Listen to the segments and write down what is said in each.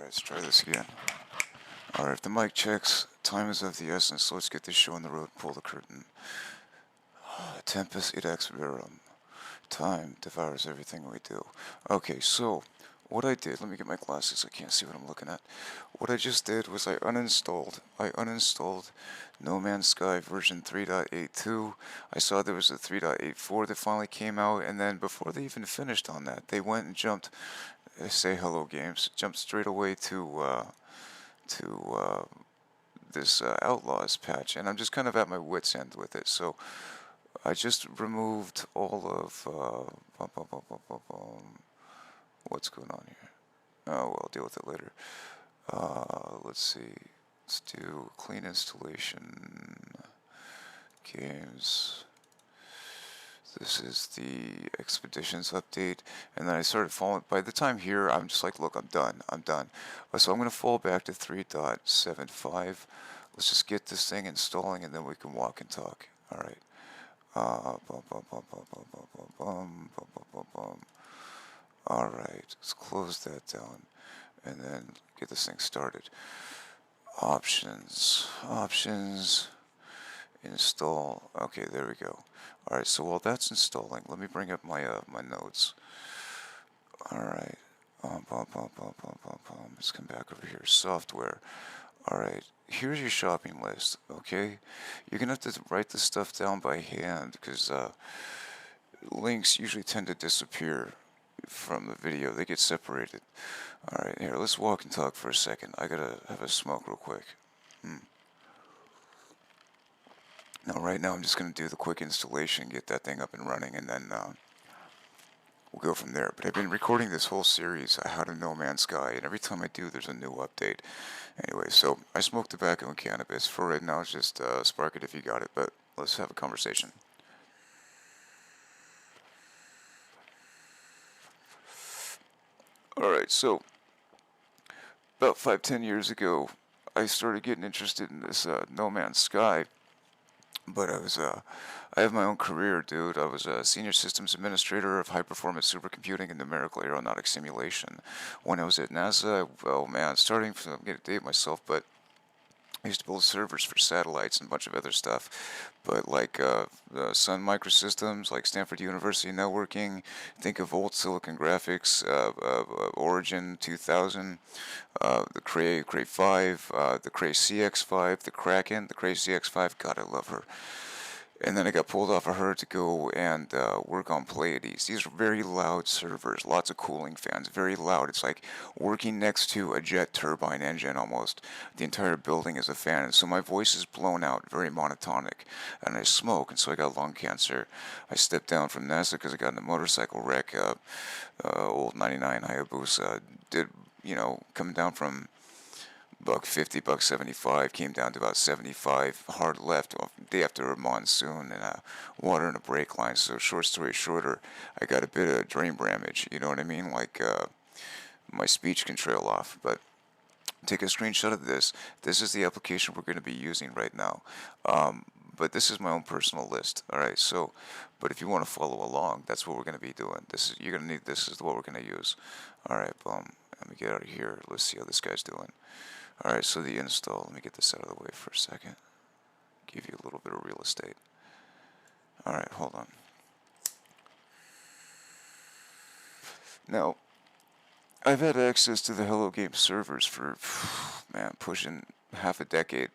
let's try this again. Alright, if the mic checks, time is of the essence, so let's get this show on the road, pull the curtain. Tempest ex verum. Time devours everything we do. Okay, so, what I did, let me get my glasses, I can't see what I'm looking at. What I just did was I uninstalled No Man's Sky version 3.82. I saw there was a 3.84 that finally came out, and then before they even finished on that, they went and jumped, say hello games, jumped straight away to this Outlaws patch, and I'm just kind of at my wit's end with it. So I just removed all of what's going on here. Oh, well, I'll deal with it later. Let's see. Let's do clean installation games. This is the Expeditions update, and then I started falling. By the time here, I'm just like, look, I'm done. So I'm going to fall back to 3.75. Let's just get this thing installing, and then we can walk and talk. All right. All right, let's close that down, and then get this thing started. Options, install. Okay, there we go. All right, so while that's installing, let me bring up my my notes. All right, let's come back over here. Software. All right, here's your shopping list. Okay, you're gonna have to write this stuff down by hand because links usually tend to disappear from the video. They get separated. All right, here, let's walk and talk for a second. I gotta have a smoke real quick. Now, right now, I'm just going to do the quick installation, get that thing up and running, and then we'll go from there. But I've been recording this whole series, How to No Man's Sky, and every time I do, there's a new update. Anyway, so I smoke tobacco and cannabis. For right now, it's just spark it if you got it, but let's have a conversation. Alright, so about 5-10 years ago, I started getting interested in this No Man's Sky. But I have my own career, dude. I was a senior systems administrator of high-performance supercomputing and numerical aeronautic simulation. When I was at NASA, well, man, I'm getting to date myself, but I used to build servers for satellites and a bunch of other stuff. But like Sun Microsystems, like Stanford University Networking, think of old Silicon Graphics, Origin 2000, the Cray 5, the Cray CX5, the Kraken, the Cray CX5, God, I love her. And then I got pulled off of her to go and work on Pleiades. These are very loud servers, lots of cooling fans, very loud. It's like working next to a jet turbine engine almost. The entire building is a fan, and so my voice is blown out, very monotonic. And I smoke, and so I got lung cancer. I stepped down from NASA because I got in a motorcycle wreck, old 99 Hayabusa. Coming down from $150, $175, came down to about 75, hard left day after a monsoon, and water in a brake line. So short story shorter, I got a bit of brain damage, you know what I mean? Like my speech can trail off. But take a screenshot of this. This is the application we're going to be using right now. But this is my own personal list. All right, so, but if you want to follow along, that's what we're going to be doing. This is what we're going to use. All right, boom. Let me get out of here. Let's see how this guy's doing. Alright, so the install, let me get this out of the way for a second. Give you a little bit of real estate. Alright, hold on. Now, I've had access to the Hello Game servers for, man, pushing half a decade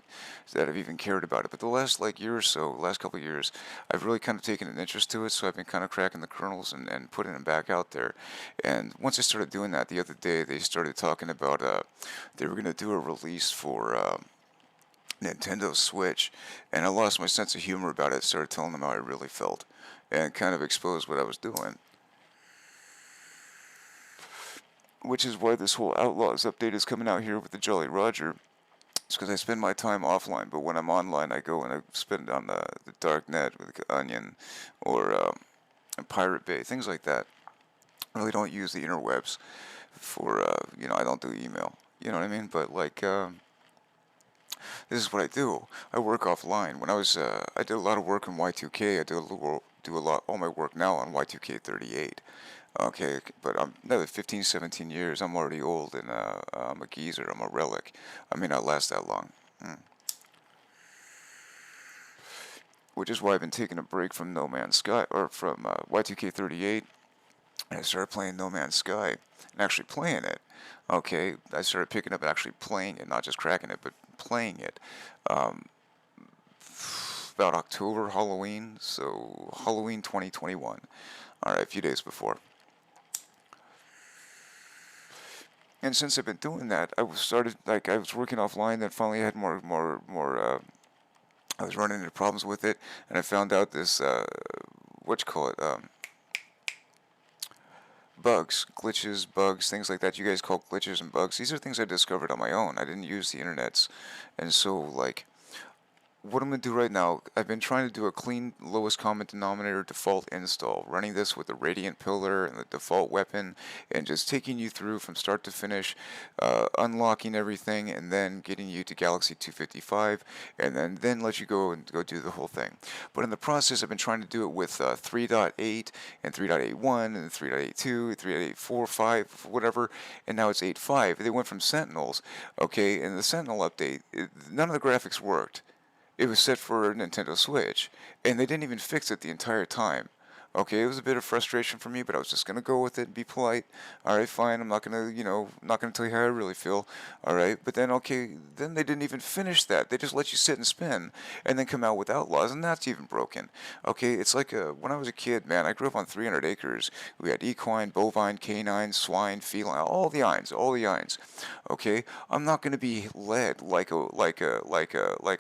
that I've even cared about it. But the last year or so, last couple of years, I've really kind of taken an interest to it, so I've been kind of cracking the kernels and putting them back out there. And once I started doing that, the other day they started talking about they were going to do a release for Nintendo Switch, and I lost my sense of humor about it. Started telling them how I really felt, and kind of exposed what I was doing. Which is why this whole Outlaws update is coming out here with the Jolly Roger. It's because I spend my time offline, but when I'm online, I go and I spend it on the dark net with Onion or Pirate Bay, things like that. I really don't use the interwebs for, I don't do email, you know what I mean? But this is what I do. I work offline. When I did a lot of work in Y2K. I do all my work now on Y2K 38. Okay, but I'm another 15, 17 years. I'm already old and I'm a geezer. I'm a relic. I may not last that long. Which is why I've been taking a break from No Man's Sky or from Y2K38, and I started playing No Man's Sky and actually playing it. Okay, I started picking up and actually playing it, not just cracking it, but playing it. Um, about October, Halloween, so Halloween 2021. All right, a few days before. And since I've been doing that, I was working offline. Then finally, I had more. I was running into problems with it, and I found out this what you call it, bugs, glitches, bugs, things like that. You guys call glitches and bugs. These are things I discovered on my own. I didn't use the internets, and so like what I'm going to do right now, I've been trying to do a clean lowest common denominator default install, running this with the radiant pillar and the default weapon, and just taking you through from start to finish, unlocking everything, and then getting you to Galaxy 255, and then let you go and go do the whole thing. But in the process, I've been trying to do it with 3.8 and 3.81 and 3.82, 3.84, 5, whatever, and now it's 8.5. They went from Sentinels, okay, and the Sentinel update, none of the graphics worked. It was set for a Nintendo Switch, and they didn't even fix it the entire time. Okay, it was a bit of frustration for me, but I was just gonna go with it and be polite. All right, fine. I'm not gonna, not gonna tell you how I really feel. All right, but then okay, then they didn't even finish that. They just let you sit and spin, and then come out with Outlaws, and that's even broken. Okay, it's like when I was a kid, man. I grew up on 300 acres. We had equine, bovine, canine, swine, feline, all the yines, all the yines. Okay, I'm not gonna be led like a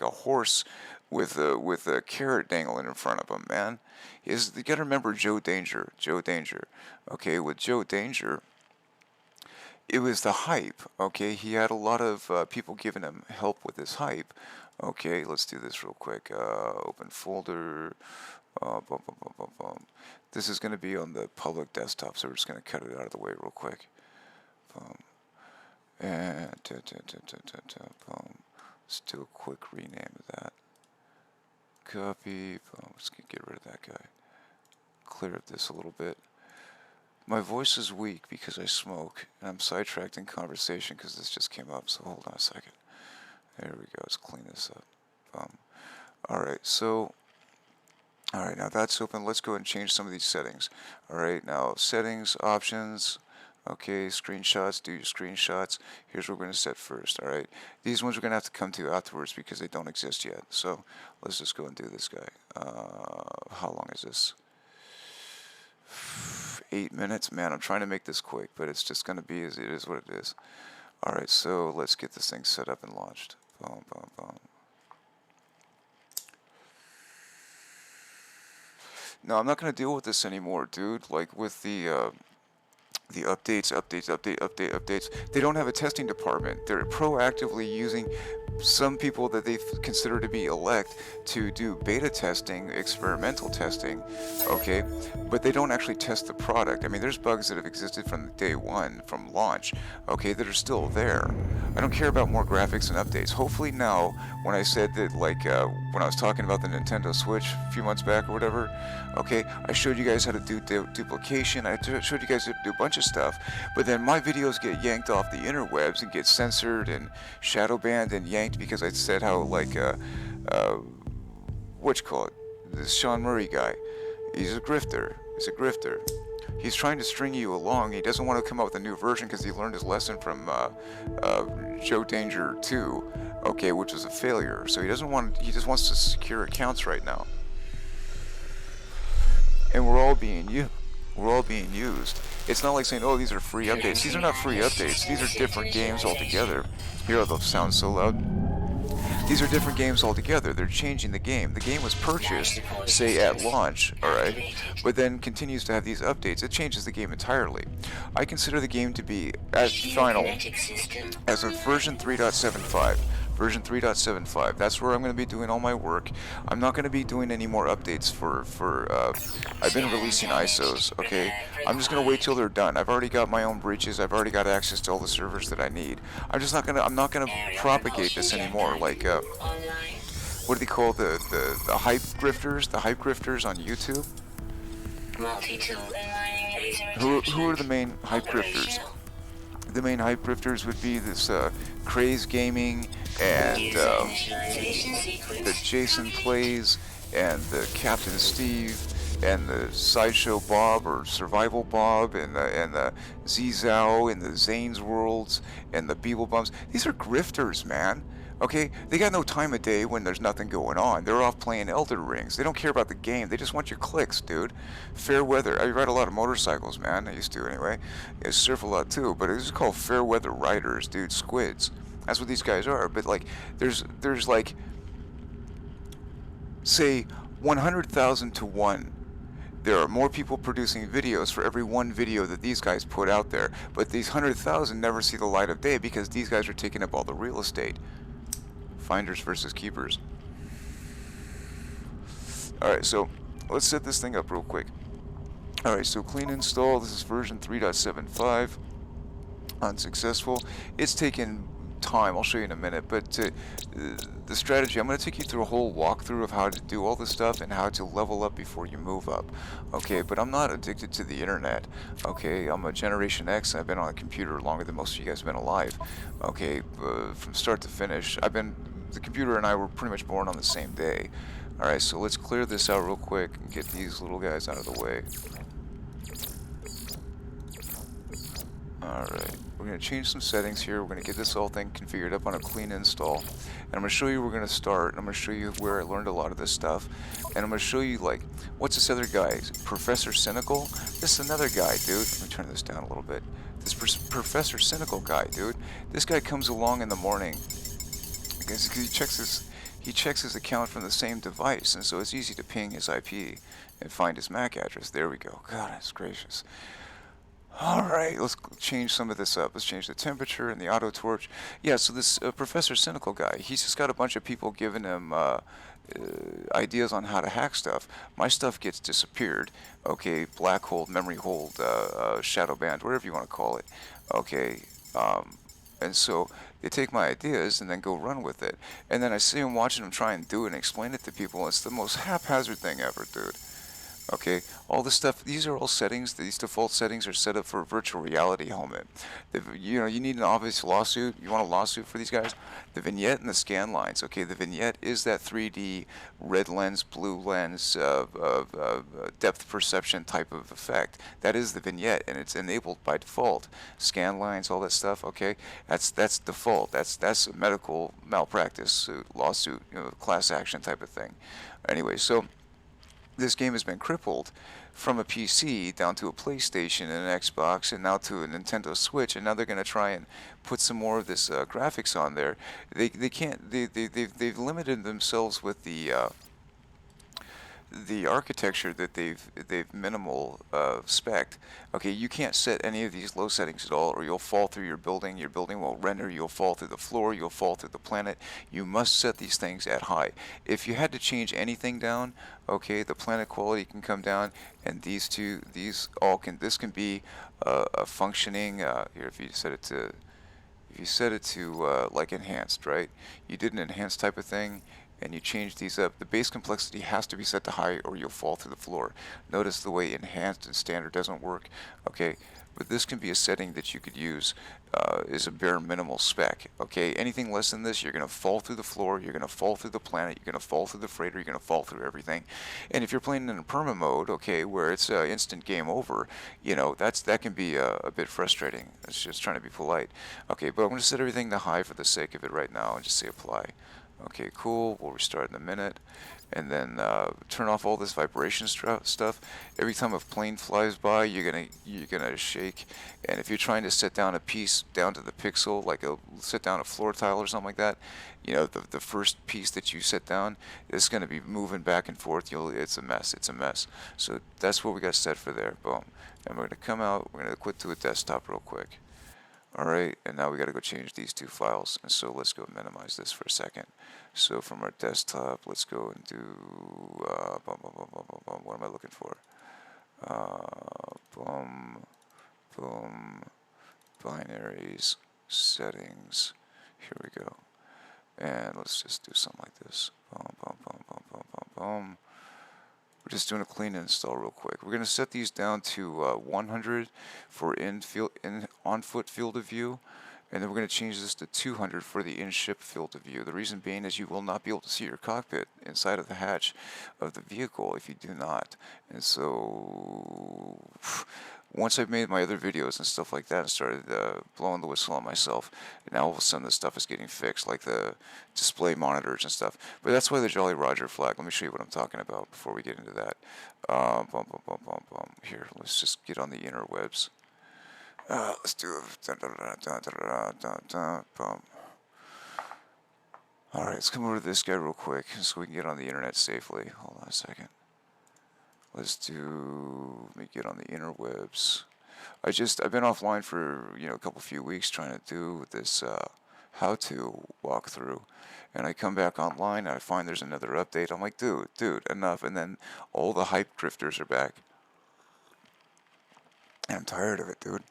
horse with a carrot dangling in front of him, man. You gotta remember Joe Danger. Joe Danger. Okay, with Joe Danger, it was the hype. Okay, he had a lot of people giving him help with his hype. Okay, let's do this real quick. Open folder. Bum, bum, bum, bum, bum. This is going to be on the public desktop, so we're just going to cut it out of the way real quick. Boom. And boom. Let's do a quick rename of that. Copy. Boom. Let's get rid of that guy. Clear up this a little bit. My voice is weak because I smoke, and I'm sidetracked in conversation because this just came up, so hold on a second. There we go. Let's clean this up. Boom. Alright, so alright, now that's open. Let's go and change some of these settings. Alright, now settings, options. Okay, screenshots, do your screenshots. Here's what we're going to set first, alright? These ones we're going to have to come to afterwards because they don't exist yet. So, let's just go and do this guy. How long is this? 8 minutes? Man, I'm trying to make this quick, but it's just going to be as it is what it is. Alright, so let's get this thing set up and launched. Boom, boom, boom. No, I'm not going to deal with this anymore, dude. Like, with the updates. They don't have a testing department. They're proactively using some people that they consider to be elect to do beta testing, experimental testing, okay? But they don't actually test the product. I mean, there's bugs that have existed from day one, from launch, okay, that are still there. I don't care about more graphics and updates. Hopefully now, when I said that, like, when I was talking about the Nintendo Switch a few months back or whatever, okay, I showed you guys how to do duplication, I showed you guys how to do a bunch of stuff, but then my videos get yanked off the interwebs and get censored and shadow banned and yanked because I said how, like, what you call it, this Sean Murray guy, he's a grifter, He's trying to string you along. He doesn't want to come out with a new version because he learned his lesson from Joe Danger 2, okay, which was a failure. So he doesn't want. He just wants to secure accounts right now. And we're all being used. It's not like saying, oh, these are free updates. These are not free updates. These are different games altogether. Here, they'll sound so loud. These are different games altogether. They're changing the game. The game was purchased, say, at launch, alright, but then continues to have these updates. It changes the game entirely. I consider the game to be, at final, as a version 3.75. Version 3.75. That's where I'm going to be doing all my work. I'm not going to be doing any more updates I've been releasing ISOs, okay? I'm just going to wait till they're done. I've already got my own breaches. I've already got access to all the servers that I need. I'm not going to propagate this anymore. Like, what do they call the hype grifters? The hype grifters on YouTube? Who are the main hype grifters? The main hype grifters would be this Craze Gaming and the Jason Plays and the Captain Steve and the Sideshow Bob or Survival Bob and the Zizao and the Zane's Worlds and the Beeble Bums. These are grifters, man. Okay, they got no time of day when there's nothing going on. They're off playing Elder Rings. They don't care about the game. They just want your clicks, dude. Fair weather. I ride a lot of motorcycles, man. I used to anyway. I surf a lot too, but it's called fair weather riders, dude. Squids. That's what these guys are. But like, there's like, say, 100,000 to 1. There are more people producing videos for every one video that these guys put out there. But these 100,000 never see the light of day because these guys are taking up all the real estate. Finders versus keepers. Alright, so let's set this thing up real quick. Alright, so clean install. This is version 3.75. Unsuccessful. It's taken time. I'll show you in a minute. But the strategy, I'm going to take you through a whole walkthrough of how to do all this stuff and how to level up before you move up. Okay, but I'm not addicted to the internet. Okay, I'm a Generation X. I've been on a computer longer than most of you guys have been alive. Okay, from start to finish. The computer and I were pretty much born on the same day. Alright, so let's clear this out real quick and get these little guys out of the way. Alright, we're going to change some settings here. We're going to get this whole thing configured up on a clean install. And I'm going to show you where we're going to start. And I'm going to show you where I learned a lot of this stuff. And I'm going to show you, like, what's this other guy? Professor Cynical? This is another guy, dude. Let me turn this down a little bit. This Professor Cynical guy, dude. This guy comes along in the morning. Because he checks his account from the same device. And so it's easy to ping his IP and find his MAC address. There we go. God, that's gracious. Alright, let's change some of this up. Let's change the temperature and the auto torch. Yeah, so this Professor Cynical guy, he's just got a bunch of people giving him ideas on how to hack stuff. My stuff gets disappeared. Okay, black hold, memory hold, shadow band, whatever you want to call it. Okay, and so they take my ideas and then go run with it. And then I see them watching them try and do it and explain it to people. It's the most haphazard thing ever, dude. Okay, all this stuff, these are all settings. These default settings are set up for a virtual reality helmet. You need an obvious lawsuit. You want a lawsuit for these guys? The vignette and the scan lines. Okay, the vignette is that 3D red lens, blue lens, depth perception type of effect. That is the vignette, and it's enabled by default. Scan lines, all that stuff. Okay, that's default. That's a medical malpractice lawsuit, class action type of thing. Anyway, so this game has been crippled from a PC down to a PlayStation and an Xbox and now to a Nintendo Switch, and now they're going to try and put some more of this graphics on there. They can't. They've limited themselves with the architecture that they've minimal spec. Okay, you can't set any of these low settings at all, or you'll fall through your building. Your building won't render. You'll fall through the floor. You'll fall through the planet. You must set these things at high. If you had to change anything down, okay, the planet quality can come down, and these all can. This can be a functioning. Here, if you set it to like enhanced, right? You did an enhanced type of thing, and you change these up. The base complexity has to be set to high or you'll fall through the floor. Notice the way enhanced and standard doesn't work. Okay, but this can be a setting that you could use is a bare minimal spec. Okay, anything less than this, you're going to fall through the floor, you're going to fall through the planet, you're going to fall through the freighter, you're going to fall through everything. And if you're playing in a perma mode, okay, where it's instant game over, that can be a bit frustrating. It's just trying to be polite. Okay, but I'm going to set everything to high for the sake of it right now and just say apply. Okay, cool. We'll restart in a minute. And then turn off all this vibration stuff. Every time a plane flies by, you're gonna shake. And if you're trying to set down a piece down to the pixel, like set down a floor tile or something like that, the first piece that you set down is gonna be moving back and forth. It's a mess. It's a mess. So that's what we got set for there. Boom. And we're gonna come out. We're gonna quit to a desktop real quick. Alright, and now we got to go change these two files, and so let's go minimize this for a second. So from our desktop, let's go and do, what am I looking for? Boom, binaries, settings, here we go. And let's just do something like this. Boom. We're just doing a clean install real quick. We're going to set these down to 100 for on-foot field of view, and then we're going to change this to 200 for the in-ship field of view. The reason being is you will not be able to see your cockpit inside of the hatch of the vehicle if you do not. And so once I've made my other videos and stuff like that and started blowing the whistle on myself, now all of a sudden this stuff is getting fixed, like the display monitors and stuff. But that's why the Jolly Roger flag. Let me show you what I'm talking about before we get into that. Here, let's just get on the interwebs. Let's do it. Alright, let's come over to this guy real quick so we can get on the internet safely. Hold on a second. Let me get on the interwebs. I've been offline for, a few weeks trying to do this how-to walkthrough. And I come back online and I find there's another update. I'm like, dude, enough. And then all the hype drifters are back. And I'm tired of it, dude.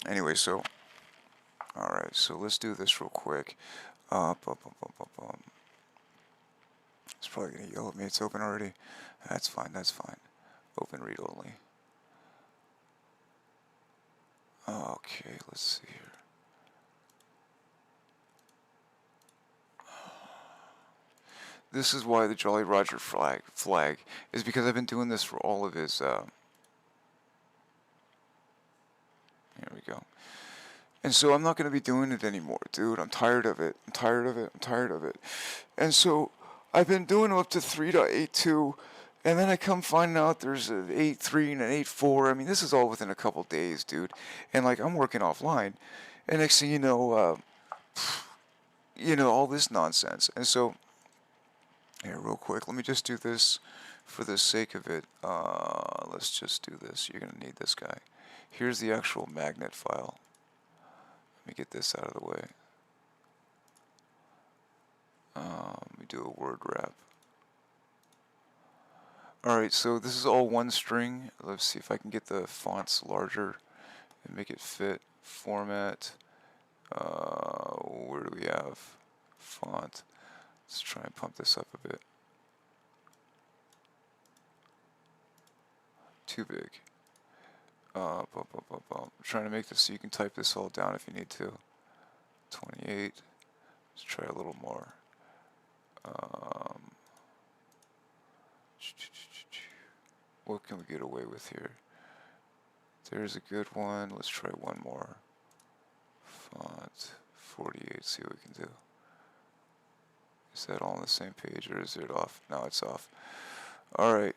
Anyway, alright, so let's do this real quick. It's probably going to yell at me. It's open already. That's fine. Open read only. Okay, let's see here. This is why the Jolly Roger flag is because I've been doing this for all of his, here we go. And so I'm not going to be doing it anymore, dude. I'm tired of it. And so I've been doing up to 3.82, and then I come finding out there's an 8.3 and an 8.4. I mean, this is all within a couple days, dude. And, like, I'm working offline. And next thing you know, all this nonsense. And so, here, real quick, let me just do this for the sake of it. Let's just do this. You're going to need this guy. Here's the actual magnet file. Let me get this out of the way. Let me do a word wrap. Alright, so this is all one string. Let's see if I can get the fonts larger and make it fit. Format. Where do we have? Font. Let's try and pump this up a bit. Too big. I'm trying to make this so you can type this all down if you need to. 28. Let's try a little more. What can we get away with here? There's a good one. Let's try one more. Font 48. See what we can do. Is that all on the same page or is it off? No, it's off. Alright.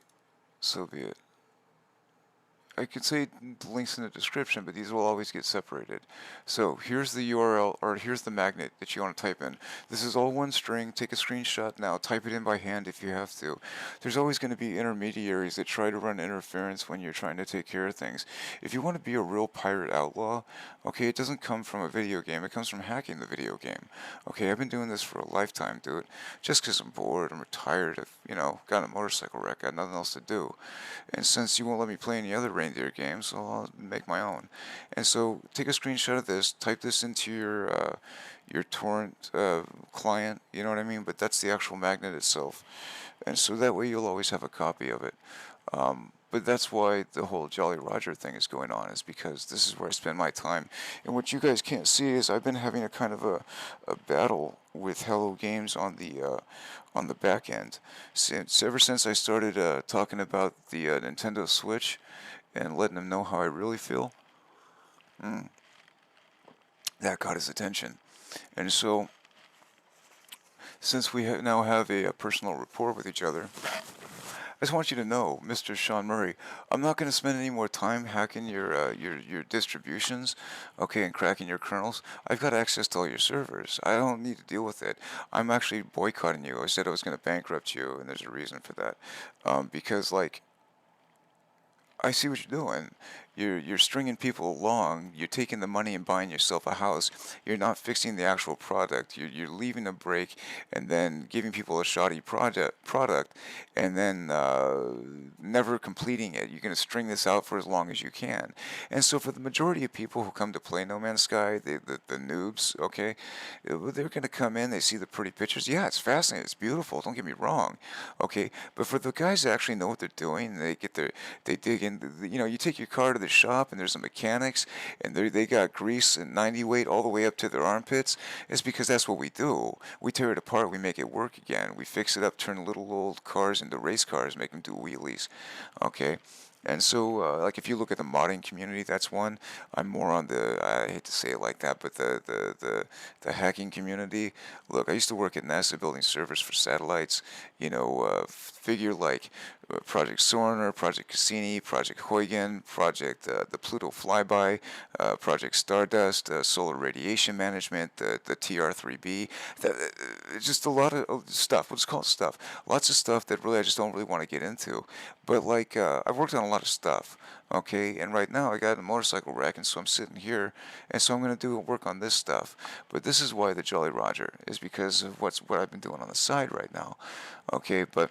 So be it. I could say links in the description, but these will always get separated. So here's the URL, or here's the magnet that you want to type in. This is all one string. Take a screenshot now. Type it in by hand if you have to. There's always going to be intermediaries that try to run interference when you're trying to take care of things. If you want to be a real pirate outlaw, okay, it doesn't come from a video game. It comes from hacking the video game. Okay, I've been doing this for a lifetime, dude. Just because I'm bored, I'm retired, I've, got a motorcycle wreck, got nothing else to do. And since you won't let me play any other reindeer games, so I'll make my own. And so take a screenshot of this, type this into your torrent client, you know what I mean? But that's the actual magnet itself. And so that way you'll always have a copy of it. But that's why the whole Jolly Roger thing is going on, is because this is where I spend my time. And what you guys can't see is I've been having a kind of a battle with Hello Games on the back end. Ever since I started talking about the Nintendo Switch and letting them know how I really feel, that caught his attention. And so, since we now have a personal rapport with each other, I just want you to know, Mr. Sean Murray, I'm not going to spend any more time hacking your distributions, okay, and cracking your kernels. I've got access to all your servers. I don't need to deal with it. I'm actually boycotting you. I said I was going to bankrupt you, and there's a reason for that. Because, like, I see what you're doing. you're stringing people along. You're taking the money and buying yourself a house. You're not fixing the actual product. You're leaving a break and then giving people a shoddy product, and then never completing it. You're going to string this out for as long as you can. And so for the majority of people who come to play No Man's Sky, the noobs, okay, they're going to come in, they see the pretty pictures. Yeah, it's fascinating, it's beautiful, don't get me wrong, okay, but for the guys that actually know what they're doing, they dig in, you take your car to the shop and there's some mechanics and they got grease and 90 weight all the way up to their armpits. It's because that's what we do. We tear it apart, we make it work again, we fix it up, turn little old cars into race cars, make them do wheelies, okay. And so, like, if you look at the modding community, that's one. I'm more on I hate to say it like that, but the hacking community. Look, I used to work at NASA building servers for satellites. Figure like Project Sojourner, Project Cassini, Project Huygens, Project the Pluto Flyby, Project Stardust, Solar Radiation Management, the TR3B. Just a lot of stuff. We'll just call it stuff. Lots of stuff that really I just don't really want to get into. But like, I've worked on a lot of stuff, okay, and right now I got a motorcycle wreck, and so I'm sitting here, and so I'm going to do work on this stuff. But this is why the Jolly Roger is because of what I've been doing on the side right now, okay. But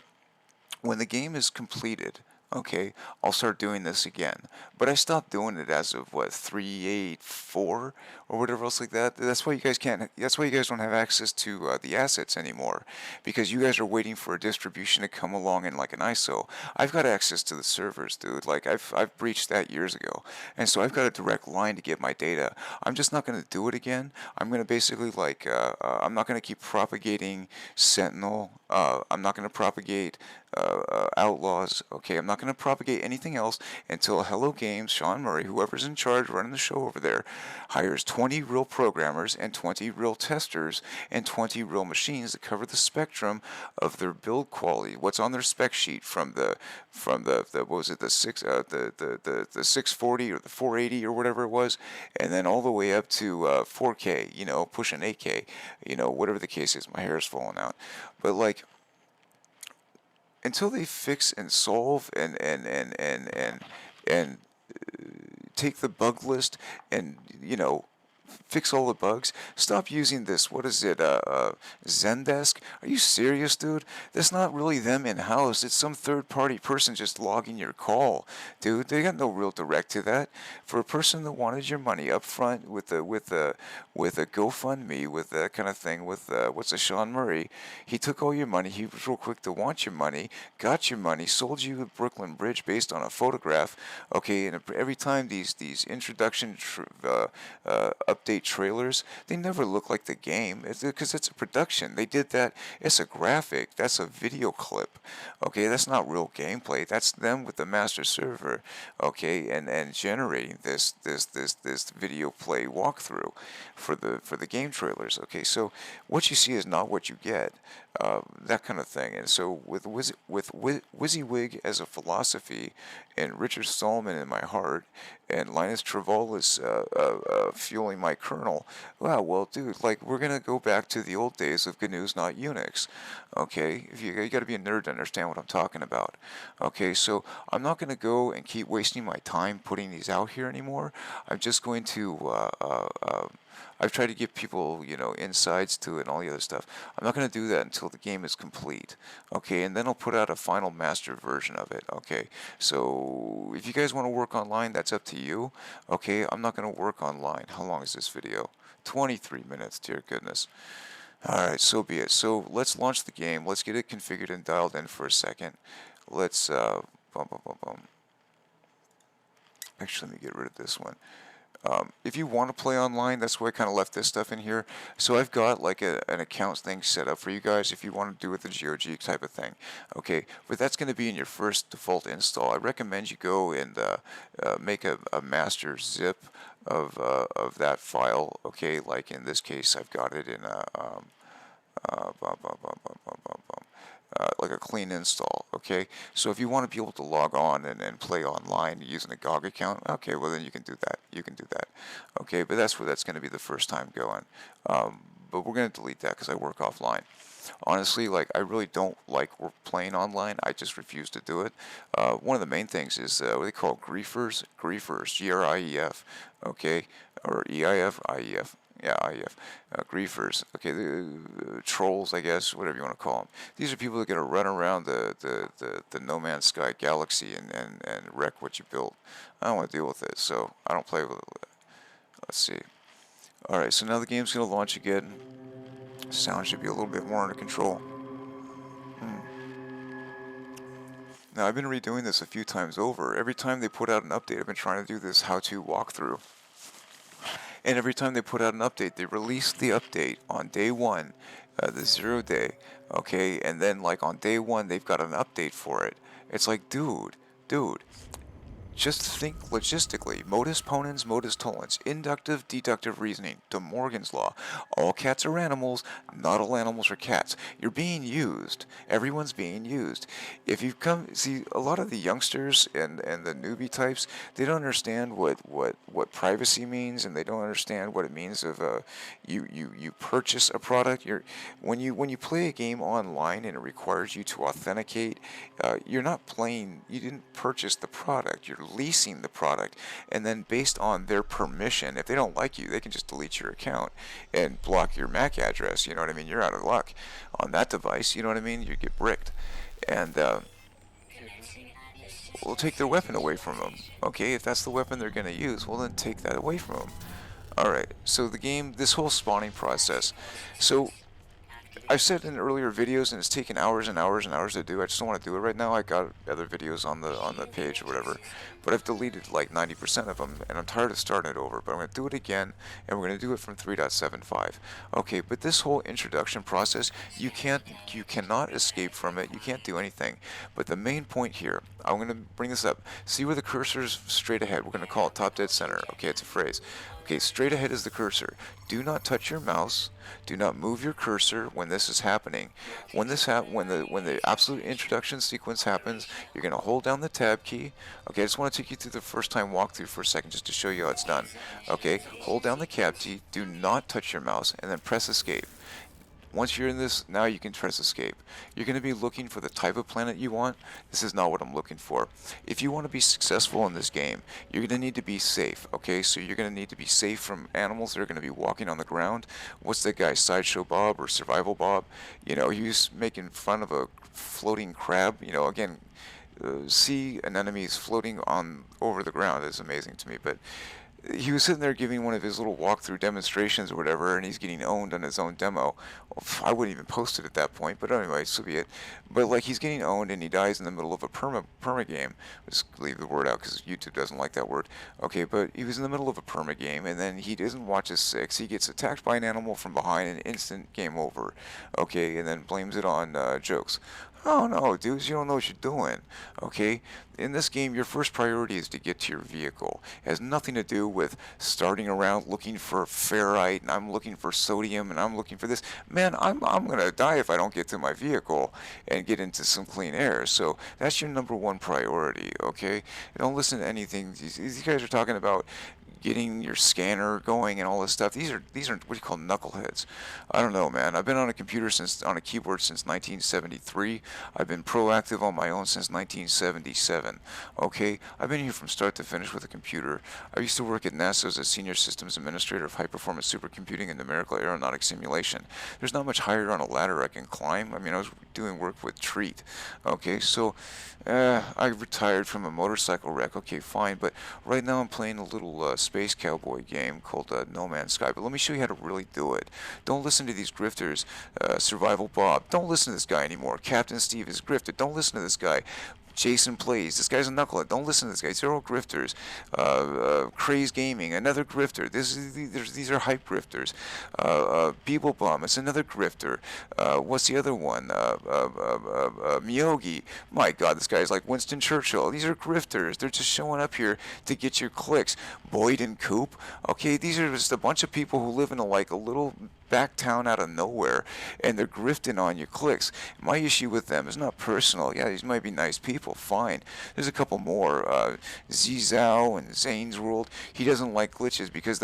when the game is completed, okay, I'll start doing this again. But I stopped doing it as of 3.8.4 or whatever else like that. That's why you guys can't. That's why you guys don't have access to the assets anymore, because you guys are waiting for a distribution to come along in like an ISO. I've got access to the servers, dude. Like I've breached that years ago, and so I've got a direct line to get my data. I'm just not going to do it again. I'm going to basically I'm not going to keep propagating Sentinel. I'm not going to propagate Outlaws. Okay, I'm not going to propagate anything else until Hello Games, Sean Murray, whoever's in charge running the show over there, hires 20 real programmers and 20 real testers and 20 real machines that cover the spectrum of their build quality. What's on their spec sheet from the what was it, the 640 or the 480 or whatever it was, and then all the way up to 4K, pushing 8K, whatever the case is. My hair is falling out, but like, until they fix and solve and take the bug list and fix all the bugs. Stop using this. What is it? Zendesk? Are you serious, dude? That's not really them in-house. It's some third-party person just logging your call, dude. They got no real direct to that. For a person that wanted your money up front with a GoFundMe, with that kind of thing, with what's a Sean Murray, he took all your money. He was real quick to want your money, got your money, sold you the Brooklyn Bridge based on a photograph. Okay, and every time these introduction update trailers, they never look like the game, because it's a production. They did that. It's a graphic. That's a video clip. Okay, that's not real gameplay. That's them with the master server. Okay, and generating this video play walkthrough for the game trailers. Okay, so what you see is not what you get. That kind of thing. And so with WYSIWYG as a philosophy, and Richard Stallman in my heart, and Linus Torvalds fueling my kernel, wow, well, dude, like, we're gonna go back to the old days of GNU's, not Unix. Okay, you got to be a nerd to understand what I'm talking about. Okay, so I'm not gonna go and keep wasting my time putting these out here anymore. I'm just going to I've tried to give people, insides to it and all the other stuff. I'm not going to do that until the game is complete, okay? And then I'll put out a final master version of it, okay? So if you guys want to work online, that's up to you, okay? I'm not going to work online. How long is this video? 23 minutes, dear goodness. Alright, so be it. So let's launch the game. Let's get it configured and dialed in for a second. Let's, Actually, let me get rid of this one. If you want to play online, that's why I kind of left this stuff in here. So I've got like an account thing set up for you guys if you want to do it the GOG type of thing. Okay, but that's going to be in your first default install. I recommend you go and make a master zip of that file. Okay, like in this case, I've got it in a like a clean install, okay? So if you want to be able to log on and play online using a GOG account, okay, well then you can do that. You can do that, okay? But that's where that's going to be the first time going. but we're gonna delete that because I work offline. Honestly, like I really don't like playing online. I just refuse to do it. One of the main things is what they call griefers, Grief, okay, or EIF, IEF. Yeah, IEF, griefers. Okay, the trolls, I guess, whatever you want to call them. These are people that are gonna run around the No Man's Sky galaxy and wreck what you built. I don't want to deal with it, so I don't play with it. Let's see. All right, so now the game's gonna launch again. Sound should be a little bit more under control. Now, I've been redoing this a few times over. Every time they put out an update, I've been trying to do this how-to walkthrough. And every time they put out an update, they release the update on day one, the 0 day, okay? And then, like, on day one, they've got an update for it. It's like, dude, just think logistically. Modus ponens, modus tollens. Inductive, deductive reasoning. De Morgan's law. All cats are animals, not all animals are cats. You're being used. Everyone's being used. If you come, see, a lot of the youngsters and the newbie types, they don't understand what privacy means, and they don't understand what it means of you purchase a product. When you play a game online and it requires you to authenticate, you're not playing, you didn't purchase the product. You're leasing the product, and then based on their permission, if they don't like you, they can just delete your account and block your MAC address. You know what I mean? You're out of luck on that device. You know what I mean? You get bricked, and we'll take their weapon away from them. Okay, if that's the weapon they're going to use, well then take that away from them. Alright, so the game, this whole spawning process, so I've said in earlier videos, and it's taken hours and hours and hours to do. I just don't want to do it right now. I got other videos on the page or whatever, but I've deleted like 90% of them, and I'm tired of starting it over. But I'm going to do it again, and we're going to do it from 3.75. Okay, but this whole introduction process, you cannot escape from it. You can't do anything. But the main point here, I'm going to bring this up. See where the cursor's straight ahead. We're going to call it top dead center. Okay, it's a phrase. Okay, straight ahead is the cursor. Do not touch your mouse. Do not move your cursor when this is happening. When the absolute introduction sequence happens, you're going to hold down the tab key. Okay, I just want to take you through the first time walkthrough for a second just to show you how it's done. Okay, hold down the tab key. Do not touch your mouse, and then press escape. Once you're in this, now you can press escape. You're going to be looking for the type of planet you want. This is not what I'm looking for. If you want to be successful in this game, you're going to need to be safe, okay? So you're going to need to be safe from animals that are going to be walking on the ground. What's that guy, Sideshow Bob or Survival Bob? You know, he was making fun of a floating crab. You know, again, see an enemy is floating on over the ground is amazing to me, but he was sitting there giving one of his little walkthrough demonstrations or whatever, and he's getting owned on his own demo. I wouldn't even post it at that point, but anyway, so be it. But like, he's getting owned, and he dies in the middle of a perma game. Just leave the word out because YouTube doesn't like that word. Okay, but he was in the middle of a perma game, and then he doesn't watch his six. He gets attacked by an animal from behind, and instant game over. Okay, and then blames it on jokes. Oh no, dudes, you don't know what you're doing. Okay? In this game, your first priority is to get to your vehicle. It has nothing to do with starting around looking for ferrite, and I'm looking for sodium, and I'm looking for this. Man, I'm gonna die if I don't get to my vehicle and get into some clean air. So that's your number one priority, okay? Don't listen to anything these guys are talking about. Getting your scanner going and all this stuff. These are what you call knuckleheads. I don't know, man. I've been on a keyboard since 1973. I've been proactive on my own since 1977. Okay, I've been here from start to finish with a computer. I used to work at NASA as a senior systems administrator of high-performance supercomputing and numerical aeronautic simulation. There's not much higher on a ladder I can climb. I mean, I was doing work with Treat. Okay, so I retired from a motorcycle wreck. Okay, fine, but right now I'm playing a little space cowboy game called No Man's Sky. But let me show you how to really do it. Don't listen to these grifters. Survival Bob. Don't listen to this guy anymore. Captain Steve is grifted. Don't listen to this guy. Jason Plays. This guy's a knucklehead. Don't listen to this guy. These are all grifters. Craze Gaming, another grifter. These are hype grifters. Beeblebum, it's another grifter. What's the other one? Miyogi. My God, this guy's like Winston Churchill. These are grifters. They're just showing up here to get your clicks. Boyd and Coop. Okay, these are just a bunch of people who live in a little back town out of nowhere, and they're grifting on your clicks. My issue with them is not personal. Yeah, these might be nice people, fine. There's a couple more. Zizao and Zane's World. He doesn't like glitches because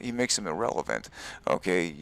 he makes them irrelevant. Okay,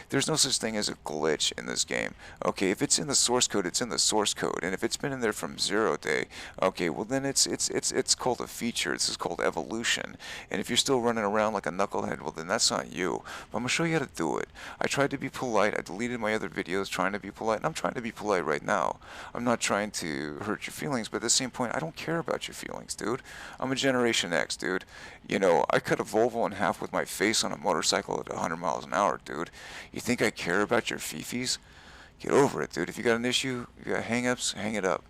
there's no such thing as a glitch in this game. Okay, if it's in the source code, it's in the source code, and if it's been in there from 0 day, okay, well then it's called a feature. This is called evolution. And if you're still running around like a knucklehead, well then that's not you. But I'm gonna show you how to do it. I tried to be polite. I deleted my other videos trying to be polite, and I'm trying to be polite right now. I'm not trying to hurt your feelings, but at the same point, I don't care about your feelings, dude. I'm a Generation X, dude. I cut a Volvo in half with my face on a motorcycle at 100 miles an hour, dude. You think I care about your fifis? Get over it, dude. If you got an issue, you got hang-ups, hang it up.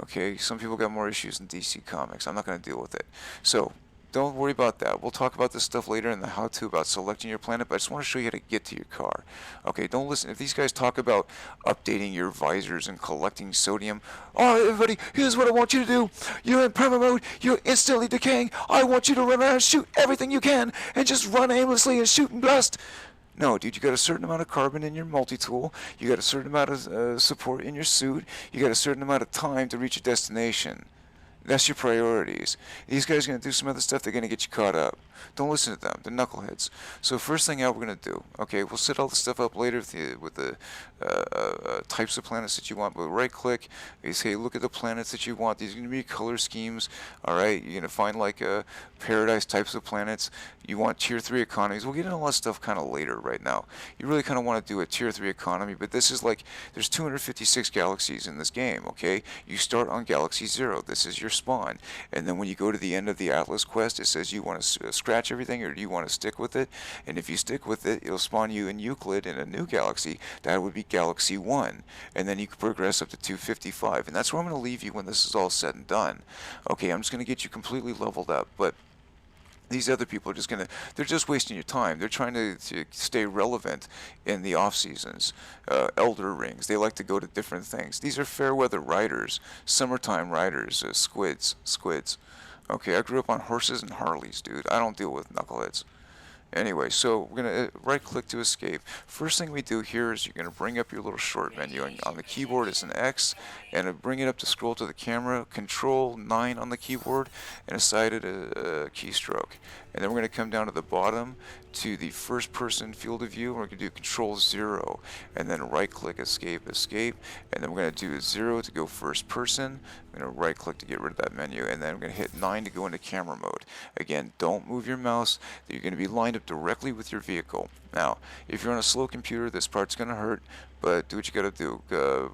Okay, some people got more issues than DC Comics. I'm not going to deal with it. So, don't worry about that. We'll talk about this stuff later in the how-to about selecting your planet, but I just want to show you how to get to your car. Okay, don't listen. If these guys talk about updating your visors and collecting sodium, all right, everybody, here's what I want you to do. You're in perma mode. You're instantly decaying. I want you to run around and shoot everything you can and just run aimlessly and shoot and blast. No, dude, you got a certain amount of carbon in your multi-tool, you got a certain amount of support in your suit, you got a certain amount of time to reach your destination. That's your priorities. These guys are going to do some other stuff, they're going to get you caught up. Don't listen to them, they're knuckleheads. So first thing out we're going to do, okay, we'll set all the stuff up later with the types of planets that you want, but right click, you say look at the planets that you want. These are going to be color schemes, alright, you're going to find like paradise types of planets. You want tier 3 economies. We'll get into all that stuff kind of later right now. You really kind of want to do a tier 3 economy, but this is like, there's 256 galaxies in this game, okay? You start on galaxy 0, this is your spawn, and then when you go to the end of the Atlas quest, it says you want to scratch everything or do you want to stick with it, and if you stick with it, it'll spawn you in Euclid in a new galaxy. That would be galaxy 1, and then you can progress up to 255, and that's where I'm going to leave you when this is all said and done. Okay, I'm just going to get you completely leveled up, but these other people are they're just wasting your time. They're trying to stay relevant in the off seasons. Elder rings, they like to go to different things. These are fair weather riders, summertime riders, squids. Okay, I grew up on horses and Harleys, dude. I don't deal with knuckleheads. Anyway, so we're going to right click to escape. First thing we do here is you're going to bring up your little short menu. And on the keyboard is an X, and bring it up to scroll to the camera. Control 9 on the keyboard, and aside it a keystroke. And then we're going to come down to the bottom to the first person field of view. We're going to do Control 0, and then right click escape, and then we're going to do 0 to go first person. I'm going to right click to get rid of that menu, and then I'm going to hit 9 to go into camera mode. Again, don't move your mouse. You're going to be lined up directly with your vehicle. Now, if you're on a slow computer, this part's going to hurt, but do what you got to do.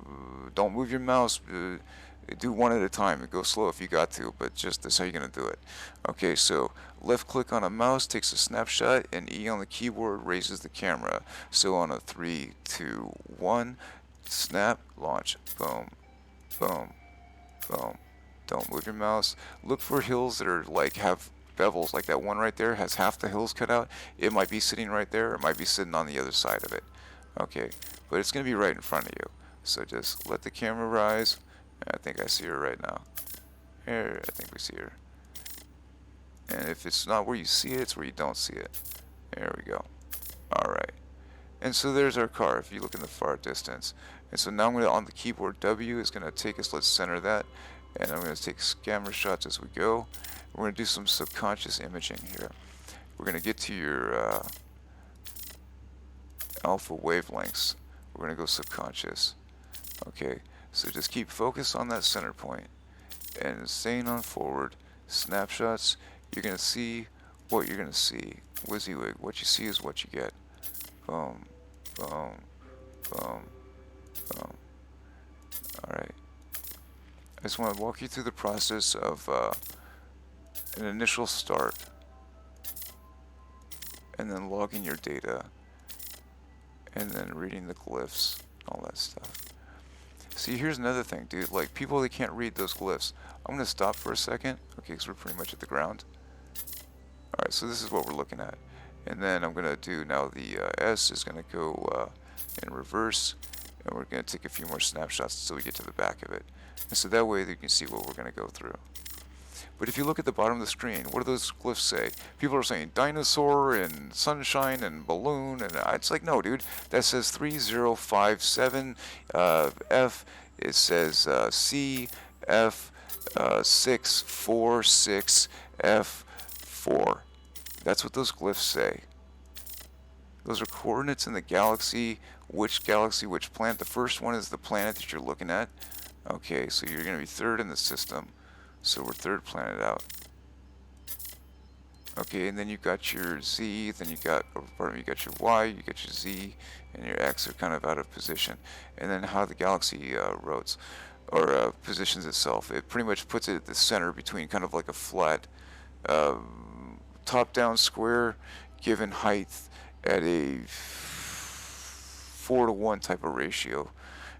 Don't move your mouse. Do one at a time and go slow if you got to, but just that's how you're going to do it. Okay, so left click on a mouse takes a snapshot, and E on the keyboard raises the camera. So on a 3, 2, 1, snap, launch, boom, boom, boom. Don't move your mouse. Look for hills that are like have bevels, like that one right there has half the hills cut out. It might be sitting right there, it might be sitting on the other side of it. Okay, but it's going to be right in front of you. So just let the camera rise. I think I see her right now. Here, I think we see her. And if it's not where you see it, it's where you don't see it. There we go. Alright. And so there's our car if you look in the far distance. And so now I'm going to, on the keyboard, W is going to take us, let's center that. And I'm going to take camera shots as we go. We're going to do some subconscious imaging here. We're going to get to your alpha wavelengths. We're going to go subconscious. Okay. So just keep focus on that center point and staying on forward. Snapshots, you're going to see what you're going to see. WYSIWYG, what you see is what you get. Boom, boom, boom, boom. Alright. I just want to walk you through the process of an initial start, and then logging your data, and then reading the glyphs, all that stuff. See, here's another thing, dude. Like, people that can't read those glyphs. I'm going to stop for a second. Okay, because we're pretty much at the ground. Alright, so this is what we're looking at. And then I'm going to do, now the S is going to go in reverse. And we're going to take a few more snapshots until we get to the back of it. And so that way you can see what we're going to go through. But if you look at the bottom of the screen, what do those glyphs say? People are saying dinosaur and sunshine and balloon, and it's like, no, dude, that says 3057 F. It says C F 646 F4. That's what those glyphs say. Those are coordinates in the galaxy, which planet. The first one is the planet that you're looking at. Okay, so you're going to be third in the system. So we're third planet out. Okay, and then you got your Z, then you got your Y, you got your Z, and your X are kind of out of position. And then how the galaxy rotates or positions itself. It pretty much puts it at the center between kind of like a flat top-down square given height at a 4:1 type of ratio.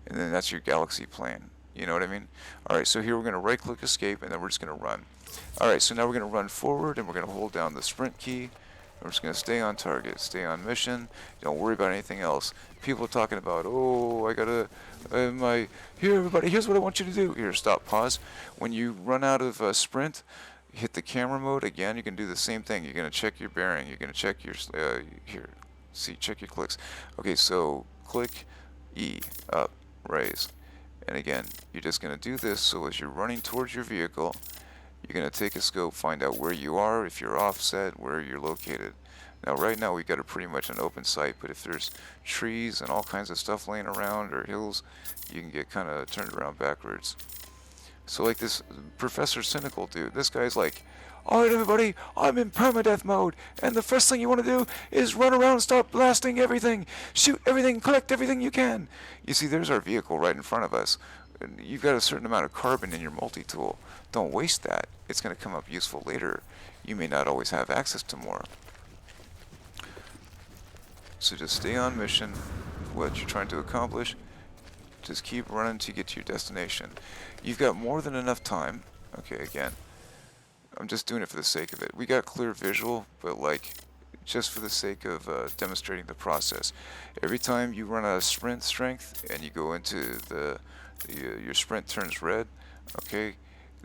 And then that's your galaxy plane. You know what I mean? Alright, so here we're going to right-click escape, and then we're just going to run. Alright, so now we're going to run forward, and we're going to hold down the sprint key. We're just going to stay on target, stay on mission. Don't worry about anything else. People are talking about, oh, I gotta, here everybody, here's what I want you to do. Here, stop, pause. When you run out of sprint, hit the camera mode. Again, you can do the same thing. You're going to check your bearing. You're going to check your, here, see, check your clicks. Okay, so click E, up, raise. And again, you're just going to do this so as you're running towards your vehicle, you're going to take a scope, find out where you are, if you're offset, where you're located. Now right now we've got a pretty much an open site, but if there's trees and all kinds of stuff laying around or hills, you can get kind of turned around backwards. So like this Professor Cynical dude, this guy's like, alright everybody, I'm in permadeath mode, and the first thing you want to do is run around and start blasting everything, shoot everything, collect everything you can. You see, there's our vehicle right in front of us. You've got a certain amount of carbon in your multi-tool. Don't waste that. It's going to come up useful later. You may not always have access to more. So just stay on mission, what you're trying to accomplish. Just keep running until you get to your destination. You've got more than enough time. Okay, again, I'm just doing it for the sake of it. We got clear visual, but like, just for the sake of demonstrating the process. Every time you run out of sprint strength and you go into your sprint turns red, okay,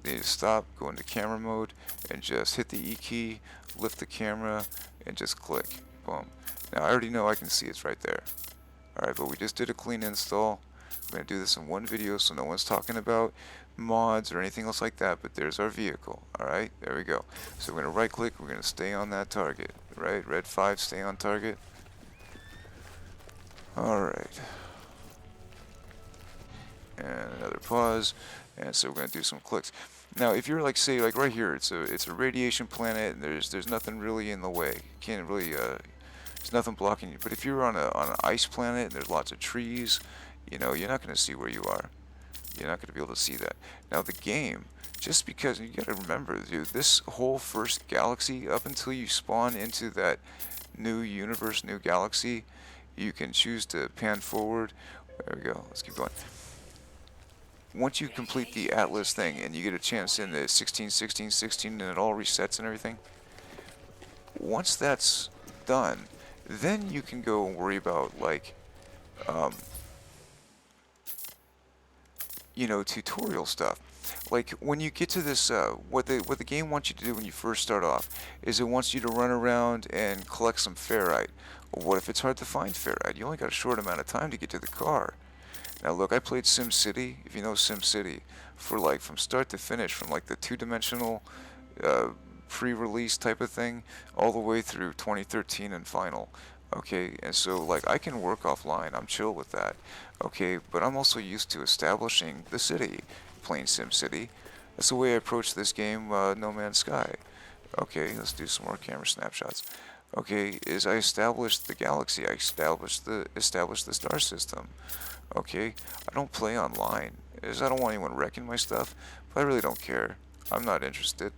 then you stop, go into camera mode, and just hit the E key, lift the camera, and just click. Boom. Now I already know I can see it's right there. Alright, but we just did a clean install. We're going to do this in one video so no one's talking about mods or anything else like that, but there's our vehicle. Alright, there we go. So we're going to right click, we're going to stay on that target. Right, red 5, stay on target. Alright. And another pause. And so we're going to do some clicks. Now if you're like, say, like right here, it's a radiation planet and there's nothing really in the way. You can't really, there's nothing blocking you. But if you're on an ice planet and there's lots of trees, you know, you're not going to see where you are. You're not going to be able to see that. Now the game, just because, you got to remember, dude, this whole first galaxy, up until you spawn into that new universe, new galaxy, you can choose to pan forward. There we go. Let's keep going. Once you complete the Atlas thing and you get a chance in the 16, 16, 16, and it all resets and everything, once that's done, then you can go and worry about, like, you know, tutorial stuff. Like when you get to this, what the game wants you to do when you first start off is it wants you to run around and collect some ferrite. Well, what if it's hard to find ferrite? You only got a short amount of time to get to the car. Now look, I played SimCity, if you know SimCity, for like from start to finish, from like the two-dimensional pre-release type of thing all the way through 2013 and final. Okay, and so like I can work offline, I'm chill with that. Okay, but I'm also used to establishing the city, playing SimCity. That's the way I approach this game, No Man's Sky. Okay, let's do some more camera snapshots. Okay, is I established the galaxy, I established the star system. Okay, I don't play online, as I don't want anyone wrecking my stuff, but I really don't care. I'm not interested.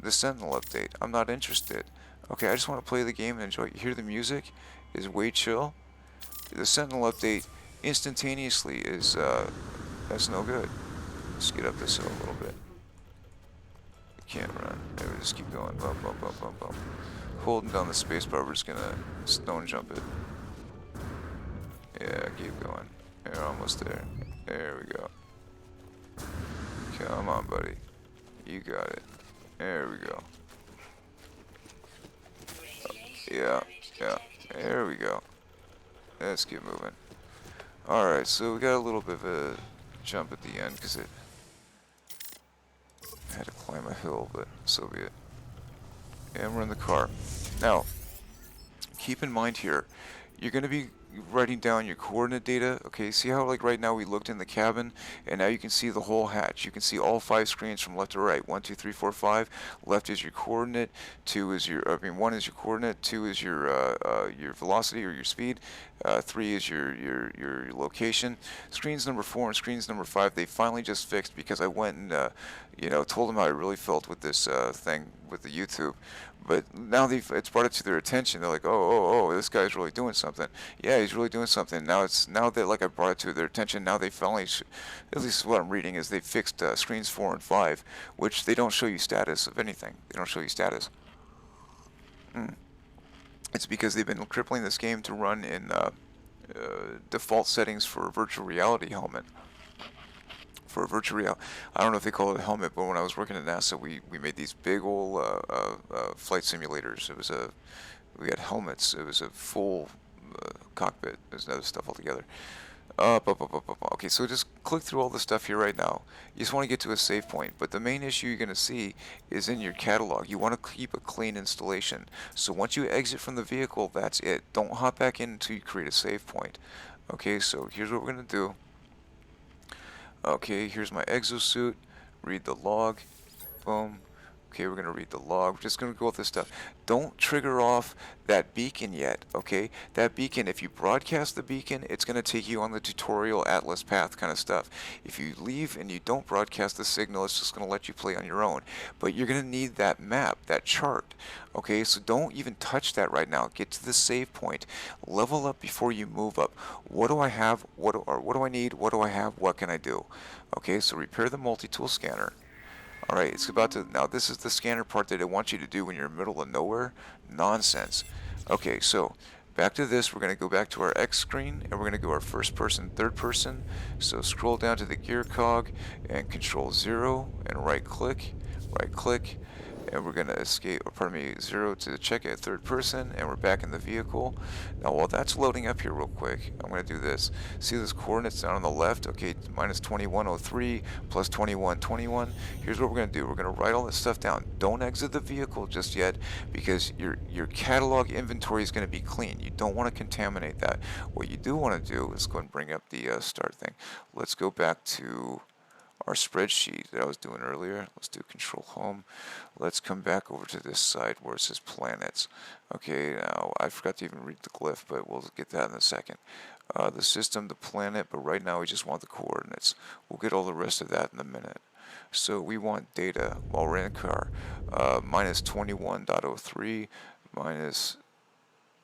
The Sentinel update, I'm not interested. Okay, I just want to play the game and enjoy it. You hear the music is way chill. The Sentinel update instantaneously is, that's no good. Let's get up this hill a little bit. Can't run. Maybe just keep going. Bump, bump, bump, bump, bump. Holding down the spacebar, we're just gonna stone jump it. Yeah, keep going. You're almost there. There we go. Come on, buddy. You got it. There we go. Yeah, yeah. There we go. Let's get moving. Alright, so we got a little bit of a jump at the end because it had to climb a hill, but so be it. And we're in the car. Now, keep in mind here, you're going to be writing down your coordinate data. Okay, see how like right now we looked in the cabin and now you can see the whole hatch. You can see all 5 screens from left to right. 1, 2, 3, 4, 5. Left is your coordinate. 2 is your 1 is your coordinate. 2 is your velocity or your speed. 3 is your location. Screens number 4 and screens number 5 they finally just fixed because I went and told them how I really felt with this thing with the YouTube. But now it's brought it to their attention. They're like, oh, this guy's really doing something. Yeah, he's really doing something. Now that like I brought it to their attention, now they finally, at least what I'm reading is they fixed screens 4 and 5, which they don't show you status of anything. They don't show you status. It's because they've been crippling this game to run in default settings for a virtual reality helmet. For a virtual reality, I don't know if they call it a helmet, but when I was working at NASA, we made these big old flight simulators. We had helmets. It was a full cockpit. There's other stuff altogether. Okay, so just click through all the stuff here right now. You just want to get to a save point, but the main issue you're going to see is in your catalog. You want to keep a clean installation. So once you exit from the vehicle, that's it. Don't hop back in until you create a save point. Okay, so here's what we're going to do. Okay, here's my exosuit. Read the log. Boom. Okay, we're going to read the log. We're just going to go with this stuff. Don't trigger off that beacon yet, okay? That beacon, if you broadcast the beacon, it's going to take you on the tutorial Atlas path kind of stuff. If you leave and you don't broadcast the signal, it's just going to let you play on your own. But you're going to need that map, that chart, okay? So don't even touch that right now. Get to the save point. Level up before you move up. What do I have? What do I need? What do I have? What can I do? Okay, so repair the multi-tool scanner. Alright, it's about to, now this is the scanner part that I want you to do when you're in the middle of nowhere. Nonsense. Okay, so back to this, we're going to go back to our X screen, and we're going to go our first person, third person. So scroll down to the gear cog, and control 0, and right click, and we're going to escape, or pardon me, 0 to check at third person, and we're back in the vehicle. Now while that's loading up here real quick, I'm going to do this. See those coordinates down on the left? Okay, minus 2103 plus 2121. Here's what we're going to do. We're going to write all this stuff down. Don't exit the vehicle just yet because your catalog inventory is going to be clean. You don't want to contaminate that. What you do want to do is go and bring up the start thing. Let's go back to our spreadsheet that I was doing earlier. Let's do control home. Let's come back over to this side where it says planets. Okay, now I forgot to even read the glyph, but we'll get that in a second. The system, the planet, but right now we just want the coordinates. We'll get all the rest of that in a minute. So we want data while we're in the car. Minus 21.03 minus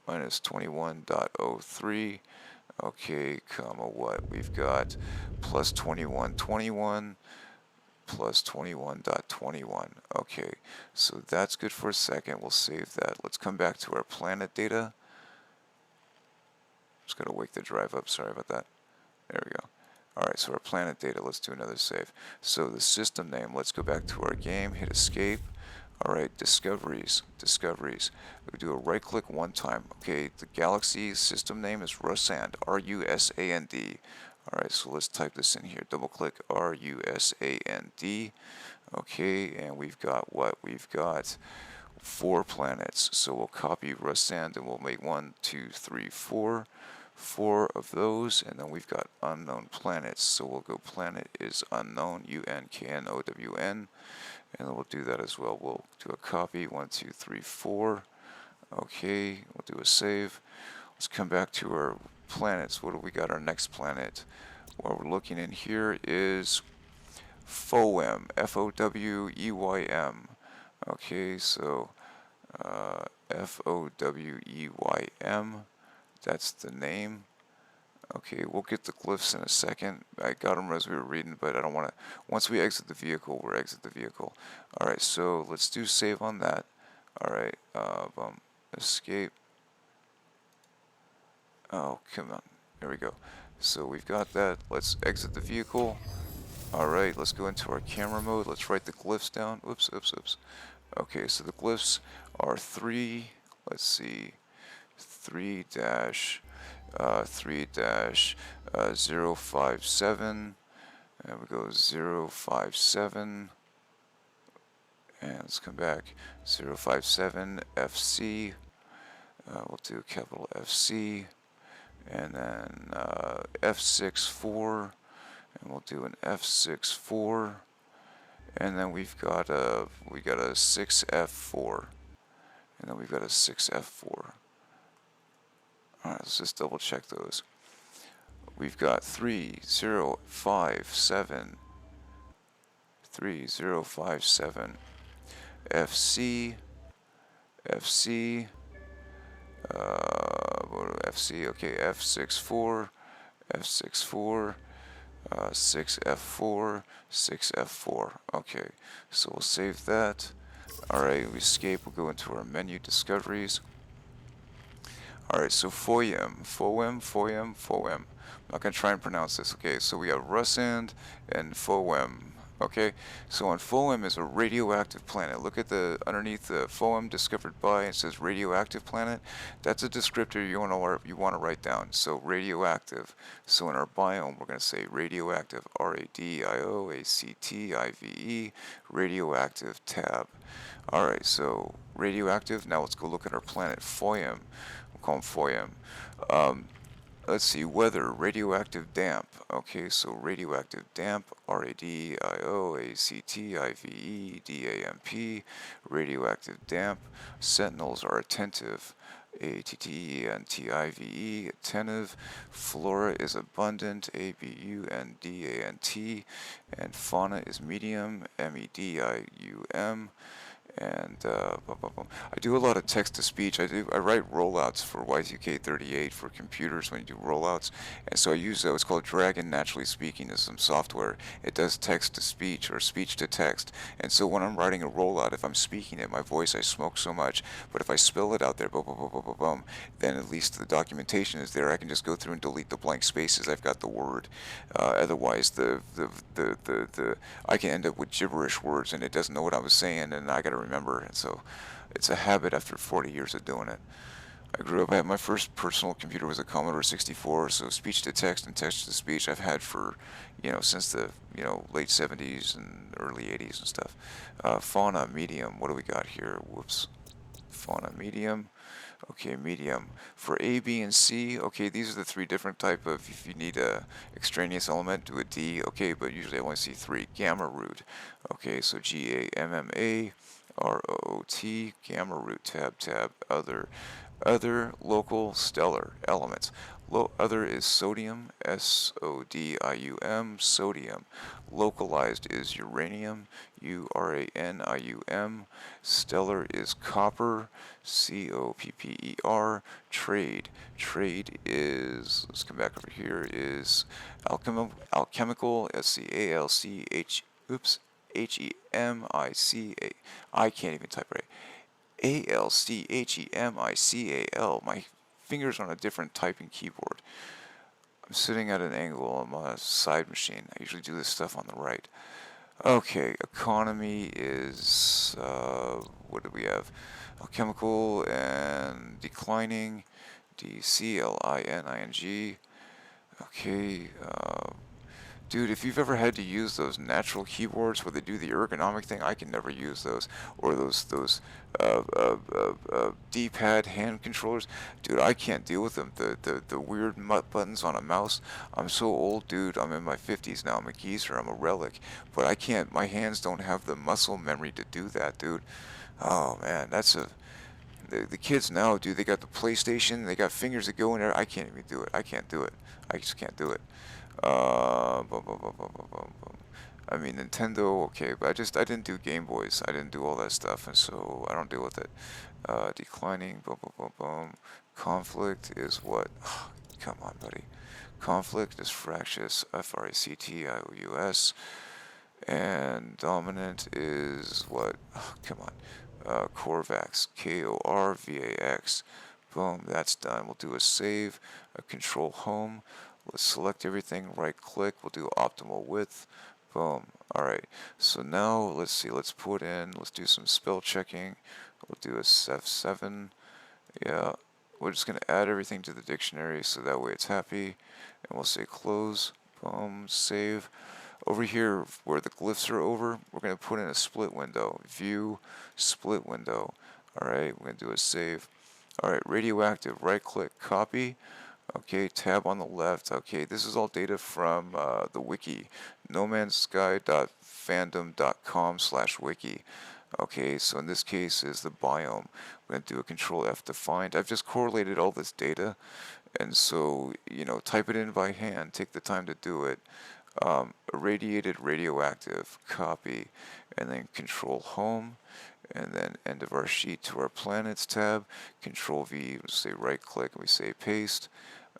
21.03. Okay, comma what? We've got plus 21.21 plus 21.21. Okay, so that's good for a second. We'll save that. Let's come back to our planet data. Just gotta wake the drive up. Sorry about that. There we go. Alright, so our planet data, let's do another save. So the system name, let's go back to our game, hit escape. Alright, discoveries. We do a right click one time. Okay, the galaxy system name is Rusand, R-U-S-A-N-D. Alright, so let's type this in here. Double click R-U-S-A-N-D. Okay, and we've got what? We've got 4 planets. So we'll copy Rusand and we'll make 1, 2, 3, 4. 4 of those, and then we've got unknown planets. So we'll go planet is unknown, U-N-K-N-O-W-N. And then we'll do that as well. We'll do a copy, 1, 2, 3, 4. Okay, we'll do a save. Let's come back to our planets. What do we got? Our next planet. What we're looking in here is FOWEM, F-O-W-E-Y-M. Okay, so F-O-W-E-Y-M. That's the name. Okay, we'll get the glyphs in a second. I got them as we were reading, but I don't want to. Once we exit the vehicle, we'll exit the vehicle. Alright, so let's do save on that. Alright, escape. Oh, come on. There we go. So we've got that. Let's exit the vehicle. Alright, let's go into our camera mode. Let's write the glyphs down. Oops, oops, oops. Okay, so the glyphs are 3, let's see, 3 dash 057, and we go 057, and let's come back, 057 FC, we'll do capital FC, and then F64, and we'll do an F64, and then we got a 6F4, and then we've got a 6F4. Alright, let's just double check those. We've got 3057 FC, okay, F64, 6F4, 6F4. Okay, so we'll save that. Alright, we escape, we'll go into our menu discoveries. Alright, so FOIM. I'm not going to try and pronounce this, okay? So we have Russand and FOIM, okay? So on FOIM is a radioactive planet. Look at the underneath the FOIM discovered by, it says radioactive planet. That's a descriptor you want to write down. So radioactive. So in our biome, we're going to say radioactive, radioactive, radioactive tab. Alright, so radioactive. Now let's go look at our planet FOIM. We'll call them FOIM. Let's see, weather, radioactive damp. Okay, so radioactive damp, radioactive, radioactive damp. Sentinels are attentive, attentive, attentive. Flora is abundant, abundant, and fauna is medium, medium. And I do a lot of text-to-speech. I write rollouts for Y2K38 for computers when you do rollouts, and so I use what's called Dragon Naturally Speaking as some software. It does text-to-speech or speech-to-text, and so when I'm writing a rollout, if I'm speaking it, my voice, I smoke so much, but if I spell it out there, boom, boom, boom, boom, boom, boom, then at least the documentation is there. I can just go through and delete the blank spaces. I've got the word. Otherwise, I can end up with gibberish words, and it doesn't know what I was saying, and I got to remember. And so it's a habit after 40 years of doing it. I grew up, my first personal computer was a Commodore 64, so speech to text and text to speech I've had for, since the, late 70s and early 80s and stuff. Fauna, medium, what do we got here? Whoops. Fauna, medium. Okay, medium. For A, B, and C, okay, these are the three different type of, if you need a extraneous element, do a D, okay, but usually I only see three. Gamma root. Okay, so GAMMA, ROOT, gamma root, tab, other local stellar elements. Other is sodium, SODIUM, sodium. Localized is uranium, URANIUM. Stellar is copper, COPPER. Trade is, let's come back over here, is alchemical, HEMICA. I can't even type right. ALCHEMICAL. My fingers on a different typing keyboard. I'm sitting at an angle. I'm on a side machine. I usually do this stuff on the right. Okay, economy is, what do we have? Alchemical and declining, DCLINING. Okay, dude, if you've ever had to use those natural keyboards where they do the ergonomic thing, I can never use those. Or those D-pad hand controllers, dude, I can't deal with them. The weird mutt buttons on a mouse. I'm so old, dude. I'm in my 50s now. I'm a geezer. I'm a relic. But I can't. My hands don't have the muscle memory to do that, dude. Oh man, that's a. The kids now, dude, they got the PlayStation. They got fingers that go in there. I can't even do it. I can't do it. I just can't do it. I mean, Nintendo, okay, but I didn't do Game Boys. I didn't do all that stuff, and so I don't deal with it. Declining, Conflict is what? Come on, buddy. Conflict is fractious, FRACTIOUS. And dominant is what? Come on. Corvax, KORVAX. Boom, that's done. We'll do a save, a control home. Let's select everything, right click, we'll do optimal width. Boom. Alright, so now let's see, let's do some spell checking. We'll do a F7. Yeah, we're just going to add everything to the dictionary so that way it's happy. And we'll say close. Boom, save. Over here where the glyphs are over, we're going to put in a split window. View, split window. Alright, we're going to do a save. Alright, radioactive, right click, copy. Okay, tab on the left. Okay, this is all data from the wiki, nomansky.fandom.com/wiki. Okay, so in this case is the biome. We're going to do a control F to find. I've just correlated all this data, and so, type it in by hand. Take the time to do it. Irradiated, radioactive, copy, and then control home, and then end of our sheet to our planets tab. Control V, we say right click, and we say paste.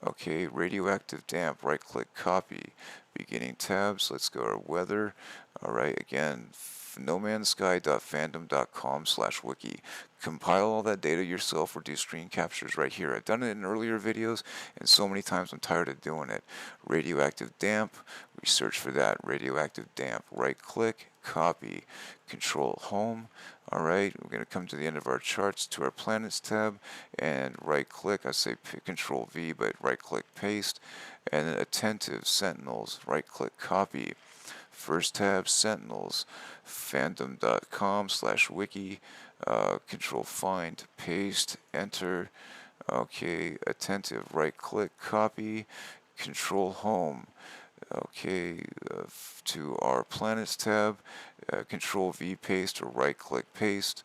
Okay, radioactive damp, right click, copy. Beginning tabs, let's go to weather. Alright, again, nomansky.fandom.com/wiki. Compile all that data yourself or do screen captures right here. I've done it in earlier videos, and so many times I'm tired of doing it. Radioactive damp, we search for that. Radioactive damp, right click, copy, control home. Alright, we're going to come to the end of our charts to our planets tab, and right click, I say control V, but right click paste, and then attentive, sentinels, right click copy. First tab, sentinels, fandom.com/wiki, control find, paste, enter. Okay, attentive, right click copy, control home. Okay, to our planets tab, control V paste or right click paste.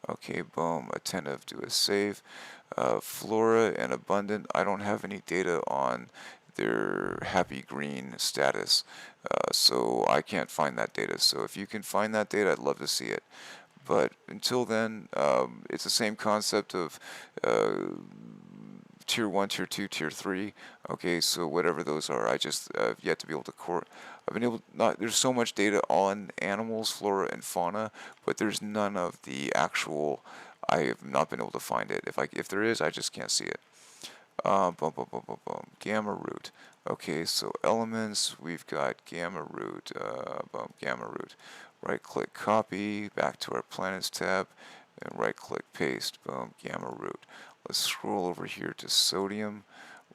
Okay, boom, attentive, do a save. Flora and abundant, I don't have any data on their happy green status, so I can't find that data. So if you can find that data, I'd love to see it. But until then, it's the same concept of tier 1, tier 2, tier 3. Okay, so whatever those are, I just have yet to be able to I've been able not there's so much data on animals, flora and fauna, but there's none of the actual. I have not been able to find it. If there is, I just can't see it. Boom, boom, boom, boom, boom. Gamma root. Okay, so elements, we've got gamma root. Boom, gamma root. Right click copy, back to our planets tab, and right click paste. Boom, gamma root. Let's scroll over here to sodium.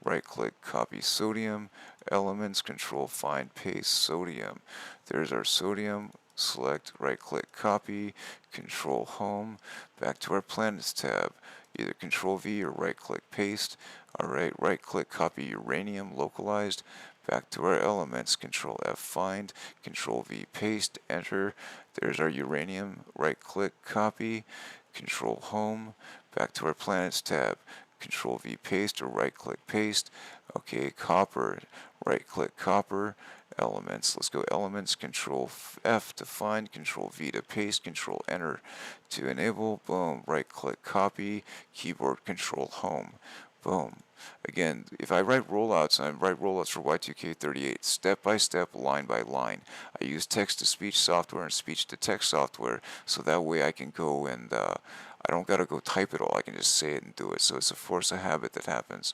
Right click copy sodium. Elements, control find paste sodium. There's our sodium. Select right click copy, control home, back to our planets tab. Either control V or right click paste. Alright, right click copy uranium localized. Back to our elements, control F find, control V paste, enter. There's our uranium, right click copy, control home, back to our planets tab. Control V paste or right click paste. Okay, copper, right click copper. Elements, let's go elements, control F to find, control V to paste, control enter to enable. Boom, right click copy, keyboard control home. Boom. Again, if I write rollouts, I write rollouts for Y2K38, step by step, line by line. I use text-to-speech software and speech-to-text software, so that way I can go and I don't gotta go type it all. I can just say it and do it. So it's a force of habit that happens.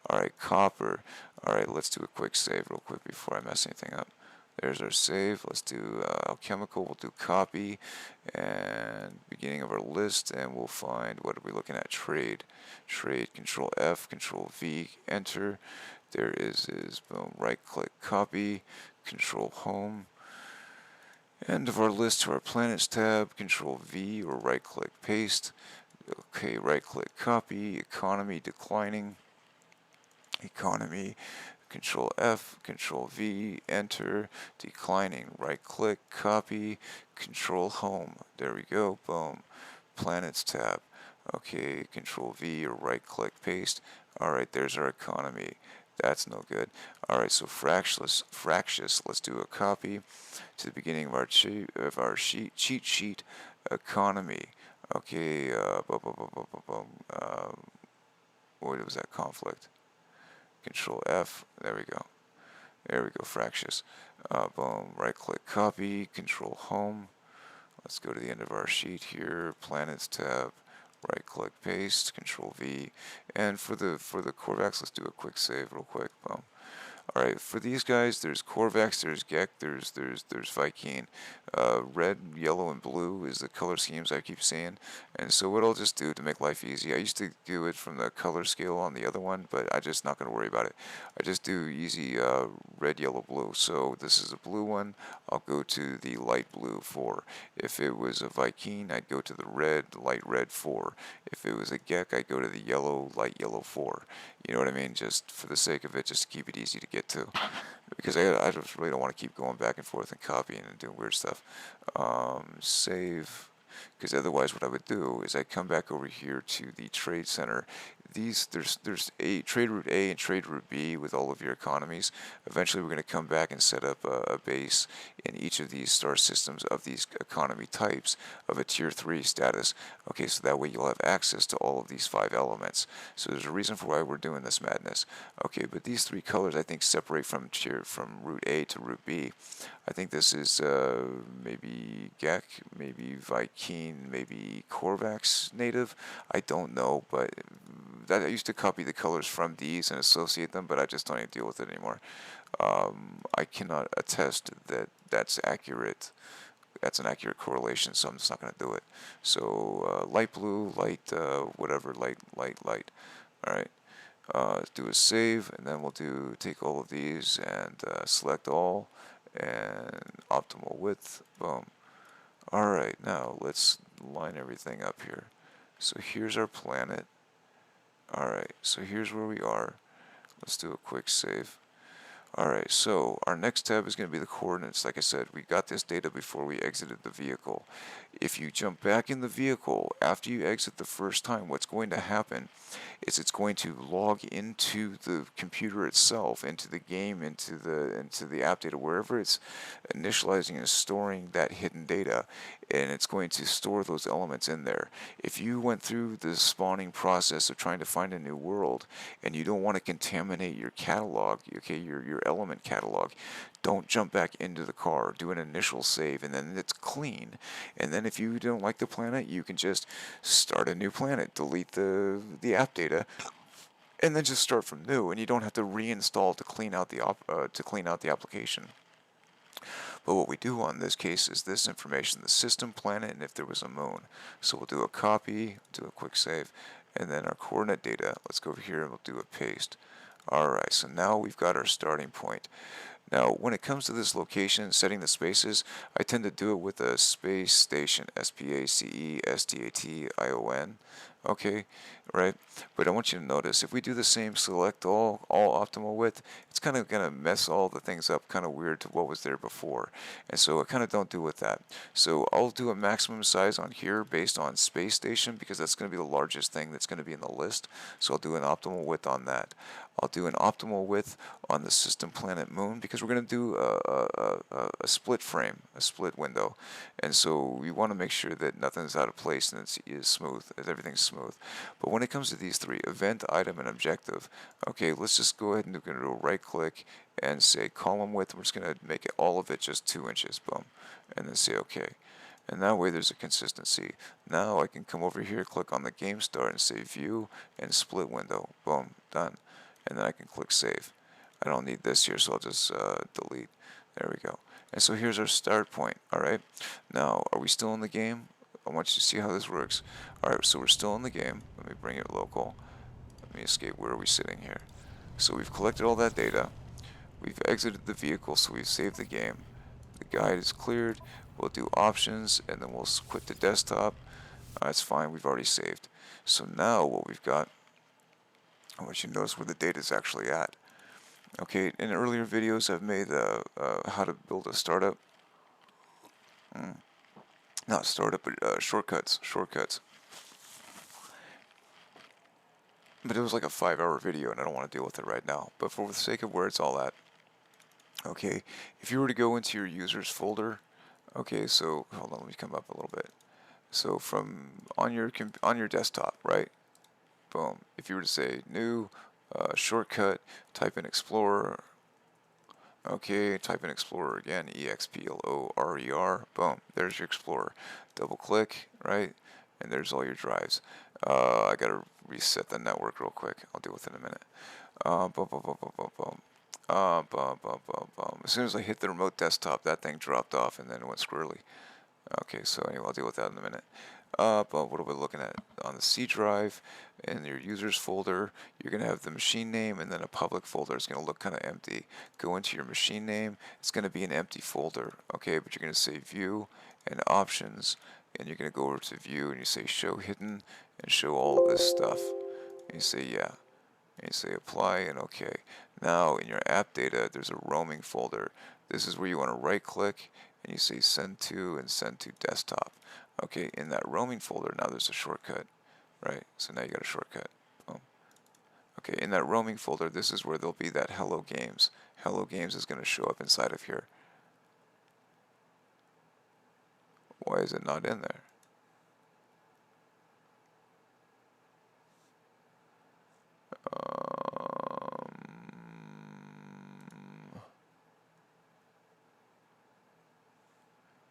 Alright, copper. Alright, let's do a quick save real quick before I mess anything up. There's our save. Let's do alchemical. We'll do copy and beginning of our list, and we'll find, what are we looking at? Trade. Trade. Control F, Control V, enter. There is boom. Right click copy, Control home. End of our list to our planets tab. Control V or right click paste. Okay, right click copy. Economy declining. Economy. Control F, Control V, enter, declining, right click, copy, Control home. There we go, boom. Planets tab. Okay, Control V or right click, paste. Alright, there's our economy. That's no good. Alright, so fractious, let's do a copy to the beginning of our cheat sheet, economy. Okay, what was that conflict? Control F, there we go. There we go, fractious. Boom, right click copy, control home. Let's go to the end of our sheet here, planets tab, right click paste, control V. And for the Corvax, let's do a quick save real quick. Boom. All right, for these guys, there's Corvax, there's Gek, there's Viking. Red, yellow, and blue is the color schemes I keep seeing. And so what I'll just do to make life easy, I used to do it from the color scale on the other one, but I'm just not going to worry about it. I just do easy red, yellow, blue. So this is a blue one. I'll go to the light blue 4. If it was a Viking, I'd go to the red, light red 4. If it was a Gek, I'd go to the yellow, light yellow 4. You know what I mean? Just for the sake of it, just to keep it easy to get to. Because I just really don't want to keep going back and forth and copying and doing weird stuff. Save. Because otherwise what I would do is I'd come back over here to the trade center. There's a trade route A and trade route B with all of your economies. Eventually we're going to come back and set up a base in each of these star systems of these economy types of a tier 3 status. Okay, so that way you'll have access to all of these 5 elements. So there's a reason for why we're doing this madness. Okay, but these 3 colors I think separate from route A to route B. I think this is maybe Gek, maybe Viking, maybe Corvax native. I don't know, but that I used to copy the colors from these and associate them, but I just don't even deal with it anymore. I cannot attest that that's accurate. That's an accurate correlation, so I'm just not going to do it. So light blue, light whatever, light. All right. Do a save, and then we'll take all of these and select all and optimal width. Boom. All right. Now let's line everything up here. So here's our planet. Alright, so here's where we are. Let's do a quick save. Alright, so our next tab is going to be the coordinates. Like I said, we got this data before we exited the vehicle. If you jump back in the vehicle after you exit the first time, what's going to happen is it's going to log into the computer itself, into the game, into the app data, wherever it's initializing and storing that hidden data, and it's going to store those elements in there. If you went through the spawning process of trying to find a new world and you don't want to contaminate your catalog, okay, your element catalog, don't jump back into the car. Do an initial save, and then it's clean. And then if you don't like the planet, you can just start a new planet, delete the app data, and then just start from new. And you don't have to reinstall to clean out the application. But what we do on this case is this information: the system, planet, and if there was a moon. So we'll do a copy, do a quick save, and then our coordinate data. Let's go over here and we'll do a paste. Alright, so now we've got our starting point. Now, when it comes to this location, setting the spaces, I tend to do it with a space station, SPACESTATION. Okay, right? But I want you to notice, if we do the same select all optimal width, it's kind of going to mess all the things up kind of weird to what was there before. And so I kind of don't do with that. So I'll do a maximum size on here based on space station, because that's going to be the largest thing that's going to be in the list. So I'll do an optimal width on that. I'll do an optimal width on the system, planet, moon, because we're going to do a split frame, a split window. And so we want to make sure that nothing's out of place and it's smooth, that everything's smooth. But when it comes to these 3, event, item, and objective, okay, let's just go ahead and do a right click and say column width. We're just going to make it all of it just 2 inches, boom, and then say OK. And that way there's a consistency. Now I can come over here, click on the game start, and say view and split window, boom, done. And then I can click save. I don't need this here, so I'll just delete. There we go. And so here's our start point. Alright, now are we still in the game? I want you to see how this works. Alright, so we're still in the game. Let me bring it local. Let me escape. Where are we sitting here? So we've collected all that data. We've exited the vehicle, so we've saved the game. The guide is cleared. We'll do options, and then we'll quit the desktop. That's fine, we've already saved. So now what we've got, I want you to notice where the data is actually at. Okay, in earlier videos I've made how to build a startup. Not startup, but shortcuts. But it was like a 5-hour video and I don't want to deal with it right now. But for the sake of where it's all at. Okay, if you were to go into your users folder, okay, so hold on, let me come up a little bit. So from on your desktop, right? Boom. If you were to say new shortcut, type in Explorer. Okay, type in Explorer again, EXPLORER. Boom. There's your Explorer. Double click, right? And there's all your drives. I gotta reset the network real quick. I'll deal with it in a minute. Boom, boom, boom, boom, boom, boom. As soon as I hit the remote desktop, that thing dropped off and then it went squirrely. Okay, so anyway, I'll deal with that in a minute. But what are we looking at? On the C drive, in your users folder, you're going to have the machine name and then a public folder. It's going to look kind of empty. Go into your machine name. It's going to be an empty folder, okay? But you're going to say view and options, and you're going to go over to view and you say show hidden and show all of this stuff. And you say yeah. And you say apply and okay. Now in your app data, there's a roaming folder. This is where you want to right click and you say send to and send to desktop. Okay, in that roaming folder, now there's a shortcut, right? So now you got a shortcut. Oh. Okay, in that roaming folder, this is where there'll be that hello games. Hello games is going to show up inside of here. Why is it not in there?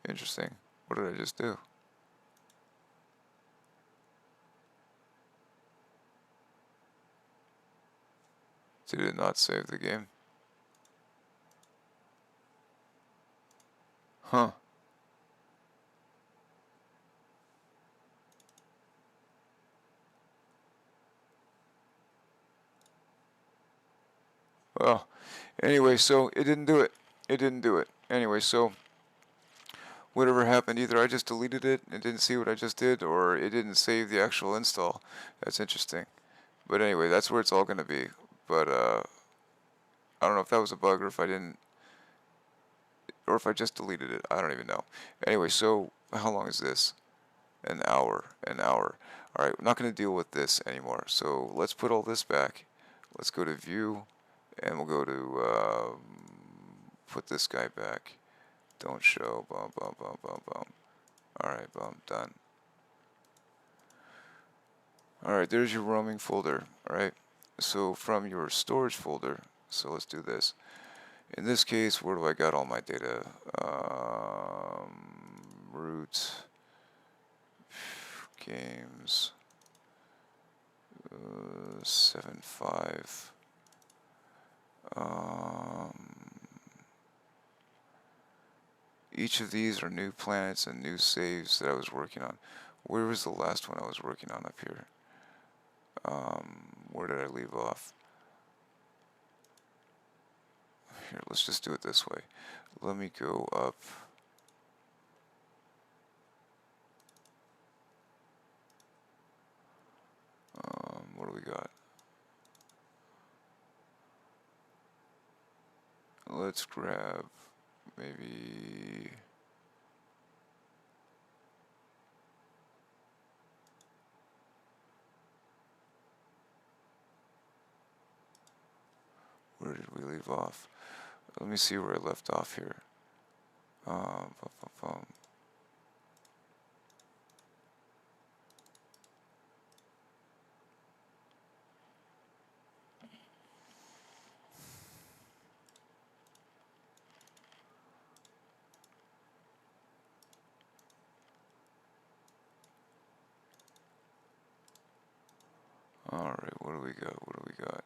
Interesting. What did I just do? Did it not save the game? Huh. Well, anyway, so it didn't do it. It didn't do it. Anyway, so whatever happened, either I just deleted it and didn't see what I just did, or it didn't save the actual install. That's interesting. But anyway, that's where it's all going to be. But I don't know if that was a bug or if I didn't, or if I just deleted it. I don't even know. Anyway, so how long is this? An hour. An hour. All right, we're not going to deal with this anymore. So let's put all this back. Let's go to view, and we'll go to put this guy back. Don't show. Bum, bum, bum, bum, bum. Alright, bum, done. Alright, there's your roaming folder. Alright, so from your storage folder, so let's do this. In this case, where do I got all my data? Root, games, 7.5. Each of these are new planets and new saves that I was working on. Where was the last one I was working on up here? Where did I leave off? Here, let's just do it this way. Let me go up. What do we got? Let's grab maybe... Where did we leave off? Let me see where I left off here. Alright, what do we got? What do we got?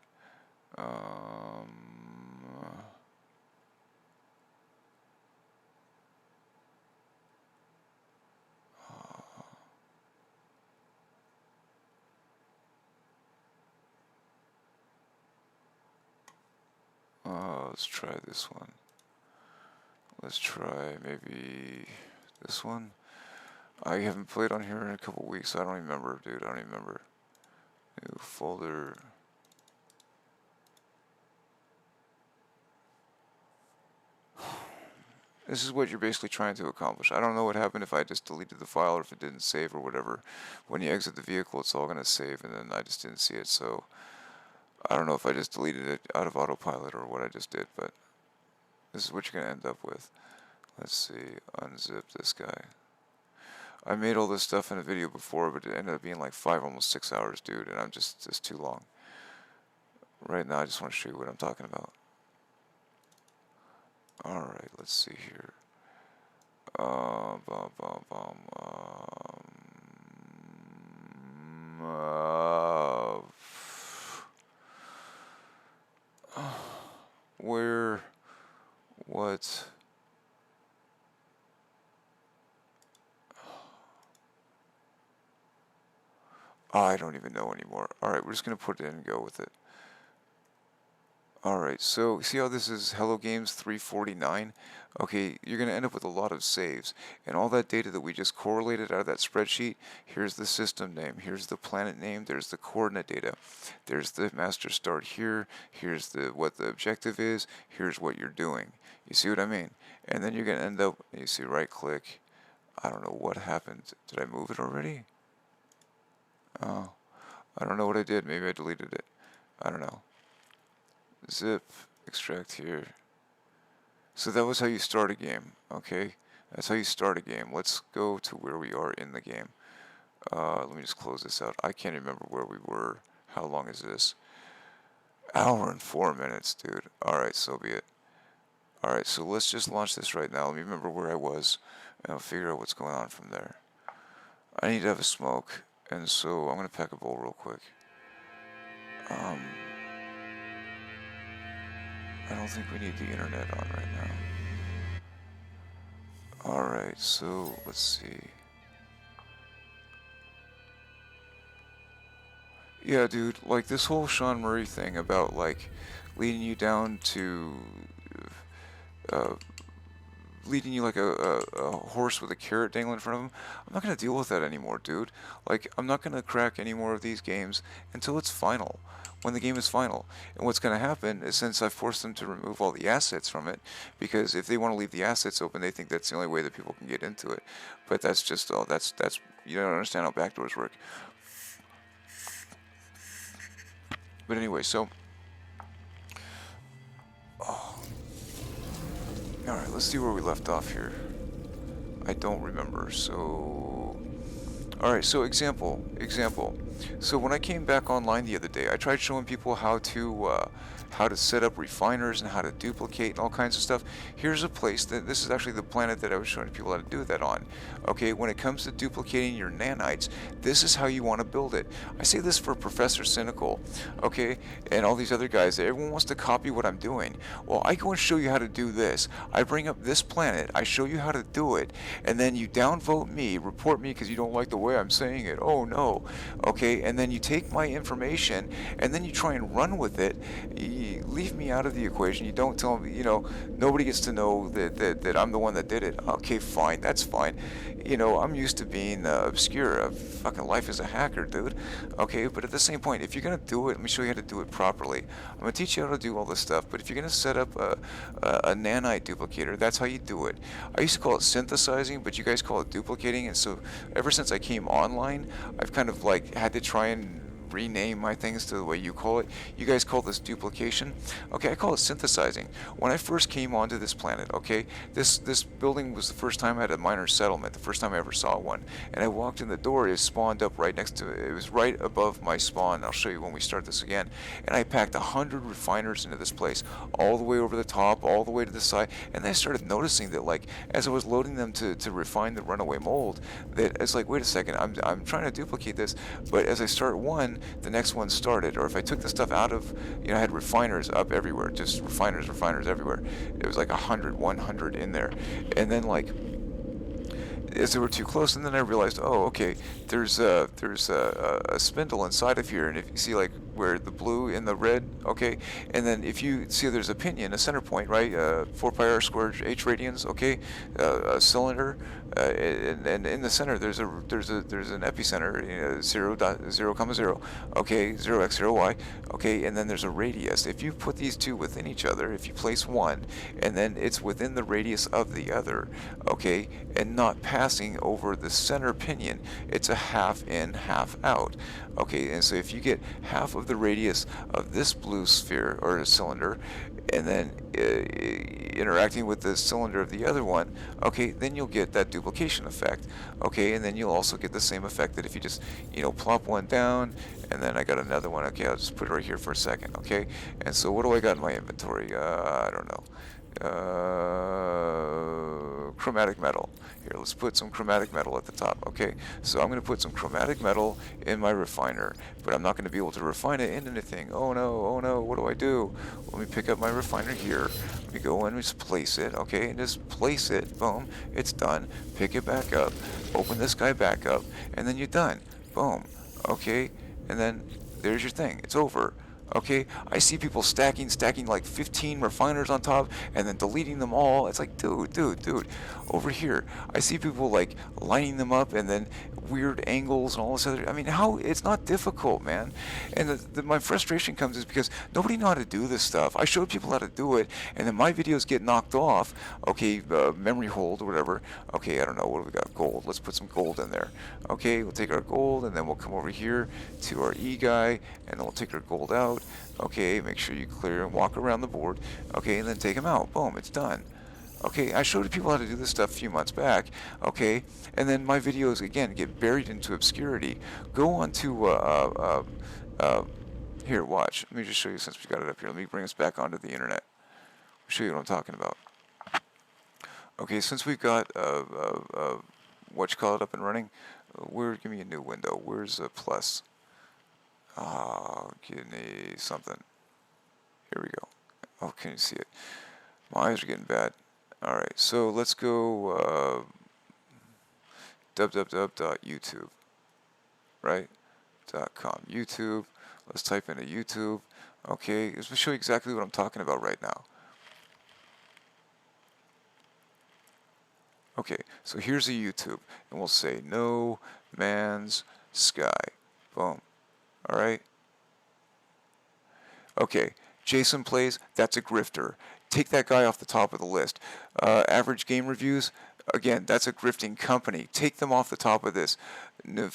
Let's try this one. Let's try maybe this one. I haven't played on here in a couple weeks. So I don't remember, dude. I don't even remember. New folder. This is what you're basically trying to accomplish. I don't know what happened if I just deleted the file or if it didn't save or whatever. When you exit the vehicle, it's all going to save, and then I just didn't see it. So I don't know if I just deleted it out of autopilot or what I just did, but this is what you're going to end up with. Let's see. Unzip this guy. I made all this stuff in a video before, but it ended up being like 5, almost 6 hours, dude, and it's too long. Right now, I just want to show you what I'm talking about. Alright, let's see here. I don't even know anymore. Alright, we're just going to put it in and go with it. Alright, so see how this is Hello Games 349? Okay, you're going to end up with a lot of saves. And all that data that we just correlated out of that spreadsheet, here's the system name, here's the planet name, there's the coordinate data, there's the master start here, here's what the objective is, here's what you're doing. You see what I mean? And then you're going to end up, you see right click, I don't know what happened. Did I move it already? Oh, I don't know what I did. Maybe I deleted it. I don't know. Zip, extract here. So that was how you start a game, okay? That's how you start a game. Let's go to where we are in the game. Let me just close this out. I can't remember where we were. How long is this? Hour and 4 minutes, dude. Alright, so be it. Alright, so let's just launch this right now. Let me remember where I was, and I'll figure out what's going on from there. I need to have a smoke, and so I'm going to pack a bowl real quick. I don't think we need the internet on right now. Alright, so let's see. Yeah, dude, like this whole Sean Murray thing about like leading you down to leading you like a horse with a carrot dangling in front of him. I'm not going to deal with that anymore, dude. Like, I'm not going to crack any more of these games until it's final, when the game is final. And what's going to happen is, since I've forced them to remove all the assets from it, because if they want to leave the assets open, they think that's the only way that people can get into it. But that's just, that's you don't understand how backdoors work. But anyway, so... Alright, let's see where we left off here. I don't remember, so... Alright, so example. So when I came back online the other day, I tried showing people how to set up refiners and how to duplicate and all kinds of stuff. Here's a place that this is actually the planet that I was showing people how to do that on. Okay, when it comes to duplicating your nanites, this is how you want to build it. I say this for Professor Cynical, okay, and all these other guys. Everyone wants to copy what I'm doing. Well, I go and show you how to do this. I bring up this planet, I show you how to do it, and then you downvote me, report me because you don't like the way I'm saying it. Oh no, okay, and then you take my information and then you try and run with it. You leave me out of the equation. You don't tell me, nobody gets to know that I'm the one that did it. Okay, fine, that's fine. I'm used to being obscure. Fucking life as a hacker, dude. Okay, but at the same point, if you're gonna do it, let me show you how to do it properly. I'm gonna teach you how to do all this stuff, but if you're gonna set up a nanite duplicator, that's how you do it. I used to call it synthesizing, but you guys call it duplicating, and so ever since I came online, I've kind of like had to try and rename my things to the way you call it. You guys call this duplication. Okay, I call it synthesizing. When I first came onto this planet, okay, this building was the first time I had a minor settlement, the first time I ever saw one. And I walked in the door, it spawned up right next to it. It was right above my spawn. I'll show you when we start this again. And I packed 100 refiners into this place, all the way over the top, all the way to the side. And then I started noticing that, like, as I was loading them to refine the runaway mold, that it's like, wait a second, I'm trying to duplicate this, but as I start one, the next one started. Or if I took the stuff out of, I had refiners up everywhere, just refiners everywhere. It was like 100 in there. And then, like, as they were too close, and then I realized, oh, okay, there's a spindle inside of here, and if you see, like, where the blue and the red, okay, and then if you see there's a pinion, a center point, right, 4 pi r squared h radians, okay, a cylinder, and in the center there's an epicenter, 0.0, okay, 0x0y, okay, and then there's a radius. If you put these two within each other, if you place one, and then it's within the radius of the other, okay, and not passing over the center pinion, it's a half in, half out. Okay, and so if you get half of the radius of this blue sphere or cylinder, and then interacting with the cylinder of the other one, okay, then you'll get that duplication effect. Okay, and then you'll also get the same effect that if you just, plop one down, and then I got another one. Okay, I'll just put it right here for a second. Okay, and so what do I got in my inventory? I don't know. Chromatic metal. Here, let's put some chromatic metal at the top. Okay, so I'm going to put some chromatic metal in my refiner, but I'm not going to be able to refine it into anything. Oh no, what do I do? Let me pick up my refiner here. Let me go in and just place it, okay, and just place it. Boom, it's done. Pick it back up, open this guy back up, and then you're done. Boom. Okay, and then there's your thing. It's over. Okay, I see people stacking like 15 refiners on top and then deleting them all. It's like, dude. Over here, I see people like lining them up and then weird angles and all this other. I mean, how? It's not difficult, man. And my frustration comes is because nobody know how to do this stuff. I showed people how to do it, and then my videos get knocked off. Okay, memory hold or whatever. Okay, I don't know. What do we got? Gold. Let's put some gold in there. Okay, we'll take our gold and then we'll come over here to our E guy and then we'll take our gold out. Okay, make sure you clear and walk around the board. Okay, and then take them out. Boom, it's done. Okay, I showed people how to do this stuff a few months back. Okay, and then my videos again get buried into obscurity. Go on to here, watch. Let me just show you since we got it up here. Let me bring us back onto the internet. Show you what I'm talking about. Okay, since we've got what you call it up and running, give me a new window. Where's a plus? Give me something. Here we go. Oh, can you see it? My eyes are getting bad. Alright, so let's go www.youtube, right? .com. YouTube. Let's type into YouTube. Okay, let's show you exactly what I'm talking about right now. Okay, so here's a YouTube, and we'll say No Man's Sky. Boom. Alright? Okay, Jason Plays, that's a grifter. Take that guy off the top of the list. Average Game Reviews, again, that's a grifting company. Take them off the top of this. New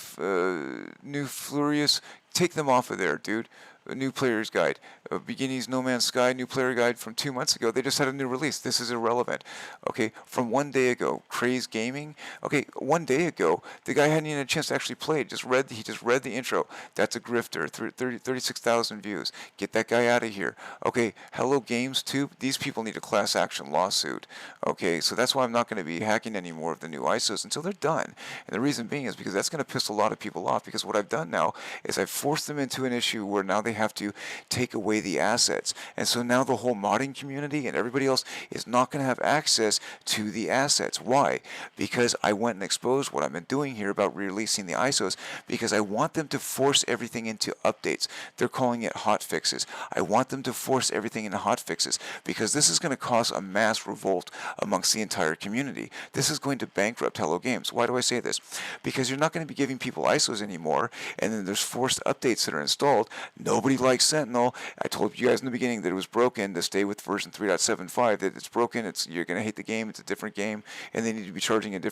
Flurious, take them off of there, dude. A new player's guide. Beginnings No Man's Sky, new player guide from 2 months ago. They just had a new release. This is irrelevant. Okay, from 1 day ago. Craze Gaming. Okay, 1 day ago, the guy hadn't even had a chance to actually play it. He just read the intro. That's a grifter. 36,000 views. Get that guy out of here. Okay, Hello Games Tube. These people need a class action lawsuit. Okay, so that's why I'm not going to be hacking any more of the new ISOs until they're done. And the reason being is because that's going to piss a lot of people off, because what I've done now is I've forced them into an issue where now they have to take away the assets. And so now the whole modding community and everybody else is not going to have access to the assets. Why? Because I went and exposed what I've been doing here about releasing the ISOs, because I want them to force everything into updates. They're calling it hot fixes. I want them to force everything into hot fixes, because this is going to cause a mass revolt amongst the entire community. This is going to bankrupt Hello Games. Why do I say this? Because you're not going to be giving people ISOs anymore, and then there's forced updates that are installed. Nobody likes Sentinel. I told you guys in the beginning that it was broken. To stay with version 3.75, that it's broken. You're going to hate the game. It's a different game, and they need to be charging it's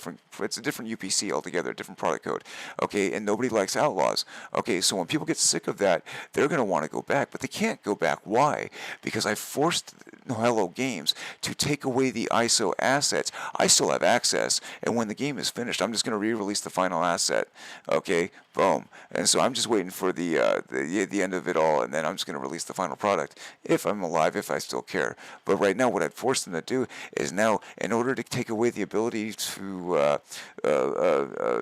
a different UPC altogether, a different product code. Okay, and nobody likes Outlaws. Okay, so when people get sick of that, they're going to want to go back, but they can't go back. Why? Because I forced Hello Games to take away the ISO assets. I still have access, and when the game is finished, I'm just going to re-release the final asset. Okay, boom. And so I'm just waiting for the end of it all, and then I'm just going to release the final product if I'm alive, if I still care. But right now, what I've forced them to do is now, in order to take away the ability to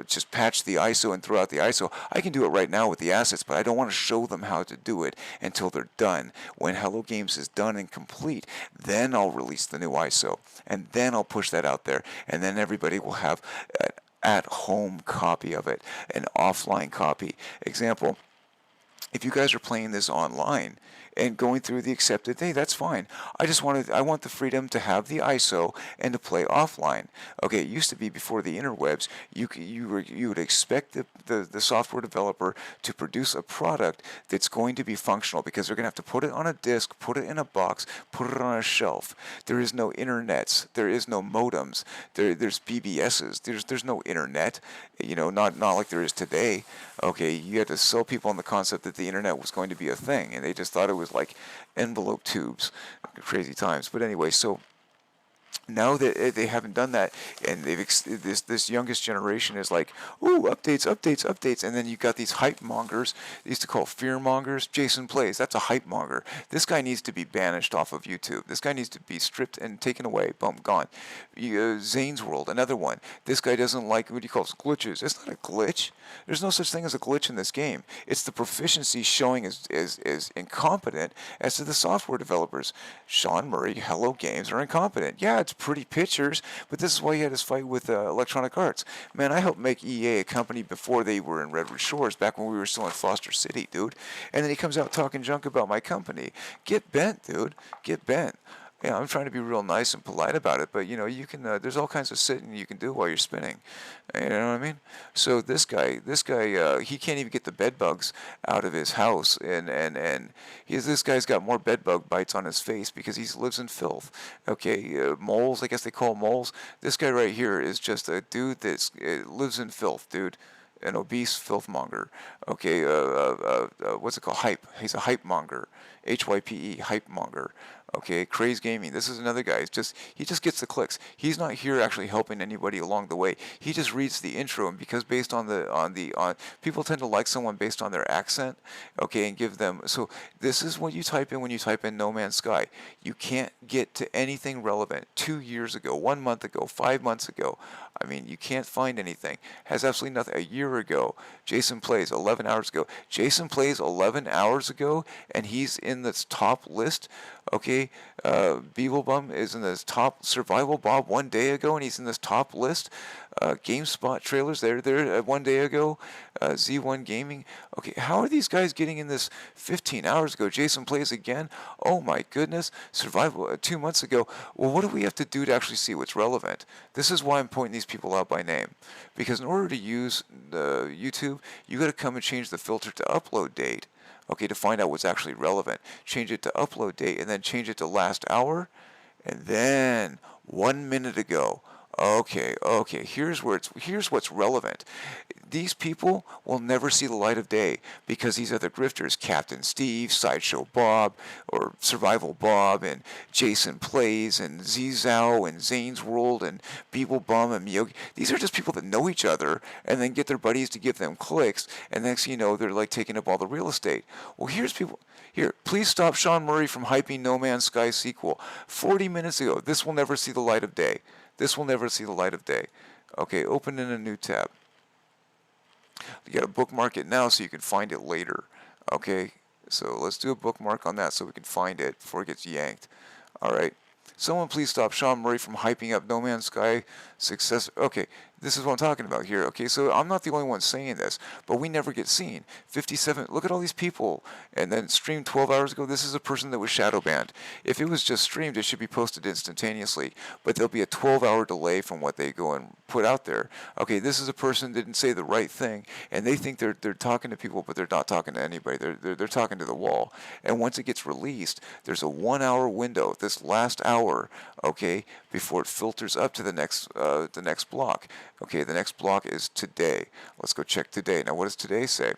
just patch the ISO and throw out the ISO, I can do it right now with the assets, but I don't want to show them how to do it until they're done. When Hello Games is done and complete, then I'll release the new ISO, and then I'll push that out there, and then everybody will have an at-home copy of it, an offline copy. Example, if you guys are playing this online and going through the accepted, hey, that's fine. I want the freedom to have the ISO and to play offline. Okay, it used to be before the interwebs, you would expect the software developer to produce a product that's going to be functional, because they're going to have to put it on a disk, put it in a box, put it on a shelf. There is no internets. There is no modems. There's BBSs. There's no internet. Not like there is today. Okay, you had to sell people on the concept that the internet was going to be a thing, and they just thought it was like envelope tubes. Crazy times. But anyway, so now that they haven't done that, and this youngest generation is like, ooh, updates, and then you got these hype mongers. They used to call fear mongers. Jason Plays, that's a hype monger. This guy needs to be banished off of YouTube. This guy needs to be stripped and taken away. Boom, gone. Zane's World, another one. This guy doesn't like, what do you call it, glitches. It's not a glitch. There's no such thing as a glitch in this game. It's the proficiency showing as incompetent as to the software developers. Sean Murray, Hello Games are incompetent. Yeah, it's pretty pictures, but this is why he had his fight with Electronic Arts. Man, I helped make EA a company before they were in Redwood Shores, back when we were still in Foster City, dude. And then he comes out talking junk about my company. Get bent, dude. Get bent. Yeah, I'm trying to be real nice and polite about it, but you know, you can. There's all kinds of sitting you can do while you're spinning. You know what I mean? So this guy, he can't even get the bed bugs out of his house, and this guy's got more bed bug bites on his face because he lives in filth. Okay, moles. I guess they call moles. This guy right here is just a dude that lives in filth, dude. An obese filthmonger. Okay, what's it called? Hype. He's a hype monger. HYPE, hype monger. Okay, Craze Gaming. This is another guy. He just gets the clicks. He's not here actually helping anybody along the way. He just reads the intro, and because based on people tend to like someone based on their accent. Okay, and give them. So this is what you type in when you type in No Man's Sky. You can't get to anything relevant. 2 years ago, 1 month ago, 5 months ago. I mean, you can't find anything. Has absolutely nothing. A year ago, Jason Plays 11 hours ago. Jason Plays 11 hours ago, and he's in this top list. Okay, Beeblebum is in this top. Survival Bob 1 day ago, and he's in this top list. GameSpot trailers, they're there 1 day ago. Z1 Gaming. Okay, how are these guys getting in this 15 hours ago? Jason Plays again. Oh my goodness. Survival 2 months ago. Well, what do we have to do to actually see what's relevant? This is why I'm pointing these people out by name. Because in order to use YouTube, you got to come and change the filter to upload date. Okay, to find out what's actually relevant. Change it to upload date, and then change it to last hour, and then 1 minute ago. Okay, here's what's relevant. These people will never see the light of day because these other grifters, Captain Steve, Sideshow Bob, or Survival Bob, and Jason Plays, and Zizao, and Zane's World, and Beeblebum, and Miyogi, these are just people that know each other and then get their buddies to give them clicks, and next thing you know, they're like taking up all the real estate. Well, here's people. Here, please stop Sean Murray from hyping No Man's Sky sequel. 40 minutes ago, this will never see the light of day. This will never see the light of day. Okay, open in a new tab. You got to bookmark it now so you can find it later. Okay, so let's do a bookmark on that so we can find it before it gets yanked. All right. Someone please stop Sean Murray from hyping up No Man's Sky success. Okay, this is what I'm talking about here. Okay, so I'm not the only one saying this, but we never get seen. 57, look at all these people. And then streamed 12 hours ago, this is a person that was shadow banned. If it was just streamed, it should be posted instantaneously, but there'll be a 12-hour delay from what they go and put out there. Okay, this is a person that didn't say the right thing, and they think they're talking to people, but they're not talking to anybody. They're talking to the wall. And once it gets released, there's a 1 hour window, this last hour, okay, before it filters up to the next block. Okay, the next block is today. Let's go check today. Now, what does today say?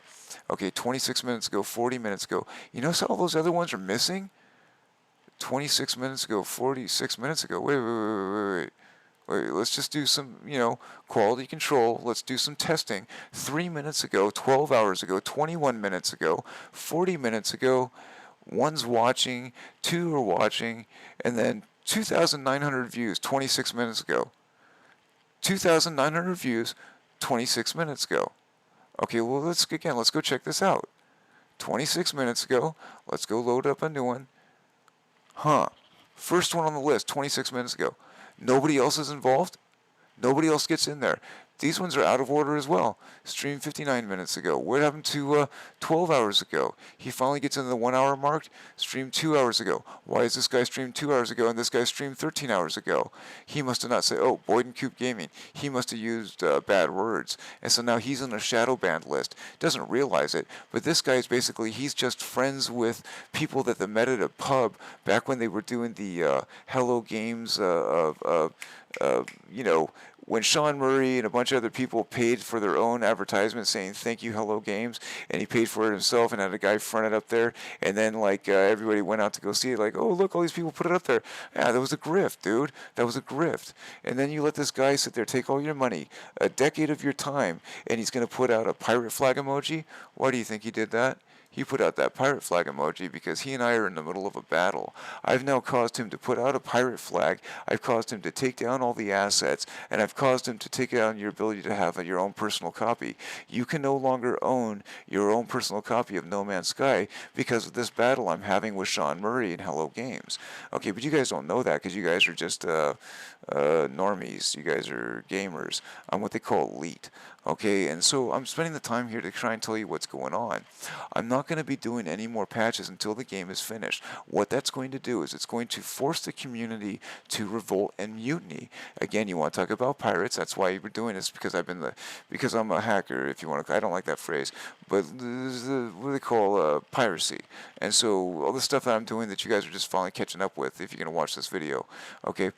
Okay, 26 minutes ago, 40 minutes ago. You notice how all those other ones are missing? 26 minutes ago, 46 minutes ago. Wait, let's just do some, quality control. Let's do some testing. 3 minutes ago, 12 hours ago, 21 minutes ago, 40 minutes ago. One's watching, two are watching, and then 2,900 views 26 minutes ago. 2,900 views 26 minutes ago. Okay, well, let's go check this out. 26 minutes ago. Let's go load up a new one. First one on the list, 26 minutes ago. Nobody else is involved. Nobody else gets in there. These ones are out of order as well. Streamed 59 minutes ago. What happened to 12 hours ago? He finally gets into the 1 hour mark. Streamed 2 hours ago. Why is this guy streamed 2 hours ago and this guy streamed 13 hours ago? He must have not said, oh, Boyd and Coop Gaming. He must have used bad words. And so now he's on a shadow banned list. Doesn't realize it. But this guy is basically, he's just friends with people that they met at a pub back when they were doing the Hello Games, when Sean Murray and a bunch of other people paid for their own advertisement saying thank you Hello Games, and he paid for it himself and had a guy front it up there, and then everybody went out to go see it, like, oh look, all these people put it up there. Yeah, that was a grift, dude. That was a grift. And then you let this guy sit there, take all your money, a decade of your time, and he's going to put out a pirate flag emoji. Why do you think he did that? he put out that pirate flag emoji because he and I are in the middle of a battle. I've now caused him to put out a pirate flag. I've caused him to take down all the assets, and I've caused him to take down your ability to have your own personal copy. You can no longer own your own personal copy of No Man's Sky because of this battle I'm having with Sean Murray in Hello Games. Okay, but you guys don't know that because you guys are just normies. You guys are gamers. I'm what they call elite. Okay, and so I'm spending the time here to try and tell you what's going on. I'm not going to be doing any more patches until the game is finished. What that's going to do is it's going to force the community to revolt and mutiny. Again, you want to talk about pirates? That's why we're doing this, because because I'm a hacker. If you want to, I don't like that phrase, but this is what they call piracy. And so all the stuff that I'm doing that you guys are just finally catching up with, if you're going to watch this video, okay.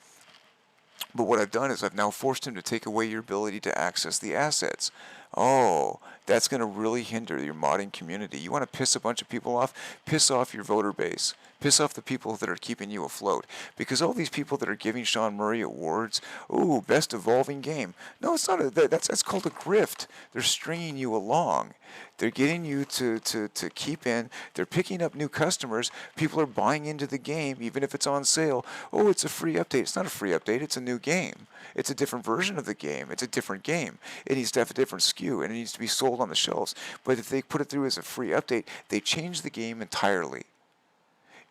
But what I've done is I've now forced him to take away your ability to access the assets. Oh, that's going to really hinder your modding community. You want to piss a bunch of people off? Piss off your voter base. Piss off the people that are keeping you afloat. Because all these people that are giving Sean Murray awards, ooh, best evolving game. No, it's not. That's called a grift. They're stringing you along. They're getting you to keep in. They're picking up new customers. People are buying into the game, even if it's on sale. Oh, it's a free update. It's not a free update. It's a new game. It's a different version of the game. It's a different game. It needs to have a different SKU, and it needs to be sold on the shelves. But if they put it through as a free update, they change the game entirely.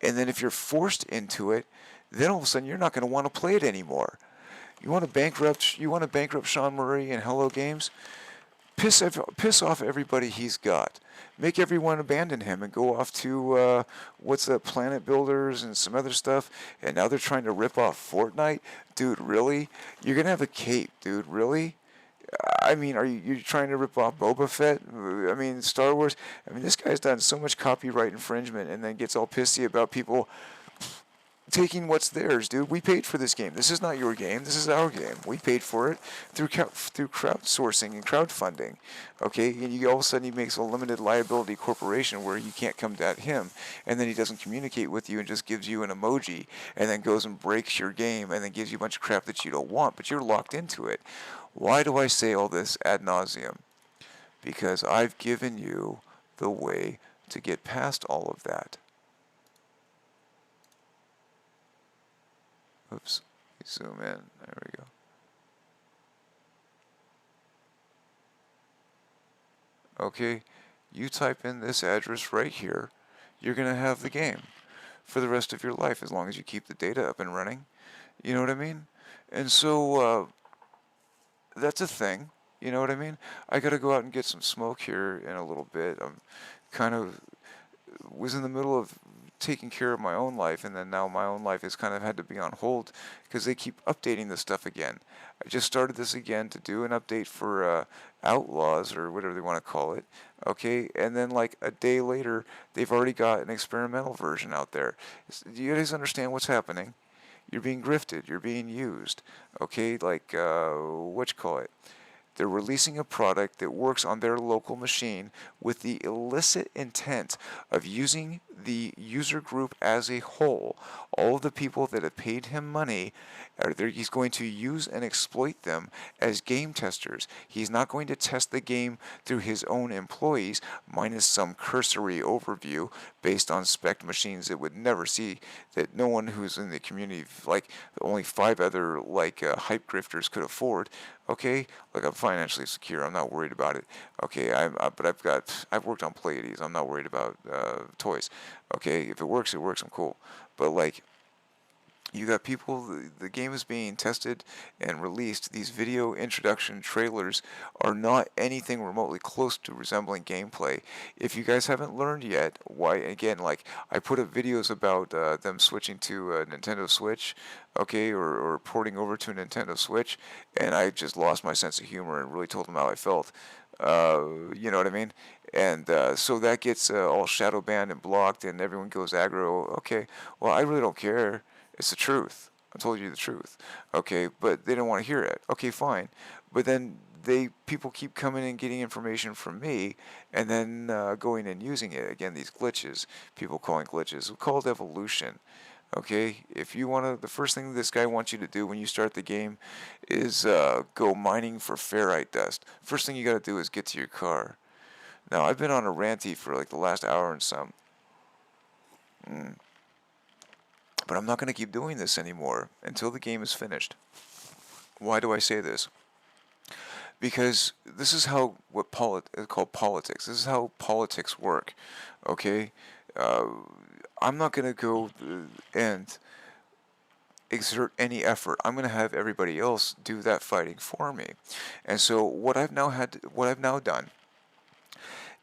And then if you're forced into it, then all of a sudden you're not going to want to play it anymore. You want to bankrupt Sean Murray and Hello Games? Piss off everybody he's got. Make everyone abandon him and go off to what's that, Planet Builders and some other stuff. And now they're trying to rip off Fortnite, dude. Really? You're gonna have a cape, dude. Really? I mean, are you trying to rip off Boba Fett? I mean, Star Wars. I mean, this guy's done so much copyright infringement, and then gets all pissy about people taking what's theirs, dude. We paid for this game. This is not your game. This is our game. We paid for it through crowdsourcing and crowdfunding. Okay, and you all of a sudden he makes a limited liability corporation where you can't come at him, and then he doesn't communicate with you and just gives you an emoji, and then goes and breaks your game, and then gives you a bunch of crap that you don't want, but you're locked into it. Why do I say all this ad nauseum? Because I've given you the way to get past all of that. Oops, zoom in, there we go. Okay, you type in this address right here, you're going to have the game for the rest of your life as long as you keep the data up and running. You know what I mean? And so, that's a thing. You know what I mean? I got to go out and get some smoke here in a little bit. I'm kind of was in the middle of taking care of my own life, and then now my own life has kind of had to be on hold because they keep updating this stuff again. I just started this again to do an update for Outlaws, or whatever they want to call it, okay, and then like a day later they've already got an experimental version out there. Do you guys understand what's happening? You're being grifted, you're being used, okay, like what you call it, they're releasing a product that works on their local machine with the illicit intent of using the user group as a whole. All of the people that have paid him money, he's going to use and exploit them as game testers. He's not going to test the game through his own employees, minus some cursory overview based on spec machines that would never see, that no one who's in the community, like only 5 other hype grifters could afford. Okay, like I'm financially secure. I'm not worried about it. Okay, but I've worked on Pleiades. I'm not worried about toys. Okay, if it works, it works. I'm cool. But like, you got people, the game is being tested and released. These video introduction trailers are not anything remotely close to resembling gameplay. If you guys haven't learned yet, why, again, like, I put up videos about them switching to a Nintendo Switch, okay, or porting over to a Nintendo Switch, and I just lost my sense of humor and really told them how I felt. You know what I mean? And so that gets all shadow banned and blocked, and everyone goes aggro. Okay, well, I really don't care. It's the truth. I told you the truth. Okay, but they don't want to hear it. Okay, fine. But then people keep coming and getting information from me, and then going and using it. Again, these glitches, people calling glitches, we call it evolution. Okay, if you want to, the first thing this guy wants you to do when you start the game is go mining for ferrite dust. First thing you got to do is get to your car. Now, I've been on a ranty for like the last hour and some. But I'm not going to keep doing this anymore until the game is finished. Why do I say this? Because this is how it's called politics. This is how politics work. Okay, uh, I'm not going to go and exert any effort. I'm going to have everybody else do that fighting for me. And so what I've now done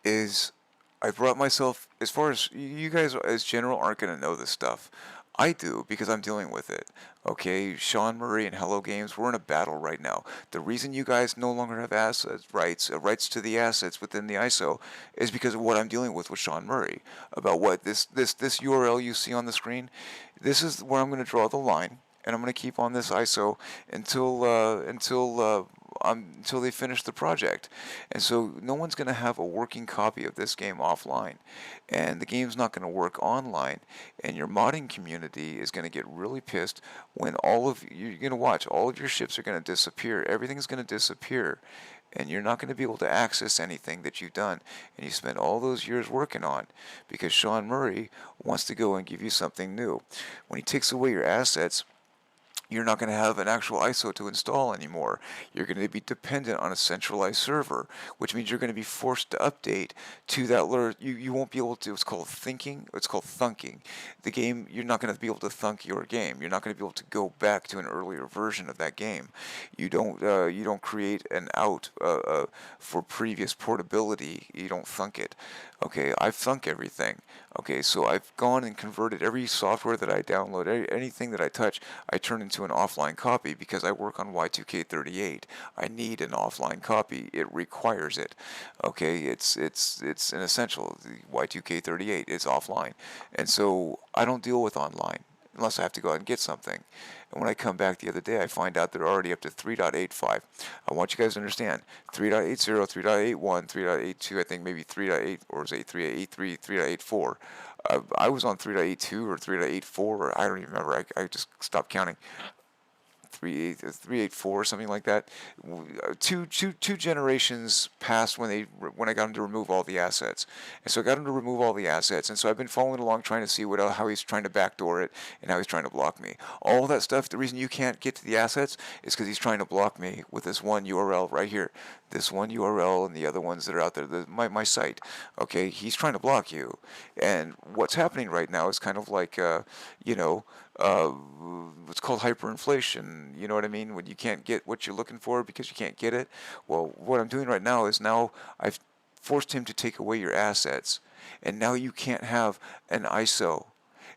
is I brought myself, as far as you guys as general aren't going to know this stuff. I do because I'm dealing with it. Okay, Sean Murray and Hello Games, we're in a battle right now. The reason you guys no longer have rights to the assets within the ISO is because of what I'm dealing with Sean Murray about what this URL you see on the screen. This is where I'm going to draw the line, and I'm going to keep on this ISO until they finish the project. And so no one's going to have a working copy of this game offline, and the game's not going to work online, and your modding community is going to get really pissed when you're going to watch all of your ships are going to disappear. Everything's going to disappear, and you're not going to be able to access anything that you've done and you spent all those years working on, because Sean Murray wants to go and give you something new. When he takes away your assets, you're not going to have an actual ISO to install anymore. You're going to be dependent on a centralized server, which means you're going to be forced to update to that. You won't be able to. It's called thunking. The game, you're not going to be able to thunk your game. You're not going to be able to go back to an earlier version of that game. You don't create an out for previous portability. You don't thunk it. Okay, I've thunk everything. Okay, so I've gone and converted every software that I download, anything that I touch, I turn into an offline copy because I work on Y2K38. I need an offline copy. It requires it. Okay, it's an essential. The Y2K38 is offline, and so I don't deal with online unless I have to go out and get something. And when I come back the other day, I find out they're already up to 3.85. I want you guys to understand 3.80, 3.81, 3.82, I think maybe 3.8, or is it 3.83, 3.84. I was on 3.82 or 3.84, or I don't even remember. I just stopped counting. 384, something like that. Two generations passed when I got him to remove all the assets, and so I got him to remove all the assets, and so I've been following along trying to see how he's trying to backdoor it and how he's trying to block me. All that stuff. The reason you can't get to the assets is because he's trying to block me with this one URL right here. This one URL and the other ones that are out there, my site. Okay, he's trying to block you, and what's happening right now is kind of like what's called hyperinflation. You know what I mean? When you can't get what you're looking for because you can't get it. Well, what I'm doing right now is I've forced him to take away your assets, and now you can't have an ISO.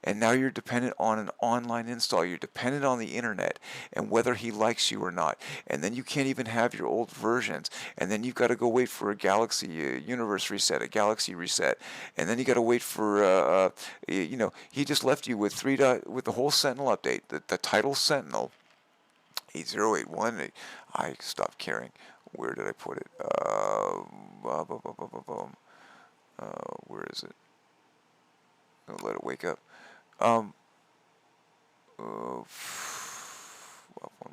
And now you're dependent on an online install. You're dependent on the internet and whether he likes you or not. And then you can't even have your old versions. And then you've got to go wait for a Galaxy Universe reset, a Galaxy reset. And then you got to wait for, he just left you with with the whole Sentinel update, the title Sentinel 8081. I stopped caring. Where did I put it? Where is it? I'll let it wake up. One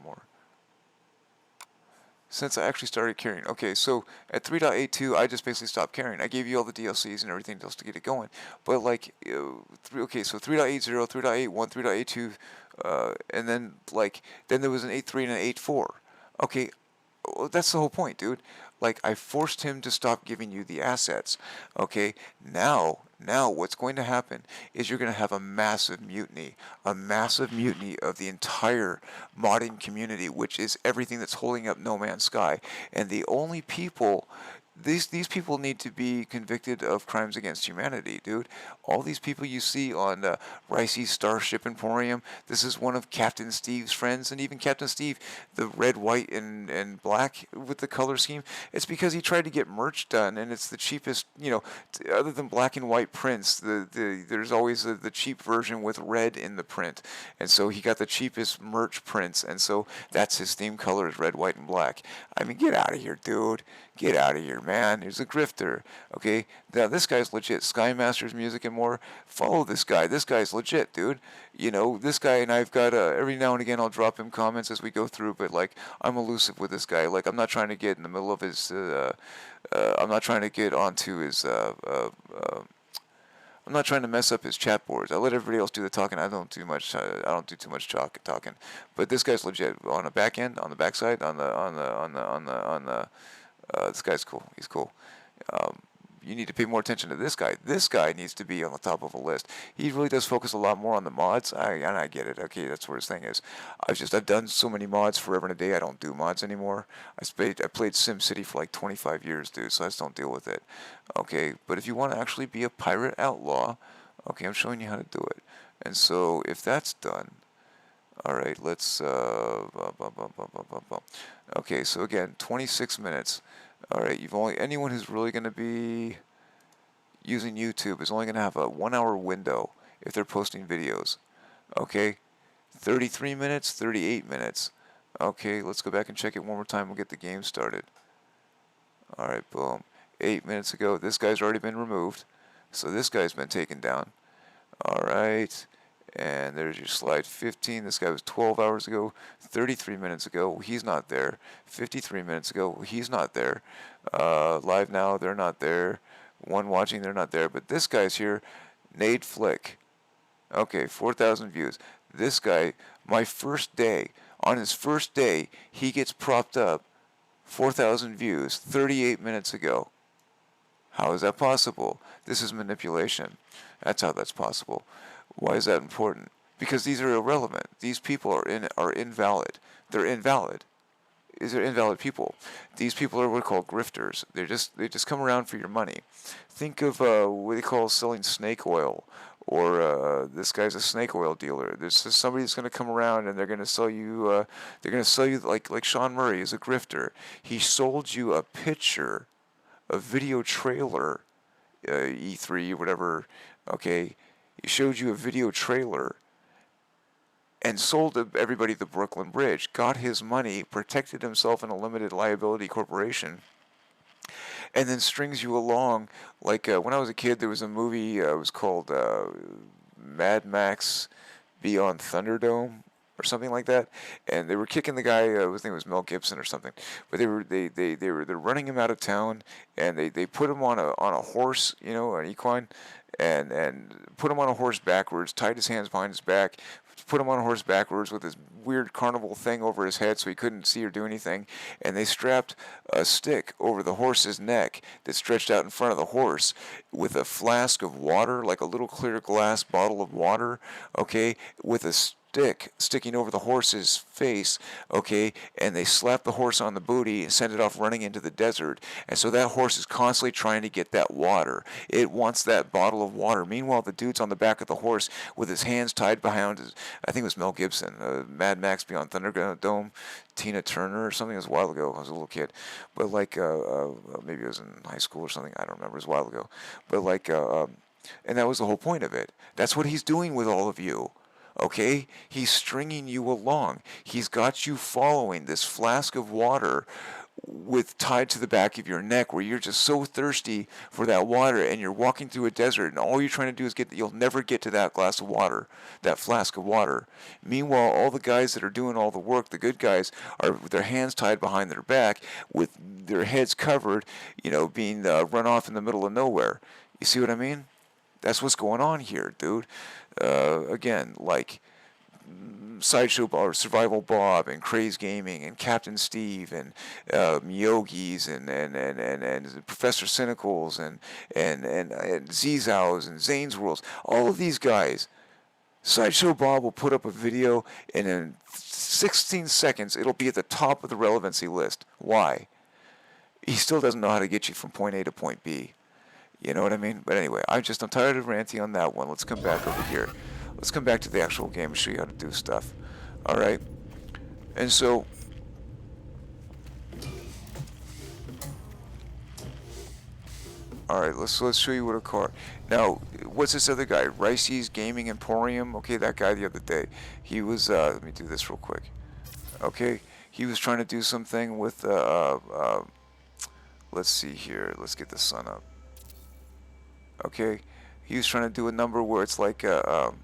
more. Since I actually started caring. Okay, so at 3.82, I just basically stopped caring. I gave you all the DLCs and everything else to get it going. But like, so 3.80, 3.81, 3.82, and then there was an 8.3 and an 8.4. Okay, well, that's the whole point, dude. Like, I forced him to stop giving you the assets. Okay, now what's going to happen is you're going to have a massive mutiny of the entire modding community, which is everything that's holding up No Man's Sky. And the only people, these people need to be convicted of crimes against humanity, dude. All these people you see on Ricey's Starship Emporium, this is one of Captain Steve's friends, and even Captain Steve, the red, white, and black with the color scheme, it's because he tried to get merch done, and it's the cheapest, other than black and white prints, there's always the cheap version with red in the print, and so he got the cheapest merch prints, and so that's his theme color is red, white, and black. I mean, get out of here, dude. Get out of here, grifter, man. He's a grifter. Okay, now this guy's legit. Sky Masters Music and more. Follow this guy. This guy's legit, dude. You know, this guy, and I've got every now and again I'll drop him comments as we go through, but like I'm elusive with this guy. Like I'm not trying to get in the middle of his. I'm not trying to get onto his. I'm not trying to mess up his chat boards. I let everybody else do the talking. I don't do much. I don't do too much talking. But this guy's legit on the back end, on the backside, on the. This guy's cool. He's cool. You need to pay more attention to this guy. This guy needs to be on the top of a list. He really does focus a lot more on the mods. And I get it. Okay, that's where his thing is. I've done so many mods forever and a day. I don't do mods anymore. I played SimCity for like 25 years, dude. So I just don't deal with it. Okay, but if you want to actually be a pirate outlaw, okay, I'm showing you how to do it. And so if that's done, all right, let's. Okay, so again, 26 minutes. All right, anyone who's really going to be using YouTube is only going to have a 1 hour window if they're posting videos. Okay, 33 minutes, 38 minutes. Okay, let's go back and check it one more time. We'll get the game started. All right, boom. 8 minutes ago, this guy's already been removed, so this guy's been taken down. All right. And there's your slide 15. This guy was 12 hours ago, 33 minutes ago. He's not there. 53 minutes ago. He's not there. Live now, they're not there. One watching, they're not there. But this guy's here, Nade Flick. Okay, 4,000 views. This guy, my first day, on his first day, he gets propped up, 4,000 views, 38 minutes ago. How is that possible? This is manipulation. That's how that's possible. Why is that important? Because these are irrelevant. These people are invalid. They're invalid. These are invalid people. These people are what are called grifters. They just come around for your money. Think of what they call selling snake oil, or this guy's a snake oil dealer. There's just somebody that's going to come around and they're going to sell you. They're going to sell you like Sean Murray is a grifter. He sold you a picture, a video trailer, E3 whatever. Okay. He showed you a video trailer and sold everybody the Brooklyn Bridge, got his money, protected himself in a limited liability corporation, and then strings you along. Like when I was a kid, there was a movie, it was called Mad Max Beyond Thunderdome or something like that, and they were kicking the guy. His name was Mel Gibson or something, but they're running him out of town, and they put him on a horse, you know, an equine. And put him on a horse backwards, tied his hands behind his back, put him on a horse backwards with this weird carnival thing over his head so he couldn't see or do anything, and they strapped a stick over the horse's neck that stretched out in front of the horse with a flask of water, like a little clear glass bottle of water, okay, with a stick sticking over the horse's face, okay, and they slap the horse on the booty and send it off running into the desert. And so that horse is constantly trying to get that water. It wants that bottle of water. Meanwhile, the dude's on the back of the horse with his hands tied behind his, I think it was Mel Gibson, Mad Max Beyond Thunderdome, Tina Turner or something. It was a while ago. I was a little kid. But like, maybe it was in high school or something. I don't remember. It was a while ago. But like, and that was the whole point of it. That's what he's doing with all of you. Okay? He's stringing you along. He's got you following this flask of water tied to the back of your neck where you're just so thirsty for that water and you're walking through a desert and all you're trying to do is you'll never get to that glass of water, that flask of water. Meanwhile, all the guys that are doing all the work, the good guys, are with their hands tied behind their back with their heads covered, you know, being run off in the middle of nowhere. You see what I mean? That's what's going on here, dude. Again, like Sideshow or Survival Bob and Craze Gaming and Captain Steve and Miyogis and Professor Cynicals and Zizows and Zane's Worlds. All of these guys, Sideshow Bob will put up a video and in 16 seconds it'll be at the top of the relevancy list. Why? He still doesn't know how to get you from point A to point B. You know what I mean? But anyway, I'm tired of ranting on that one. Let's come back over here. Let's come back to the actual game and show you how to do stuff. All right? And so, all right, let's show you what a car. Now, what's this other guy? Ricey's Gaming Emporium. Okay, that guy the other day. He was. Let me do this real quick. Okay, he was trying to do something with let's see here. Let's get the sun up. Okay, he was trying to do a number where it's like oh,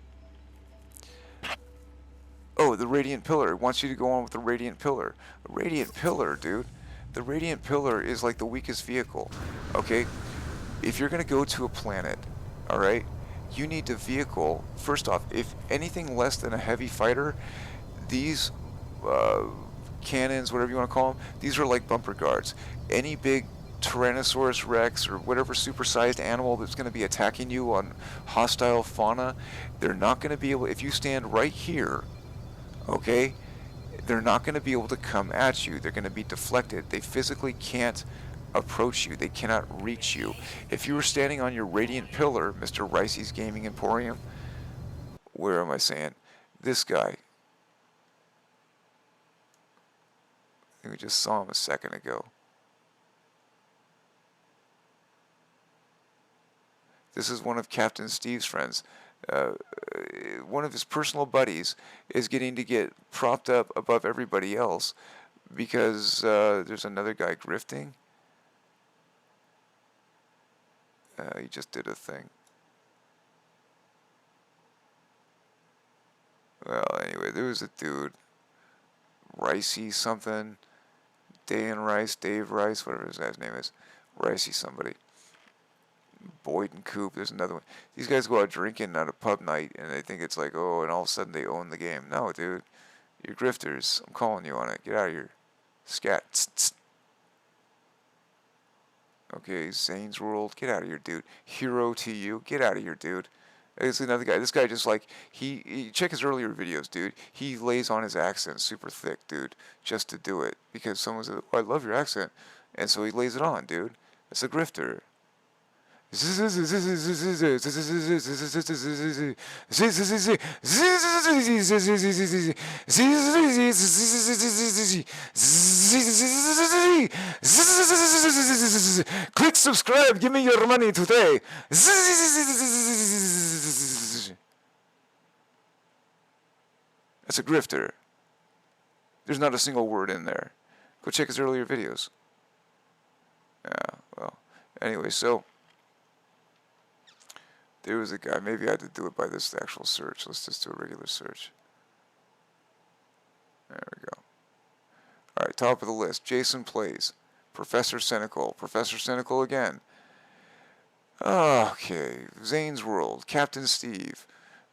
the radiant pillar. It wants you to go on with the radiant pillar. A radiant pillar, dude. The radiant pillar is like the weakest vehicle. Okay, if you're gonna go to a planet, all right, you need to vehicle. First off, if anything less than a heavy fighter, these uh, cannons, whatever you want to call them, these are like bumper guards. Any big Tyrannosaurus Rex or whatever supersized animal that's going to be attacking you on hostile fauna, they're not going to be able, if you stand right here, okay, they're not going to be able to come at you. They're going to be deflected. They physically can't approach you. They cannot reach you. If you were standing on your radiant pillar, Mr. Ricey's Gaming Emporium, where am I saying? This guy. I think we just saw him a second ago. This is one of Captain Steve's friends. One of his personal buddies is getting to get propped up above everybody else because there's another guy grifting. He just did a thing. Well, anyway, there was a dude, Ricey something, Dave Rice, whatever his guy's name is, Ricey somebody. Boyd and Coop, there's another one. These guys go out drinking at a pub night and they think it's like, oh, and all of a sudden they own the game. No, dude, you're grifters. I'm calling you on it. Get out of here. Scat. Tss, tss. Okay, Zane's World, get out of here, dude. Hero to you, get out of here, dude. There's another guy. This guy just like, he check his earlier videos, dude. He lays on his accent super thick, dude, just to do it. Because someone says, oh, I love your accent. And so he lays it on, dude. It's a grifter. Click subscribe, give me your money today. That's a grifter. There's not a single word in there. Go check his earlier videos. Yeah, well, anyway, so there was a guy, maybe I had to do it by this actual search. Let's just do a regular search. There we go. Alright, top of the list. Jason Plays. Professor Cynical again. Okay. Zane's World. Captain Steve.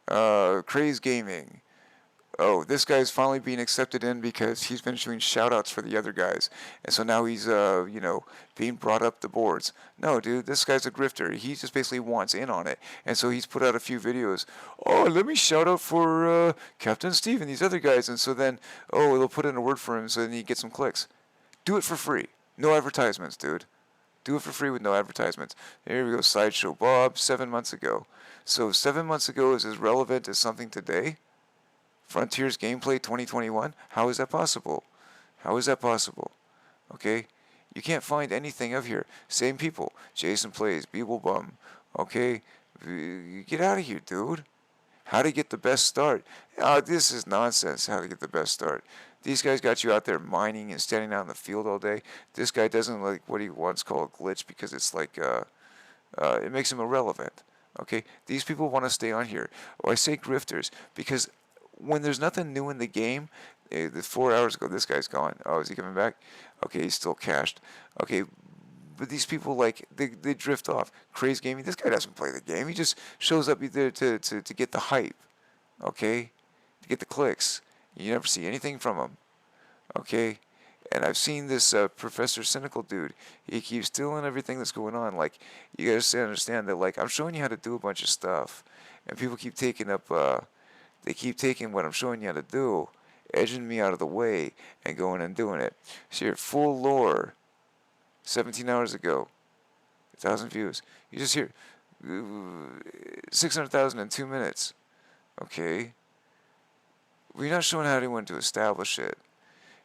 Craze Gaming. Oh, this guy's finally being accepted in because he's been doing shoutouts for the other guys. And so now he's, being brought up the boards. No, dude, this guy's a grifter. He just basically wants in on it. And so he's put out a few videos. Oh, let me shout out for Captain Steve and these other guys. And so then, oh, they'll put in a word for him so then he gets some clicks. Do it for free. No advertisements, dude. Do it for free with no advertisements. Here we go, Sideshow Bob, 7 months ago. So 7 months ago is as relevant as something today? Frontiers Gameplay 2021? How is that possible? How is that possible? Okay? You can't find anything of here. Same people. Jason Plays, Beeblebum. Okay? Get out of here, dude. How to get the best start. This is nonsense, how to get the best start. These guys got you out there mining and standing out in the field all day. This guy doesn't like what he once called a glitch because it's like, it makes him irrelevant. Okay? These people want to stay on here. Or I say grifters because when there's nothing new in the game, 4 hours ago, this guy's gone. Oh, is he coming back? Okay, he's still cached. Okay, but these people, like, they drift off. Craze Gaming, this guy doesn't play the game. He just shows up either to get the hype, okay, to get the clicks. You never see anything from him, okay? And I've seen this Professor Cynical dude. He keeps stealing everything that's going on. Like, you guys understand that, like, I'm showing you how to do a bunch of stuff, and people keep taking up, they keep taking what I'm showing you how to do, edging me out of the way, and going and doing it. So you're full lore, 17 hours ago, 1,000 views. You just hear 600,000 in 2 minutes. Okay. We're not showing how anyone to establish it.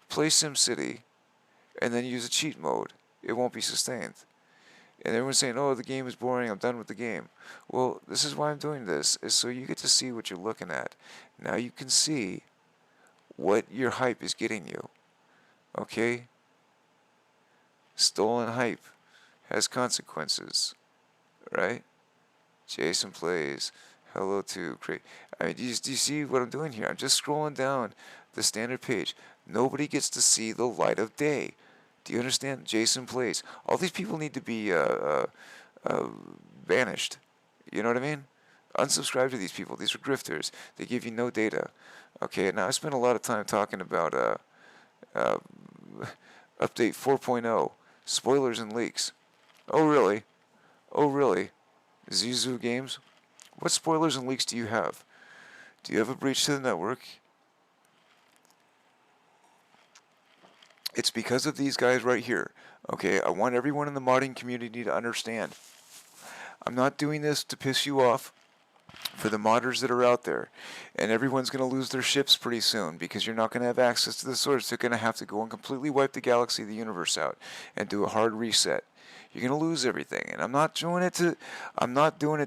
Play SimCity, and then use a cheat mode. It won't be sustained. And everyone's saying, oh, the game is boring, I'm done with the game. Well, this is why I'm doing this, is so you get to see what you're looking at. Now you can see what your hype is getting you. Okay? Stolen hype. has consequences, right? Jason plays. Hello to create. I mean, do you see what I'm doing here? I'm just scrolling down the standard page. Nobody gets to see the light of day. Do you understand? Jason plays. All these people need to be banished. You know what I mean? Unsubscribe to these people. These are grifters. They give you no data. Okay, now I spent a lot of time talking about uh, update 4.0, spoilers and leaks. Oh, really? Oh, really? Zizu Games? What spoilers and leaks do you have? Do you have a breach to the network? It's because of these guys right here. Okay, I want everyone in the modding community to understand. I'm not doing this to piss you off. For the modders that are out there, and everyone's going to lose their ships pretty soon because you're not going to have access to the source. They're going to have to go and completely wipe the galaxy, the universe out, and do a hard reset. You're going to lose everything, and I'm not doing it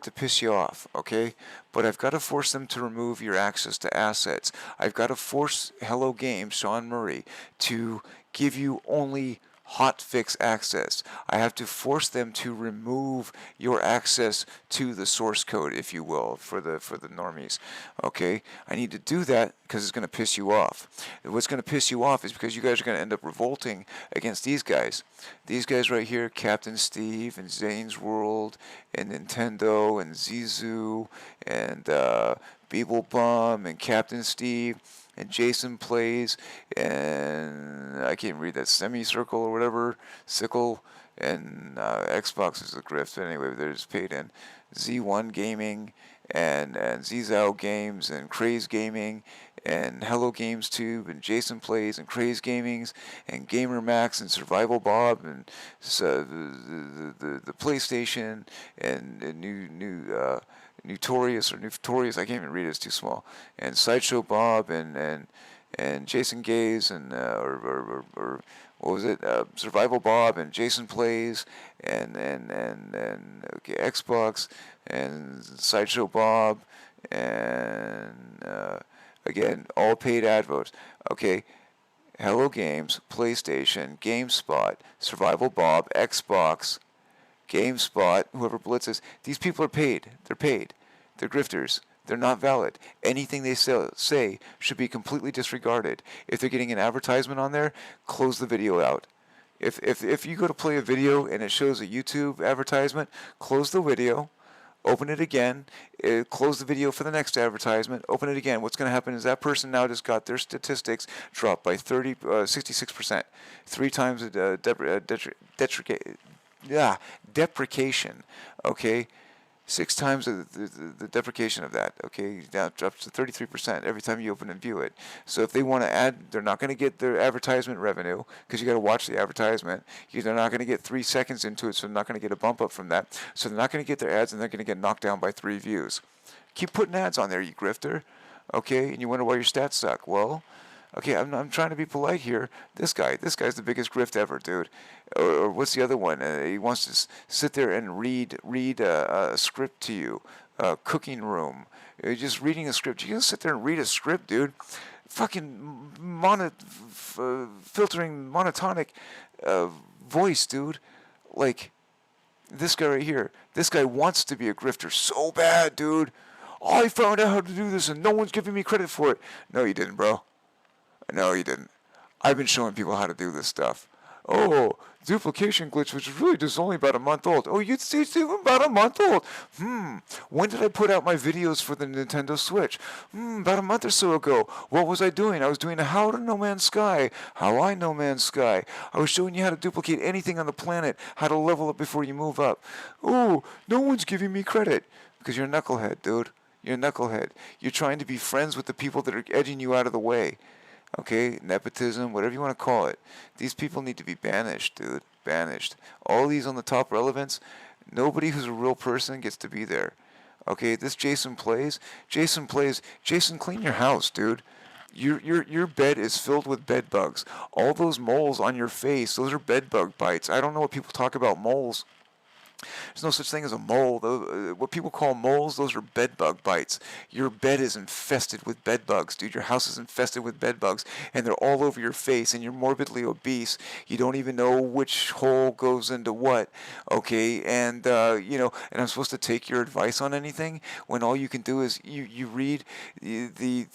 to piss you off, okay? But I've got to force them to remove your access to assets. I've got to force Hello Games, Sean Murray, to give you only hotfix access. I have to force them to remove your access to the source code, if you will, for the normies. Okay, I need to do that because it's going to piss you off. What's going to piss you off is because you guys are going to end up revolting against these guys. These guys right here, Captain Steve and Zane's World and Nintendo and Zizu and Beeblebum and Captain Steve and Jason Plays, and I can't read that, Semicircle or whatever, Sickle, and Xbox is a grift, but anyway, they're just paid in. Z1 Gaming, and Zizao Games, and Craze Gaming, and Hello Games Tube, and Jason Plays, and Craze Gamings, and Gamer Max, and Survival Bob, and the PlayStation, and Notorious, I can't even read it, it's too small, and Sideshow Bob, and Jason Gaze, and or what was it, Survival Bob, and Jason Plays, and okay, Xbox, and Sideshow Bob, and again, all paid adverts. Okay, Hello Games, PlayStation, GameSpot, Survival Bob, Xbox, GameSpot, whoever blitzes, these people are paid. They're paid. They're grifters. They're not valid. Anything they say should be completely disregarded. If they're getting an advertisement on there, close the video out. If you go to play a video and it shows a YouTube advertisement, close the video, open it again, close the video for the next advertisement, open it again. What's going to happen is that person now just got their statistics dropped by 66%. 3 times deprecation, okay? 6 times the deprecation of that, okay? Now it drops to 33% every time you open and view it. So if they want to add, they're not going to get their advertisement revenue because you got to watch the advertisement. They're not going to get 3 seconds into it, so they're not going to get a bump up from that. So they're not going to get their ads, and they're going to get knocked down by 3 views. Keep putting ads on there, you grifter, okay? And you wonder why your stats suck. Well, okay, I'm trying to be polite here. This guy's the biggest grift ever, dude. Or what's the other one? He wants to sit there and read a script to you. Cooking room. You're just reading a script. You can sit there and read a script, dude. Fucking filtering monotonic voice, dude. Like this guy right here. This guy wants to be a grifter so bad, dude. I found out how to do this and no one's giving me credit for it. No, you didn't, bro. No, you didn't. I've been showing people how to do this stuff. Oh, duplication glitch, which is really just only about a month old. Oh, it's even about a month old. When did I put out my videos for the Nintendo Switch? About a month or so ago. What was I doing? I was doing a How to No Man's Sky. How I No Man's Sky. I was showing you how to duplicate anything on the planet, how to level up before you move up. Oh, no one's giving me credit. Because you're a knucklehead, dude. You're a knucklehead. You're trying to be friends with the people that are edging you out of the way. Okay, nepotism, whatever you want to call it. These people need to be banished, dude. Banished. All these on the top relevance, nobody who's a real person gets to be there. Okay, this Jason Plays, Jason, clean your house, dude. Your bed is filled with bed bugs. All those moles on your face, those are bed bug bites. I don't know what people talk about moles. There's no such thing as a mole. What people call moles, those are bed bug bites. Your bed is infested with bed bugs, dude. Your house is infested with bed bugs, and they're all over your face, and you're morbidly obese. You don't even know which hole goes into what, okay? And, and I'm supposed to take your advice on anything when all you can do is you read the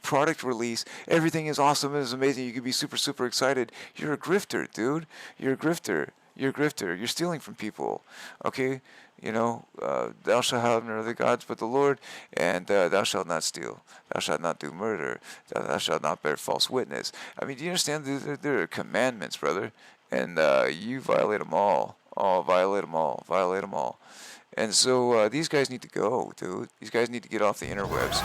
product release. Everything is awesome and is amazing. You can be super, super excited. You're a grifter, dude. You're a grifter. You're a grifter. You're stealing from people. Okay? Thou shalt have no other gods but the Lord, and thou shalt not steal. Thou shalt not do murder. Thou shalt not bear false witness. I mean, do you understand? There are commandments, brother, and you violate them all. Oh, violate them all. Violate them all. And so these guys need to go, dude. These guys need to get off the interwebs.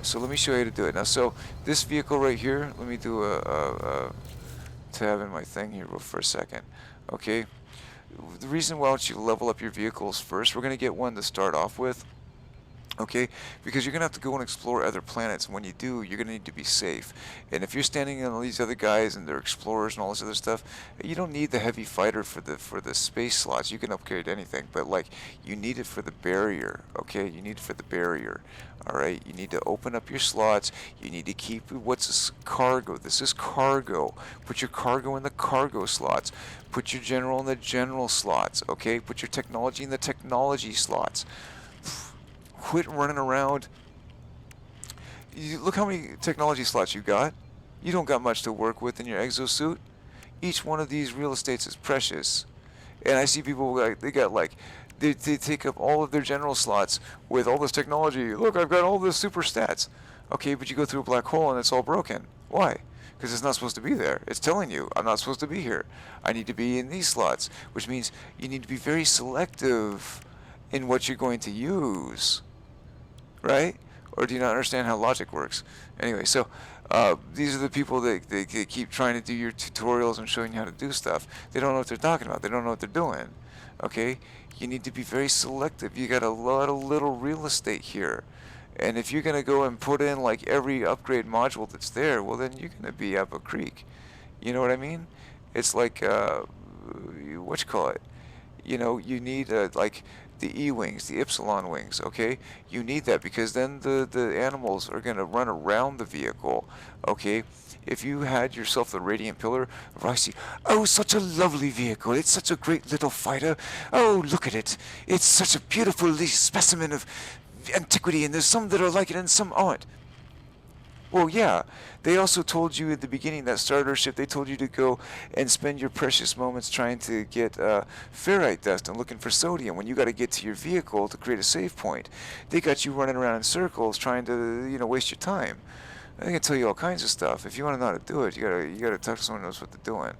So let me show you how to do it. Now, so this vehicle right here, let me do a tab in my thing here for a second. Okay, the reason why don't you level up your vehicles first, we're going to get one to start off with, okay, because you're going to have to go and explore other planets, and when you do, you're going to need to be safe. And if you're standing on all these other guys and they're explorers and all this other stuff, you don't need the heavy fighter for the space slots. You can upgrade anything, but like, you need it for the barrier, okay? You need it for the barrier. Alright, you need to open up your slots. You need to keep, what's this? Cargo. This is cargo. Put your cargo in the cargo slots. Put your general in the general slots, okay? Put your technology in the technology slots. Quit running around. Look how many technology slots you got. You don't got much to work with in your exosuit. Each one of these real estates is precious. And I see people, like, they got like, they take up all of their general slots with all this technology. Look, I've got all this super stats. Okay, but you go through a black hole and it's all broken. Why? Because it's not supposed to be there. It's telling you, I'm not supposed to be here. I need to be in these slots, which means you need to be very selective in what you're going to use. Right? Or do you not understand how logic works? Anyway, so these are the people that they keep trying to do your tutorials and showing you how to do stuff. They don't know what they're talking about. They don't know what they're doing. Okay? You need to be very selective. You got a lot of little real estate here. And if you're going to go and put in like every upgrade module that's there, well then you're going to be up a creek. You know what I mean? It's like, what you call it? You need like the E-wings, the Epsilon wings, okay? You need that because then the animals are going to run around the vehicle, okay? If you had yourself the Radiant Pillar of Icy, oh, such a lovely vehicle. It's such a great little fighter. Oh, look at it. It's such a beautiful specimen of antiquity, and there's some that are like it and some aren't. Well, yeah, they also told you at the beginning, that starter ship, they told you to go and spend your precious moments trying to get ferrite dust and looking for sodium when you got to get to your vehicle to create a save point. They got you running around in circles trying to, waste your time. I can tell you all kinds of stuff. If you want to know how to do it, you gotta talk to someone who knows what they're doing.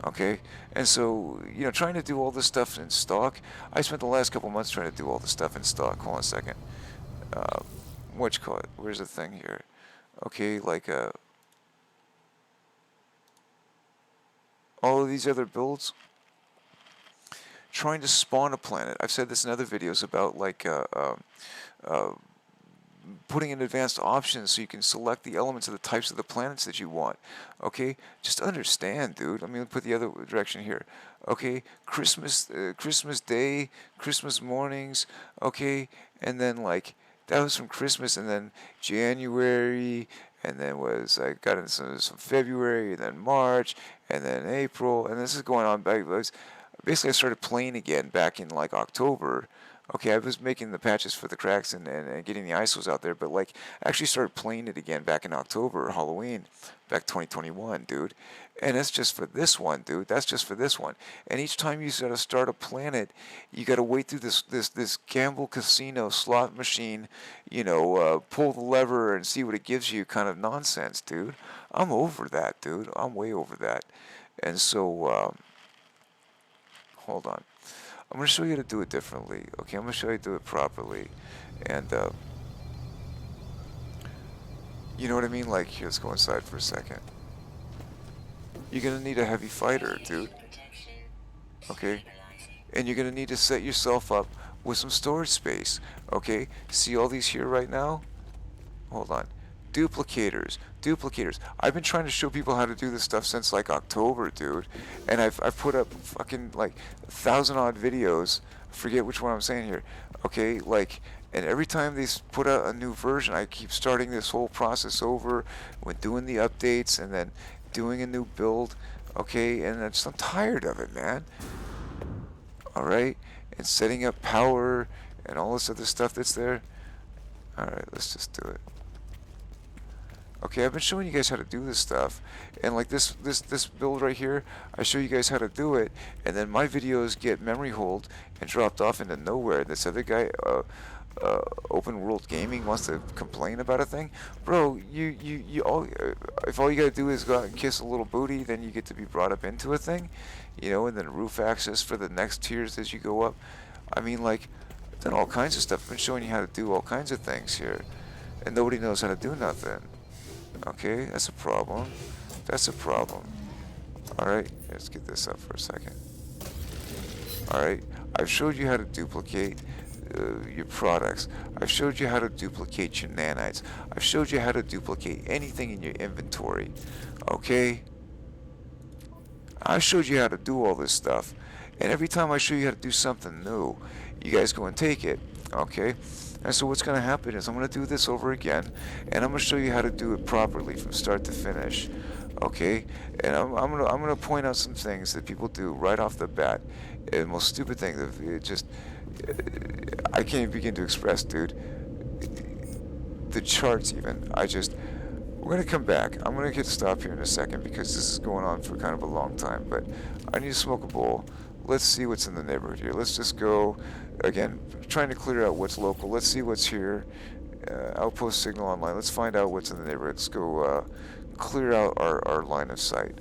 Okay? And so, trying to do all this stuff in stock, I spent the last couple months trying to do all this stuff in stock. Hold on a second. What you call it? Where's the thing here? Okay, like all of these other builds, trying to spawn a planet. I've said this in other videos about like putting in advanced options so you can select the elements of the types of the planets that you want. Okay, just understand, dude. I mean, put the other direction here. Okay, Christmas Day, Christmas mornings. Okay, and then like. That was from Christmas, and then January, and then I got into some February, and then March, and then April, and this is going on back. Basically, I started playing again back in like October. Okay, I was making the patches for the cracks and getting the ISOs out there, but like I actually started playing it again back in October, Halloween, back 2021, dude. And that's just for this one, dude. That's just for this one. And each time you gotta start a planet, you gotta wait through this gamble casino slot machine, pull the lever and see what it gives you kind of nonsense, dude. I'm over that, dude. I'm way over that. And so, hold on. I'm going to show you how to do it differently. Okay, I'm going to show you how to do it properly. And, you know what I mean? Like, here, let's go inside for a second. You're going to need a heavy fighter, dude. Okay? And you're going to need to set yourself up with some storage space. Okay? See all these here right now? Hold on. Duplicators. I've been trying to show people how to do this stuff since like October, dude. And I've put up fucking like 1,000 odd videos. Forget which one I'm saying here. Okay, like, and every time they put out a new version, I keep starting this whole process over when doing the updates and then doing a new build. Okay, and I'm tired of it, man. Alright, and setting up power and all this other stuff that's there. Alright, let's just do it. Okay, I've been showing you guys how to do this stuff, and like this build right here, I show you guys how to do it, and then my videos get memory holed and dropped off into nowhere. This other guy, Open World Gaming, wants to complain about a thing. Bro, you all, if all you gotta do is go out and kiss a little booty, then you get to be brought up into a thing, you know, and then roof access for the next tiers as you go up. I mean, like, I've done all kinds of stuff. I've been showing you how to do all kinds of things here, and nobody knows how to do nothing. Okay, that's a problem. That's a problem. Alright, let's get this up for a second. Alright, I've showed you how to duplicate your products. I've showed you how to duplicate your nanites. I've showed you how to duplicate anything in your inventory. Okay? I showed you how to do all this stuff. And every time I show you how to do something new, you guys go and take it. Okay? And so what's going to happen is I'm going to do this over again, and I'm going to show you how to do it properly from start to finish. Okay? And I'm going to point out some things that people do right off the bat. And the most stupid thing, it just, I can't even begin to express, dude. The charts even, we're going to come back. I'm going to hit stop here in a second because this is going on for kind of a long time, but I need to smoke a bowl. Let's see what's in the neighborhood here. Let's just go, again, trying to clear out what's local. Let's see what's here. Outpost signal online. Let's find out what's in the neighborhood. Let's go clear out our line of sight.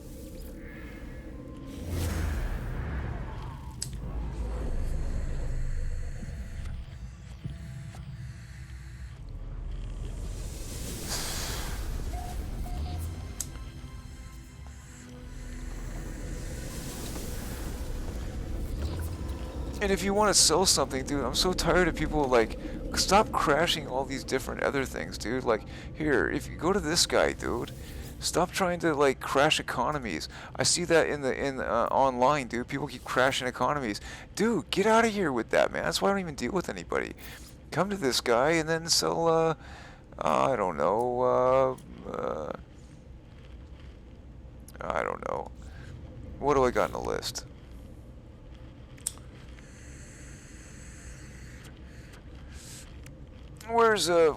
And if you want to sell something, dude, I'm so tired of people, like, stop crashing all these different other things, dude. Like, here, if you go to this guy, dude, stop trying to, like, crash economies. I see that in online, dude. People keep crashing economies. Dude, get out of here with that, man. That's why I don't even deal with anybody. Come to this guy and then sell, I don't know, I don't know. What do I got in the list? Where's a oh,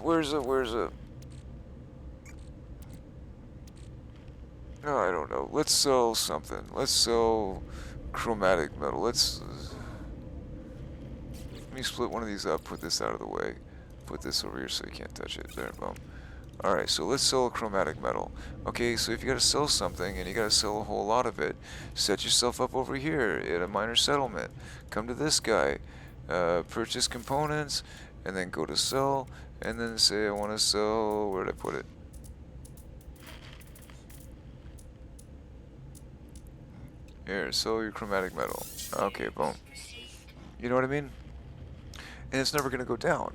I don't know. Let's sell something. Let's sell chromatic metal. Let me split one of these up, put this out of the way. Put this over here so you can't touch it. There, boom. Alright, so let's sell chromatic metal. Okay, so if you gotta sell something and you gotta sell a whole lot of it, set yourself up over here at a minor settlement. Come to this guy. Purchase components. And then go to sell, and then say I want to sell, where did I put it? Here, sell your chromatic metal. Okay, boom. You know what I mean? And it's never going to go down.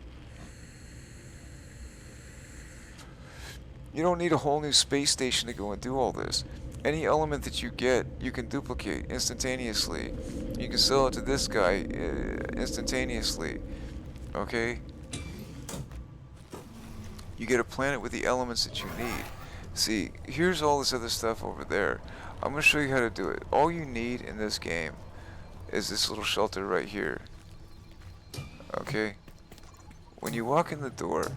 You don't need a whole new space station to go and do all this. Any element that you get, you can duplicate instantaneously. You can sell it to this guy instantaneously. Okay? You get a planet with the elements that you need. See, here's all this other stuff over there. I'm going to show you how to do it. All you need in this game is this little shelter right here. Okay? When you walk in the door,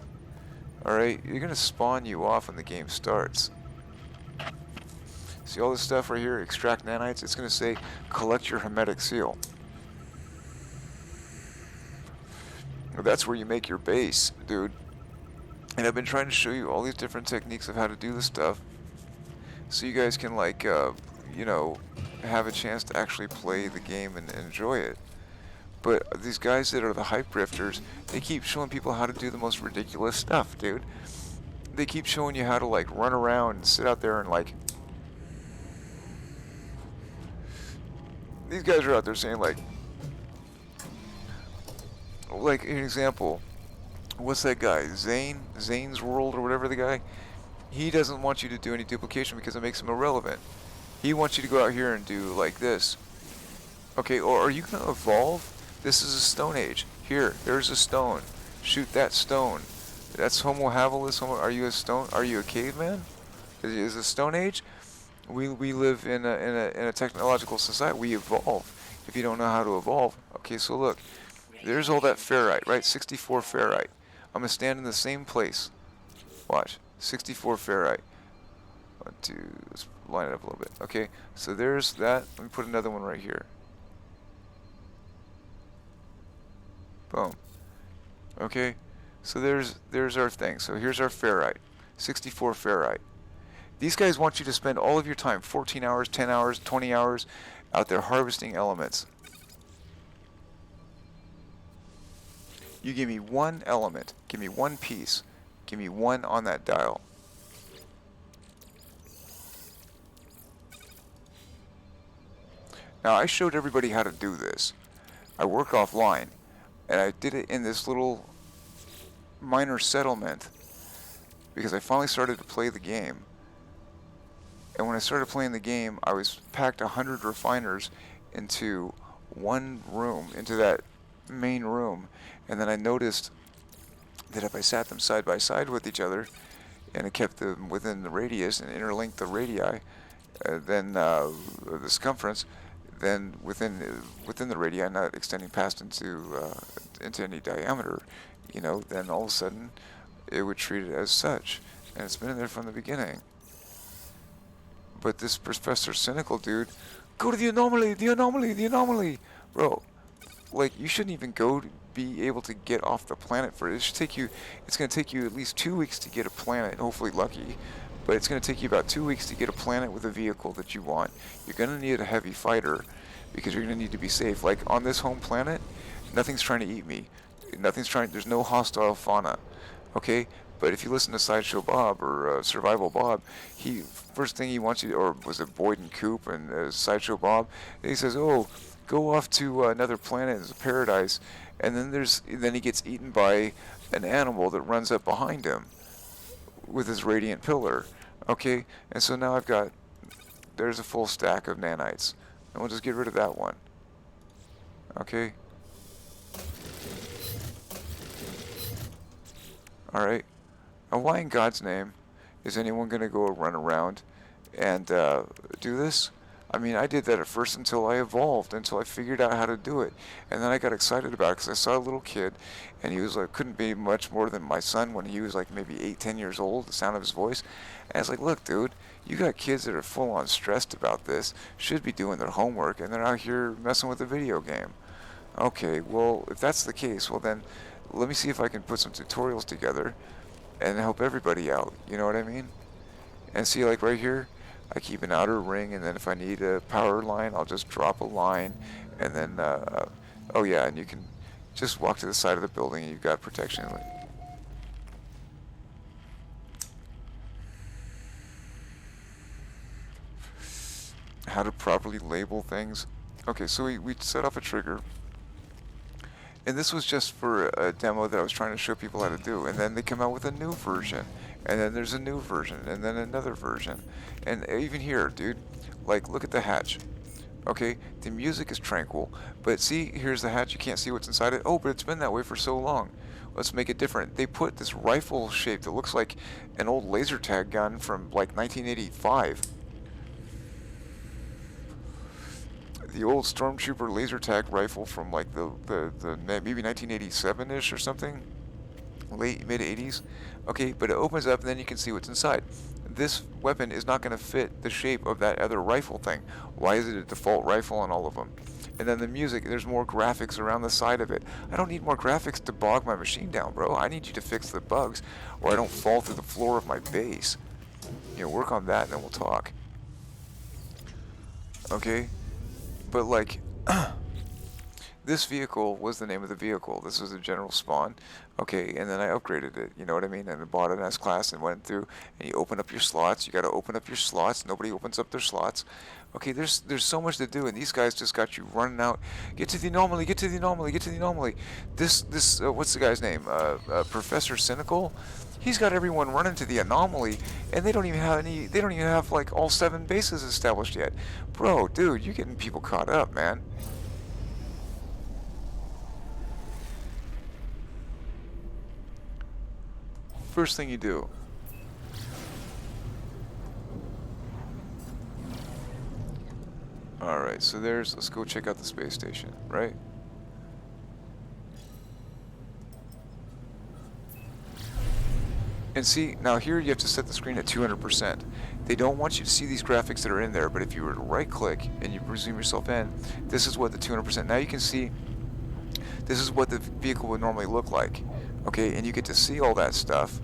alright, you're going to spawn you off when the game starts. See all this stuff right here, extract nanites? It's going to say, collect your hermetic seal. That's where you make your base, dude. And I've been trying to show you all these different techniques of how to do this stuff, so you guys can, like, you know, have a chance to actually play the game and enjoy it. But these guys that are the hype grifters, they keep showing people how to do the most ridiculous stuff, dude. They keep showing you how to, like, run around and sit out there and, like, these guys are out there saying, like an example, what's that guy, Zane's World or whatever the guy, He doesn't want you to do any duplication because it makes him irrelevant. He wants you to go out here and do like this. Okay, or are you going to evolve? This is a Stone Age. Here, there's a stone. Shoot that stone. That's Homo habilis. Are you a stone? Are you a caveman? Is it Stone Age? We live in a technological society. We evolve. If you don't know how to evolve, okay. So look, there's all that ferrite, right? 64 ferrite. I'm gonna stand in the same place. Watch, 64 ferrite. One, two. Let's line it up a little bit. Okay. So there's that. Let me put another one right here. Boom. Okay. So there's our thing. So here's our ferrite. 64 ferrite. These guys want you to spend all of your time, 14 hours, 10 hours, 20 hours, out there harvesting elements. You give me one element, give me one piece, give me one on that dial. Now I showed everybody how to do this. I work offline, and I did it in this little minor settlement because I finally started to play the game. And when I started playing the game, I was packed 100 refiners into one room, into that main room. And then I noticed that if I sat them side by side with each other, and I kept them within the radius and interlinked the radii, then the circumference, then within the radii, not extending past into any diameter, you know, then all of a sudden it would treat it as such. And it's been in there from the beginning. But this Professor Cynical dude, go to the anomaly, the anomaly, the anomaly. Bro, like, you shouldn't even go to be able to get off the planet for it. It should take you, it's going to take you at least 2 weeks to get a planet, hopefully lucky. But it's going to take you about 2 weeks to get a planet with a vehicle that you want. You're going to need a heavy fighter because you're going to need to be safe. Like, on this home planet, nothing's trying to eat me. There's no hostile fauna. Okay? But if you listen to Sideshow Bob or Survival Bob, first thing he wants you, or was it Boyd and Coop and Sideshow Bob? He says, "Oh, go off to another planet, it's a paradise," and then he gets eaten by an animal that runs up behind him with his radiant pillar. Okay, and so now there's a full stack of nanites, and we'll just get rid of that one. Okay. All right. Now, why in God's name is anyone going to go run around and do this? I mean, I did that at first until I evolved, until I figured out how to do it. And then I got excited about it because I saw a little kid, and he was like, couldn't be much more than my son when he was like maybe 8, 10 years old, the sound of his voice. And I was like, look, dude, you got kids that are full on stressed about this, should be doing their homework, and they're out here messing with a video game. Okay, well, if that's the case, well then, let me see if I can put some tutorials together and help everybody out, you know what I mean? And see, like right here, I keep an outer ring, and then if I need a power line, I'll just drop a line, and then, oh yeah, and you can just walk to the side of the building, and you've got protection. How to properly label things. Okay, so we set off a trigger. And this was just for a demo that I was trying to show people how to do. And then they come out with a new version. And then there's a new version. And then another version. And even here, dude, like, look at the hatch. Okay, the music is tranquil. But see, here's the hatch. You can't see what's inside it. Oh, but it's been that way for so long. Let's make it different. They put this rifle shape that looks like an old laser tag gun from, like, 1985. The old Stormtrooper laser tag rifle from like the maybe 1987-ish or something, mid 80s. Okay, but it opens up and then you can see what's inside. This weapon is not going to fit the shape of that other rifle thing. Why is it a default rifle on all of them? And then the music, there's more graphics around the side of it. I don't need more graphics to bog my machine down, bro. I need you to fix the bugs or I don't fall through the floor of my base. You know, work on that and then we'll talk. Okay? But like, this vehicle was the name of the vehicle. This was the general spawn. Okay, and then I upgraded it, you know what I mean? And I bought an S-Class and went through, and you open up your slots. You got to open up your slots. Nobody opens up their slots. Okay, there's so much to do, and these guys just got you running out. Get to the anomaly, get to the anomaly, get to the anomaly. This what's the guy's name? Professor Cynical? He's got everyone running to the anomaly, and they don't even have any. They don't even have like all 7 bases established yet, bro. Dude, you're getting people caught up, man. First thing you do. Alright, so let's go check out the space station, right? And see, now here you have to set the screen at 200%. They don't want you to see these graphics that are in there, but if you were to right click and you resume yourself in, this is what the 200%. Now you can see, this is what the vehicle would normally look like, okay? And you get to see all that stuff,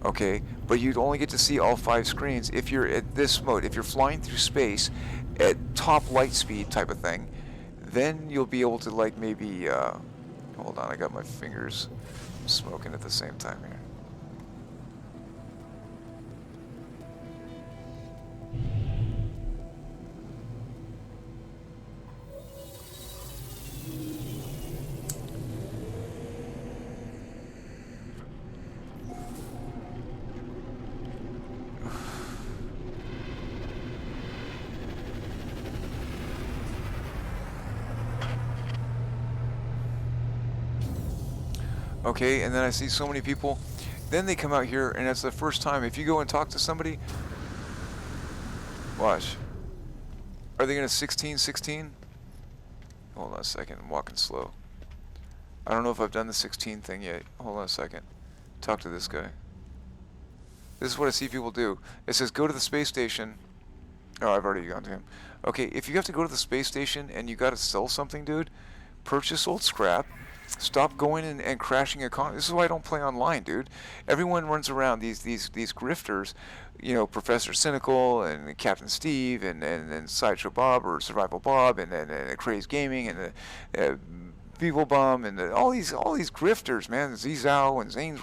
okay? But you'd only get to see all 5 screens if you're at this mode. If you're flying through space at top light speed type of thing, then you'll be able to like maybe, hold on, I got my fingers smoking at the same time here. Okay, and then I see so many people, then they come out here, and it's the first time. If you go and talk to somebody, watch. Are they gonna 16? Hold on a second, I'm walking slow. I don't know if I've done the 16 thing yet. Hold on a second. Talk to this guy. This is what I see people do. It says go to the space station. Oh, I've already gone to him. Okay, if you have to go to the space station and you gotta sell something, dude, purchase old scrap. Stop going and crashing economy. This is why I don't play online, dude. Everyone runs around, these grifters, you know, Professor Cynical and Captain Steve and Sideshow Bob or Survival Bob and Crazed Gaming and Beeble Bum and all these grifters, man. Zizao and Zane's.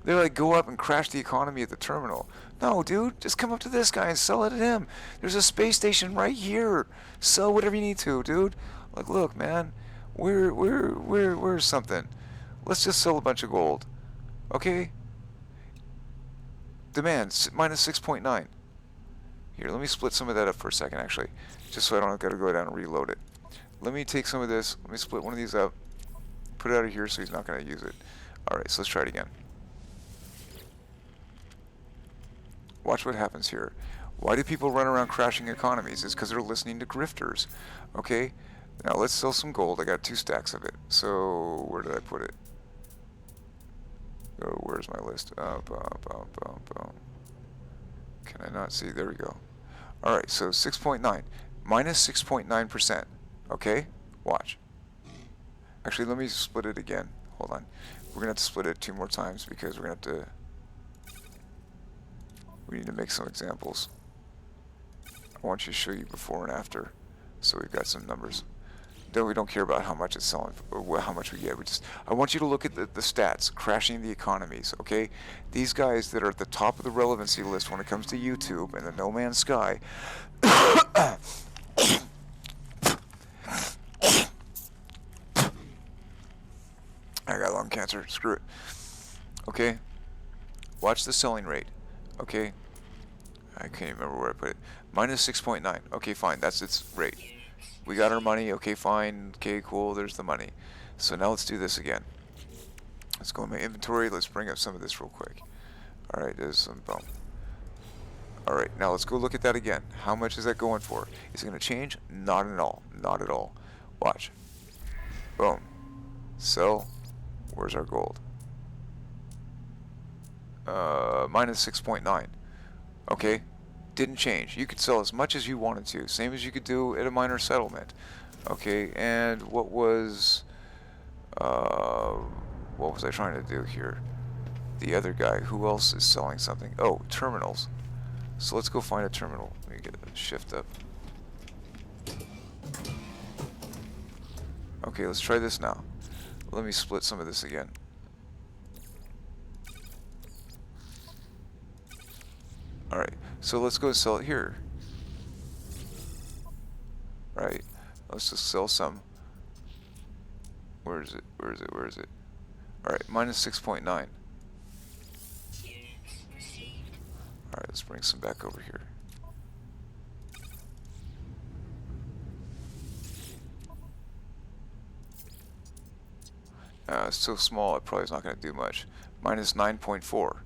They're like, go up and crash the economy at the terminal. No, dude, just come up to this guy and sell it at him. There's a space station right here. Sell whatever you need to, dude. Like, look, man. Where's something? Let's just sell a bunch of gold. Okay? Demand, minus 6.9. Here, let me split some of that up for a second, actually. Just so I don't got to go down and reload it. Let me take some of this. Let me split one of these up. Put it out of here so he's not going to use it. Alright, so let's try it again. Watch what happens here. Why do people run around crashing economies? It's because they're listening to grifters. Okay? Now let's sell some gold. I got 2 stacks of it. So where did I put it? Oh, where's my list? Can I not see? There we go. Alright, so 6.9. Minus 6.9%. Okay? Watch. Actually, let me split it again. Hold on. We're going to have to split it 2 more times because we're going to have to... We need to make some examples. I want you to show you before and after. So we've got some numbers. Then we don't care about how much it's selling, or how much we get. I want you to look at the stats, crashing the economies, okay? These guys that are at the top of the relevancy list when it comes to YouTube and the No Man's Sky. I got lung cancer, screw it. Okay? Watch the selling rate, okay? I can't even remember where I put it. Minus 6.9. Okay, fine, that's its rate. We got our money, okay, fine, okay, cool, there's the money. So now let's do this again. Let's go in my inventory, let's bring up some of this real quick. Alright, there's some bump. Alright, now let's go look at that again. How much is that going for? Is it going to change? Not at all. Not at all. Watch. Boom. Sell. Where's our gold? Minus 6.9. Okay. Didn't change. You could sell as much as you wanted to. Same as you could do at a minor settlement. Okay, and what was I trying to do here? The other guy, who else is selling something? Oh, terminals. So let's go find a terminal. Let me get a shift up. Okay, let's try this now. Let me split some of this again. Alright, so let's go sell it here. Right, let's just sell some. Where is it? Alright, minus 6.9. Alright, let's bring some back over here. It's so small, it probably is not going to do much. Minus 9.4.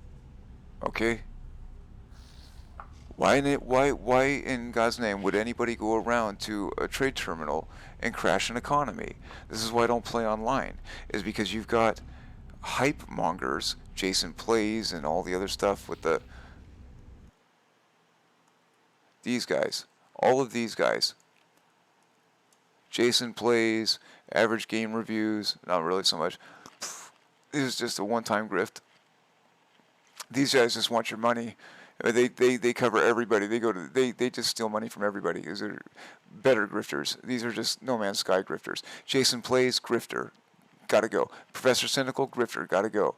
Okay? Why in God's name would anybody go around to a trade terminal and crash an economy? This is why I don't play online. Is because you've got hype mongers, Jason Plays and all the other stuff with these guys. All of these guys. Jason Plays, Average Game Reviews, not really so much. This is just a one-time grift. These guys just want your money. They cover everybody. They just steal money from everybody. These are better grifters. These are just No Man's Sky grifters. Jason Plays, grifter, gotta go. Professor Cynical, grifter, gotta go.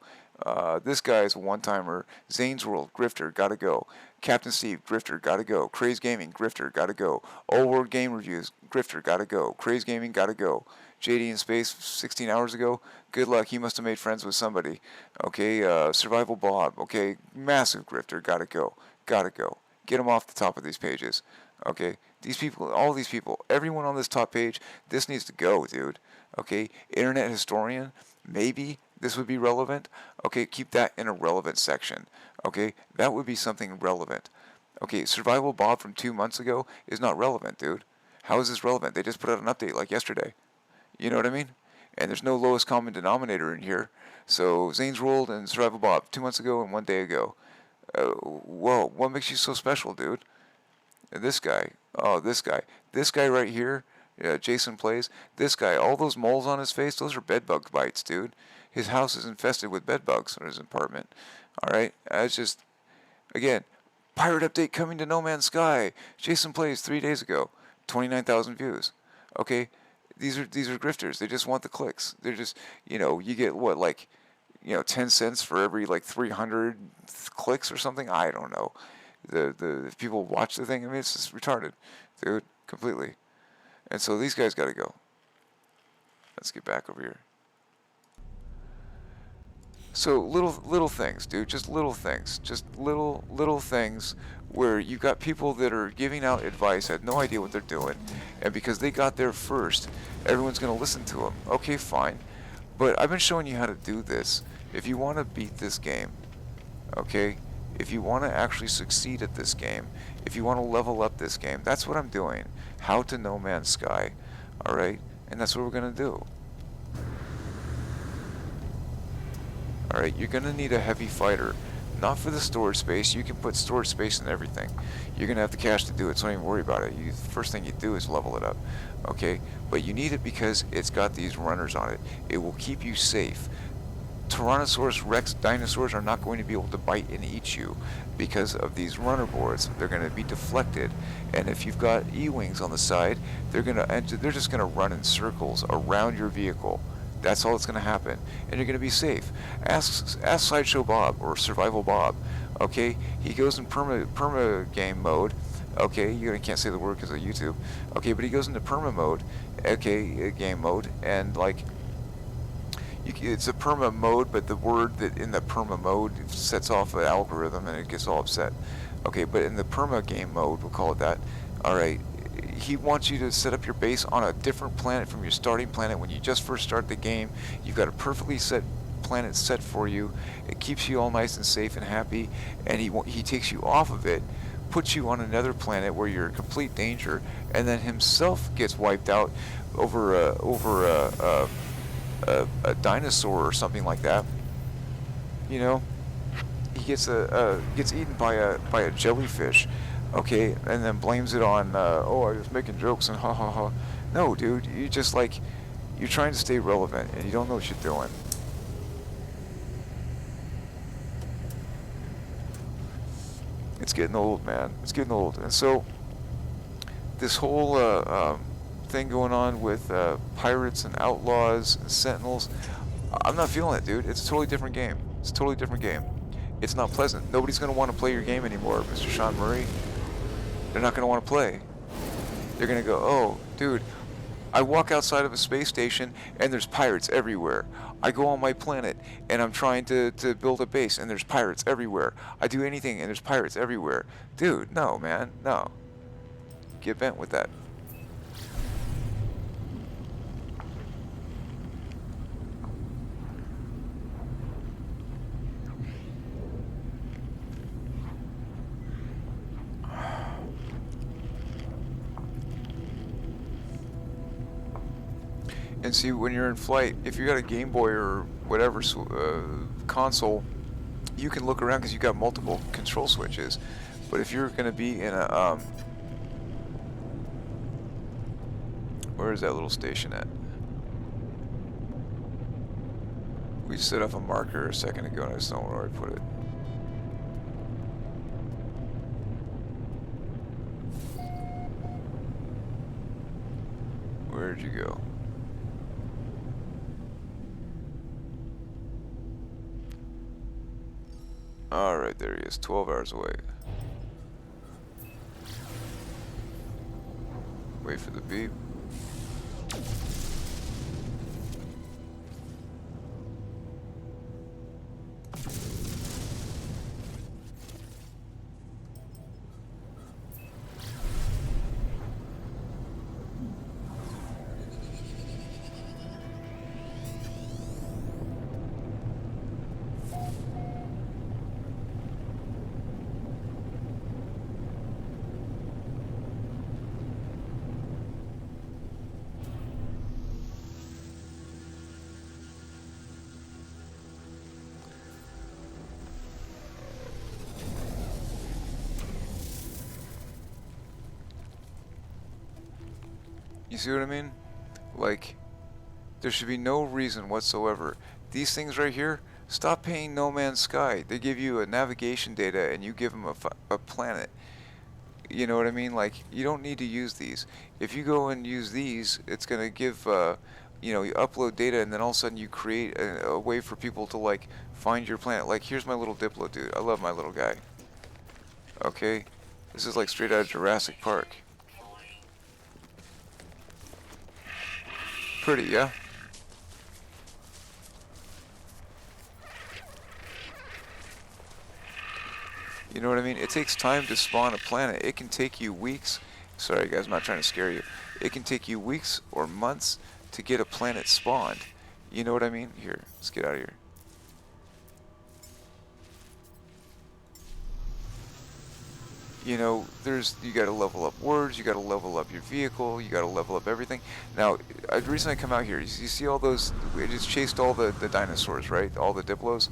This guy is a one-timer. Zane's World, grifter, gotta go. Captain Steve, grifter, gotta go. Craze Gaming, grifter, gotta go. Old World Game Reviews, grifter, gotta go. Craze Gaming, gotta go. JD in Space, 16 hours ago, good luck, he must have made friends with somebody. Okay, Survival Bob, okay, massive grifter, gotta go. Gotta go. Get him off the top of these pages. Okay, these people, all these people, everyone on this top page, this needs to go, dude. Okay, Internet Historian, maybe this would be relevant. Okay, keep that in a relevant section. Okay, that would be something relevant. Okay, Survival Bob from 2 months ago is not relevant, dude. How is this relevant? They just put out an update like yesterday. You know what I mean? And there's no lowest common denominator in here. So Zane's World and Survival Bob 2 months ago and 1 day ago. Whoa, what makes you so special, dude? This guy, oh, this guy right here, Jason Plays, this guy, all those moles on his face, those are bedbug bites, dude. His house is infested with bedbugs in his apartment. Alright, it's just, again, pirate update coming to No Man's Sky. Jason Plays 3 days ago, 29,000 views. Okay, these are grifters. They just want the clicks. They're just, you get what, like, 10 cents for every like 300 clicks or something. I don't know. If people watch the thing, I mean, it's just retarded, dude, completely. And so these guys got to go. Let's get back over here. So little things, dude, just little things, little things where you got people that are giving out advice, had no idea what they're doing, and because they got there first, everyone's gonna listen to them. Okay, fine, but I've been showing you how to do this. If you want to beat this game, okay, if you want to actually succeed at this game, if you want to level up this game, that's what I'm doing. How to No Man's Sky, all right, and that's what we're gonna do. Alright, you're going to need a heavy fighter. Not for the storage space. You can put storage space in everything. You're going to have the cash to do it, so don't even worry about it. First thing you do is level it up. Okay? But you need it because it's got these runners on it. It will keep you safe. Tyrannosaurus Rex dinosaurs are not going to be able to bite and eat you because of these runner boards. They're going to be deflected. And if you've got E-wings on the side, they're just going to run in circles around your vehicle. That's all that's going to happen, and you're going to be safe. Ask Sideshow Bob or Survival Bob. Okay, he goes in perma game mode. Okay, you can't say the word because of YouTube. Okay, but he goes into perma mode. Okay, game mode, and like it's a perma mode, but the word that in the perma mode sets off an algorithm and it gets all upset. Okay, but in the perma game mode, we'll call it that. All right. He wants you to set up your base on a different planet from your starting planet. When you just first start the game, you've got a perfectly set planet set for you. It keeps you all nice and safe and happy, and he takes you off of it, puts you on another planet where you're in complete danger, and then himself gets wiped out over a dinosaur or something like that. He gets eaten by a jellyfish. Okay, and then blames it on, I was making jokes and ha ha ha. No, dude, you're trying to stay relevant and you don't know what you're doing. It's getting old, man. It's getting old. And so, this whole thing going on with pirates and outlaws and sentinels, I'm not feeling it, dude. It's a totally different game. It's a totally different game. It's not pleasant. Nobody's going to want to play your game anymore, Mr. Sean Murray. They're not going to want to play. They're going to go, oh, dude, I walk outside of a space station and there's pirates everywhere. I go on my planet and I'm trying to build a base and there's pirates everywhere. I do anything and there's pirates everywhere. Dude, no, man, no. Get bent with that. And see, when you're in flight, if you got a Game Boy or whatever console, you can look around because you got multiple control switches. But if you're gonna be in a where is that little station at? We set up a marker a second ago and I just don't know where I put it. Where'd you go? Alright, there he is, 12 hours away. Wait for the beep. You see what I mean? Like, there should be no reason whatsoever. These things right here, stop paying No Man's Sky. They give you a navigation data and you give them a planet. You know what I mean? Like, you don't need to use these. If you go and use these, it's going to give, you know, you upload data and then all of a sudden you create a way for people to, like, find your planet. Like, here's my little Diplo dude. I love my little guy. Okay? This is like straight out of Jurassic Park. Pretty, yeah? You know what I mean? It takes time to spawn a planet. It can take you weeks. Sorry guys, I'm not trying to scare you. It can take you weeks or months to get a planet spawned. You know what I mean? Here, let's get out of here. You know, you gotta level up words, you gotta level up your vehicle, you gotta level up everything. Now, the reason I come out here, you see all those, we just chased all the dinosaurs, right? All the Diplos?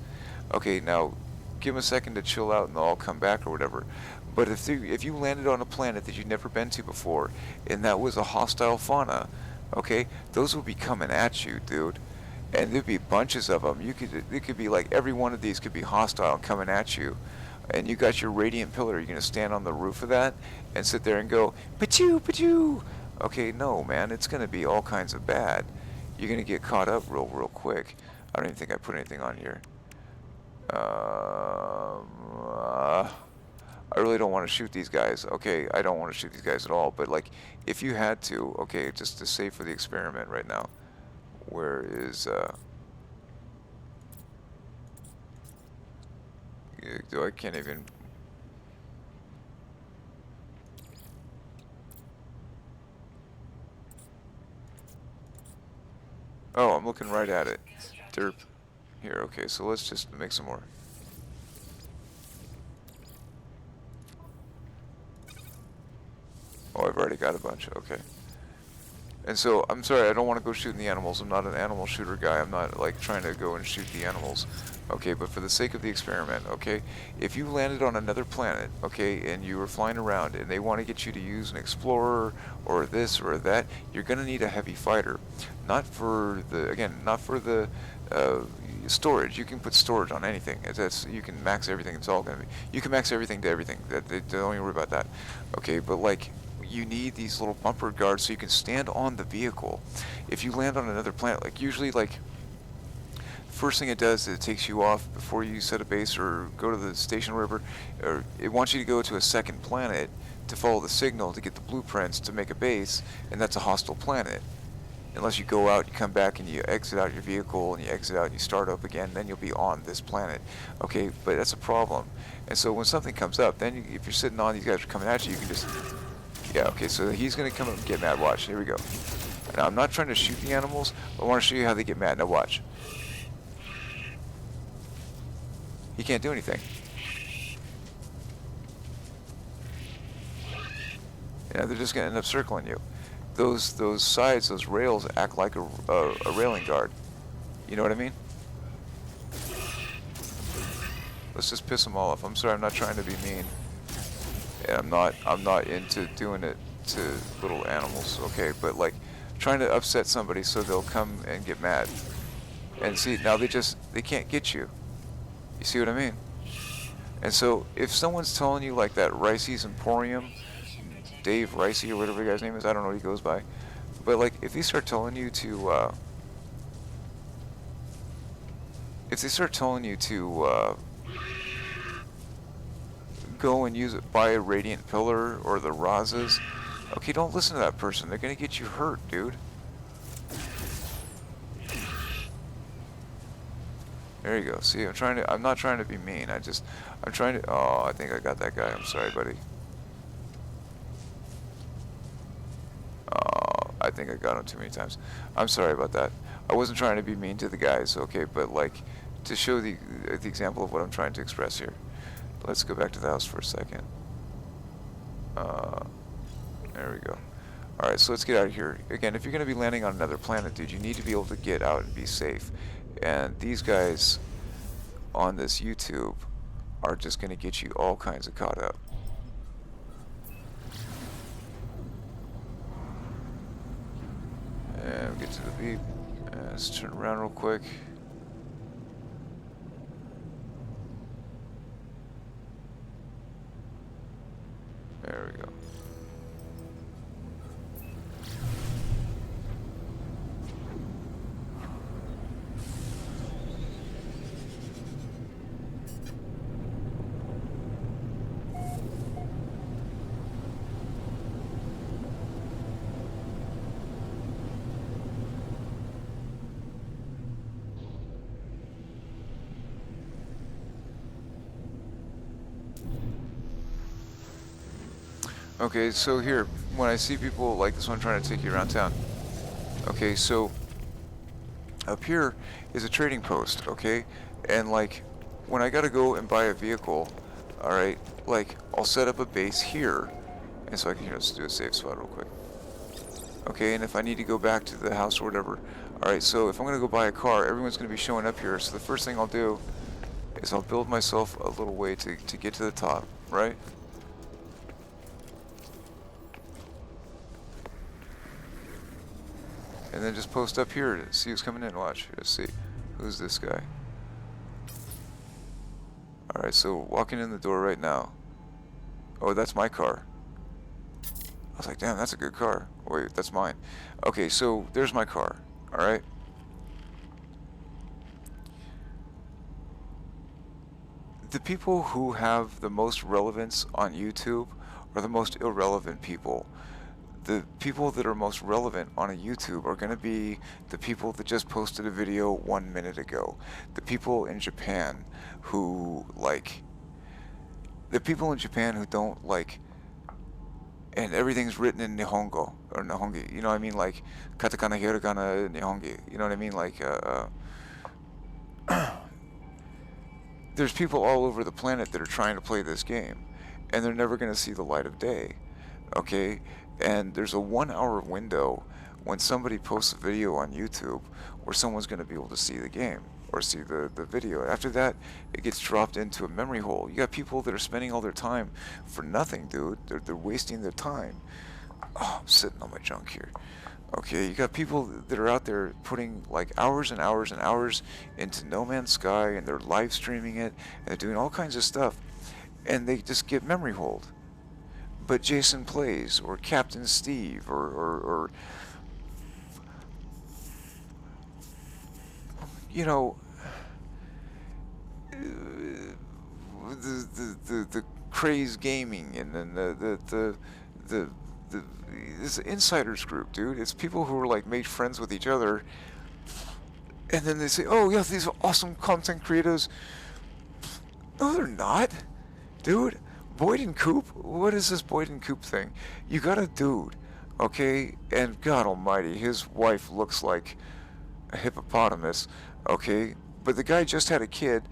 Okay, now, give them a second to chill out and they'll all come back or whatever. But if you landed on a planet that you've never been to before, and that was a hostile fauna, okay, those would be coming at you, dude. And there'd be bunches of them. It could be like every one of these could be hostile and coming at you. And you got your radiant pillar, you're going to stand on the roof of that and sit there and go, pa-choo, pa-choo. Okay, no, man, it's going to be all kinds of bad. You're going to get caught up real quick. I don't even think I put anything on here. I really don't want to shoot these guys. Okay, I don't want to shoot these guys at all. But, like, if you had to, okay, just to save for the experiment right now. Where is, I can't even. Oh, I'm looking right at it. Derp. Here, okay, so let's just make some more. Oh, I've already got a bunch, okay. And so, I'm sorry, I don't want to go shooting the animals. I'm not an animal shooter guy. I'm not, like, trying to go and shoot the animals. Okay, but for the sake of the experiment, okay, if you landed on another planet, okay, and you were flying around and they want to get you to use an explorer or this or that, you're going to need a heavy fighter. Not for the storage. You can put storage on anything. You can max everything. It's all going to be. You can max everything to everything. Don't even worry about that. Okay, but like, you need these little bumper guards so you can stand on the vehicle. If you land on another planet, like usually, like, first thing it does is it takes you off before you set a base or go to the station or wherever, or it wants you to go to a second planet to follow the signal to get the blueprints to make a base, and that's a hostile planet. unless you go out, you come back and you exit out your vehicle and you exit out and you start up again, then you'll be on this planet. Okay, but that's a problem. And so when something comes up, then if you're sitting on, these guys are coming at you, you can just, yeah, okay, so he's gonna come up and get mad. Watch, here we go. Now I'm not trying to shoot the animals, but I want to show you how they get mad. Now watch. He can't do anything. Yeah, they're just gonna end up circling you. Those sides, those rails act like a railing guard. You know what I mean? Let's just piss them all off. I'm sorry, I'm not trying to be mean. And I'm not into doing it to little animals, okay? But like trying to upset somebody so they'll come and get mad. And see, now they can't get you. You see what I mean? And so if someone's telling you like that Ricey's Emporium, Dave Ricey or whatever the guy's name is, I don't know what he goes by, but like if they start telling you to go and buy a radiant pillar or the Razas, okay, don't listen to that person. They're gonna get you hurt, dude. There you go. See, I'm not trying to be mean. I'm trying to, oh, I think I got that guy. I'm sorry, buddy. I think I got him too many times. I'm sorry about that. I wasn't trying to be mean to the guys, okay, but like to show the example of what I'm trying to express here. Let's go back to the house for a second. There we go. Alright, so let's get out of here. Again, if you're going to be landing on another planet, dude, you need to be able to get out and be safe. And these guys on this YouTube are just going to get you all kinds of caught up. And we'll get to the beep. And let's turn around real quick. There we go. Okay, so here, when I see people like this one trying to take you around town, okay, so up here is a trading post, okay, and like when I gotta go and buy a vehicle, alright, like I'll set up a base here, and so I can, just do a safe spot real quick. Okay, and if I need to go back to the house or whatever, alright, so if I'm gonna go buy a car, everyone's gonna be showing up here, so the first thing I'll do is I'll build myself a little way to get to the top, right? And then just post up here to see who's coming in. Watch. Let's see. Who's this guy? Alright, so walking in the door right now. Oh, that's my car. I was like, damn, that's a good car. Wait, that's mine. Okay, so there's my car. Alright. The people who have the most relevance on YouTube are the most irrelevant people. The people that are most relevant on a YouTube are going to be the people that just posted a video 1 minute ago. The people in Japan who don't like, and everything's written in Nihongo, or Nihongi, you know what I mean, like, katakana, hiragana, Nihongi, you know what I mean, like, there's people all over the planet that are trying to play this game, and they're never going to see the light of day, okay? And there's a 1 hour window when somebody posts a video on YouTube where someone's going to be able to see the game or see the video. After that, it gets dropped into a memory hole. You got people that are spending all their time for nothing, dude. They're wasting their time. Oh, I'm sitting on my junk here. Okay, you got people that are out there putting like hours and hours and hours into No Man's Sky, and they're live streaming it, and they're doing all kinds of stuff, and they just get memory holed. But Jason Plays, or Captain Steve, or you know, the Craze Gaming, and then the the this insiders group, dude. It's people who are like made friends with each other, and then they say, "Oh yeah, these are awesome content creators." No, they're not, dude. Boyd and Coop. What is this Boyd and Coop thing? You got a dude, okay, and God Almighty, his wife looks like a hippopotamus, okay, but the guy just had a kid,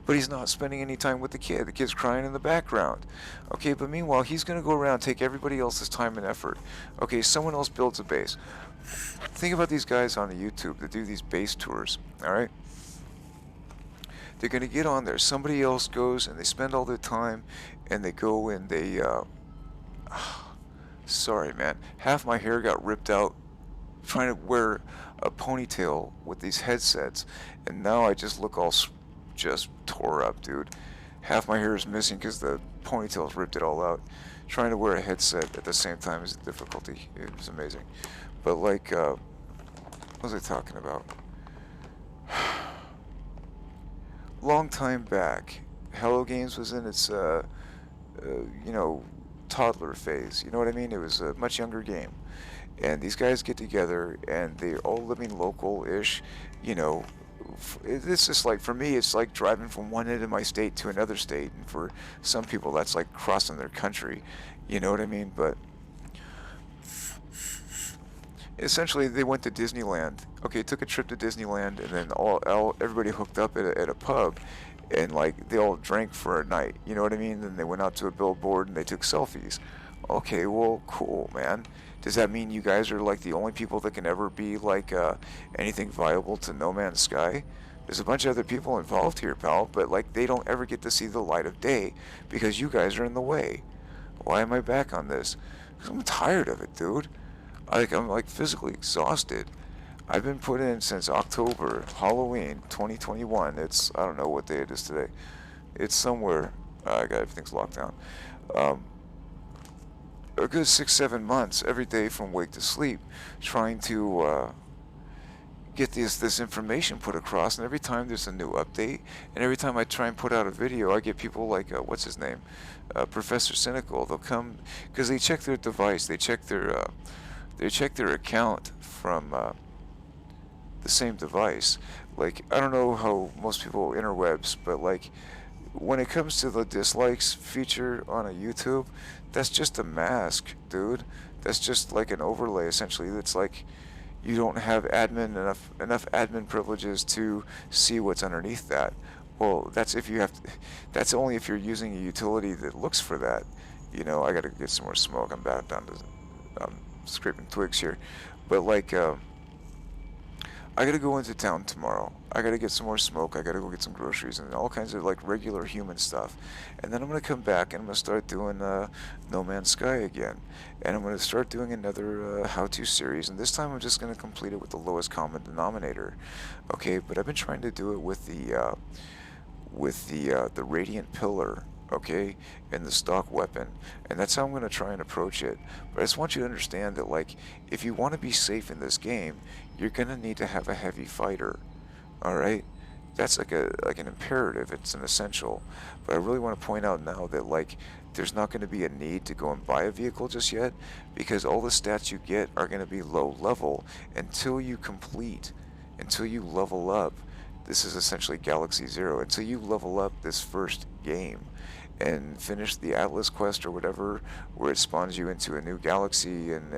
but he's not spending any time with the kid. The kid's crying in the background. Okay, but meanwhile, he's going to go around and take everybody else's time and effort. Okay, someone else builds a base. Think about these guys on the YouTube that do these base tours, all right? They're going to get on there. Somebody else goes and they spend all their time and they go and they, sorry, man. Half my hair got ripped out trying to wear a ponytail with these headsets, and now I just look all just tore up, dude. Half my hair is missing because the ponytails ripped it all out. Trying to wear a headset at the same time is a difficulty. It was amazing. But like, what was I talking about? Long time back, Hello Games was in its, you know, toddler phase. You know what I mean? It was a much younger game. And these guys get together and they're all living local-ish, you know. It's just like, for me, it's like driving from one end of my state to another state, and for some people that's like crossing their country, you know what I mean? But essentially they went to Disneyland. Okay, took a trip to Disneyland, and then everybody hooked up at a pub, and like they all drank for a night, you know what I mean? Then they went out to a billboard and they took selfies. Okay, well, cool, man. Does that mean you guys are like the only people that can ever be like anything viable to No Man's Sky? There's a bunch of other people involved here, pal, but like they don't ever get to see the light of day because you guys are in the way. Why am I back on this? Because I'm tired of it, dude. I'm like physically exhausted. I've been put in since October, Halloween 2021. It's, I don't know what day it is today. It's somewhere. I got everything's locked down. A good 6-7 months every day from wake to sleep, trying to get this information put across. And every time there's a new update, and every time I try and put out a video, I get people like what's his name, Professor Cynical. They'll come because they check their device, they check their account from the same device. Like, I don't know how most people interwebs, but like when it comes to the dislikes feature on a YouTube, that's just a mask, dude. That's just like an overlay, essentially. That's like you don't have enough admin privileges to see what's underneath that. Well, that's if you have to, that's only if you're using a utility that looks for that. You know, I gotta get some more smoke. I'm back down to scraping twigs here, but like I gotta go into town tomorrow. I gotta get some more smoke. I gotta go get some groceries and all kinds of like regular human stuff. And then I'm gonna come back and I'm gonna start doing No Man's Sky again. And I'm gonna start doing another how-to series. And this time I'm just gonna complete it with the lowest common denominator. Okay, but I've been trying to do it with the Radiant Pillar. Okay, and the stock weapon, and that's how I'm going to try and approach it. But I just want you to understand that, like, if you want to be safe in this game, you're going to need to have a heavy fighter. All right, that's like an imperative. It's an essential. But I really want to point out now that like there's not going to be a need to go and buy a vehicle just yet, because all the stats you get are going to be low level until you level up. This is essentially Galaxy Zero. Until you level up this first game and finish the Atlas quest or whatever, where it spawns you into a new galaxy and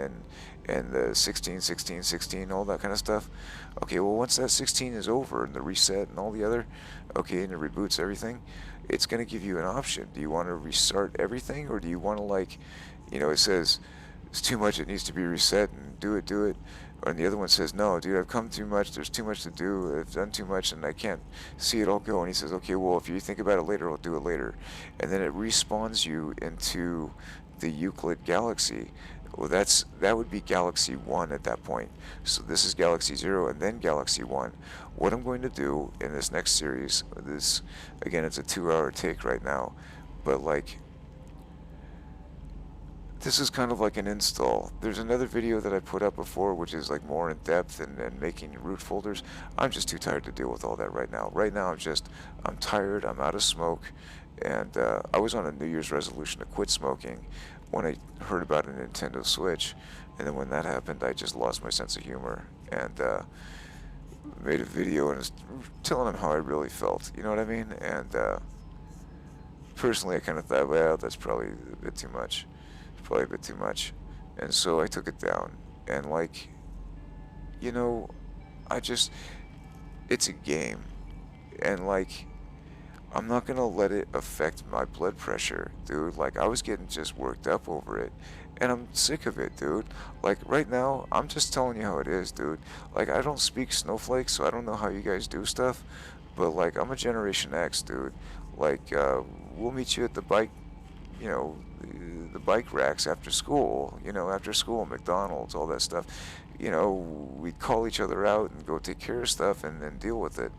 the 16, 16, 16, all that kind of stuff. Okay, well, once that 16 is over and the reset and all the other, okay, and it reboots everything, it's going to give you an option. Do you want to restart everything, or do you want to, like, you know, it says it's too much, it needs to be reset, and do it. And the other one says, no, dude, I've come too much, there's too much to do, I've done too much, and I can't see it all go. And he says, okay, well, if you think about it later, I'll do it later. And then it respawns you into the Euclid galaxy. Well, that would be Galaxy 1 at that point. So this is Galaxy 0 and then Galaxy 1. What I'm going to do in this next series, again, it's a 2-hour take right now, but like, this is kind of like an install. There's another video that I put up before which is like more in depth and making root folders. I'm just too tired to deal with all that right now. Right now I'm tired, I'm out of smoke, and I was on a New Year's resolution to quit smoking, when I heard about a Nintendo Switch, and then when that happened, I just lost my sense of humor and made a video and was telling him how I really felt. You know what I mean? And personally, I kind of thought, well, that's probably a bit too much. Probably a bit too much. And so I took it down. And like, you know, I just, it's a game. And like, I'm not gonna let it affect my blood pressure, dude. Like, I was getting just worked up over it. And I'm sick of it, dude. Like, right now, I'm just telling you how it is, dude. Like, I don't speak snowflake, so I don't know how you guys do stuff. But, like, I'm a Generation X, dude. Like, we'll meet you at the bike, you know, the bike racks after school, after school, McDonald's, all that stuff. We'd call each other out and go take care of stuff and then deal with it.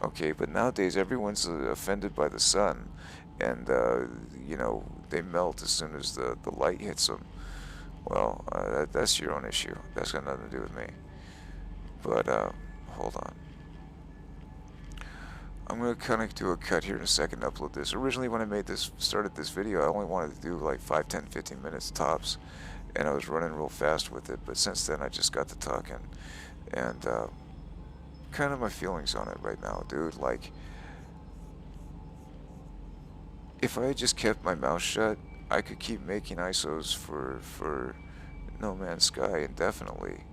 Okay, but nowadays everyone's offended by the sun, and they melt as soon as the light hits them. Well, that's your own issue. That's got nothing to do with me. But hold on. I'm gonna kind of do a cut here in a second and upload this. Originally, when I started this video, I only wanted to do like 5, 10, 15 minutes tops, and I was running real fast with it. But since then, I just got to talking, and kind of my feelings on it right now, dude. Like, if I had just kept my mouth shut, I could keep making ISOs for No Man's Sky indefinitely.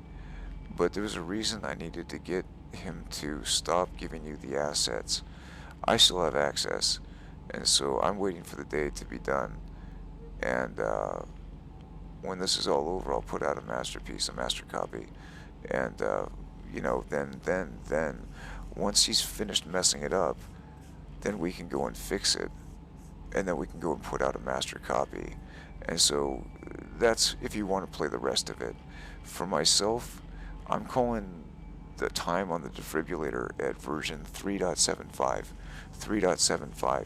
But there was a reason I needed to get him to stop giving you the assets. I still have access, and so I'm waiting for the day to be done. And when this is all over, I'll put out a masterpiece, a master copy, and then once he's finished messing it up, then we can go and fix it, and then we can go and put out a master copy. And so that's if you want to play the rest of it. For myself, I'm calling the time on the defibrillator at version 3.75. 3.75.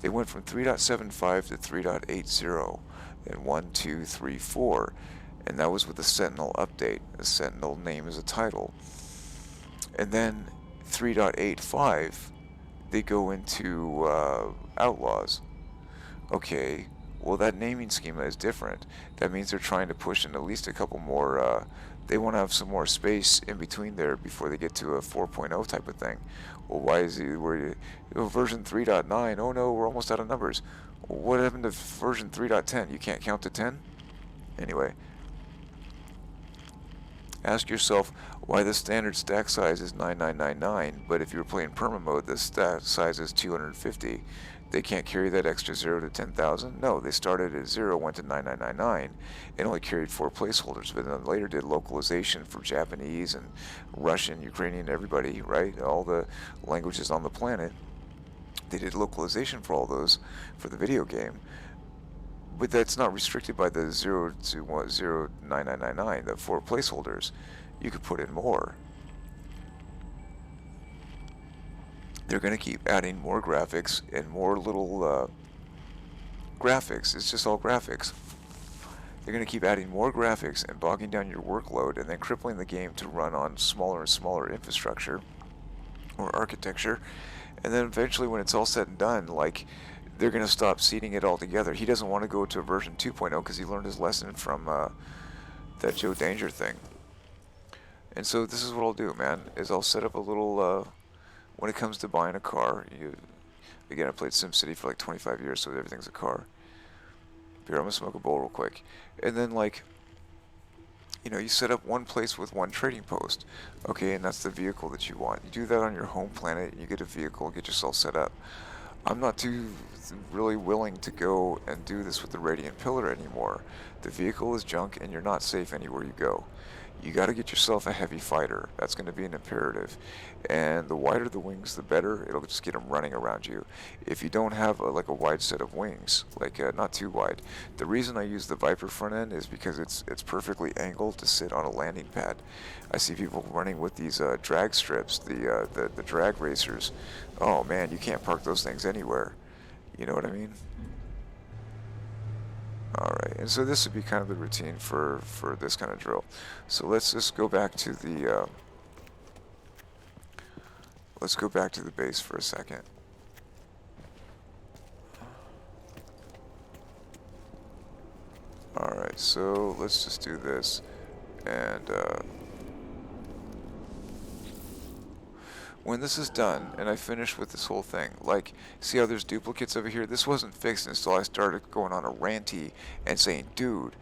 They went from 3.75 to 3.80, and 1, 2, 3, 4, and that was with the Sentinel update. The Sentinel name is a title. And then 3.85, they go into Outlaws. Okay, well, that naming schema is different. That means they're trying to push in at least a couple more. They want to have some more space in between there before they get to a 4.0 type of thing. Well, why is version 3.9? Oh no, we're almost out of numbers. What happened to version 3.10? You can't count to 10? Anyway, ask yourself why the standard stack size is 9999, but if you were playing perma mode, the stack size is 250. They can't carry that extra 0 to 10,000? No, they started at 0, went to 9999, and only carried 4 placeholders, but then later did localization for Japanese and Russian, Ukrainian, everybody, right? All the languages on the planet. They did localization for all those for the video game. But that's not restricted by the 0 to 9999, the 4 placeholders. You could put in more. They're going to keep adding more graphics and more little graphics. It's just all graphics. They're going to keep adding more graphics and bogging down your workload and then crippling the game to run on smaller and smaller infrastructure or architecture. And then eventually when it's all said and done, like, they're going to stop seeding it all together. He doesn't want to go to version 2.0 because he learned his lesson from that Joe Danger thing. And so this is what I'll do, man, is I'll set up a little... when it comes to buying a car, again, I played SimCity for like 25 years, so everything's a car. Here, I'm going to smoke a bowl real quick. And then, like, you set up one place with one trading post. Okay, and that's the vehicle that you want. You do that on your home planet, you get a vehicle, get yourself set up. I'm not too really willing to go and do this with the Radiant Pillar anymore. The vehicle is junk, and you're not safe anywhere you go. You got to get yourself a heavy fighter. That's going to be an imperative. And the wider the wings, the better. It'll just get them running around you. If you don't have a wide set of wings, not too wide. The reason I use the Viper front end is because it's perfectly angled to sit on a landing pad. I see people running with these drag strips, the drag racers. Oh man, you can't park those things anywhere. You know what I mean? Alright, and so this would be kind of the routine for this kind of drill. So let's just go back to the base for a second. so let's just do this. And when this is done and I finish with this whole thing, like, see how there's duplicates over here? This wasn't fixed until I started going on a ranty and saying, dude,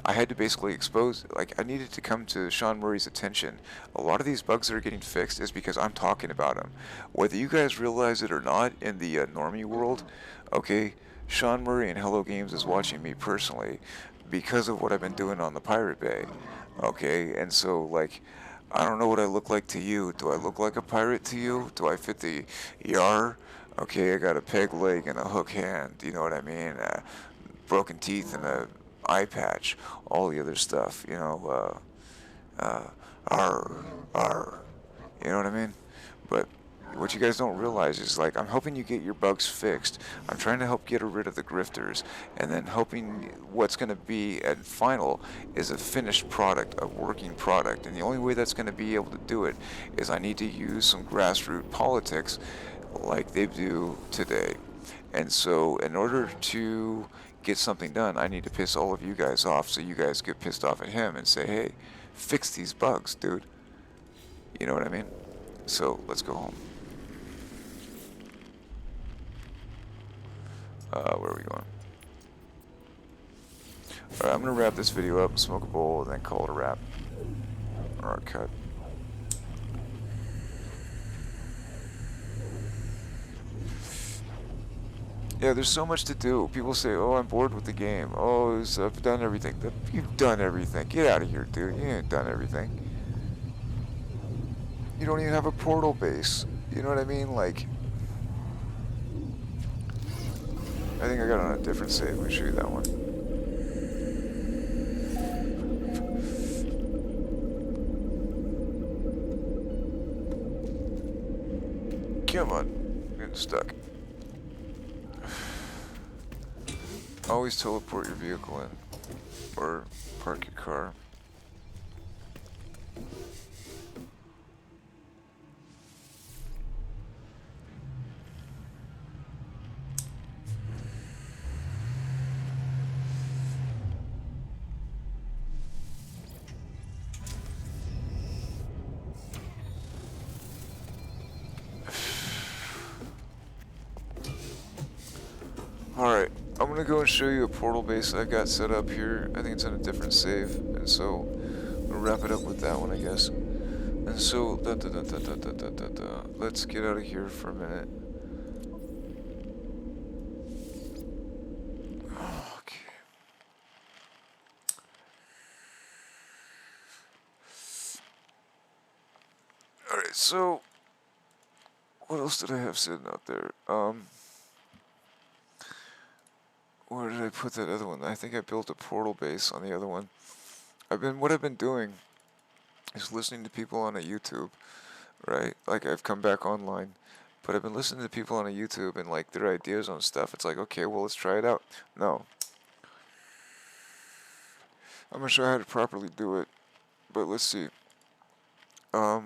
I had to basically expose, like, I needed to come to Sean Murray's attention. A lot of these bugs that are getting fixed is because I'm talking about them. Whether you guys realize it or not in the normie world, okay, Sean Murray and Hello Games is watching me personally because of what I've been doing on the Pirate Bay, okay, and so, like, I don't know what I look like to you. Do I look like a pirate to you? Do I fit the yar? Okay, I got a peg leg and a hook hand. You know what I mean? Broken teeth and a eye patch. All the other stuff. You know, arr, arr. You know what I mean? But what you guys don't realize is, like, I'm helping you get your bugs fixed. I'm trying to help get rid of the grifters, and then hoping what's going to be at final is a finished product, a working product. And the only way that's going to be able to do it is I need to use some grassroots politics like they do today. And so in order to get something done, I need to piss all of you guys off so you guys get pissed off at him and say, hey, fix these bugs, dude. You know what I mean? So let's go home. Where are we going? Alright, I'm gonna wrap this video up, smoke a bowl, and then call it a wrap. Or a cut. Yeah, there's so much to do. People say, oh, I'm bored with the game. Oh, I've done everything. You've done everything. Get out of here, dude. You ain't done everything. You don't even have a portal base. You know what I mean? Like, I think I got it on a different save. Let me show you that one. Come on. I'm getting stuck. Always teleport your vehicle in. Or park your car. Alright, I'm gonna go and show you a portal base I've got set up here. I think it's on a different save, and so we'll wrap it up with that one, I guess. And so, let's get out of here for a minute. Okay. Alright, so what else did I have sitting out there? Where did I put that other one? I think I built a portal base on the other one. What I've been doing is listening to people on a YouTube, right? Like, I've come back online, but I've been listening to people on a YouTube and, like, their ideas on stuff. It's like, okay, well, let's try it out. No. I'm gonna show you how to properly do it, but let's see. I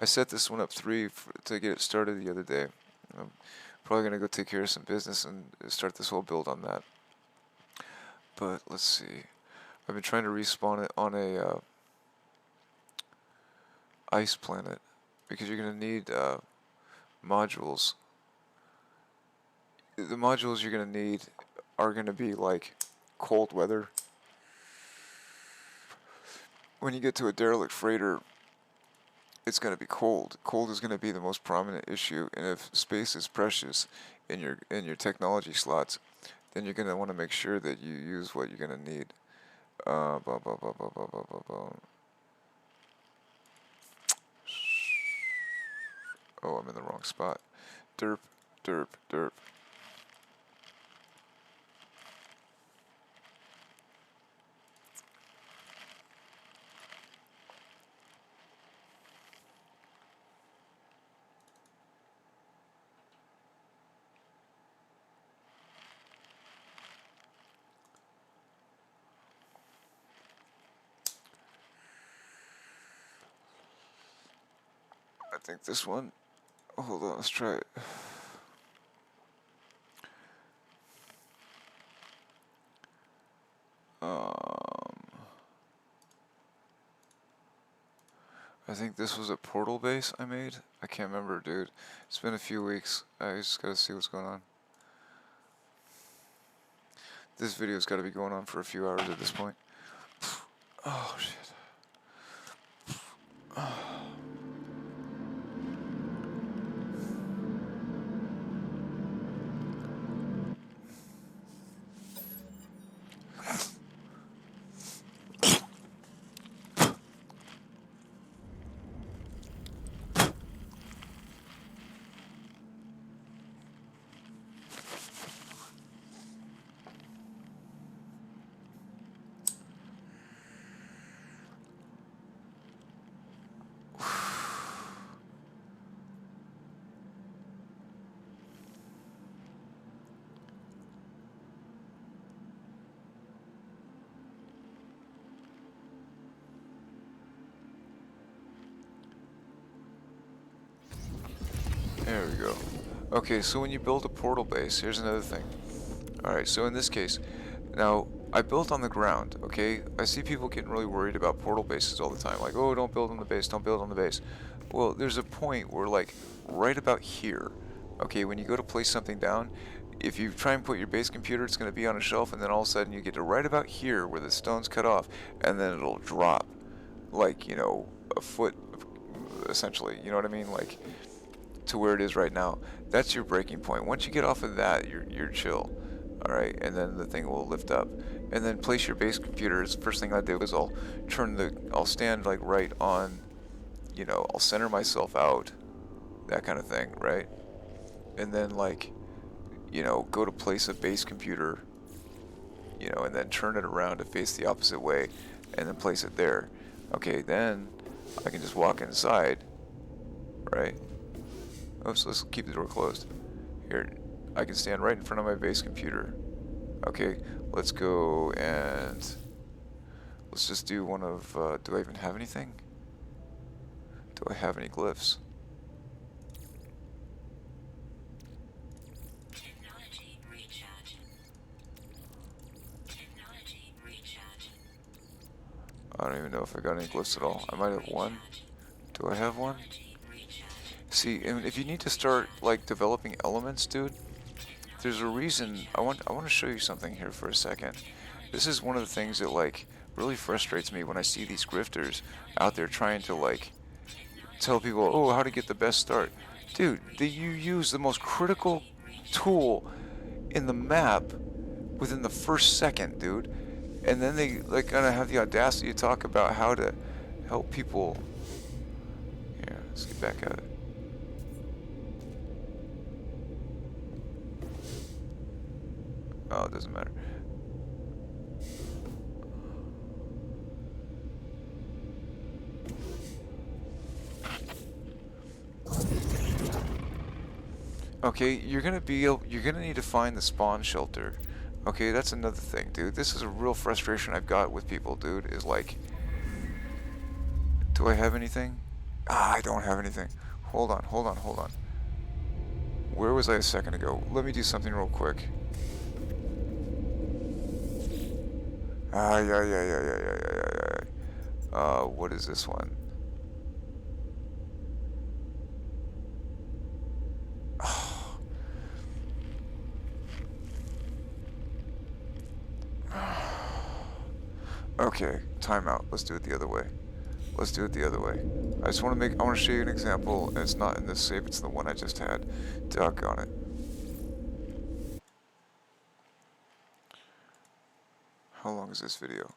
set this one up 3 to get it started the other day. I'm probably gonna go take care of some business and start this whole build on that. But let's see. I've been trying to respawn it on a ice planet because you're gonna need modules. The modules you're gonna need are gonna be like cold weather. When you get to a derelict freighter, it's going to be cold. Cold is going to be the most prominent issue, and if space is precious in your technology slots, then you're going to want to make sure that you use what you're going to need. Oh, I'm in the wrong spot. Derp, derp, derp. I think this one. Hold on, let's try it. I think this was a portal base I made. I can't remember, dude. It's been a few weeks. I just gotta see what's going on. This video's gotta be going on for a few hours at this point. Oh, shit. There we go. Okay, so when you build a portal base, here's another thing. Alright, so in this case, now, I built on the ground, okay? I see people getting really worried about portal bases all the time. Like, oh, don't build on the base, don't build on the base. Well, there's a point where, like, right about here, okay, when you go to place something down, if you try and put your base computer, it's going to be on a shelf, and then all of a sudden you get to right about here where the stone's cut off, and then it'll drop, like, you know, a foot, essentially, you know what I mean? Like, to where it is right now. That's your breaking point. Once you get off of that, you're chill. Alright, and then the thing will lift up. And then place your base computers. First thing I do is I'll stand like right on, you know, I'll center myself out. That kind of thing, right? And then like, you know, go to place a base computer, you know, and then turn it around to face the opposite way, and then place it there. Okay, then I can just walk inside, right? Oops, let's keep the door closed. Here, I can stand right in front of my base computer. Okay, let's go and let's just do one of, do I even have anything? Do I have any glyphs? Technology recharge. Technology recharge. I don't even know if I got any glyphs at all. I might have one. Do I have one? See, and if you need to start like developing elements, dude, there's a reason. I want to show you something here for a second. This is one of the things that like really frustrates me when I see these grifters out there trying to like tell people, oh, how to get the best start. Dude, you use the most critical tool in the map within the first second, dude. And then they like gonna have the audacity to talk about how to help people. Here, let's get back at it. Oh, it doesn't matter. Okay, you're gonna need to find the spawn shelter. Okay, that's another thing, dude. This is a real frustration I've got with people, dude, is like, do I have anything? Ah, I don't have anything. Hold on. Where was I a second ago? Let me do something real quick. Ah, yeah. What is this one? Okay, timeout. Let's do it the other way. I just want to show you an example, and it's not in this save, it's the one I just had. Doggone it. How long is this video?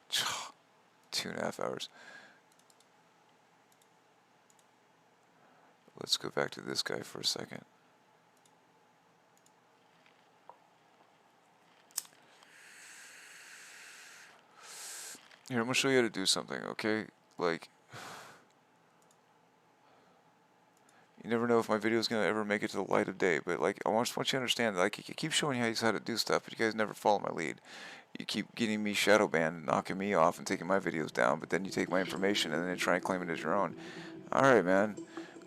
2.5 hours. Let's go back to this guy for a second. Here, I'm gonna show you how to do something, okay? Like, you never know if my video is gonna ever make it to the light of day, but like, I want you to understand, like, I keep showing you how to do stuff, but you guys never follow my lead. You keep getting me shadow banned and knocking me off and taking my videos down, but then you take my information and then you try and claim it as your own. Alright, man.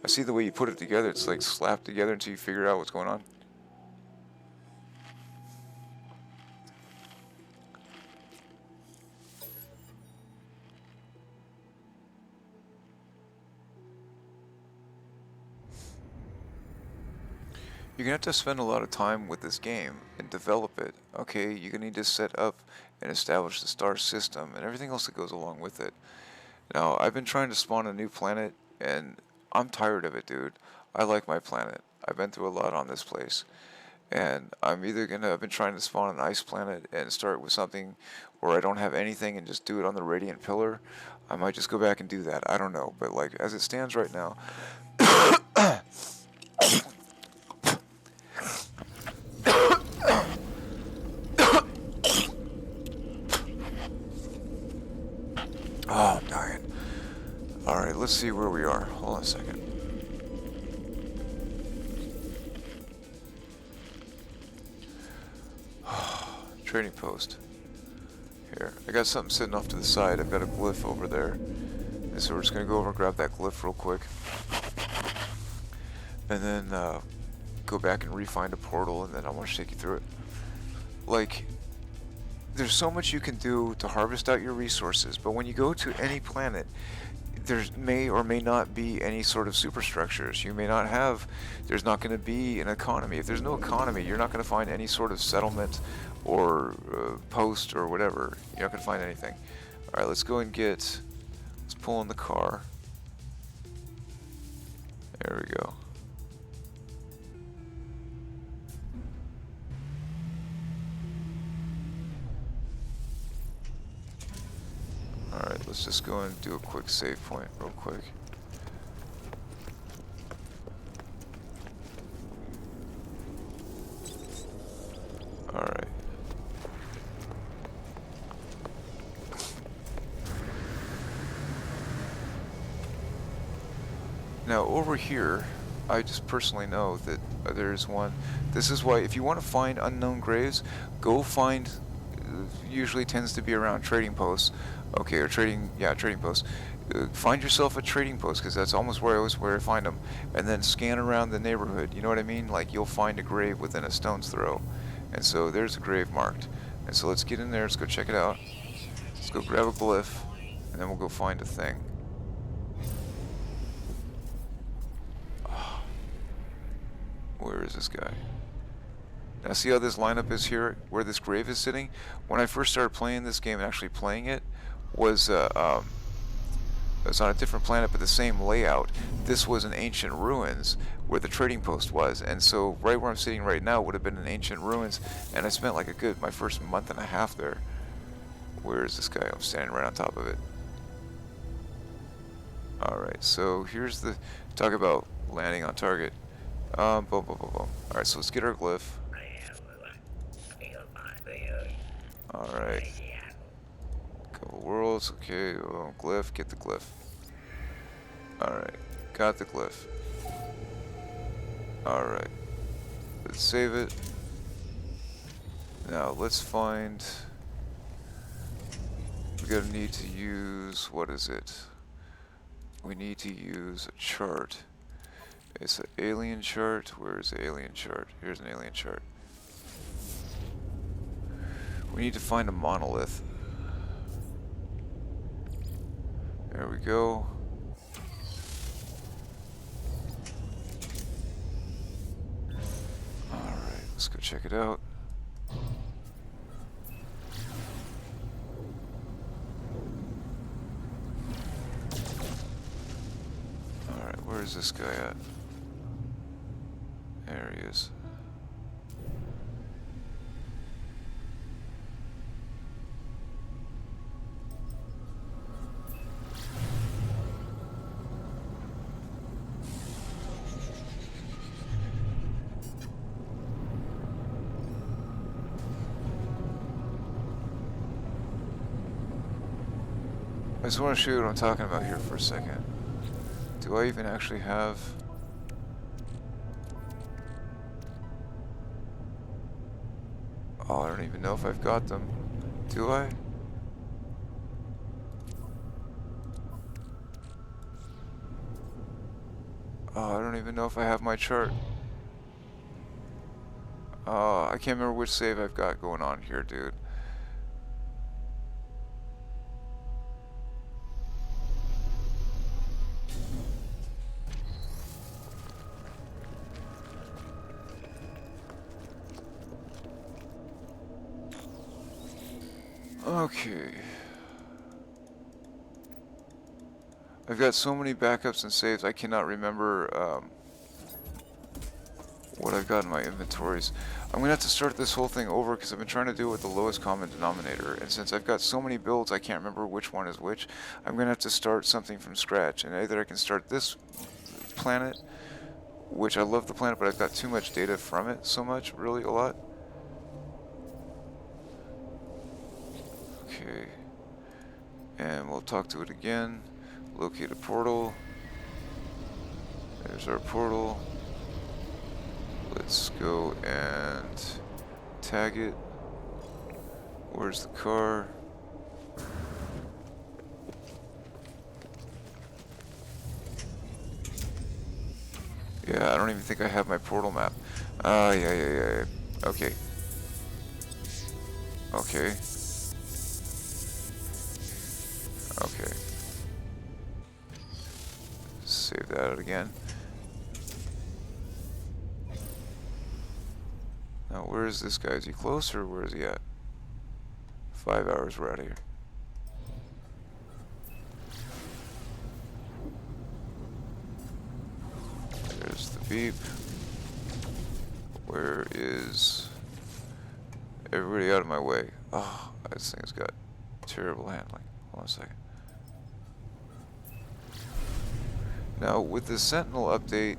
I see the way you put it together. It's like slapped together until you figure out what's going on. You're gonna have to spend a lot of time with this game and develop it. Okay, you're gonna need to set up and establish the star system and everything else that goes along with it. Now, I've been trying to spawn a new planet, and I'm tired of it, dude. I like my planet. I've been through a lot on this place. And I've been trying to spawn an ice planet and start with something where I don't have anything and just do it on the radiant pillar. I might just go back and do that. I don't know. But, like, as it stands right now, oh, I'm dying. Alright, let's see where we are. Hold on a second. Trading post. Here, I got something sitting off to the side. I've got a glyph over there. And so we're just going to go over and grab that glyph real quick. And then go back and re-find a portal, and then I want to take you through it. Like, there's so much you can do to harvest out your resources, but when you go to any planet, there may or may not be any sort of superstructures. You may not have, there's not going to be an economy. If there's no economy, you're not going to find any sort of settlement or post or whatever. You're not going to find anything. Alright, let's go and let's pull in the car. There we go. Alright, let's just go and do a quick save point real quick. Alright. Now over here, I just personally know that there's one. This is why if you want to find unknown graves, go find, usually tends to be around trading posts. Okay, or trading posts. Find yourself a trading post, because that's almost where I find them. And then scan around the neighborhood, you know what I mean? Like, you'll find a grave within a stone's throw. And so there's a grave marked. And so let's get in there, let's go check it out. Let's go grab a glyph, and then we'll go find a thing. Where is this guy? Now see how this lineup is here, where this grave is sitting? When I first started playing this game and actually playing it, was it was on a different planet but the same layout. This was an ancient ruins where the trading post was, and so right where I'm sitting right now would have been an ancient ruins, and I spent like my first month and a half there. Where is this guy? I'm standing right on top of it. Alright, so here's the, talk about landing on target. Boom, boom, boom, boom. Alright, so let's get our glyph. Alright. Couple worlds, okay, glyph, get the glyph. Alright, got the glyph. Alright, let's save it. Now let's find, we're gonna need to use, what is it? We need to use a chart. It's an alien chart. Where is the alien chart? Here's an alien chart. We need to find a monolith. There we go. Alright, let's go check it out. Alright, where is this guy at? There he is. I just want to show you what I'm talking about here for a second. Do I even actually have... Oh, I don't even know if I've got them. Do I? Oh, I don't even know if I have my chart. Oh, I can't remember which save I've got going on here, dude. Okay. I've got so many backups and saves, I cannot remember what I've got in my inventories. I'm gonna have to start this whole thing over because I've been trying to do it with the lowest common denominator, and since I've got so many builds I can't remember which one is which. I'm gonna have to start something from scratch, and either I can start this planet, which I love the planet, but I've got too much data from it, so much, really a lot. Okay, and we'll talk to it again. Locate a portal. There's our portal. Let's go and tag it. Where's the car? Yeah, I don't even think I have my portal map. Yeah. Okay. Okay. Okay. Save that out again. Now, where is this guy? Is he close or where is he at? 5 hours, we're out of here. There's the beep. Where is everybody out of my way? Oh, this thing's got terrible handling. Hold on a second. Now, with the Sentinel update,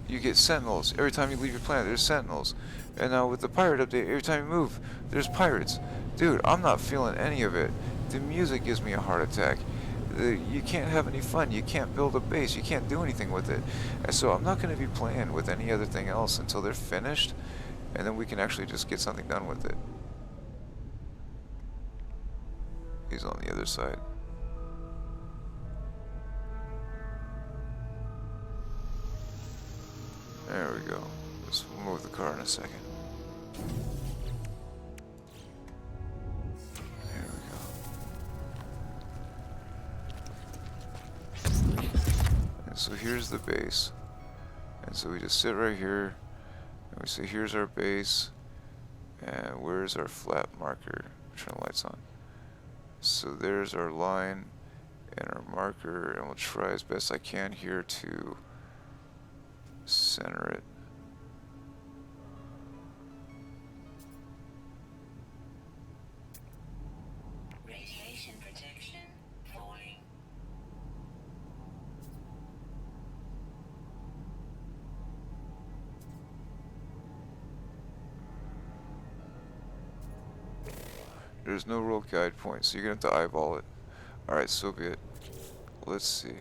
you get sentinels. Every time you leave your planet, there's sentinels. And now with the pirate update, every time you move, there's pirates. Dude, I'm not feeling any of it. The music gives me a heart attack. You can't have any fun. You can't build a base. You can't do anything with it. And so I'm not going to be playing with any other thing else until they're finished. And then we can actually just get something done with it. He's on the other side. There we go. Let's move the car in a second. There we go. And so here's the base. And so we just sit right here. And we say, here's our base. And where's our flat marker? Turn the lights on. So there's our line and our marker. And we'll try as best I can here to center it. Radiation protection falling. There's no real guide point, so you're gonna have to eyeball it. Alright, so be it. Let's see.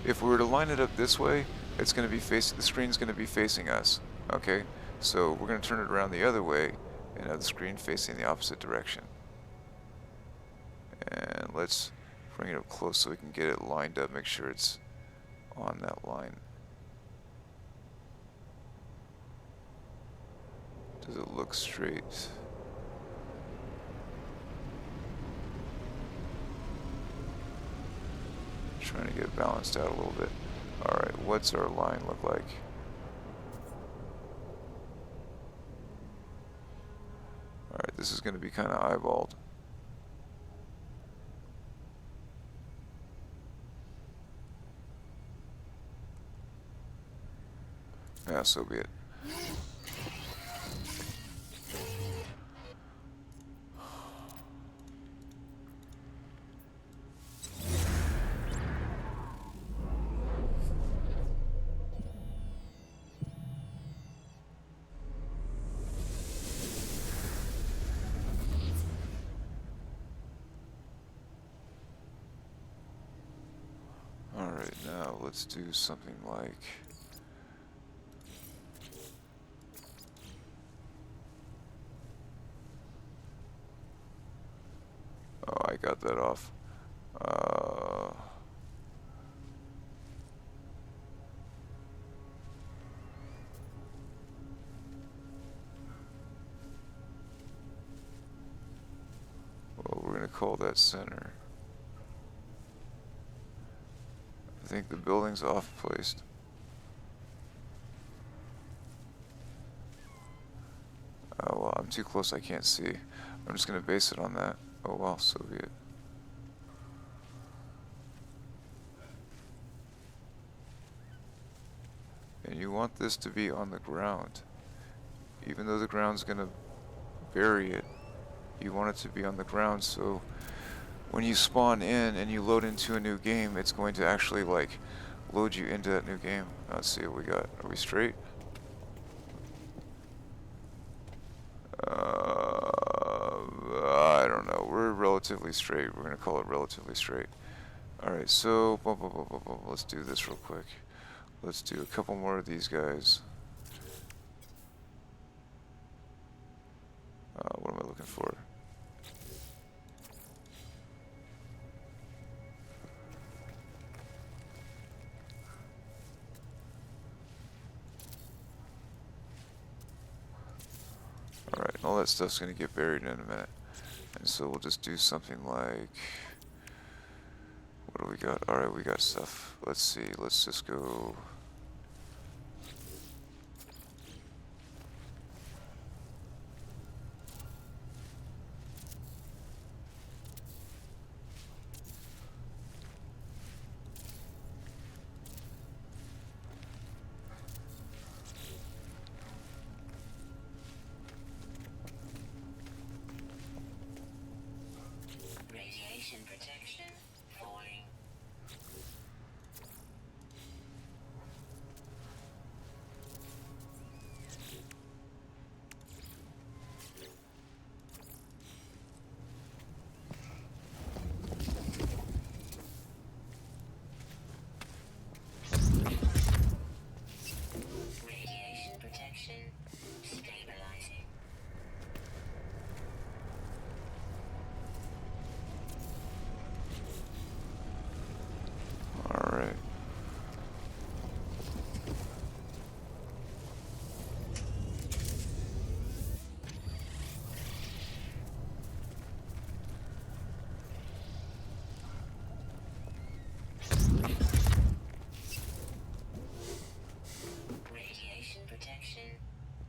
If we were to line it up this way, it's gonna be facing, the screen's gonna be facing us. Okay, so we're gonna turn it around the other way and have the screen facing the opposite direction. And let's bring it up close so we can get it lined up, make sure it's on that line. Does it look straight? Trying to get it balanced out a little bit. Alright, what's our line look like? Alright, this is going to be kind of eyeballed. Yeah, so be it. Alright, now let's do something like... Oh, I got that off. Well, we're gonna call that center. I think the building's off placed. I'm too close, I can't see. I'm just gonna base it on that. Oh well, so be it. And you want this to be on the ground. Even though the ground's gonna bury it, you want it to be on the ground, so when you spawn in and you load into a new game, it's going to actually like load you into that new game. Let's see what we got. Are we straight? I don't know. We're relatively straight. We're gonna call it relatively straight. Alright, so let's do this real quick. Let's do a couple more of these guys. What am I looking for? Alright, all that stuff's gonna get buried in a minute. And so we'll just do something like... What do we got? Alright, we got stuff. Let's see, let's just go... Radiation protection falling. Radiation protection stabilizing. Alright. Radiation protection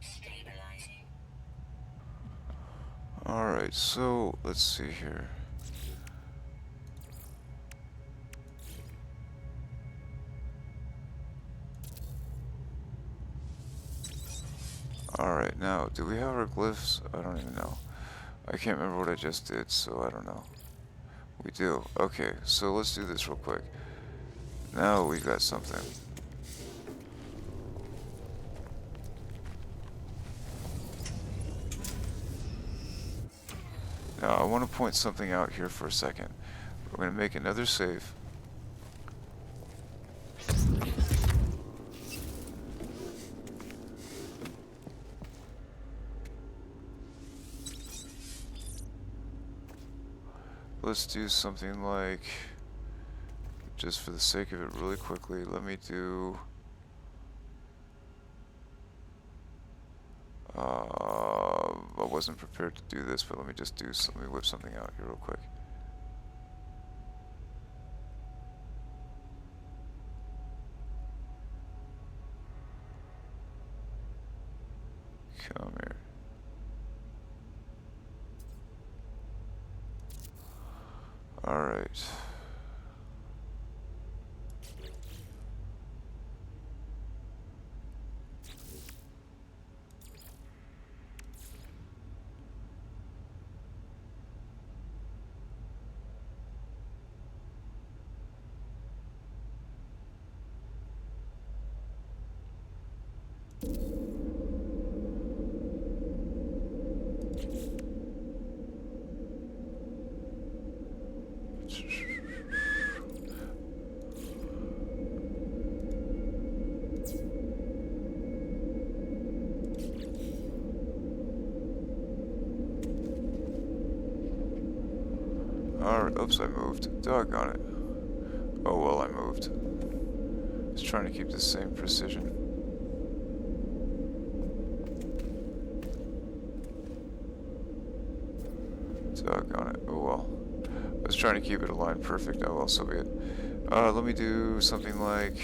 stabilizing. Alright, so let's see here. Alright, now, do we have our glyphs? I don't even know. I can't remember what I just did, so I don't know. We do. Okay, so let's do this real quick. Now we got something. Now, I want to point something out here for a second. We're going to make another save. Let's do something like, just for the sake of it really quickly, let me do... I wasn't prepared to do this, but let me just do let me whip something out here real quick. Come here. Alright. Alright, oops, I moved. Doggone it. Oh well, I moved. Just trying to keep the same precision. Doggone it. Oh well. I was trying to keep it aligned perfect. Oh well, so be it. Let me do something like...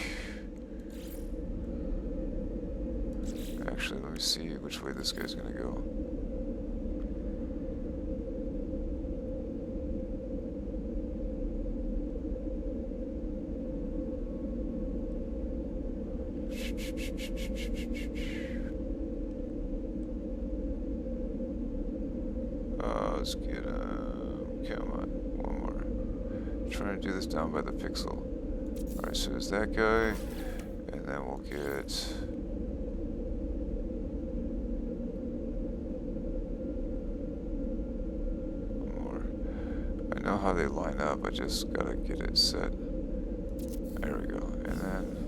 Actually, let me see which way this guy's gonna go. Let's get come on, one more. Trying to do this down by the pixel. Alright, so there's that guy, and then we'll get one more. I know how they line up, I just gotta get it set. There we go, and then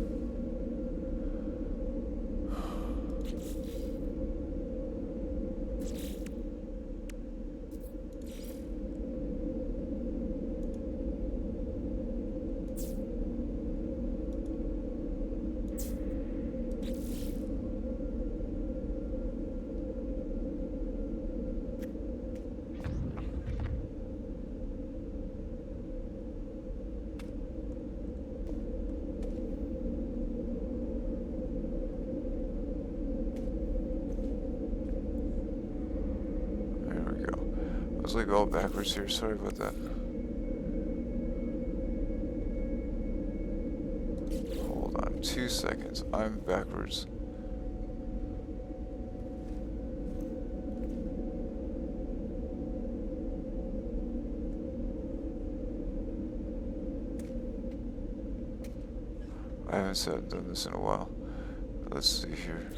I was like all backwards here, sorry about that. Hold on 2 seconds, I'm backwards. I haven't done this in a while. Let's see here.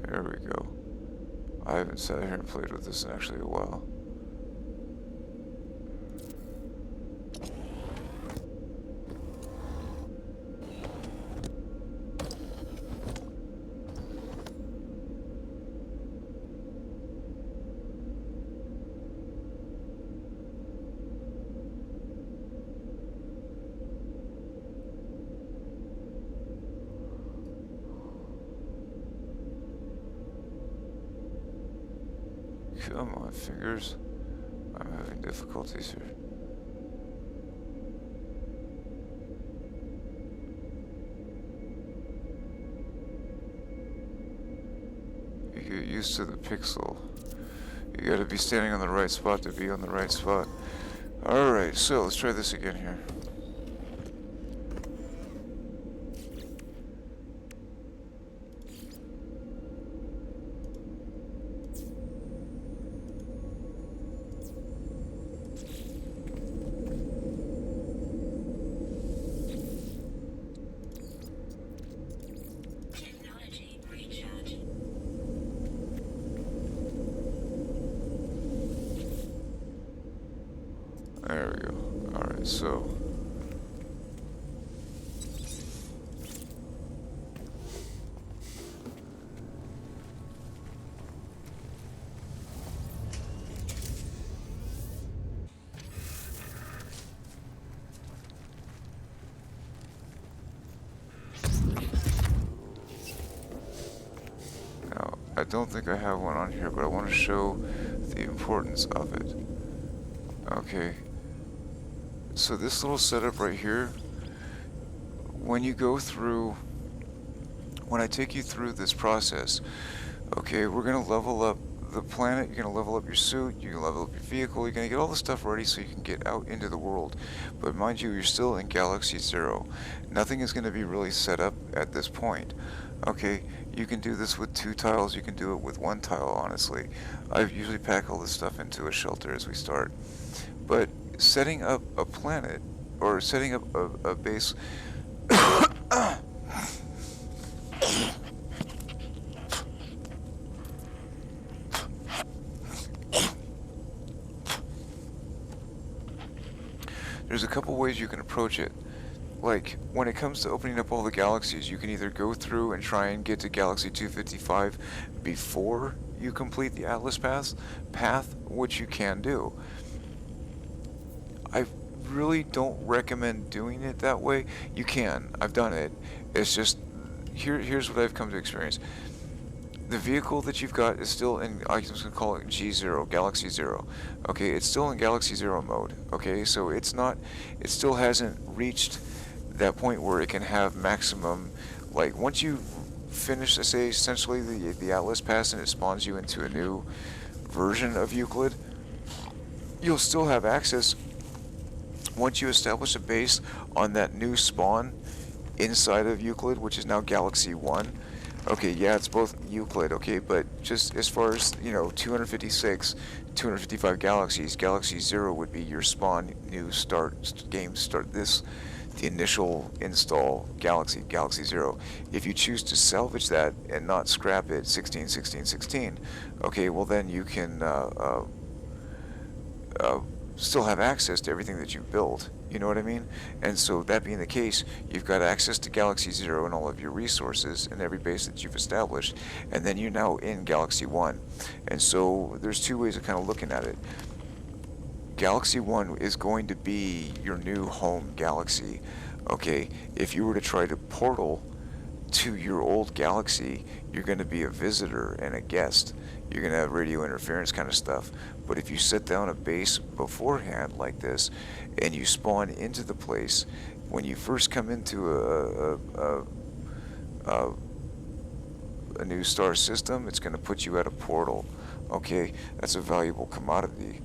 There we go. I haven't sat here and played with this in actually a while. Come on, fingers. I'm having difficulties here. You get used to the pixel. You gotta be standing on the right spot to be on the right spot. Alright, so let's try this again here. Technology recharge. There we go. Alright, so now I don't think I have one on here, but I want to show the importance of it. Okay. So this little setup right here, when you go through, when I take you through this process, okay, we're going to level up the planet, you're going to level up your suit, you're going to level up your vehicle, you're going to get all the stuff ready so you can get out into the world. But mind you, you're still in Galaxy 0. Nothing is going to be really set up at this point. Okay, you can do this with 2 tiles, you can do it with 1 tile, honestly. I usually pack all this stuff into a shelter as we start. But setting up a planet, or setting up a base... There's a couple ways you can approach it. Like, when it comes to opening up all the galaxies, you can either go through and try and get to Galaxy 255 before you complete the Atlas path, which you can do. I really don't recommend doing it that way. You can. I've done it. It's just, here's what I've come to experience. The vehicle that you've got is still in, I'm just going to call it G0, Galaxy 0. Okay, it's still in Galaxy 0 mode. Okay, so it's not, it still hasn't reached that point where it can have maximum, like, once you finish, say, essentially the Atlas pass and it spawns you into a new version of Euclid, you'll still have access once you establish a base on that new spawn inside of Euclid, which is now Galaxy 1. Okay, yeah, it's both Euclid, okay, but just as far as, 256, 255 galaxies, Galaxy 0 would be your spawn, new game start, the initial install Galaxy 0. If you choose to salvage that and not scrap it, 16, 16, 16, okay, well then you can still have access to everything that you built. You know what I mean? And so that being the case, you've got access to Galaxy 0 and all of your resources and every base that you've established, and then you're now in Galaxy 1. And so there's two ways of kind of looking at it. Galaxy 1 is going to be your new home galaxy. Okay, if you were to try to portal to your old galaxy, you're going to be a visitor and a guest. You're going to have radio interference kind of stuff. But if you set down a base beforehand like this, and you spawn into the place, when you first come into a new star system, it's going to put you at a portal. Okay, that's a valuable commodity.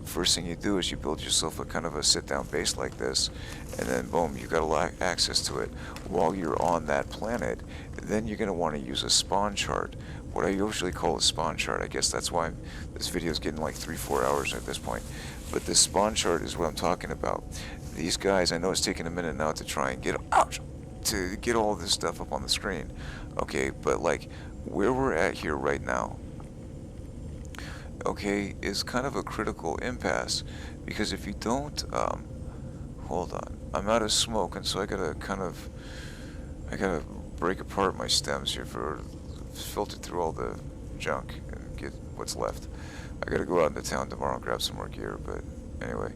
First thing you do is you build yourself a kind of a sit-down base like this, and then boom, you got access to it while you're on that planet. Then you're going to want to use a spawn chart, what I usually call a spawn chart. I guess that's why this video is getting like 3-4 hours at this point. But this spawn chart is what I'm talking about. These guys, I know it's taking a minute now to try and get all this stuff up on the screen. Okay, but like where we're at here right now, okay, is kind of a critical impasse, because if you don't, hold on, I'm out of smoke, and so I gotta break apart my stems here for filter through all the junk and get what's left. I gotta go out into town tomorrow and grab some more gear, but anyway,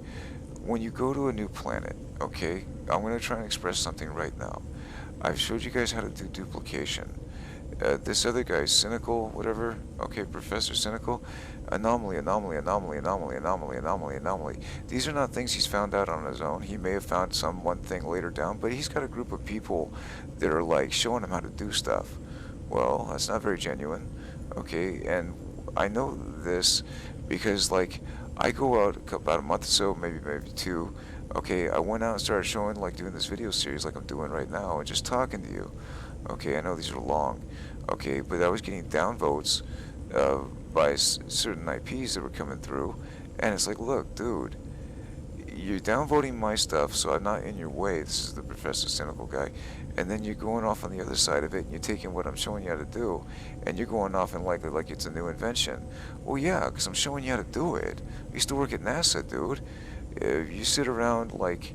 when you go to a new planet, okay, I'm gonna try and express something right now. I've showed you guys how to do duplication. This other guy, Cynical, whatever, okay, Professor Cynical, anomaly. These are not things he's found out on his own. He may have found one thing later down, but he's got a group of people that are like showing him how to do stuff. Well, that's not very genuine, okay, and I know this because, like, I go out about a month or so, maybe 2, okay, I went out and started showing, like, doing this video series like I'm doing right now and just talking to you. Okay, I know these are long, okay, but I was getting downvotes by certain IPs that were coming through, and it's like, look, dude, you're downvoting my stuff, so I'm not in your way. This is the Professor Cynical guy. And then you're going off on the other side of it, and you're taking what I'm showing you how to do, and you're going off and like it's a new invention. Well, yeah, because I'm showing you how to do it. I used to work at NASA, dude. You sit around, like,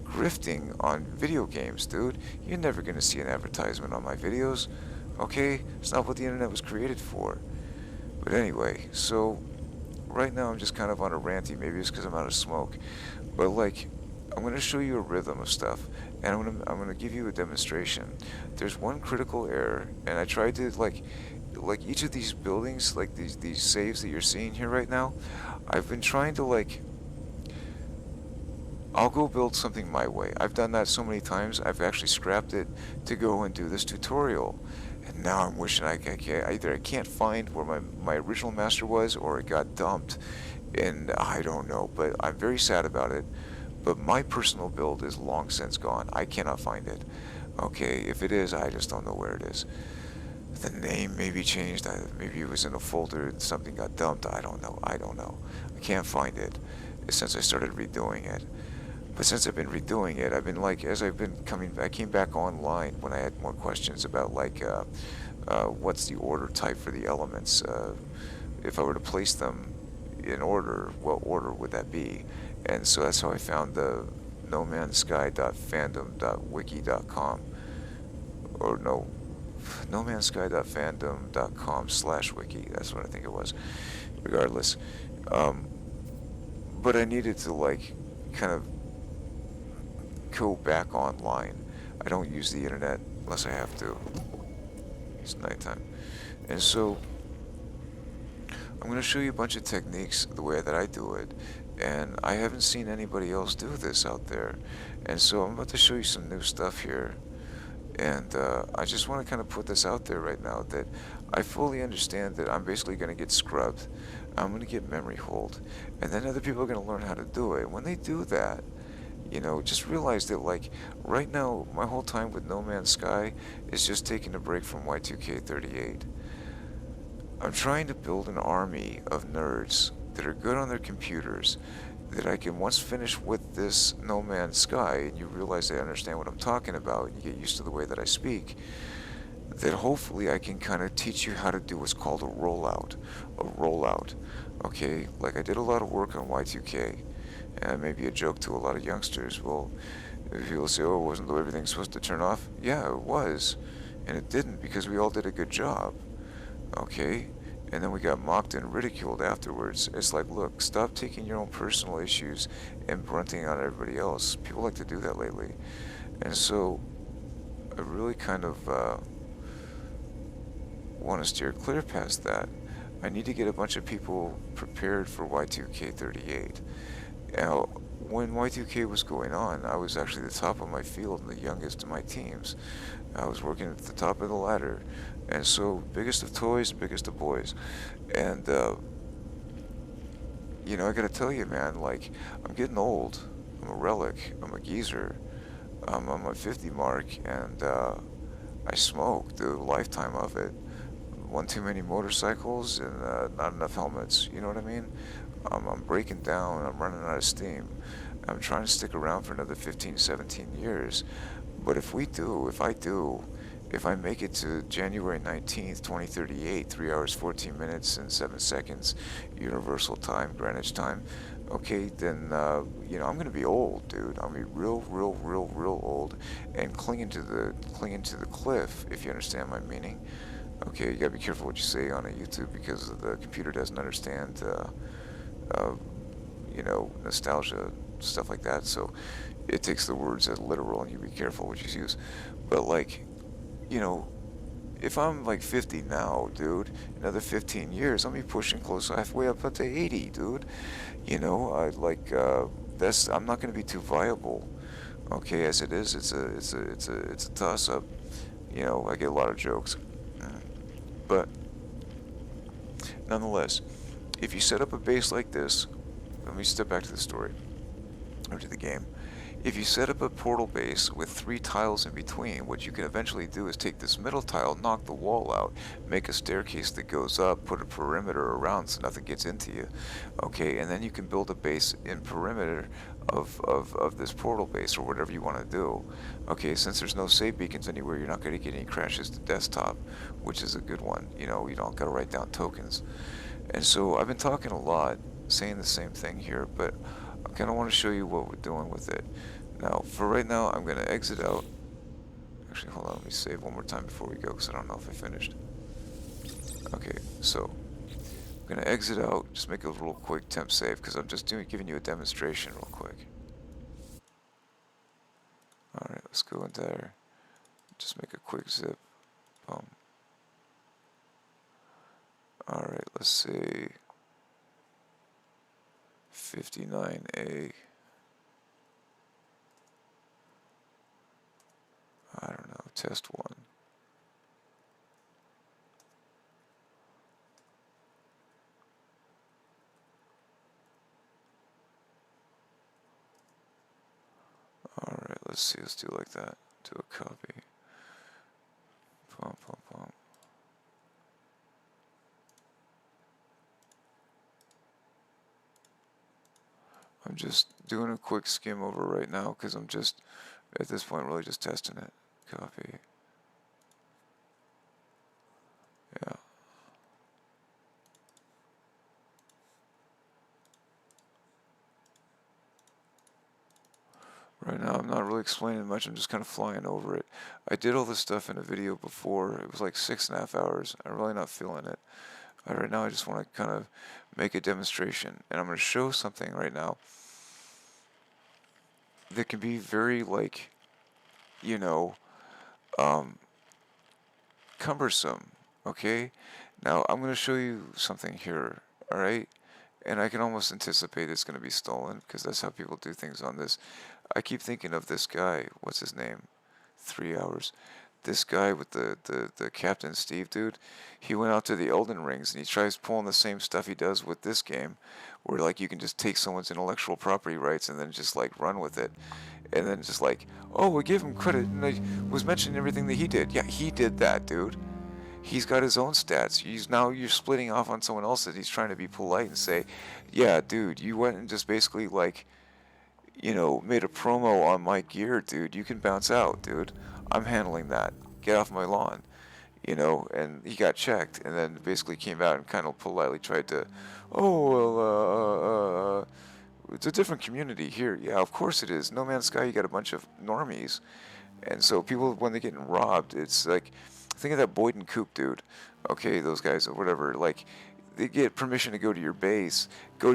grifting on video games, dude. You're never going to see an advertisement on my videos, okay? It's not what the internet was created for. But anyway, so right now I'm just kind of on a ranty, maybe it's because I'm out of smoke, but like, I'm going to show you a rhythm of stuff, and I'm going to give you a demonstration. There's one critical error, and I tried to, like each of these buildings, like these saves that you're seeing here right now, I've been trying to, like, I'll go build something my way. I've done that so many times, I've actually scrapped it to go and do this tutorial. And now I'm wishing either I can't find where my original master was, or it got dumped, and I don't know, but I'm very sad about it. But my personal build is long since gone. I cannot find it. Okay, if it is, I just don't know where it is. The name may be changed. Maybe it was in a folder and something got dumped. I don't know. I can't find it since I started redoing it. But since I've been redoing it, I've been, like, as I've been I came back online when I had more questions about, like, what's the order type for the elements. If I were to place them in order, what order would that be? And so that's how I found the nomansky.fandom.wiki.com, or nomansky.fandom.com/wiki. That's what I think it was. Regardless, but I needed to, like, kind of go back online. I don't use the internet unless I have to. It's nighttime, and so I'm going to show you a bunch of techniques the way that I do it, and I haven't seen anybody else do this out there, and so I'm about to show you some new stuff here, And I just want to kind of put this out there right now that I fully understand that I'm basically going to get scrubbed. I'm going to get memory hold. And then other people are going to learn how to do it. When they do that, just realize that, like, right now, my whole time with No Man's Sky is just taking a break from Y2K38. I'm trying to build an army of nerds that are good on their computers that I can once finish with this No Man's Sky, and you realize they understand what I'm talking about, and you get used to the way that I speak, that hopefully I can kind of teach you how to do what's called a rollout. A rollout. Okay, like I did a lot of work on Y2K, and it may be a joke to a lot of youngsters. Well, people say, oh, wasn't everything supposed to turn off? Yeah, it was. And it didn't because we all did a good job. Okay? And then we got mocked and ridiculed afterwards. It's like, look, stop taking your own personal issues and grunting on everybody else. People like to do that lately. And so, I really kind of want to steer clear past that. I need to get a bunch of people prepared for Y2K38. Now, when Y2K was going on, I was actually the top of my field and the youngest of my teams. I was working at the top of the ladder. And so, biggest of toys, biggest of boys. And, I gotta tell you, man, like, I'm getting old. I'm a relic. I'm a geezer. I'm on my 50 mark, and, I smoked a lifetime of it. One too many motorcycles and not enough helmets. You know what I mean? I'm breaking down. I'm running out of steam. I'm trying to stick around for another 15, 17 years. But if I make it to January 19th, 2038, 3 hours, 14 minutes, and 7 seconds, Universal Time, Greenwich Time, okay, then, I'm going to be old, dude. I'm going to be real, real, real, real old and clinging to the cliff, if you understand my meaning. Okay, you gotta be careful what you say on a YouTube because the computer doesn't understand, nostalgia, stuff like that. So it takes the words as literal, and you be careful what you use. But like, you know, if I'm like 50 now, dude, another 15 years, I'm gonna be pushing close halfway up to 80, dude. I'm not gonna be too viable. Okay, as it is, it's a toss up. I get a lot of jokes. But nonetheless, if you set up a base like this, let me step back to the story, or to the game. If you set up a portal base with 3 tiles in between, what you can eventually do is take this middle tile, knock the wall out, make a staircase that goes up, put a perimeter around so nothing gets into you. Okay, and then you can build a base in perimeter of this portal base or whatever you want to do. Okay, since there's no save beacons anywhere, you're not going to get any crashes to desktop, which is a good one. You don't got to write down tokens. And so I've been talking a lot, saying the same thing here, but I kind of want to show you what we're doing with it. Now, for right now, I'm going to exit out. Actually, hold on, let me save one more time before we go, because I don't know if I finished. Okay, so I'm going to exit out, just make a real quick temp save, because I'm just giving you a demonstration real quick. Alright, let's go in there. Just make a quick zip. Boom. Alright, let's say 59A. I don't know, test 1. Alright, let's see, let's do like that. Do a copy. Pump, pump, pump. I'm just doing a quick skim over right now because I'm just, at this point, really just testing it. Copy. Yeah. Right now, I'm not really explaining much. I'm just kind of flying over it. I did all this stuff in a video before. It was like 6.5 hours. I'm really not feeling it. Right now, I just want to kind of make a demonstration. And I'm going to show something right now that can be very, like, cumbersome. Okay? Now, I'm going to show you something here. Alright? And I can almost anticipate it's going to be stolen because that's how people do things on this. I keep thinking of this guy. What's his name? 3 hours. this guy with the Captain Steve dude, he went out to the Elden Rings and he tries pulling the same stuff he does with this game, where like you can just take someone's intellectual property rights and then just like run with it, and then just like, oh, we give him credit, and I was mentioning everything that he did. Yeah, he did that, dude. He's got his own stats. You're splitting off on someone else's. He's trying to be polite and say, yeah, dude, you went and just basically like, made a promo on my gear, dude. You can bounce out, dude. I'm handling that. Get off my lawn. And he got checked, and then basically came out and kind of politely tried to, oh, well, it's a different community here. Yeah, of course it is. No Man's Sky, you got a bunch of normies. And so people, when they're getting robbed, it's like, think of that Boyd and Coop dude. Okay, those guys or whatever. Like, they get permission to go to your base, and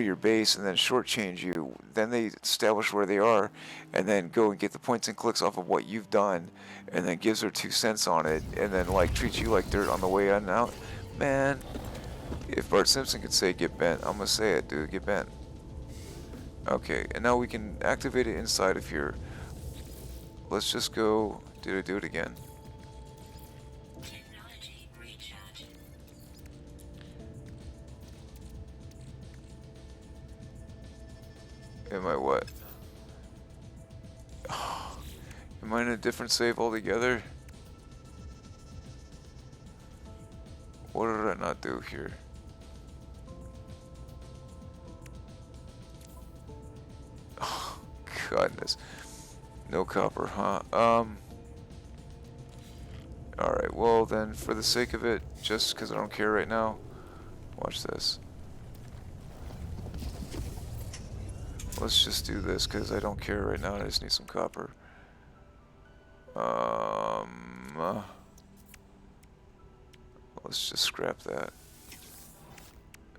then shortchange you. Then they establish where they are, and then go and get the points and clicks off of what you've done, and then gives their 2 cents on it, and then like treats you like dirt on the way in and out. Man, if Bart Simpson could say get bent, I'm gonna say it, dude. Get bent. Okay, and now we can activate it inside of here. Let's just go. Did I do it again? Technology recharge. Am I what? Am I in a different save altogether? What did I not do here? Oh, goodness. No copper, huh? Alright, well then, for the sake of it, just because I don't care right now, watch this. Let's just do this because I don't care right now. I just need some copper. Let's just scrap that.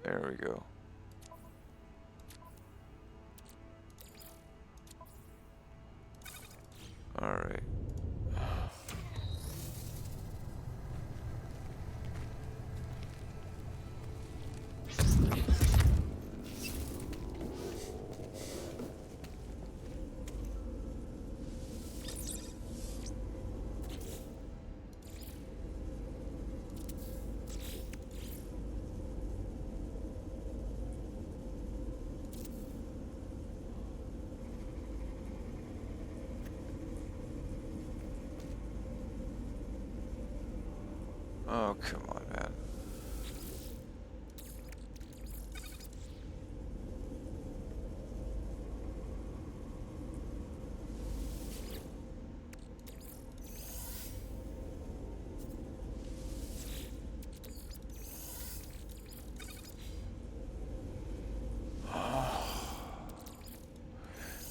There we go. Alright. Oh, come on, man.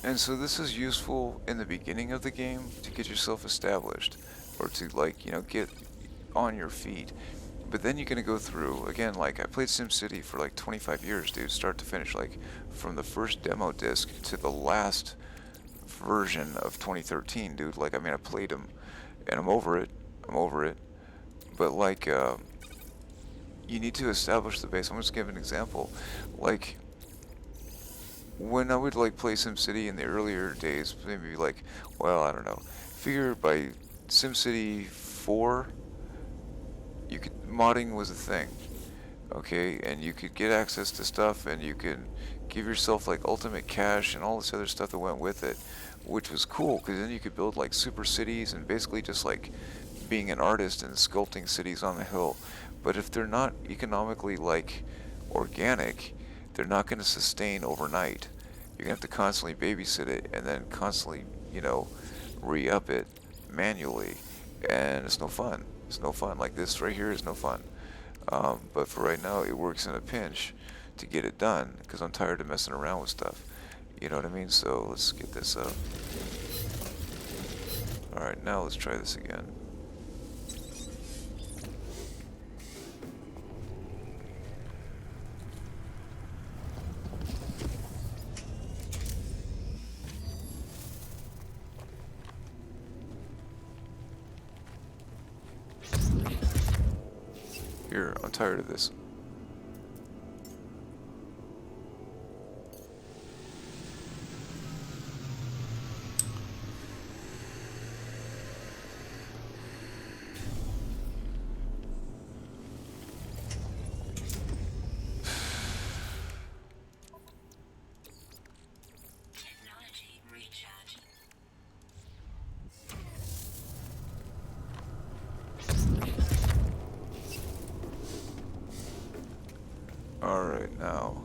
And so this is useful in the beginning of the game to get yourself established, or to like, get on your feet. But then you're gonna go through, again, like I played SimCity for like 25 years, dude, start to finish, like from the first demo disc to the last version of 2013, dude. Like, I mean, I played them and I'm over it. But like, you need to establish the base. I'm just giving an example. Like, when I would like play SimCity in the earlier days, maybe like, well, I don't know, figure by SimCity 4, modding was a thing, okay, and you could get access to stuff, and you could give yourself like ultimate cash and all this other stuff that went with it, which was cool, because then you could build like super cities and basically just like being an artist and sculpting cities on the hill. But if they're not economically like organic, they're not going to sustain overnight. You're going to have to constantly babysit it and then constantly, re-up it manually, and it's no fun. It's no fun. Like this right here is no fun. But for right now, it works in a pinch to get it done because I'm tired of messing around with stuff. You know what I mean? So let's get this up. Alright, now let's try this again. Here, I'm tired of this. Alright, now.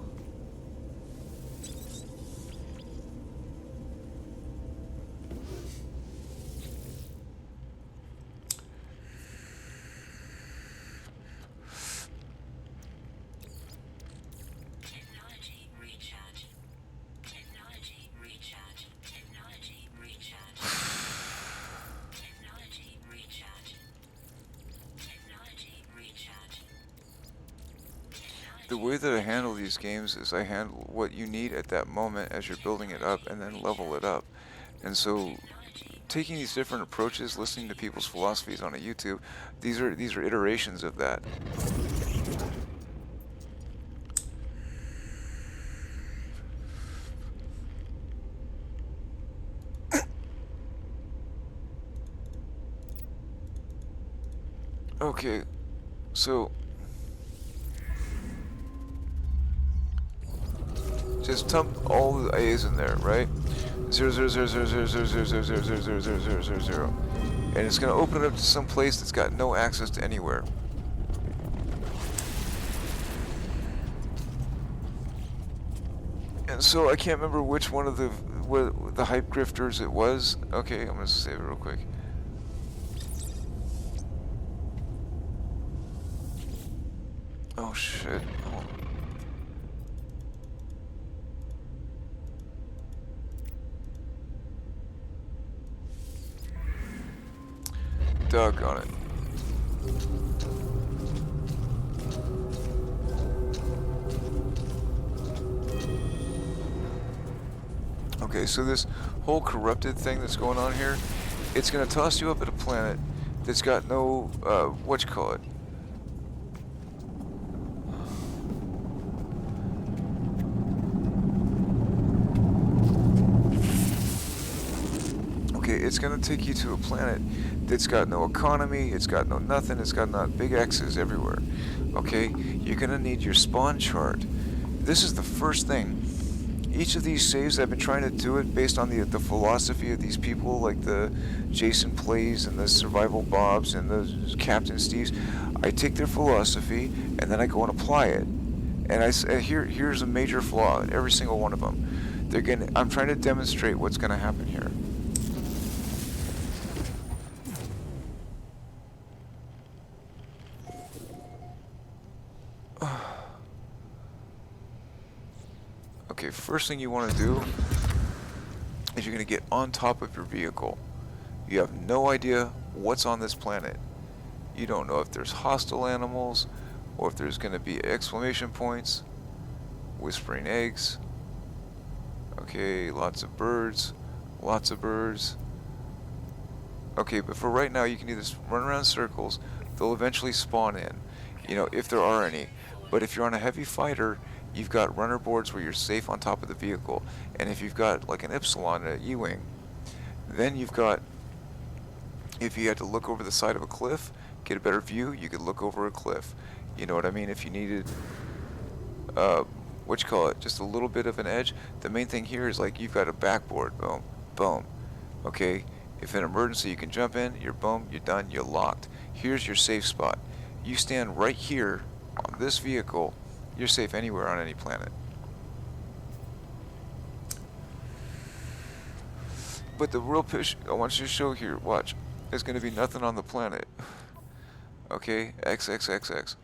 Technology recharge. Technology recharge. Technology recharge. Technology recharge. Technology recharge. The way that I handle these games is I handle what you need at that moment as you're building it up and then level it up. And so taking these different approaches, listening to people's philosophies on a YouTube, these are iterations of that. Okay, so just dump all the A's in there, right? 0, 0, 0, 0, 0, 0, 0, 0, 0, 0, 0, 0, 0, 0, 0, 0, 0, 0, 0, 0, 0, 0. And it's going to open it up to some place that's got no access to anywhere. And so I can't remember which one of the hype grifters it was. Okay, I'm going to save it real quick. Oh shit. Hold on. Doggone it. Okay, so this whole corrupted thing that's going on here, it's gonna toss you up at a planet that's got no, whatchamacallit. Okay, it's gonna take you to a planet that's got no economy, it's got no nothing, it's got not big X's everywhere. Okay, you're gonna need your spawn chart. This is the first thing. Each of these saves, I've been trying to do it based on the philosophy of these people, like the Jason Plays and the Survival Bobs and the Captain Steves. I take their philosophy and then I go and apply it. And here's a major flaw in every single one of them. I'm trying to demonstrate what's going to happen here. Okay, first thing you want to do is you're going to get on top of your vehicle. You have no idea what's on this planet. You don't know if there's hostile animals or if there's going to be exclamation points, whispering eggs. Okay, lots of birds, lots of birds. Okay, but for right now you can either run around in circles, they'll eventually spawn in, if there are any. But if you're on a heavy fighter, you've got runner boards where you're safe on top of the vehicle. And if you've got like an Epsilon, an E-Wing, then you've got, if you had to look over the side of a cliff, get a better view, you could look over a cliff. You know what I mean? If you needed, just a little bit of an edge. The main thing here is like you've got a backboard, boom, boom. Okay, if in an emergency you can jump in, you're boom, you're done, you're locked. Here's your safe spot. You stand right here on this vehicle, you're safe anywhere on any planet. But the real push I want you to show here, watch, there's going to be nothing on the planet. Okay, XXXX,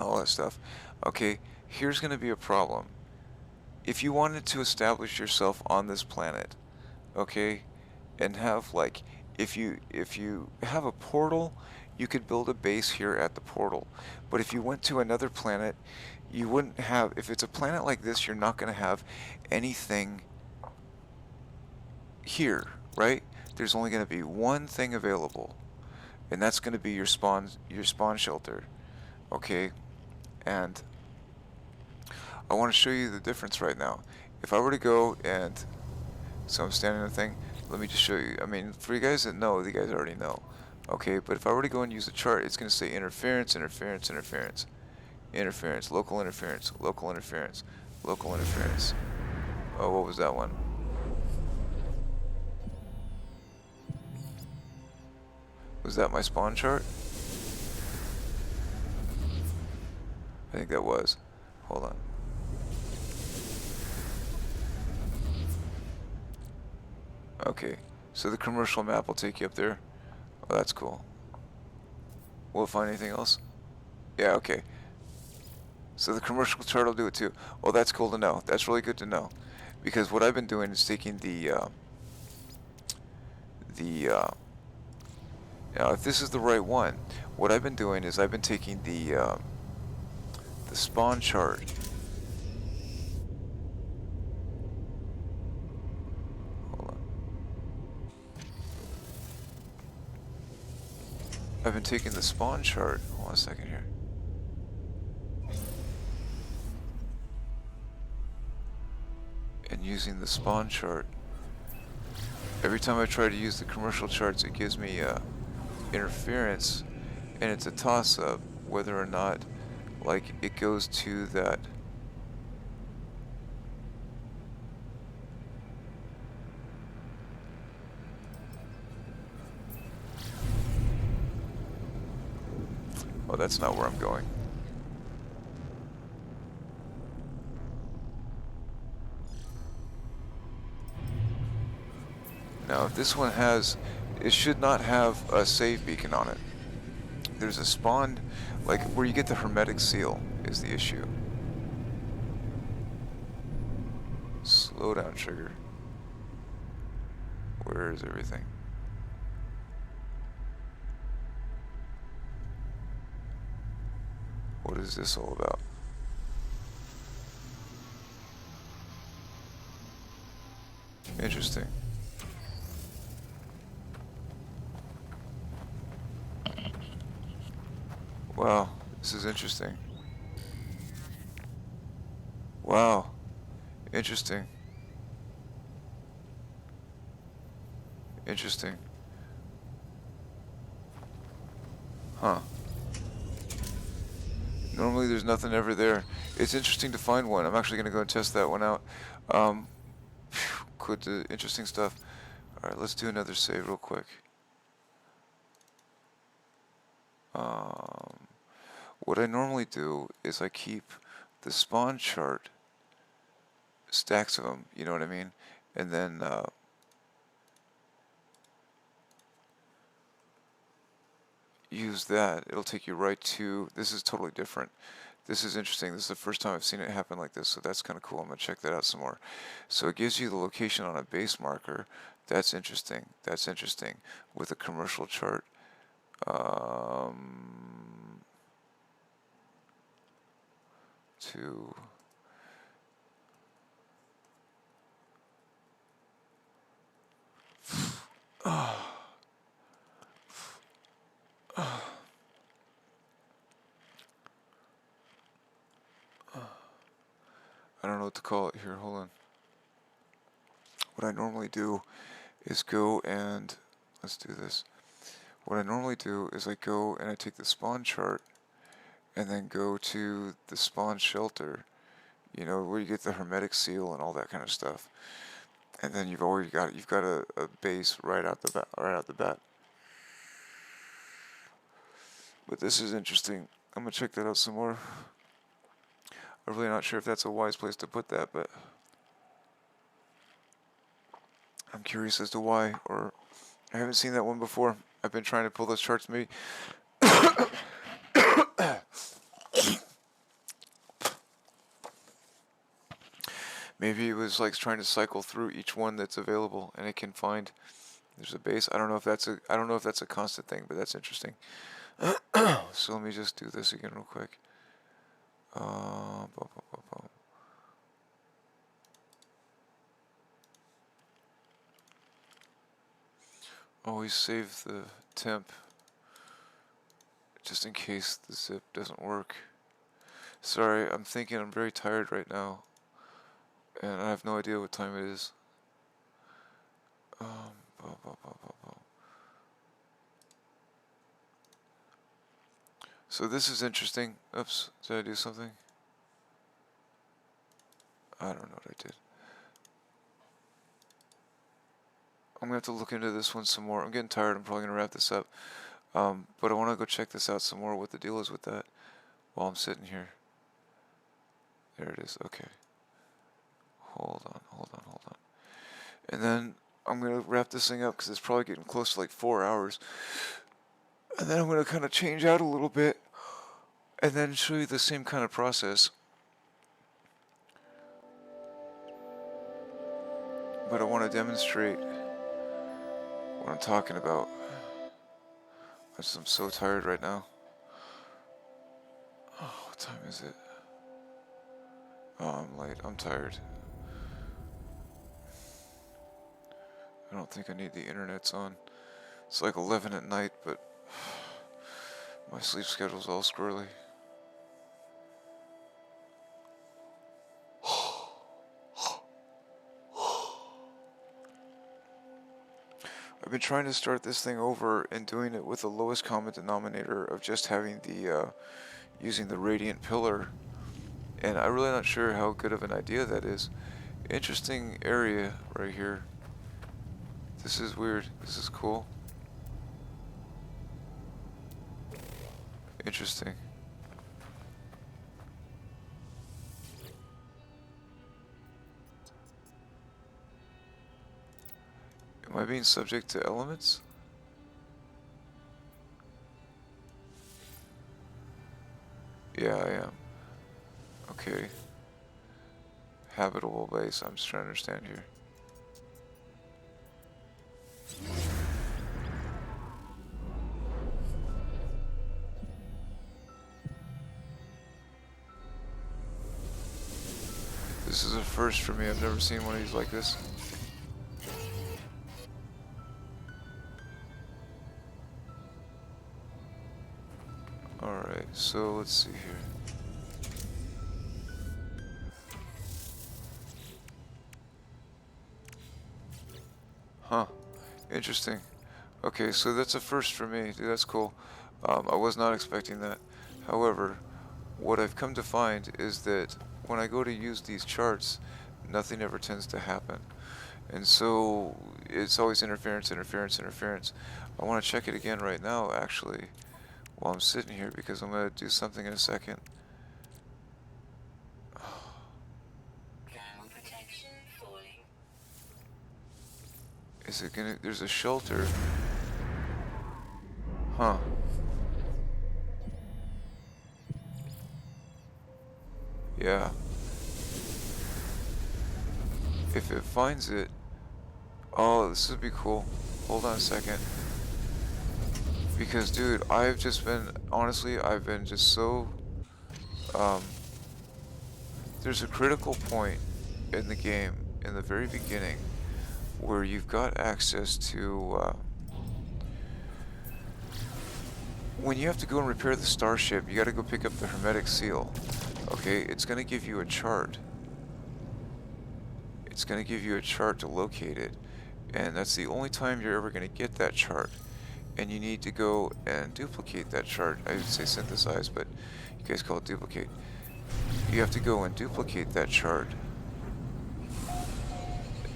all that stuff. Okay, here's going to be a problem. If you wanted to establish yourself on this planet, okay, and have like, if you have a portal, you could build a base here at the portal. But if you went to another planet, you wouldn't have, if it's a planet like this, you're not going to have anything here, right? There's only going to be one thing available, and that's going to be your spawn shelter. Okay, and I want to show you the difference right now. If I were to go and, so I'm standing in the thing, let me just show you. I mean, for you guys that know, you guys already know. Okay, but if I were to go and use the chart, it's going to say interference, interference, interference, interference, local interference, local interference, local interference. Oh, what was that one? Was that my spawn chart? I think that was. Hold on. Okay, so the commercial map will take you up there. Oh, that's cool. Will it find anything else? Yeah, okay. So the commercial chart will do it too. Well, that's cool to know. That's really good to know. Because what I've been doing is taking now if this is the right one, what I've been doing is I've been taking the spawn chart. Hold on. I've been taking the spawn chart. Hold on a second here. And using the spawn chart. Every time I try to use the commercial charts, it gives me interference, and it's a toss-up whether or not, like, it goes to that. Oh, that's not where I'm going. Now, if this one has, it should not have a save beacon on it. There's a spawn, like where you get the hermetic seal is the issue. Slow down, trigger. Where is everything? What is this all about? Interesting. Wow, this is interesting. Wow, interesting. Interesting. Huh. Normally there's nothing ever there. It's interesting to find one. I'm actually going to go and test that one out. Quite interesting stuff. Alright, let's do another save real quick. What I normally do is I keep the spawn chart, stacks of them, you know what I mean? And then use that. It'll take you right to, this is totally different. This is interesting. This is the first time I've seen it happen like this, so that's kind of cool. I'm going to check that out some more. So it gives you the location on a base marker. That's interesting. That's interesting. With a commercial chart. To I don't know what to call it here. Hold on. What I normally do is go and let's do this. What I normally do is I go and I take the spawn chart and then go to the spawn shelter, you know, where you get the hermetic seal and all that kind of stuff. And then you've got a base right out the bat. But this is interesting. I'm gonna check that out some more. I'm really not sure if that's a wise place to put that, but I'm curious as to why, or I haven't seen that one before. I've been trying to pull those charts maybe. Maybe it was like trying to cycle through each one that's available, and it can find there's a base. I don't know if that's a constant thing, but that's interesting. So let me just do this again real quick. Always save the temp just in case the zip doesn't work. Sorry, I'm thinking I'm very tired right now, and I have no idea what time it is. So this is interesting. Oops, did I do something? I don't know what I did. I'm gonna have to look into this one some more. I'm getting tired. I'm probably gonna wrap this up. But I want to go check this out some more. What the deal is with that while I'm sitting here. There it is. Okay. Hold on. And then I'm going to wrap this thing up because it's probably getting close to like 4 hours. And then I'm going to kind of change out a little bit and then show you the same kind of process. But I want to demonstrate what I'm talking about. I'm so tired right now. Oh, what time is it? Oh, I'm late. I'm tired. I don't think I need the internet's on. It's like 11 at night, but my sleep schedule's all squirrely. I've been trying to start this thing over and doing it with the lowest common denominator of just having the, using the radiant pillar. And I'm really not sure how good of an idea that is. Interesting area right here. This is weird. This is cool. Interesting. Am I being subject to elements? Yeah, I am. Okay. Habitable base. I'm just trying to understand here. This is a first for me. I've never seen one of these like this. Alright, so let's see here. Huh. Interesting. Okay, so that's a first for me. Dude, that's cool. I was not expecting that. However, what I've come to find is that when I go to use these charts, nothing ever tends to happen. And so it's always interference. I want to check it again right now, actually, while I'm sitting here, because I'm going to do something in a second. Thermal protection falling. Is it gonna... There's a shelter. Huh. Yeah. If it finds it... Oh, this would be cool. Hold on a second. Because, dude, I've just been... Honestly, I've been just so... There's a critical point in the game, in the very beginning, where you've got access to... when you have to go and repair the starship, you gotta go pick up the hermetic seal. Okay, it's gonna give you a chart. It's gonna give you a chart to locate it. And that's the only time you're ever gonna get that chart. And you need to go and duplicate that chart. I would say synthesize, but you guys call it duplicate. You have to go and duplicate that chart.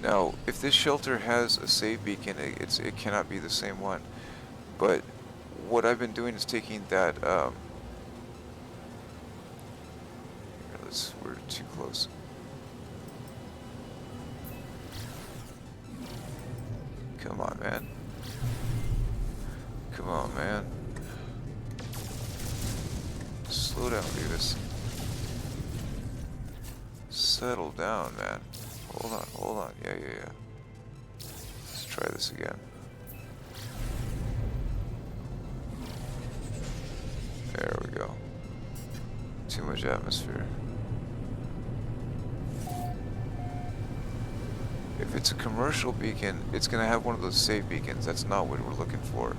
Now, if this shelter has a save beacon, it cannot be the same one. But what I've been doing is taking that, we're too close. Come on, man. Come on, man. Slow down, Beavis. Settle down, man. Hold on. Yeah. Let's try this again. There we go. Too much atmosphere. If it's a commercial beacon, it's gonna have one of those save beacons. That's not what we're looking for.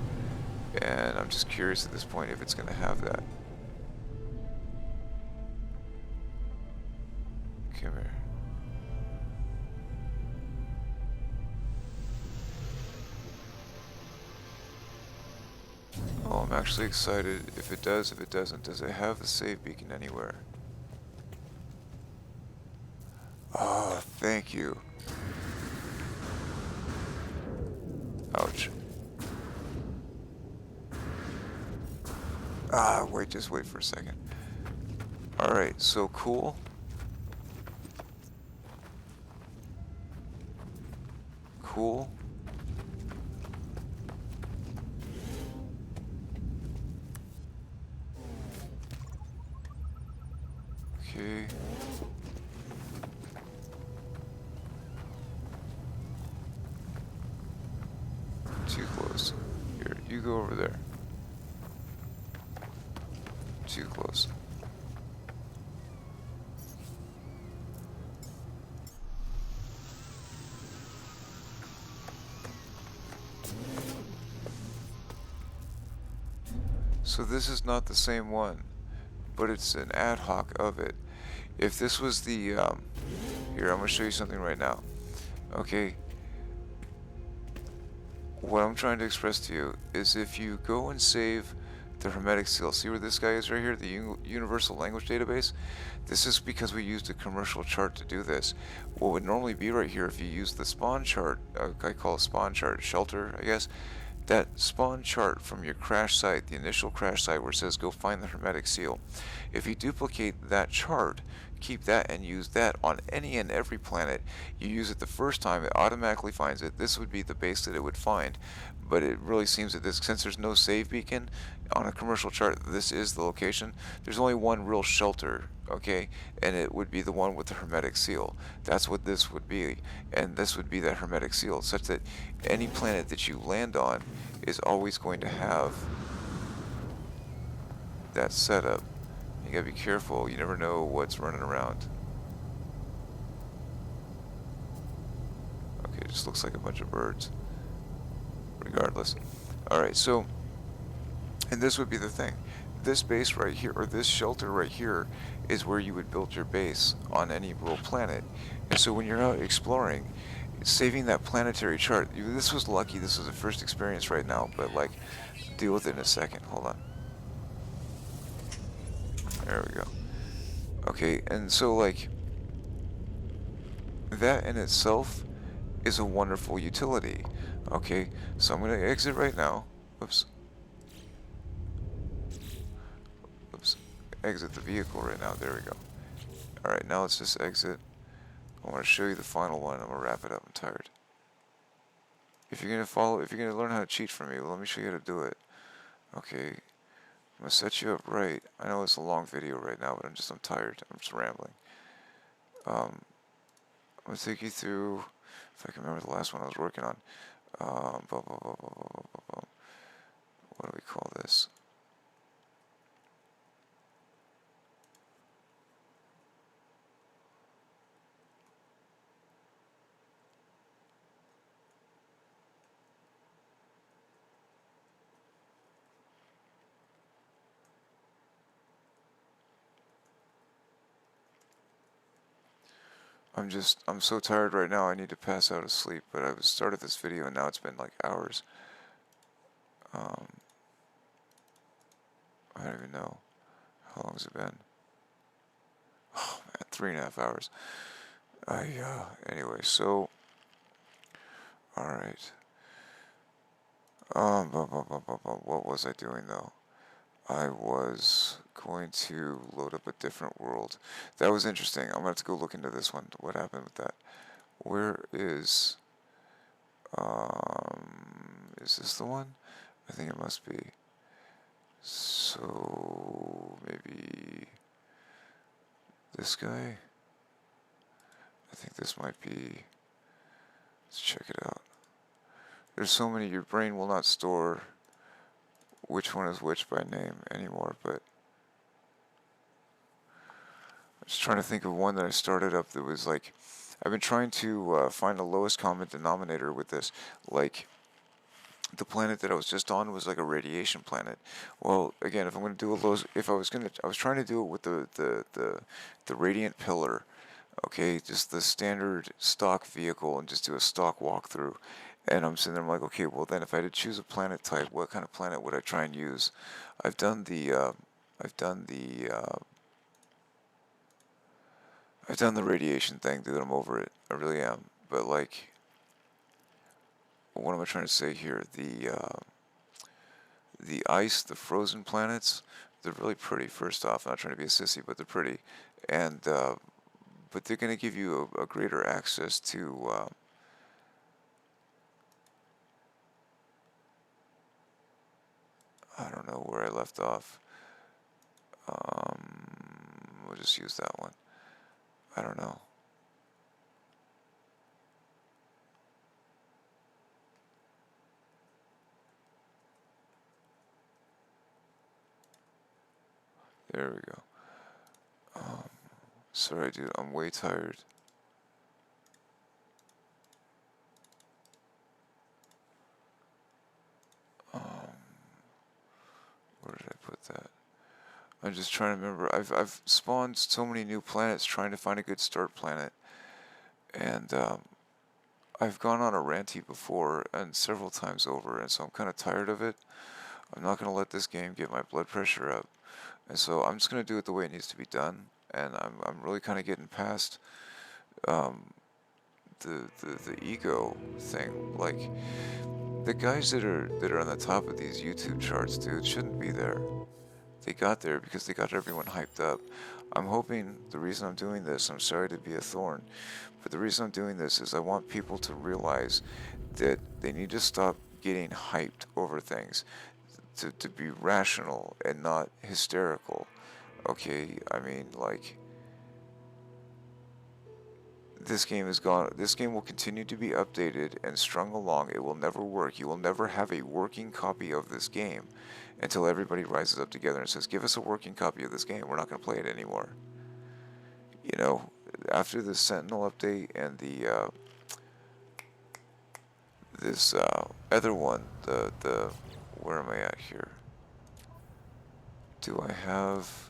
And I'm just curious at this point if it's gonna have that. Come here. Oh, I'm actually excited. If it does, if it doesn't, does it have the save beacon anywhere? Oh, thank you. Ouch. Just wait for a second. Alright, so cool. cool. Okay. Too close. Here, you go over there. Too close. So this is not the same one, but it's an ad hoc of it. If this was the, here, I'm going to show you something right now. Okay, what I'm trying to express to you is if you go and save the hermetic seal, see where this guy is right here, the universal language database? This is because we used a commercial chart to do this. What would normally be right here if you use the spawn chart, I call it spawn chart, shelter, I guess, that spawn chart from your crash site, the initial crash site where it says go find the hermetic seal. If you duplicate that chart, keep that and use that on any and every planet, you use it the first time, it automatically finds it. This would be the base that it would find. But it really seems that this, since there's no save beacon on a commercial chart, this is the location. There's only one real shelter, okay, and it would be the one with the hermetic seal. That's what this would be, and this would be that hermetic seal, such that any planet that you land on is always going to have that setup. You gotta be careful, you never know what's running around. Okay, it just looks like a bunch of birds. Regardless. Alright, so, and this would be the thing. This base right here, or this shelter right here, is where you would build your base on any real planet. And so when you're out exploring, saving that planetary chart, this was lucky, this was the first experience right now, but like, deal with it in a second. Hold on. There we go. Okay, and so like, that in itself is a wonderful utility. Okay, so I'm going to exit right now. Whoops. Oops. Exit the vehicle right now. There we go. Alright, now let's just exit. I want to show you the final one. I'm going to wrap it up. I'm tired. If you're going to follow, if you're going to learn how to cheat from me, well, let me show you how to do it. Okay. I'm going to set you up right. I know it's a long video right now, but I'm tired. I'm just rambling. I'm going to take you through, if I can remember the last one I was working on. What do we call this? I'm so tired right now, I need to pass out of sleep, but I started this video and now it's been like hours. I don't even know. How long has it been? Oh man, 3.5 hours. Anyway, so, alright. What was I doing though? I was going to load up a different world. That was interesting. I'm going to have to go look into this one. What happened with that? Where is this the one? I think it must be. So, maybe this guy? I think this might be. Let's check it out. There's so many, your brain will not store which one is which by name anymore, but I'm just trying to think of one that I started up that was like, I've been trying to find the lowest common denominator with this. Like, the planet that I was just on was like a radiation planet. Well, again, if I'm going to do a low, I was trying to do it with the radiant pillar. Okay, just the standard stock vehicle and just do a stock walkthrough. And I'm sitting there, I'm like, okay, well then if I had to choose a planet type, what kind of planet would I try and use? I've done the radiation thing, dude. I'm over it. I really am. But like, what am I trying to say here? The ice, the frozen planets, they're really pretty. First off, I'm not trying to be a sissy, but they're pretty, and but they're going to give you a greater access to I don't know where I left off. We'll just use that one. I don't know. There we go. Sorry, dude, I'm way tired. Where did I put that? I'm just trying to remember. I've spawned so many new planets trying to find a good start planet, and I've gone on a ranty before and several times over, and so I'm kind of tired of it. I'm not gonna let this game get my blood pressure up, and so I'm just gonna do it the way it needs to be done. And I'm really kind of getting past the ego thing. Like the guys that are on the top of these YouTube charts, dude, shouldn't be there. They got there because they got everyone hyped up. I'm hoping the reason I'm doing this, I'm sorry to be a thorn, but the reason I'm doing this is I want people to realize that they need to stop getting hyped over things, to be rational and not hysterical. Okay, I mean, like, this game is gone. This game will continue to be updated and strung along. It will never work. You will never have a working copy of this game until everybody rises up together and says, give us a working copy of this game. We're not going to play it anymore. You know, after the Sentinel update and the this other one, the where am I at here? Do I have?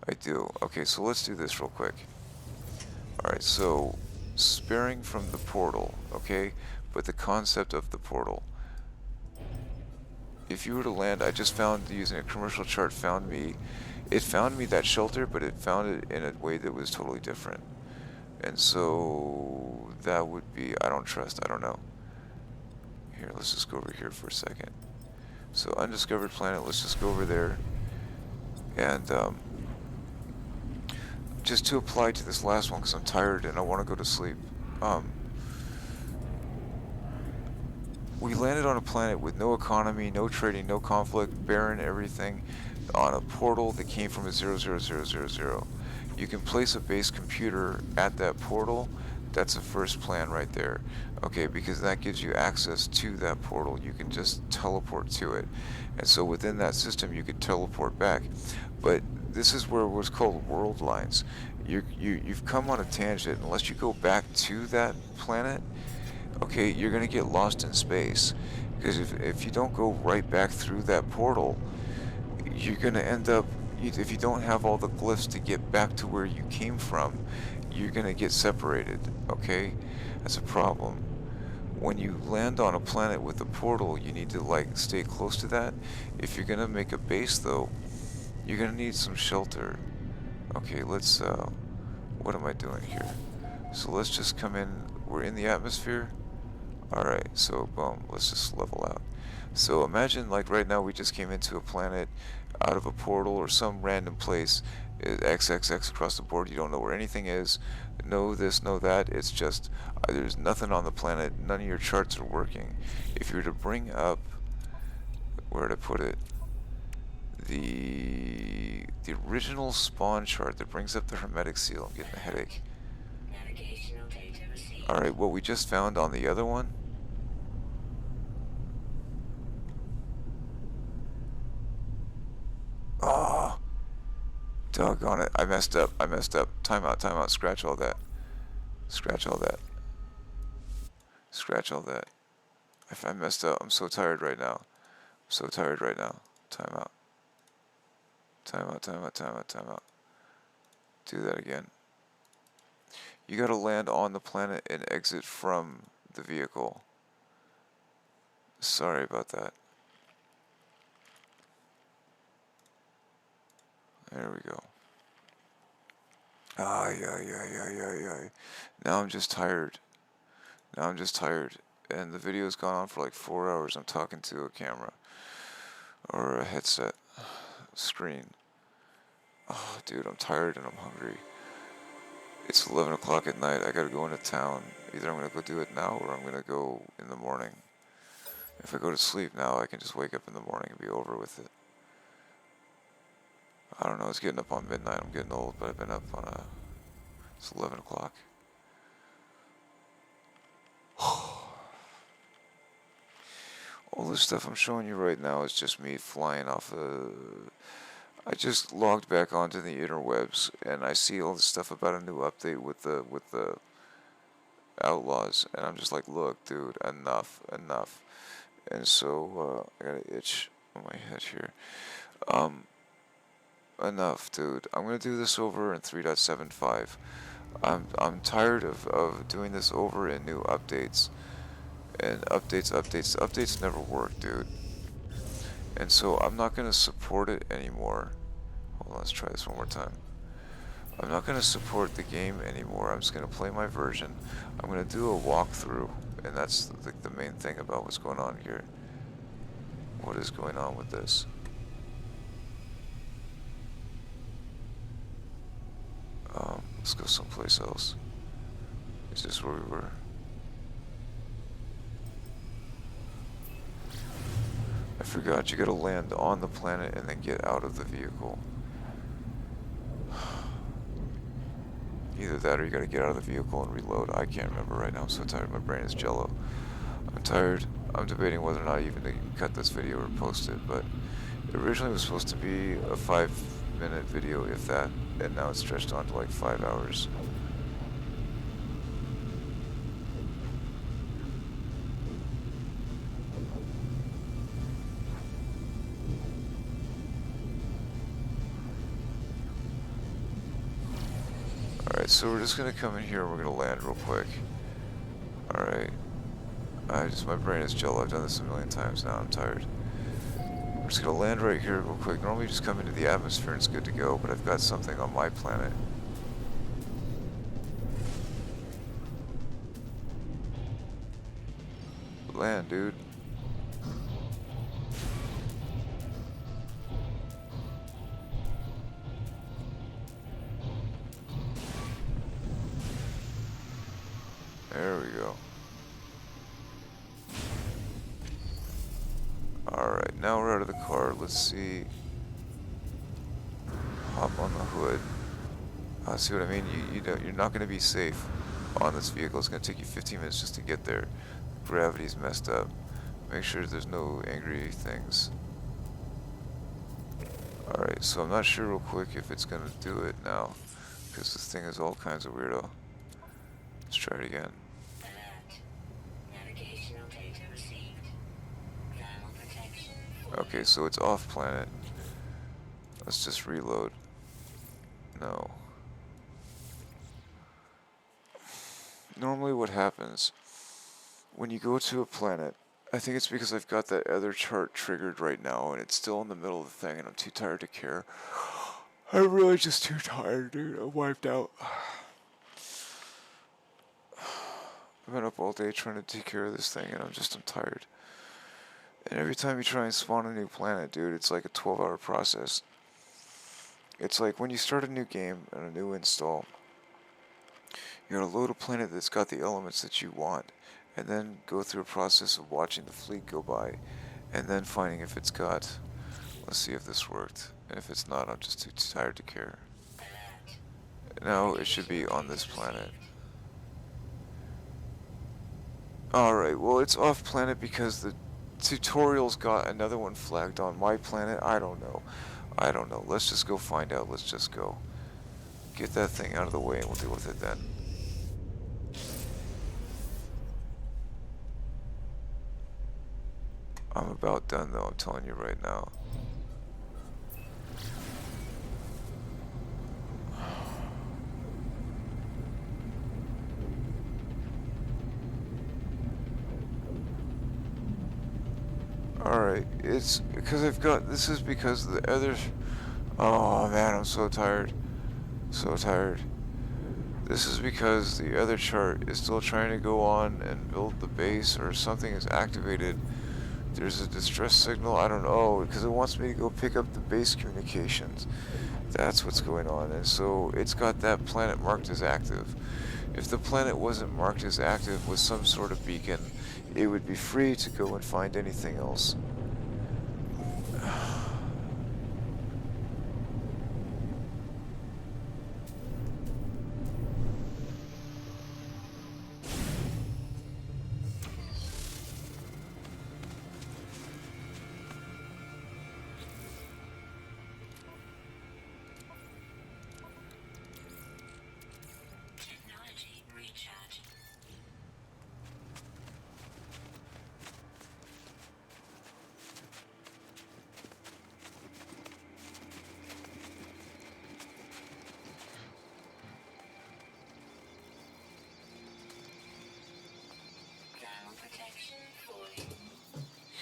I do. Okay, so let's do this real quick. Alright, so sparing from the portal, okay? But the concept of the portal. If you were to land, I just found, using a commercial chart, it found me that shelter, but it found it in a way that was totally different. And so that would be, I don't trust, I don't know. Here, let's just go over here for a second. So undiscovered planet, let's just go over there. And just to apply to this last one, because I'm tired and I want to go to sleep. We landed on a planet with no economy, no trading, no conflict, barren everything, on a portal that came from a 00000. You can place a base computer at that portal. That's the first plan right there. Okay, because that gives you access to that portal. You can just teleport to it. And so within that system, you can teleport back. But this is where what's called world lines. You've come on a tangent. Unless you go back to that planet, okay, you're going to get lost in space. Because if you don't go right back through that portal, you're going to end up, if you don't have all the glyphs to get back to where you came from, you're going to get separated, okay? That's a problem. When you land on a planet with a portal, you need to, like, stay close to that. If you're going to make a base, though, you're going to need some shelter. Okay, let's, what am I doing here? So let's just come in, we're in the atmosphere. Alright, so boom, let's just level out. So imagine, like, right now we just came into a planet out of a portal or some random place, XXX across the board, you don't know where anything is, no this, no that, it's just, there's nothing on the planet, none of your charts are working. If you were to bring up, where to put it, the original spawn chart that brings up the hermetic seal, I'm getting a headache. Navigational data received. Alright, what we just found on the other one, oh, doggone it, I messed up, time out, scratch all that, scratch all that, scratch all that. If I messed up, I'm so tired right now, time out, time out, do that again. You gotta land on the planet and exit from the vehicle. Sorry about that. There we go. Yeah. Now I'm just tired. And the video's gone on for like 4 hours. I'm talking to a camera. Or a headset. Screen. Oh, dude, I'm tired and I'm hungry. It's 11 o'clock at night. I gotta go into town. Either I'm gonna go do it now or I'm gonna go in the morning. If I go to sleep now, I can just wake up in the morning and be over with it. I don't know, it's getting up on midnight. I'm getting old, but I've been up on it's 11 o'clock. All this stuff I'm showing you right now is just me flying off I just logged back onto the interwebs, and I see all this stuff about a new update with the Outlaws, and I'm just like, look, dude, enough. And so I got an itch on my head here. Enough, dude. I'm gonna do this over in 3.75. I'm tired of doing this over in new updates. And updates never work, dude. And so I'm not gonna support it anymore. Hold on, let's try this one more time. I'm not gonna support the game anymore. I'm just gonna play my version. I'm gonna do a walkthrough, and that's the main thing about what's going on here. What is going on with this? Let's go someplace else. Is this where we were? I forgot, you gotta land on the planet and then get out of the vehicle. Either that or you gotta get out of the vehicle and reload. I can't remember right now, I'm so tired, my brain is jello. I'm tired. I'm debating whether or not even to cut this video or post it, but it originally was supposed to be a 5-minute video, if that, and now it's stretched on to like 5 hours. Alright, so we're just gonna come in here and we're gonna land real quick. Alright. My brain is jello. I've done this a million times now. I'm tired. We're just gonna land right here real quick. Normally you just come into the atmosphere and it's good to go, but I've got something on my planet. Land, dude. There we go. Alright, now we're out of the car. Let's see. Hop on the hood. See what I mean? You're not going to be safe on this vehicle. It's going to take you 15 minutes just to get there. Gravity's messed up. Make sure there's no angry things. Alright, so I'm not sure real quick if it's going to do it now, because this thing is all kinds of weirdo. Let's try it again. Alert. Navigational data received. Thermal protection. Okay, so it's off planet. Let's just reload. No. Normally what happens when you go to a planet, I think it's because I've got that other chart triggered right now and it's still in the middle of the thing and I'm too tired to care. I'm really just too tired, dude. I'm wiped out. I've been up all day trying to take care of this thing and I'm tired. And every time you try and spawn a new planet, dude, it's like a 12-hour process. It's like when you start a new game and a new install, you gotta load a planet that's got the elements that you want, and then go through a process of watching the fleet go by, and then finding if it's got, let's see if this worked, and if it's not, I'm just too tired to care. Now it should be on this planet. Alright, well it's off planet because the tutorial's got another one flagged on my planet. I don't know. Let's just go find out. Let's just go. Get that thing out of the way and we'll deal with it then. I'm about done though, I'm telling you right now. Alright, it's because this is because the other, oh man, I'm so tired. So tired. This is because the other chart is still trying to go on and build the base, or something is activated. There's a distress signal, I don't know, because it wants me to go pick up the base communications. That's what's going on, and so it's got that planet marked as active. If the planet wasn't marked as active with some sort of beacon, it would be free to go and find anything else.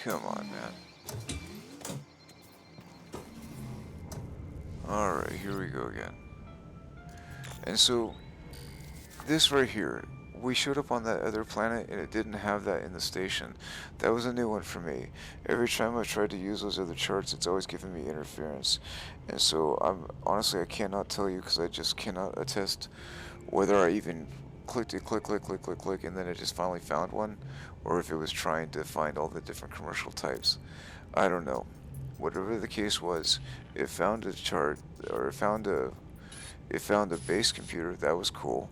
Come on, man. Alright, here we go again. And so, this right here, we showed up on that other planet and it didn't have that in the station. That was a new one for me. Every time I tried to use those other charts, it's always giving me interference. And so, honestly, I cannot tell you because I just cannot attest whether I even clicked it, click, and then it just finally found one, or if it was trying to find all the different commercial types. I don't know. Whatever the case was, it found a chart, or it found a base computer. That was cool,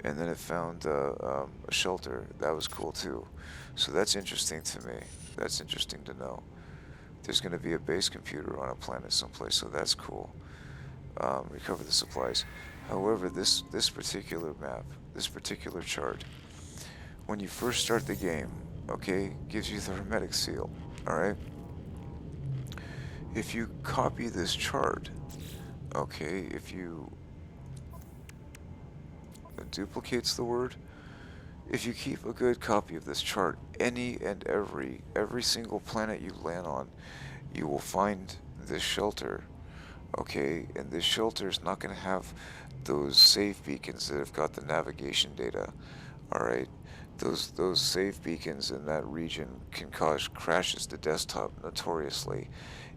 and then it found a shelter. That was cool too. So that's interesting to me. That's interesting to know. There's going to be a base computer on a planet someplace, so that's cool. Recover the supplies. However, this particular map, this particular chart, when you first start the game, okay, gives you the hermetic seal. All right. If you copy this chart, okay, if you duplicates the word, if you keep a good copy of this chart, any and every single planet you land on, you will find this shelter, okay, and this shelter is not going to have those save beacons that have got the navigation data, alright. Those save beacons in that region can cause crashes to desktop notoriously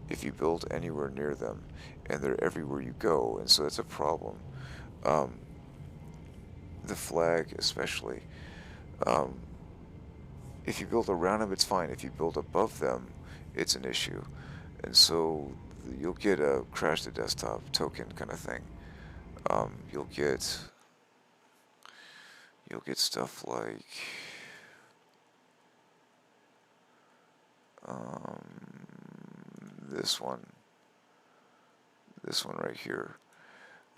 if you build anywhere near them, and they're everywhere you go, and so it's a problem. The flag especially. If you build around them, it's fine. If you build above them, it's an issue. And so you'll get a crash to desktop token kind of thing. You'll get stuff like this one right here.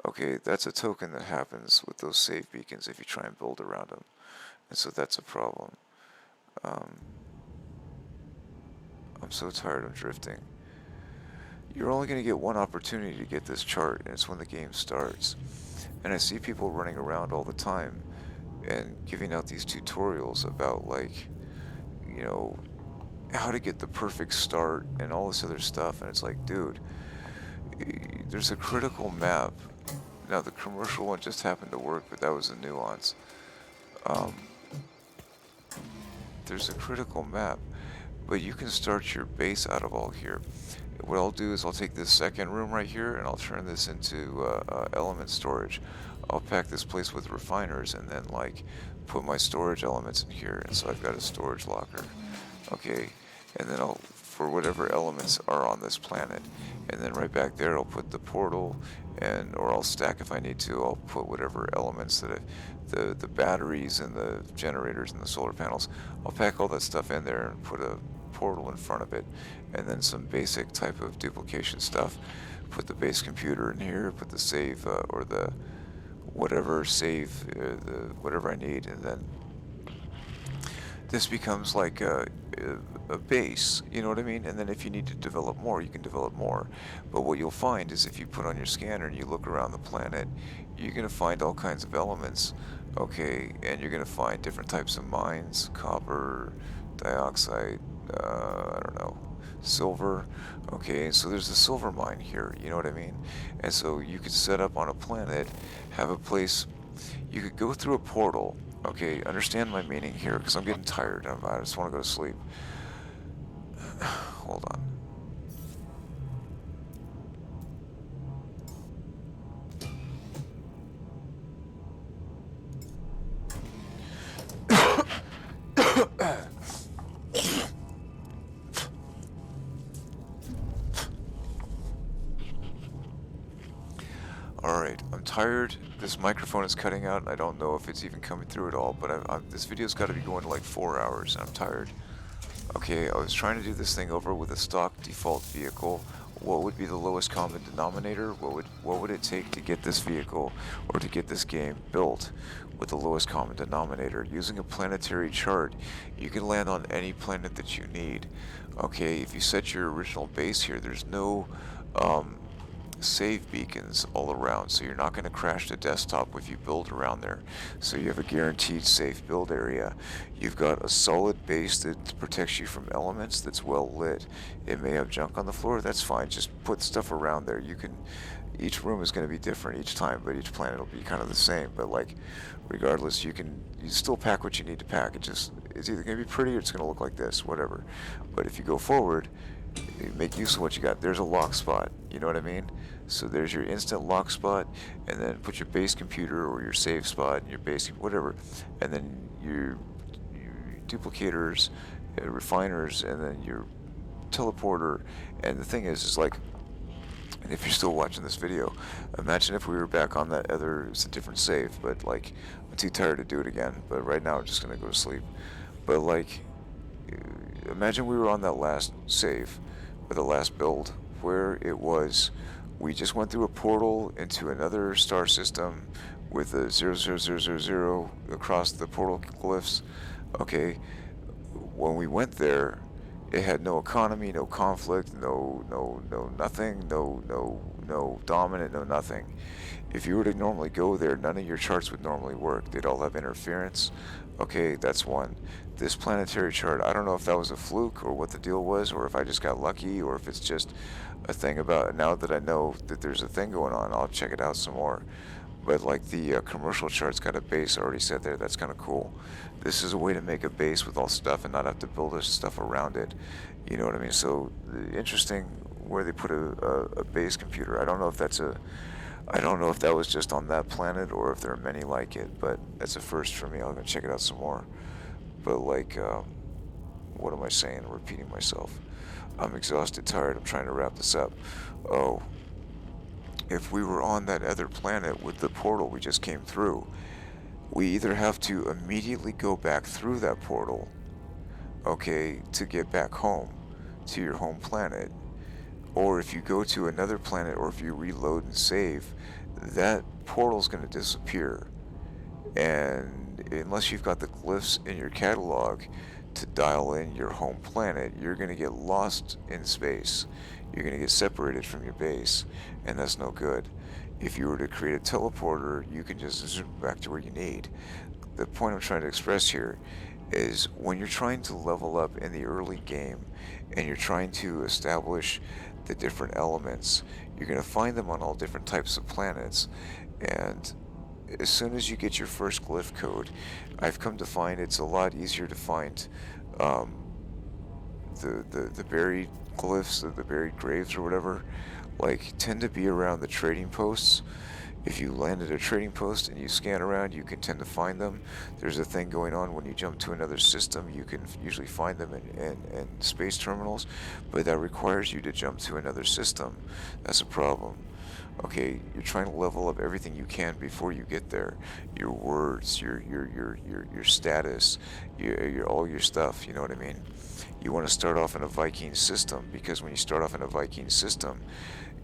Okay, that's a token that happens with those save beacons if you try and build around them, and so that's a problem. I'm so tired of drifting. You're only going to get one opportunity to get this chart, and it's when the game starts. And I see people running around all the time and giving out these tutorials about, like, you know, how to get the perfect start and all this other stuff, and it's like, dude, there's a critical map. Now, the commercial one just happened to work, but that was a nuance. There's a critical map, but you can start your base out of all here. What I'll do is I'll take this second room right here and I'll turn this into element storage. I'll pack this place with refiners and then, like, put my storage elements in here, and so I've got a storage locker. Okay, and then I'll, for whatever elements are on this planet, and then right back there I'll put the portal, or I'll stack if I need to. I'll put whatever elements that the batteries and the generators and the solar panels. I'll pack all that stuff in there and put a portal in front of it, and then some basic type of duplication stuff. Put the base computer in here, put the save or the whatever save, whatever I need, and then this becomes like a base, you know what I mean? And then if you need to develop more, you can develop more. But what you'll find is if you put on your scanner and you look around the planet, you're going to find all kinds of elements, okay? And you're going to find different types of mines, copper, dioxide, I don't know, silver, okay? So there's a silver mine here, you know what I mean? And so you could set up on a planet, have a place, you could go through a portal. Okay, understand my meaning here, because I'm getting tired. I just want to go to sleep. Hold on. Alright, I'm tired. This microphone is cutting out. I don't know if it's even coming through at all, but this video's got to be going to like 4 hours, and I'm tired. Okay, I was trying to do this thing over with a stock default vehicle. What would be the lowest common denominator? What would it take to get this vehicle, or to get this game built with the lowest common denominator? Using a planetary chart, you can land on any planet that you need. Okay, if you set your original base here, there's no save beacons all around, so you're not going to crash the desktop if you build around there. So you have a guaranteed safe build area. You've got a solid base that protects you from elements that's well lit. It may have junk on the floor, that's fine. Just put stuff around there. Each room is going to be different each time, but each planet will be kind of the same. But like, regardless, you still pack what you need to pack. It's either going to be pretty or it's going to look like this, whatever. But if you go forward, you make use of what you got. There's a lock spot, you know what I mean? So there's your instant lock spot, and then put your base computer or your save spot and your base, whatever, and then your duplicators, refiners, and then your teleporter. And the thing is like, and if you're still watching this video, imagine if we were back on that other, it's a different save, but like, I'm too tired to do it again, but right now I'm just gonna go to sleep. But like, imagine we were on that last save, or the last build, where it was, we just went through a portal into another star system with a 00000 across the portal glyphs. Okay, when we went there, it had no economy, no conflict, no nothing, no dominant, no nothing. If you were to normally go there, none of your charts would normally work. They'd all have interference. Okay, that's one. This planetary chart, I don't know if that was a fluke or what the deal was, or if I just got lucky, or if it's just a thing about, now that I know that there's a thing going on, I'll check it out some more. But like the commercial chart's got a base already set there, that's kind of cool. This is a way to make a base with all stuff and not have to build stuff around it. You know what I mean? So interesting where they put a base computer. I don't know if that was just on that planet or if there are many like it, but that's a first for me. I'm gonna check it out some more. But like, what am I saying? I'm repeating myself. I'm exhausted, tired. I'm trying to wrap this up. Oh, if we were on that other planet with the portal we just came through, we either have to immediately go back through that portal, okay, to get back home to your home planet, or if you go to another planet or if you reload and save, that portal's going to disappear. And unless you've got the glyphs in your catalog to dial in your home planet, you're going to get lost in space. You're going to get separated from your base, and that's no good. If you were to create a teleporter, you can just zoom back to where you need. The point I'm trying to express here is when you're trying to level up in the early game and you're trying to establish the different elements, you're going to find them on all different types of planets. And as soon as you get your first glyph code, I've come to find it's a lot easier to find the buried glyphs, or the buried graves or whatever, like tend to be around the trading posts. If you land at a trading post and you scan around, you can tend to find them. There's a thing going on when you jump to another system. You can usually find them in space terminals, but that requires you to jump to another system. That's a problem. Okay, you're trying to level up everything you can before you get there. Your words, your status, your all your stuff. You know what I mean? You want to start off in a Viking system, because when you start off in a Viking system,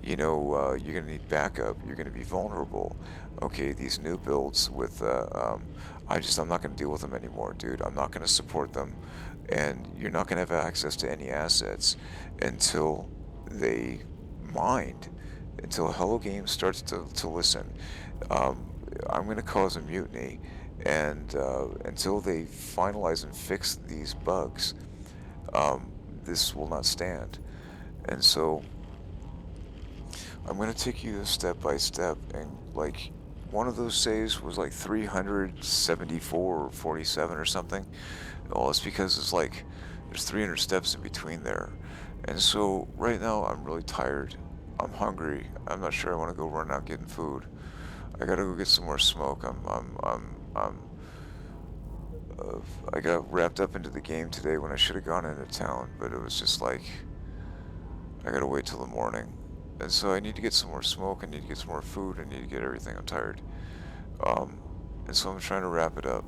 you know, you're going to need backup. You're going to be vulnerable. Okay, these new builds with, I'm not going to deal with them anymore, dude. I'm not going to support them. And you're not going to have access to any assets until they mind, until Hello Games starts to listen. I'm going to cause a mutiny, and until they finalize and fix these bugs, this will not stand. And so I'm going to take you step by step, and like one of those saves was like 374 or 47 or something. Well, it's because it's like there's 300 steps in between there. And so right now I'm really tired. I'm hungry. I'm not sure I want to go run out getting food. I gotta go get some more smoke. I got wrapped up into the game today when I should have gone into town, but it was just like, I gotta wait till the morning. And so I need to get some more smoke, I need to get some more food, I need to get everything, I'm tired. And so I'm trying to wrap it up.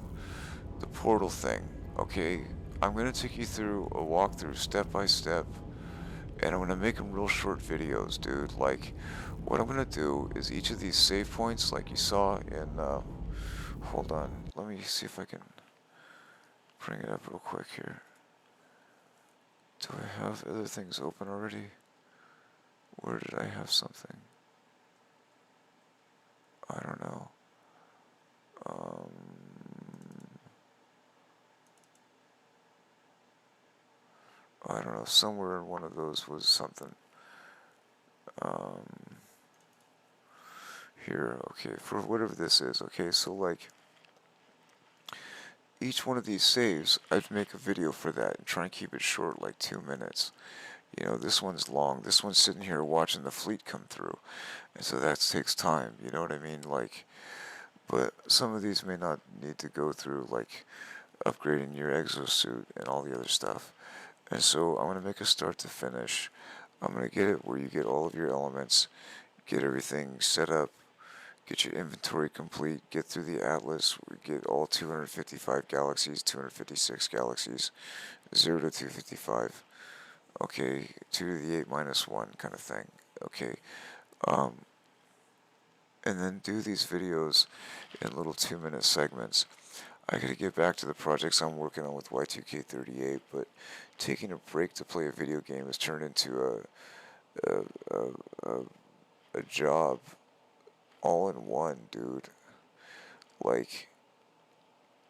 The portal thing, okay, I'm gonna take you through a walkthrough step by step, and I'm gonna make them real short videos, dude. Like, what I'm gonna do is each of these save points, like you saw in, hold on, let me see if I can bring it up real quick here. Do I have other things open already? Where did I have something? I don't know. I don't know. Somewhere in one of those was something. Um, Here, okay, for whatever this is. Okay, so like each one of these saves, I'd make a video for that and try and keep it short, like 2 minutes. You know, this one's long. This one's sitting here watching the fleet come through, and so that takes time. You know what I mean? Like, but some of these may not need to go through like upgrading your exosuit and all the other stuff. And so I'm gonna make a start to finish. I'm gonna get it where you get all of your elements, get everything set up, get your inventory complete, get through the atlas, we get all 255 galaxies, 256 galaxies, 0 to 255. Okay, 2 to the 8 minus 1 kind of thing. Okay, um, and then do these videos in little 2-minute segments. I gotta get back to the projects I'm working on with Y2K38, but taking a break to play a video game has turned into a, a, a, a job all in one, dude. Like,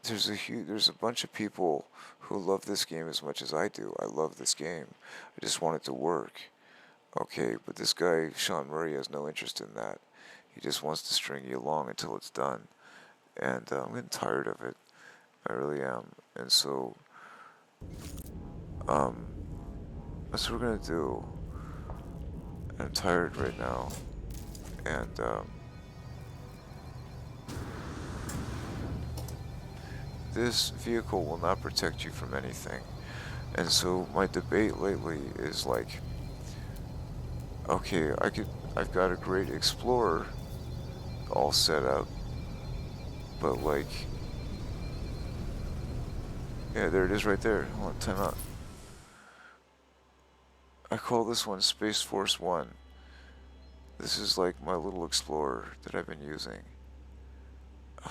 there's a bunch of people who love this game as much as I do. I love this game. I just want it to work. Okay, but this guy, Sean Murray, has no interest in that. He just wants to string you along until it's done. And I'm getting tired of it. I really am. And so, um, that's what we're gonna do. I'm tired right now. And, this vehicle will not protect you from anything. And so my debate lately is like, okay, I've got a great Explorer all set up, but like, yeah, there it is right there. Hold on, time out. I call this one Space Force 1. This is like my little Explorer that I've been using. I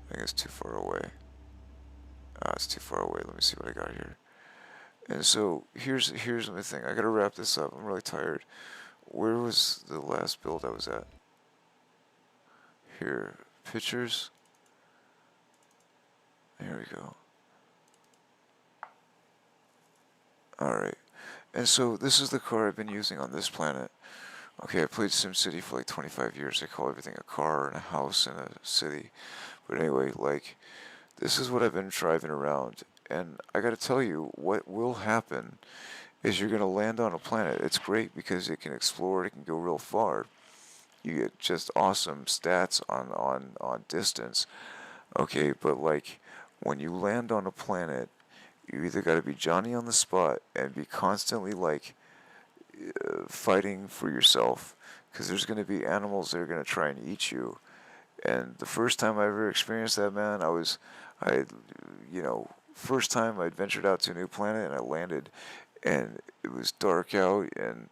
think it's too far away. It's too far away. Let me see what I got here. And so here's my thing. I gotta wrap this up. I'm really tired. Where was the last build I was at? Here, pictures. Here we go. Alright. And so this is the car I've been using on this planet. Okay, I played SimCity for like 25 years. I call everything a car and a house and a city. But anyway, like, this is what I've been driving around. And I gotta tell you, what will happen is you're gonna land on a planet. It's great because it can explore, it can go real far. You get just awesome stats on distance. Okay, but like, when you land on a planet, you either gotta be Johnny on the spot and be constantly like fighting for yourself, because there's going to be animals that are going to try and eat you. And the first time I ever experienced that, man, I, first time I ventured out to a new planet and I landed, and it was dark out and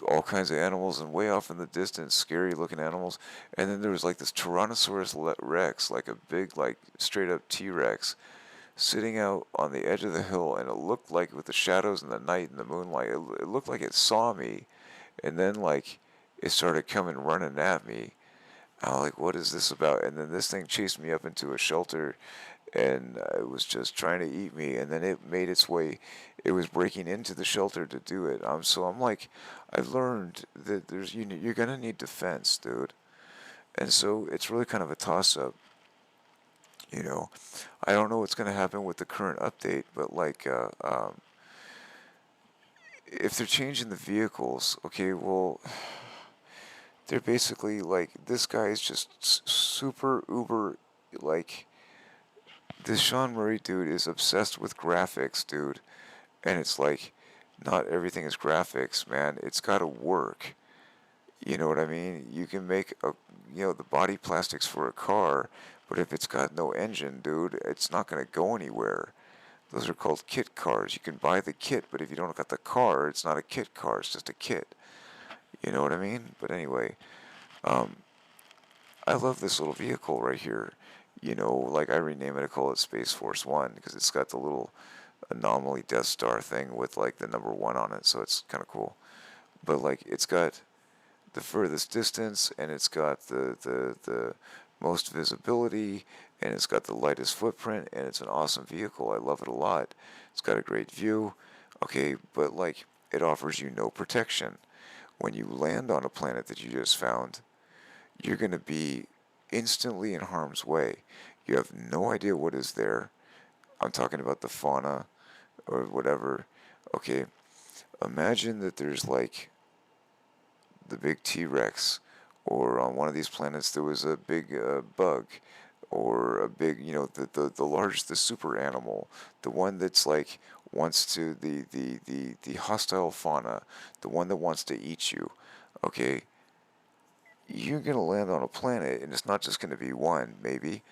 all kinds of animals, and way off in the distance, scary looking animals. And then there was like this Tyrannosaurus Rex, like a big, like straight up T-Rex, sitting out on the edge of the hill, and it looked like, with the shadows and the night and the moonlight, it looked like it saw me, and then like it started coming running at me. I was like, what is this about? And then this thing chased me up into a shelter, and it was just trying to eat me, and then it made its way. It was breaking into the shelter to do it. So I'm like, I've learned that you're gonna need defense, dude. And so it's really kind of a toss-up. You know, I don't know what's going to happen with the current update, but like, if they're changing the vehicles, okay, well, they're basically like, this guy is just super uber, like, this Sean Murray dude is obsessed with graphics, dude, and it's like, not everything is graphics, man. It's got to work. You know what I mean? You can make the body plastics for a car, but if it's got no engine, dude, it's not going to go anywhere. Those are called kit cars. You can buy the kit, but if you don't got the car, it's not a kit car. It's just a kit. You know what I mean? But anyway, um, I love this little vehicle right here. You know, like, I rename it, I call it Space Force 1, because it's got the little anomaly Death Star thing with like the number 1 on it, so it's kind of cool. But like, it's got the furthest distance, and it's got the most visibility, and it's got the lightest footprint, and it's an awesome vehicle. I love it a lot. It's got a great view. Okay, but like it offers you no protection. When you land on a planet that you just found, you're going to be instantly in harm's way. You have no idea what is there. I'm talking about the fauna or whatever. Okay, imagine that there's like the big T-Rex, or on one of these planets there was a big bug, or a big, the large, the super animal, the one that's like wants to, the hostile fauna, the one that wants to eat you. Okay, you're going to land on a planet, and it's not just going to be one, maybe.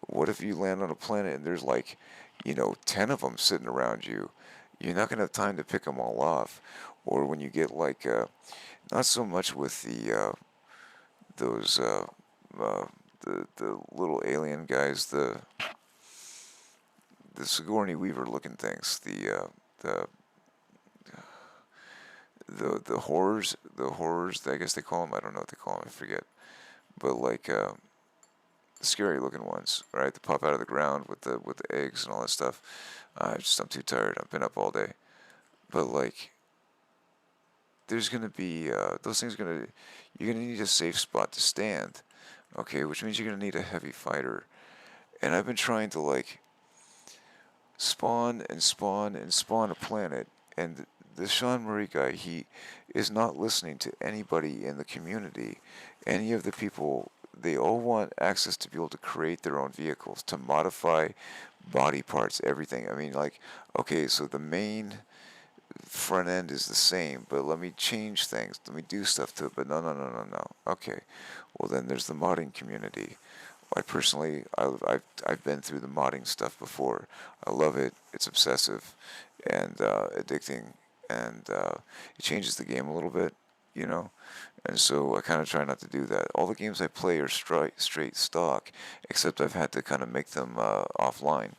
What if you land on a planet and there's like, 10 of them sitting around you? You're not going to have time to pick them all off. Or when you get like, not so much with those, the little alien guys, the Sigourney Weaver looking things, the horrors, I guess they call them. I don't know what they call them. I forget. But like the scary looking ones, right? That pop out of the ground with the eggs and all that stuff. I'm too tired. I've been up all day. But like, there's gonna be those things you're gonna need a safe spot to stand. Okay, which means you're gonna need a heavy fighter. And I've been trying to like spawn and spawn and spawn a planet, and the Sean Murray guy, he is not listening to anybody in the community. Any of the people, they all want access to be able to create their own vehicles, to modify body parts, everything. I mean, like, okay, so the main front end is the same, but let me change things, let me do stuff to it. But no, no, no, no, no. Okay, well then there's the modding community. I personally, I've been through the modding stuff before. I love it. It's obsessive and addicting, and it changes the game a little bit, you know. And so I kind of try not to do that. All the games I play are straight stock, except I've had to kind of make them offline.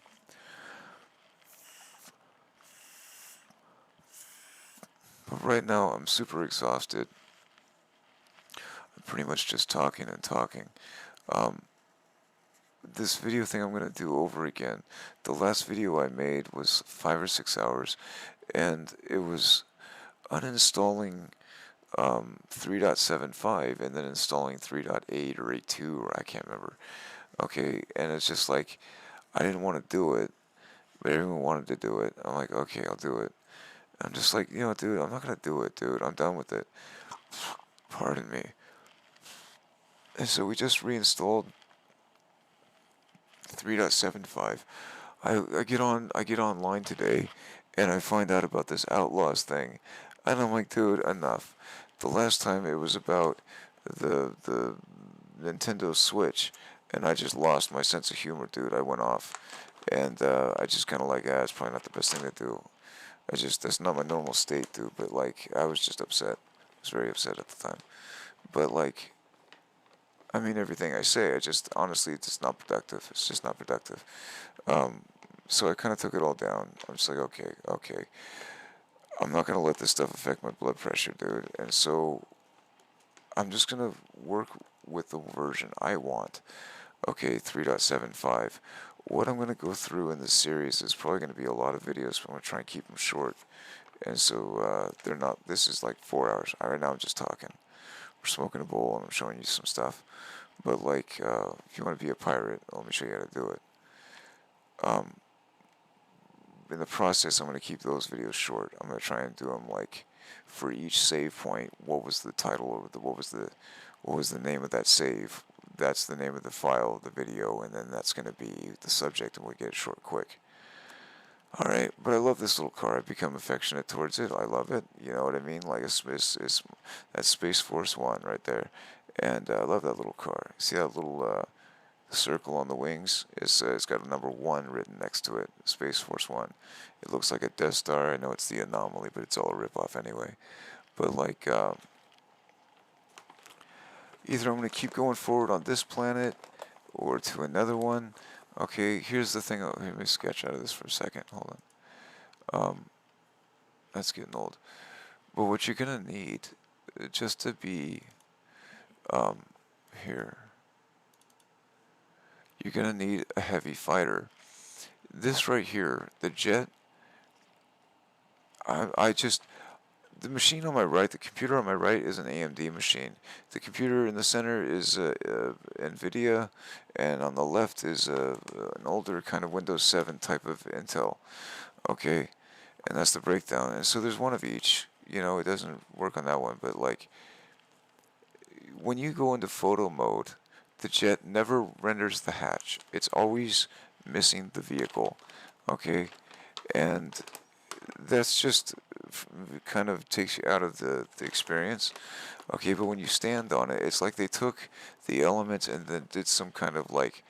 But right now I'm super exhausted. I'm pretty much just talking and talking. Um, this video thing I'm going to do over again. The last video I made was 5 or 6 hours, and it was uninstalling 3.75 and then installing 3.8 or 8.2, or I can't remember. Okay, and it's just like, I didn't want to do it, but everyone wanted to do it. I'm like, okay, I'll do it. I'm just like, dude, I'm not going to do it, dude. I'm done with it. Pardon me. And so we just reinstalled 3.75. I get online today, and I find out about this Outlaws thing, and I'm like, dude, enough. The last time it was about the Nintendo Switch, and I just lost my sense of humor, dude. I went off, and I just kind of like, it's probably not the best thing to do. That's not my normal state, dude. But like, I was just upset. I was very upset at the time. But like, I mean everything I say. Honestly, it's just not productive. It's just not productive. So I kind of took it all down. I'm just like, okay. I'm not gonna let this stuff affect my blood pressure, dude. And so I'm just gonna work with the version I want. Okay, 3.75. What I'm gonna go through in this series is probably gonna be a lot of videos, but I'm gonna try and keep them short. And so they're not. This is like 4 hours. Right now I'm just talking. We're smoking a bowl and I'm showing you some stuff. But like, if you want to be a pirate, let me show you how to do it. In the process, I'm going to keep those videos short. I'm going to try and do them like, for each save point, what was the title, or what was the name of that save? That's the name of the file, the video, and then that's going to be the subject, and we'll get it short, quick. All right, but I love this little car. I've become affectionate towards it. I love it. You know what I mean? Like it's that's Space Force One right there, and I love that little car. See that little circle on the wings? It's got a number 1 written next to it. Space Force One. It looks like a Death Star. I know it's the Anomaly, but it's all a ripoff anyway. But like, either I'm gonna keep going forward on this planet, or to another one. Okay, here's the thing. Let me sketch out of this for a second. Hold on. That's getting old. But what you're gonna need, just to be here, you're gonna need a heavy fighter. This right here, the jet, I just, the machine on my right, the computer on my right is an AMD machine. The computer in the center is NVIDIA, and on the left is an older kind of Windows 7 type of Intel. Okay, and that's the breakdown. And so there's one of each. You know, it doesn't work on that one, but like when you go into photo mode, the jet never renders the hatch. It's always missing the vehicle. Okay, and that's just kind of takes you out of the experience. Okay, but when you stand on it, it's like they took the elements and then did some kind of like,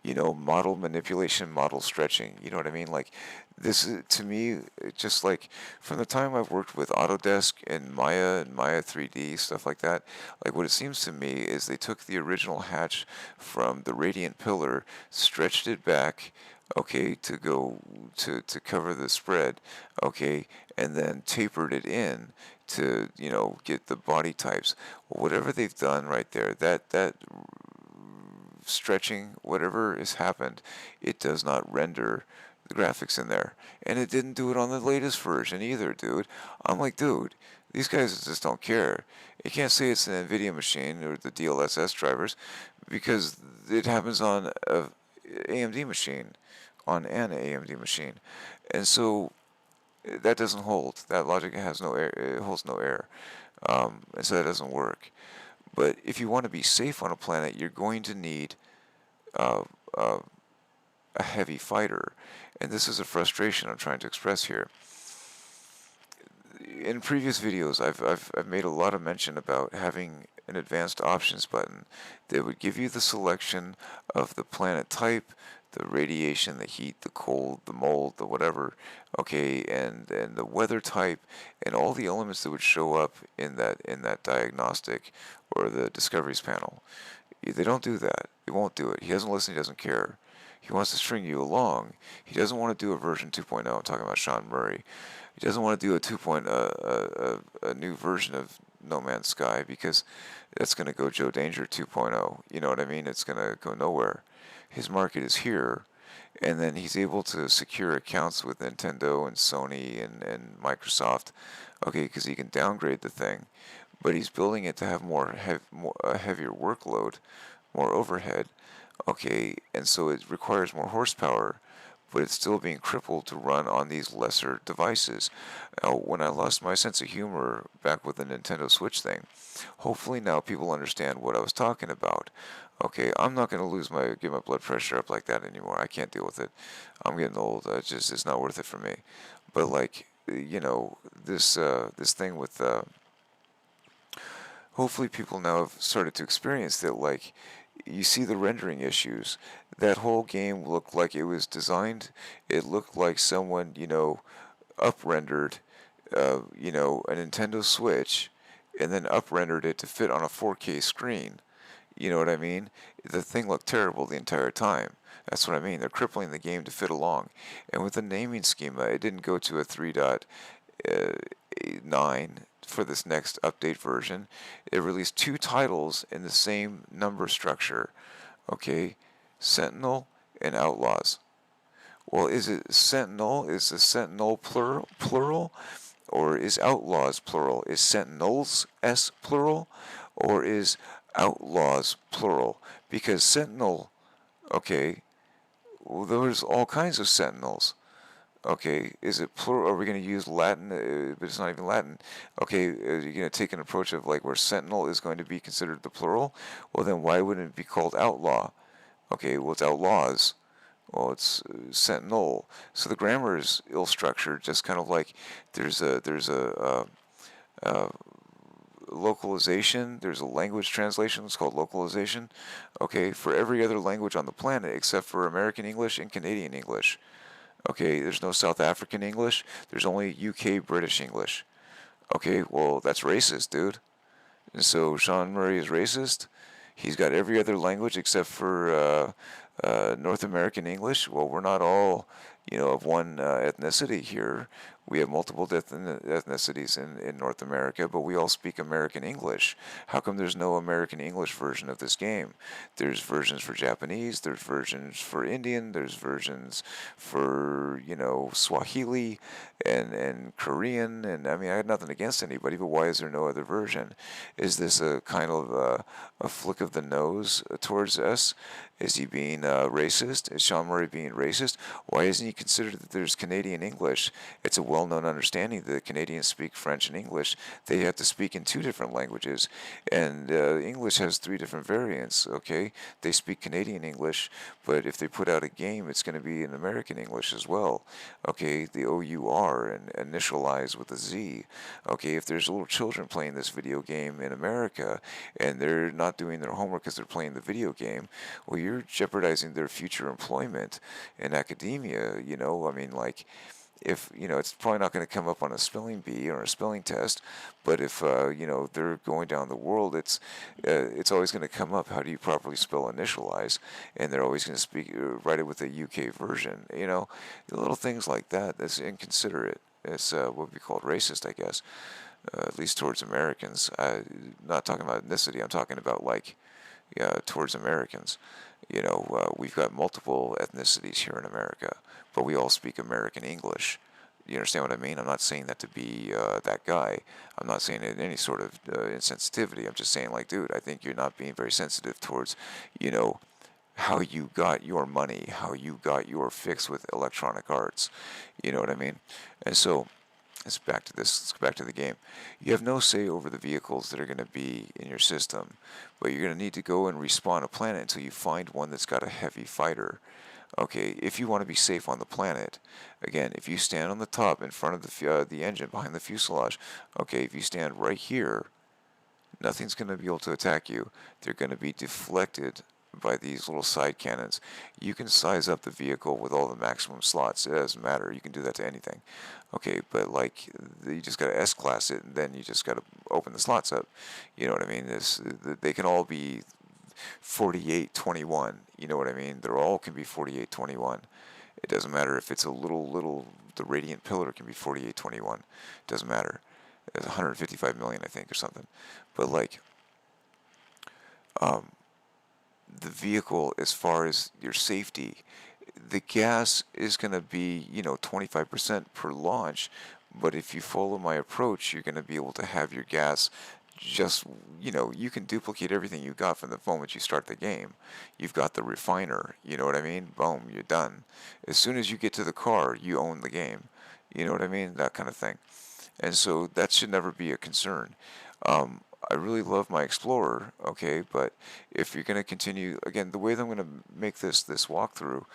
you know, model manipulation, model stretching. You know what I mean? Like, this is, to me, just like from the time I've worked with Autodesk and Maya 3D, stuff like that, like what it seems to me is they took the original hatch from the radiant pillar, stretched it back, okay, to go to cover the spread, okay, and then tapered it in to, you know, get the body types. Well, whatever they've done right there, that stretching, whatever has happened, it does not render the graphics in there. And it didn't do it on the latest version either, dude. I'm like, dude, these guys just don't care. You can't say it's an NVIDIA machine or the DLSS drivers because it happens on a AMD machine, on an AMD machine. And so that doesn't hold. That logic has no air, it holds no air. And so that doesn't work. But if you want to be safe on a planet, you're going to need uh, uh, a heavy fighter. And this is a frustration I'm trying to express here. In previous videos, I've made a lot of mention about having an advanced options button that would give you the selection of the planet type, the radiation, the heat, the cold, the mold, the whatever, okay, and the weather type, and all the elements that would show up in that diagnostic or the discoveries panel. They don't do that. They won't do it. He doesn't listen. He doesn't care. He wants to string you along. He doesn't want to do a version 2.0. I'm talking about Sean Murray. He doesn't want to do a 2.0, a new version of No Man's Sky because that's going to go Joe Danger 2.0. You know what I mean? It's going to go nowhere. His market is here, and then he's able to secure accounts with Nintendo and Sony and Microsoft, okay, because he can downgrade the thing, but he's building it to have a heavier workload, more overhead, okay, and so it requires more horsepower, but it's still being crippled to run on these lesser devices. When I lost my sense of humor back with the Nintendo Switch thing, hopefully now people understand what I was talking about. Okay, I'm not going to get my blood pressure up like that anymore. I can't deal with it. I'm getting old. It's not worth it for me. But like, you know, this thing with hopefully people now have started to experience that, like, you see the rendering issues. That whole game looked like it was designed, it looked like someone, you know, up-rendered, you know, a Nintendo Switch, and then up-rendered it to fit on a 4K screen. You know what I mean? The thing looked terrible the entire time. That's what I mean. They're crippling the game to fit along. And with the naming schema, it didn't go to a 3.9 for this next update version. It released two titles in the same number structure. Okay? Sentinel and Outlaws. Well, is it Sentinel? Is the Sentinel plural? Or is Outlaws plural? Is Sentinels S plural? Or is Outlaws plural? Because Sentinel, okay, well, there's all kinds of Sentinels. Okay, is it plural? Are we going to use Latin? But it's not even Latin. Okay, are you going to take an approach of like where Sentinel is going to be considered the plural? Well, then why wouldn't it be called Outlaw? Okay, well, it's Outlaws. Well, it's Sentinel. So the grammar is ill-structured. Just kind of like there's a localization. There's a language translation. It's called localization. Okay, for every other language on the planet except for American English and Canadian English. Okay, there's no South African English. There's only UK British English. Okay, well, that's racist, dude. And so Sean Murray is racist. He's got every other language except for North American English. Well, we're not all, you know, of one ethnicity here. We have multiple ethnicities in North America, but we all speak American English. How come there's no American English version of this game? There's versions for Japanese, there's versions for Indian, there's versions for, Swahili and Korean, and I mean, I had nothing against anybody, but why is there no other version? Is this a kind of a flick of the nose towards us? Is he being racist? Is Sean Murray being racist? Why isn't he considered that there's Canadian English? It's a well-known understanding that Canadians speak French and English. They have to speak in two different languages, and English has three different variants, okay? They speak Canadian English, but if they put out a game, it's going to be in American English as well, okay? The OUR and initialize with a Z, okay? If there's little children playing this video game in America, and they're not doing their homework because they're playing the video game, well, you're jeopardizing their future employment in academia, I mean, like, if, it's probably not going to come up on a spelling bee or a spelling test, but if, they're going down the world, it's always going to come up. How do you properly spell initialize? And they're always going to write it with a UK version, little things like that. That's inconsiderate. It's what we call racist, I guess, at least towards Americans. Not talking about ethnicity. I'm talking about, like, towards Americans. We've got multiple ethnicities here in America, but we all speak American English. You understand what I mean? I'm not saying that to be that guy. I'm not saying it in any sort of insensitivity. I'm just saying, like, dude, I think you're not being very sensitive towards, how you got your money, how you got your fix with electronic arts. You know what I mean? And so, let's back to this. Let's go back to the game. You have no say over the vehicles that are going to be in your system, but you're going to need to go and respawn a planet until you find one that's got a heavy fighter. Okay, if you want to be safe on the planet, again, if you stand on the top in front of the engine behind the fuselage, okay, if you stand right here, nothing's going to be able to attack you. They're going to be deflected by these little side cannons. You can size up the vehicle with all the maximum slots. It doesn't matter. You can do that to anything. Okay, but like you just got to S-class it, and then you just got to open the slots up. You know what I mean? They can all be 4821. You know what I mean? They're all can be 4821. It doesn't matter if it's a little. The radiant pillar can be 4821. It doesn't matter. It's 155 million, I think, or something. But like, the vehicle, as far as your safety, the gas is going to be 25% per launch. But if you follow my approach, you're going to be able to have your gas just, you can duplicate everything you got from the moment you start the game. You've got the refiner, you know what I mean? Boom, you're done. As soon as you get to the car, you own the game. You know what I mean? That kind of thing. And so that should never be a concern. I really love my Explorer, okay, but if you're going to continue, again, the way that I'm going to make this walkthrough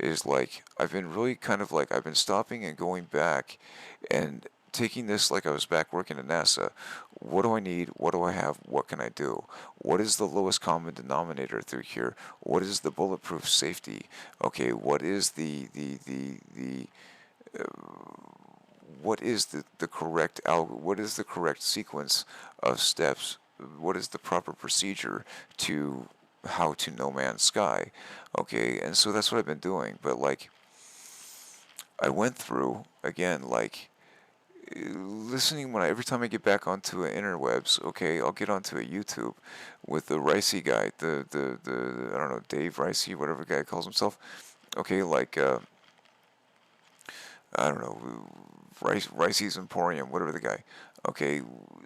is like, I've been really kind of like, I've been stopping and going back and taking this like I was back working at NASA. What do I need? What do I have? What can I do? What is the lowest common denominator through here? What is the bulletproof safety? Okay, what is what is the correct what is the correct sequence of steps? What is the proper procedure to how to No Man's Sky? Okay, and so that's what I've been doing. But like, I went through again, like, listening every time I get back onto interwebs. Okay, I'll get onto a YouTube with the Ricey guy, the I don't know, Dave Ricey, whatever guy calls himself. Okay, like I don't know, Ricey's Emporium, whatever the guy. Okay,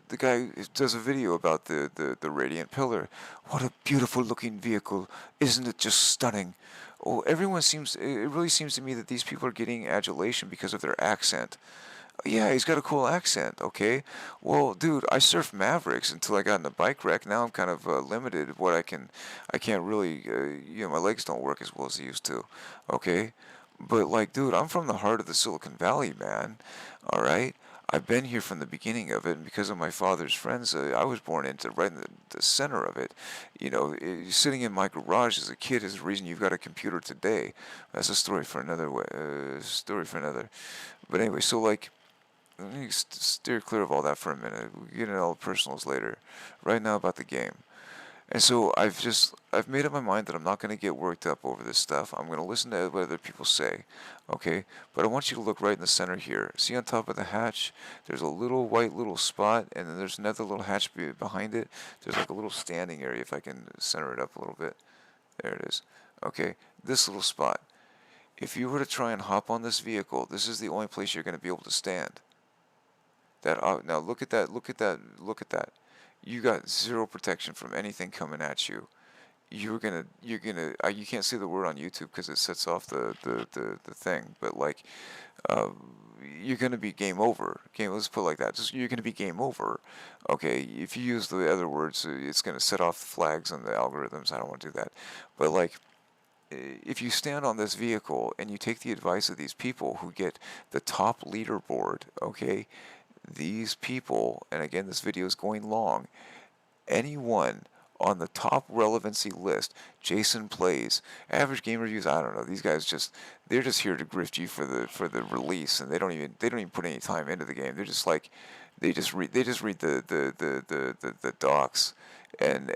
the guy does a video about the Radiant Pillar. What a beautiful looking vehicle. Isn't it just stunning? Oh, it really seems to me that these people are getting adulation because of their accent. Yeah, he's got a cool accent, okay? Well, dude, I surfed Mavericks until I got in a bike wreck. Now I'm kind of limited what I can't really, my legs don't work as well as they used to, okay? But like, dude, I'm from the heart of the Silicon Valley, man, all right? I've been here from the beginning of it, and because of my father's friends, I was born into right in the center of it. Sitting in my garage as a kid is the reason you've got a computer today. That's a story for another way. Story for another. But anyway, so like, let me steer clear of all that for a minute. We'll get into all the personals later. Right now about the game. And so I've made up my mind that I'm not going to get worked up over this stuff. I'm going to listen to what other people say, okay? But I want you to look right in the center here. See on top of the hatch, there's a little white little spot, and then there's another little hatch behind it. There's like a little standing area, if I can center it up a little bit. There it is. Okay, this little spot. If you were to try and hop on this vehicle, this is the only place you're going to be able to stand. Now look at that, look at that, look at that. You got zero protection from anything coming at you. You can't see the word on YouTube because it sets off the thing, but like, uh, you're gonna be game over. Let's put it like that. Just you're gonna be game over. Okay, if you use the other words, it's gonna set off the flags on the algorithms. I don't want to do that, but like, if you stand on this vehicle and you take the advice of these people who get the top leaderboard, okay, these people, and again, this video is going long, anyone on the top relevancy list, Jason Plays, Average Game Reviews, I don't know, these guys they're just here to grift you for the release, and they don't even put any time into the game. They're just like, they just read the docs, and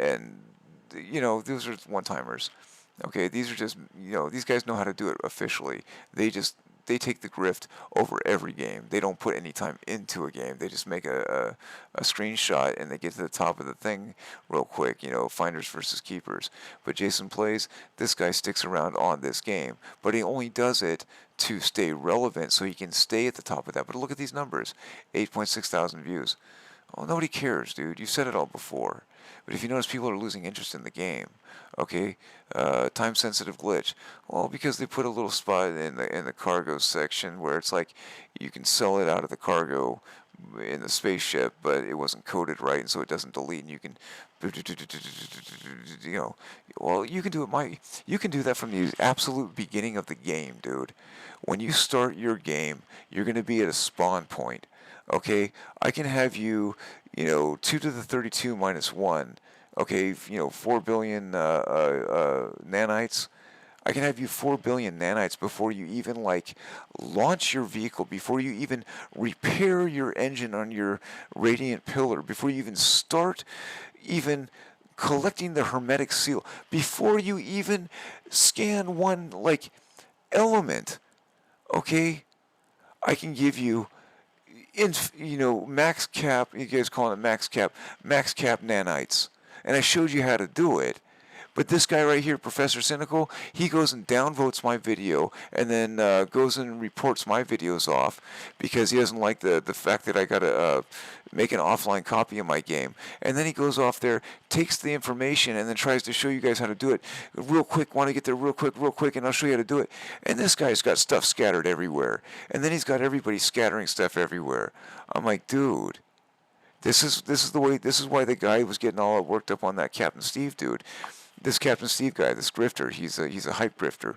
those are one-timers. Okay, these are just, these guys know how to do it officially. They take the grift over every game. They don't put any time into a game. They just make a screenshot and they get to the top of the thing real quick, finders versus keepers. But Jason Plays, this guy sticks around on this game, but he only does it to stay relevant so he can stay at the top of that. But look at these numbers, 8.6 thousand views. Well, nobody cares, dude. You've said it all before. But if you notice, people are losing interest in the game. Okay, time-sensitive glitch. Well, because they put a little spot in the cargo section where it's like you can sell it out of the cargo in the spaceship, but it wasn't coded right, and so it doesn't delete. And you can, well, you can do it. You can do that from the absolute beginning of the game, dude. When you start your game, you're going to be at a spawn point. Okay, I can have you, 2 to the 32 minus 1, okay, 4 billion nanites. I can have you 4 billion nanites before you even, like, launch your vehicle, before you even repair your engine on your Radiant Pillar, before you even start collecting the hermetic seal, before you even scan one, like, element, okay? I can give you max cap, you guys call it max cap nanites. And I showed you how to do it. But this guy right here, Professor Cynical, he goes and downvotes my video and then goes and reports my videos off because he doesn't like the fact that I got to make an offline copy of my game. And then he goes off there, takes the information, and then tries to show you guys how to do it real quick. Want to get there real quick, and I'll show you how to do it. And this guy's got stuff scattered everywhere. And then he's got everybody scattering stuff everywhere. I'm like, dude. This is why the guy was getting all worked up on that Captain Steve dude. This Captain Steve guy, this grifter, he's a hype grifter.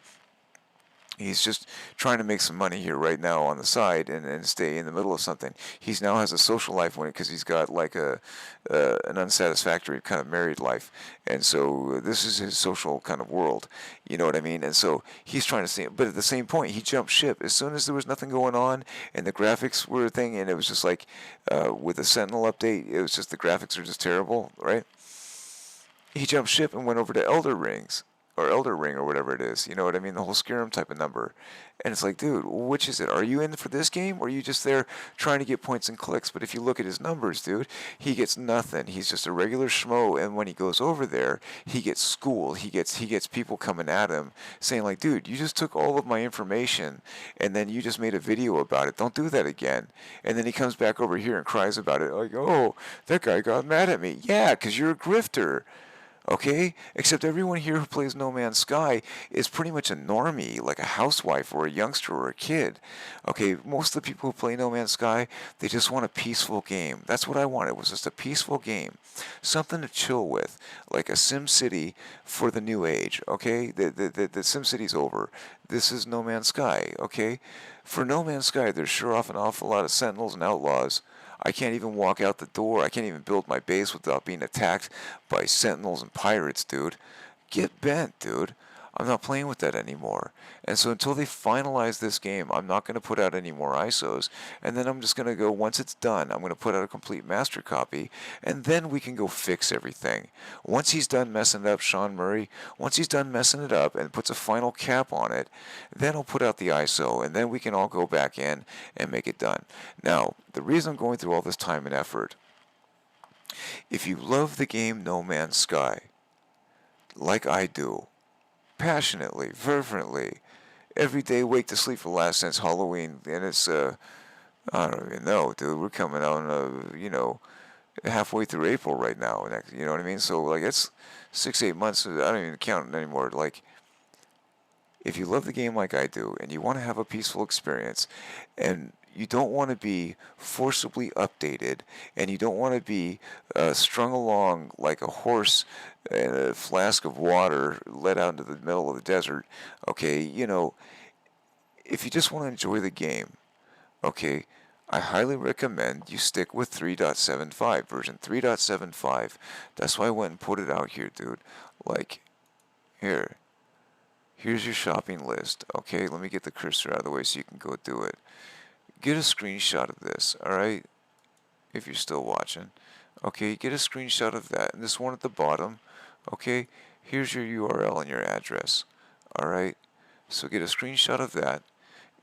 He's just trying to make some money here right now on the side and stay in the middle of something. He now has a social life because he's got like an unsatisfactory kind of married life, and so this is his social kind of world. You know what I mean? And so he's trying to see it, but at the same point, he jumped ship as soon as there was nothing going on and the graphics were a thing, and it was just like with the Sentinel update, it was just the graphics are just terrible, right? He jumped ship and went over to Elder Rings, or Elder Ring, or whatever it is. You know what I mean? The whole Skyrim type of number. And it's like, dude, which is it? Are you in for this game, or are you just there trying to get points and clicks? But if you look at his numbers, dude, he gets nothing. He's just a regular schmo, and when he goes over there, he gets schooled. He gets people coming at him, saying like, dude, you just took all of my information, and then you just made a video about it. Don't do that again. And then he comes back over here and cries about it, like, oh, that guy got mad at me. Yeah, because you're a grifter. Okay? Except everyone here who plays No Man's Sky is pretty much a normie, like a housewife or a youngster or a kid. Okay? Most of the people who play No Man's Sky, they just want a peaceful game. That's what I wanted. It was just a peaceful game. Something to chill with. Like a Sim City for the new age. Okay? The Sim City's over. This is No Man's Sky. Okay? For No Man's Sky, there's sure off an awful lot of Sentinels and Outlaws. I can't even walk out the door. I can't even build my base without being attacked by sentinels and pirates, dude. Get bent, dude. I'm not playing with that anymore. And so until they finalize this game, I'm not going to put out any more ISOs. And then I'm just going to go, once it's done, I'm going to put out a complete master copy. And then we can go fix everything. Once he's done messing it up, Sean Murray, once he's done messing it up and puts a final cap on it, then I'll put out the ISO. And then we can all go back in and make it done. Now, the reason I'm going through all this time and effort, if you love the game No Man's Sky, like I do, passionately, fervently, every day wake to sleep for the last since Halloween, and it's I don't even know, dude. We're coming on, halfway through April right now. You know what I mean? So like it's 6-8 months. I don't even count anymore. Like if you love the game like I do, and you want to have a peaceful experience, and you don't want to be forcibly updated, and you don't want to be strung along like a horse in a flask of water let out into the middle of the desert, okay, if you just want to enjoy the game, okay, I highly recommend you stick with 3.75, version 3.75. That's why I went and put it out here, dude. Like, here's your shopping list, okay? Let me get the cursor out of the way so you can go do it. Get a screenshot of this, alright? If you're still watching. Okay, get a screenshot of that. And this one at the bottom, okay? Here's your URL and your address, alright? So get a screenshot of that.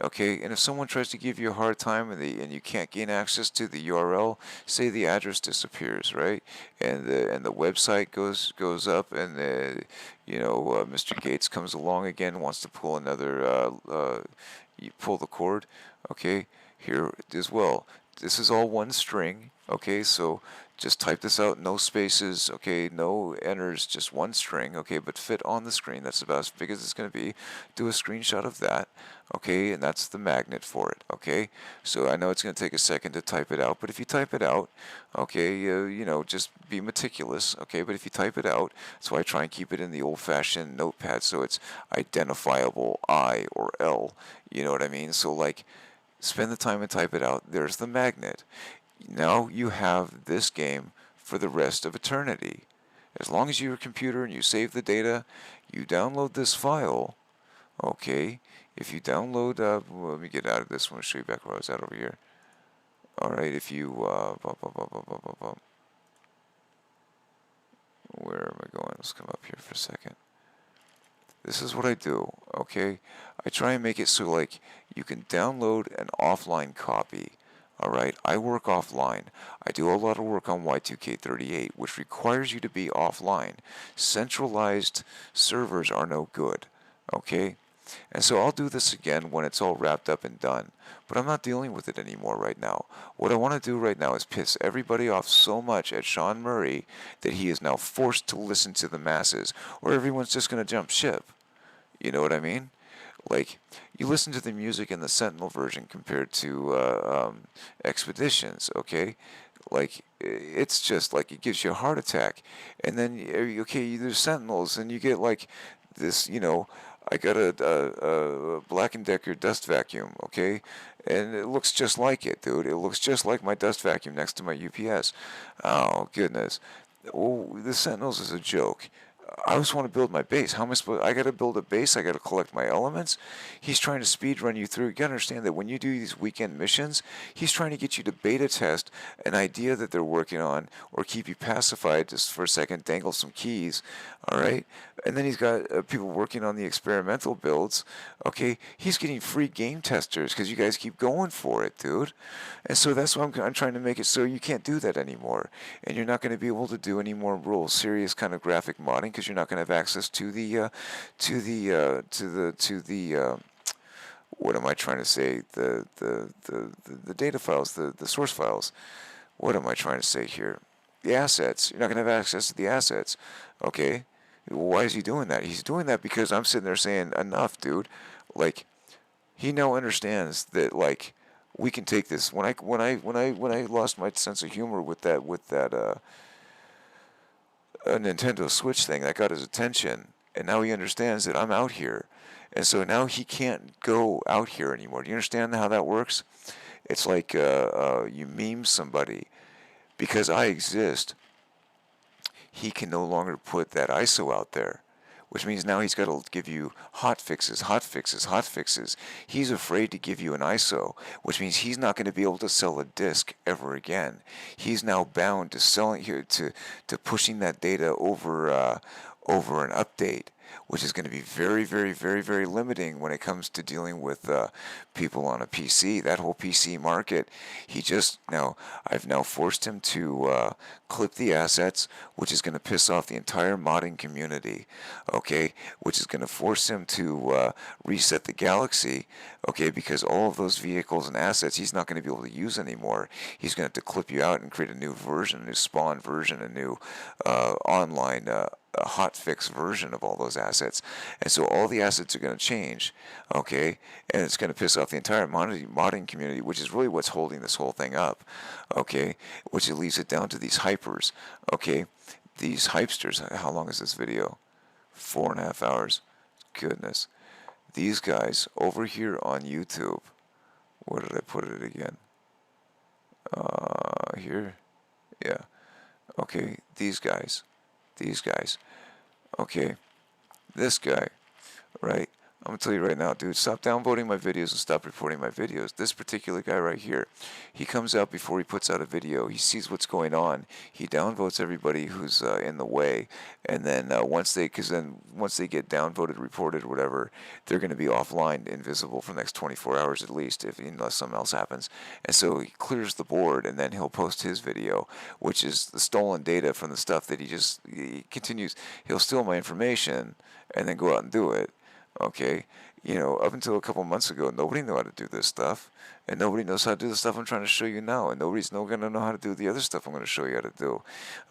Okay, and if someone tries to give you a hard time and you can't gain access to the URL, say the address disappears, right? And the website goes up, and Mr. Gates comes along again, wants to pull another you pull the cord. Okay, here as well. This is all one string. Okay, so just type this out, no spaces, okay, no enters, just one string, okay, but fit on the screen. That's about as big as it's going to be. Do a screenshot of that, okay, and that's the magnet for it, okay. So I know it's going to take a second to type it out, but if you type it out, okay, just be meticulous, okay, but if you type it out, that's why I try and keep it in the old-fashioned notepad so it's identifiable I or L, you know what I mean? So, like, spend the time and type it out. There's the magnet. Now you have this game for the rest of eternity. As long as you're a computer and you save the data, you download this file. Okay, if you download, let me get out of this one and show you back where I was at over here. Alright, if you, where am I going? Let's come up here for a second. This is what I do, okay? I try and make it so, like, you can download an offline copy. Alright, I work offline. I do a lot of work on Y2K38, which requires you to be offline. Centralized servers are no good, okay? And so I'll do this again when it's all wrapped up and done. But I'm not dealing with it anymore right now. What I want to do right now is piss everybody off so much at Sean Murray that he is now forced to listen to the masses, or everyone's just going to jump ship. You know what I mean? Like, you listen to the music in the Sentinel version compared to Expeditions, okay? Like, it's just like it gives you a heart attack. And then, okay, there's Sentinels, and you get like this, I got a Black & Decker dust vacuum, okay? And it looks just like it, dude. It looks just like my dust vacuum next to my UPS. Oh, goodness. Oh, the Sentinels is a joke. I just want to build my base. How am I supposed? I got to build a base. I got to collect my elements. He's trying to speed run you through. You got to understand that when you do these weekend missions, he's trying to get you to beta test an idea that they're working on, or keep you pacified just for a second, dangle some keys. All right, and then he's got people working on the experimental builds. Okay, he's getting free game testers because you guys keep going for it, dude. And so that's why I'm trying to make it so you can't do that anymore, and you're not going to be able to do any more real serious kind of graphic modding because you're not going to have access to the what am I trying to say? The data files, the source files. What am I trying to say here? The assets. You're not going to have access to the assets. Okay. Why is he doing that? He's doing that because I'm sitting there saying, enough, dude. Like, he now understands that, like, we can take this. When I lost my sense of humor with that a Nintendo Switch thing, that got his attention, and now he understands that I'm out here, and so now he can't go out here anymore. Do you understand how that works? It's like you meme somebody. Because I exist, he can no longer put that ISO out there. which means now he's got to give you hot fixes, hot fixes, hot fixes. He's afraid to give you an ISO, which means he's not going to be able to sell a disk ever again. He's now bound to selling here to pushing that data over an update, which is going to be very, very, very, very limiting when it comes to dealing with people on a PC. That whole PC market, I've now forced him to clip the assets, which is going to piss off the entire modding community, okay, which is going to force him to reset the Galaxy, okay, because all of those vehicles and assets he's not going to be able to use anymore. He's going to have to clip you out and create a new version, a new spawn version, a new online a hot fix version of all those assets. And so all the assets are going to change, okay, and it's going to piss off the entire modding community, which is really what's holding this whole thing up, okay, which it leaves it down to these hypers, okay, these hypesters. How long is this video? 4.5 hours. Goodness. These guys over here on YouTube, where did I put it again? Here? Yeah. Okay, these guys, okay, this guy, right? I'm going to tell you right now, dude, stop downvoting my videos and stop reporting my videos. This particular guy right here, he comes out before he puts out a video. He sees what's going on. He downvotes everybody who's in the way. And then once they get downvoted, reported, whatever, they're going to be offline, invisible for the next 24 hours at least, unless something else happens. And so he clears the board, and then he'll post his video, which is the stolen data from the stuff that he continues. He'll steal my information and then go out and do it. Okay, up until a couple months ago, nobody knew how to do this stuff, and nobody knows how to do the stuff I'm trying to show you now, and nobody's going to know how to do the other stuff I'm going to show you how to do.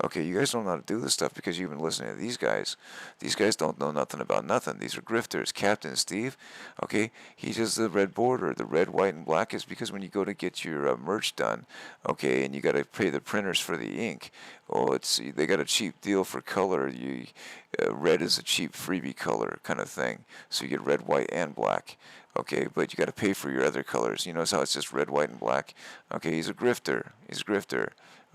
Okay, you guys don't know how to do this stuff because you've been listening to these guys. These guys don't know nothing about nothing. These are grifters. Captain Steve, okay, he does the red border. The red, white, and black is because when you go to get your merch done, okay, and you got to pay the printers for the ink. Oh, they got a cheap deal for color. Red is a cheap freebie color kind of thing. So you get red, white, and black. Okay, but you got to pay for your other colors. You notice how it's just red, white, and black? Okay, he's a grifter.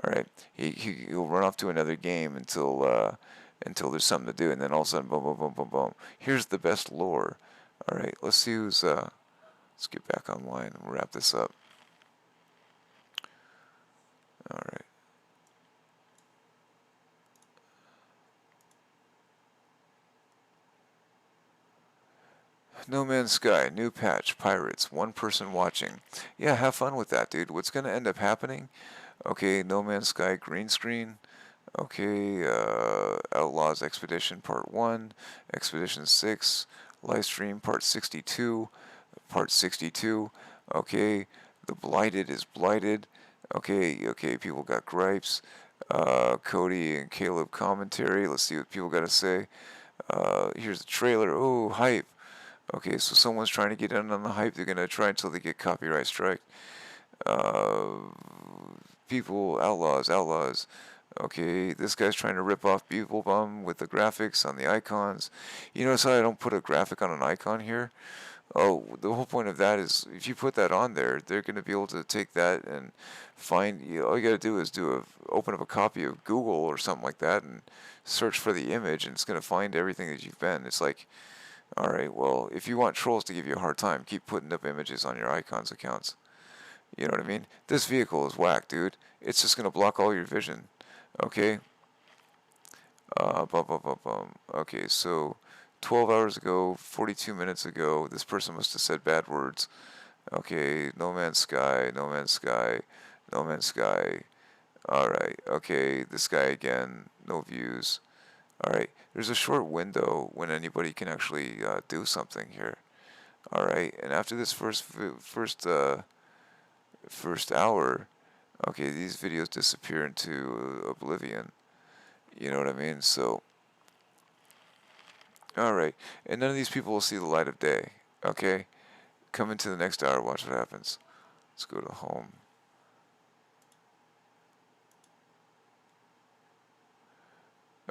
All right, he'll run off to another game until there's something to do, and then all of a sudden, boom, boom, boom, boom, boom. Here's the best lore. All right, let's see who's. Let's get back online and wrap this up. All right. No Man's Sky, new patch, pirates, one person watching. Yeah, have fun with that, dude. What's going to end up happening? Okay, No Man's Sky green screen. Okay, Outlaws Expedition Part 1, Expedition 6, Livestream Part 62, Okay, The Blighted is blighted. Okay, people got gripes. Cody and Caleb commentary. Let's see what people got to say. Here's the trailer. Oh, hype. Okay, so someone's trying to get in on the hype. They're going to try until they get copyright strike. People, outlaws. Okay, this guy's trying to rip off Bugle Bum with the graphics on the icons. You notice how I don't put a graphic on an icon here? Oh, the whole point of that is if you put that on there, they're going to be able to take that and find. All you got to do is open up a copy of Google or something like that and search for the image, and it's going to find everything that you've been. It's like, all right, well, if you want trolls to give you a hard time, keep putting up images on your icons accounts. You know what I mean? This vehicle is whack, dude. It's just going to block all your vision. Okay? Okay, so 12 hours ago, 42 minutes ago, this person must have said bad words. Okay, No Man's Sky. Alright, okay, this guy again, no views. Alright, there's a short window when anybody can actually do something here. Alright, and after this first hour, okay, these videos disappear into oblivion. You know what I mean? So, alright, and none of these people will see the light of day. Okay? Come into the next hour, watch what happens. Let's go to home.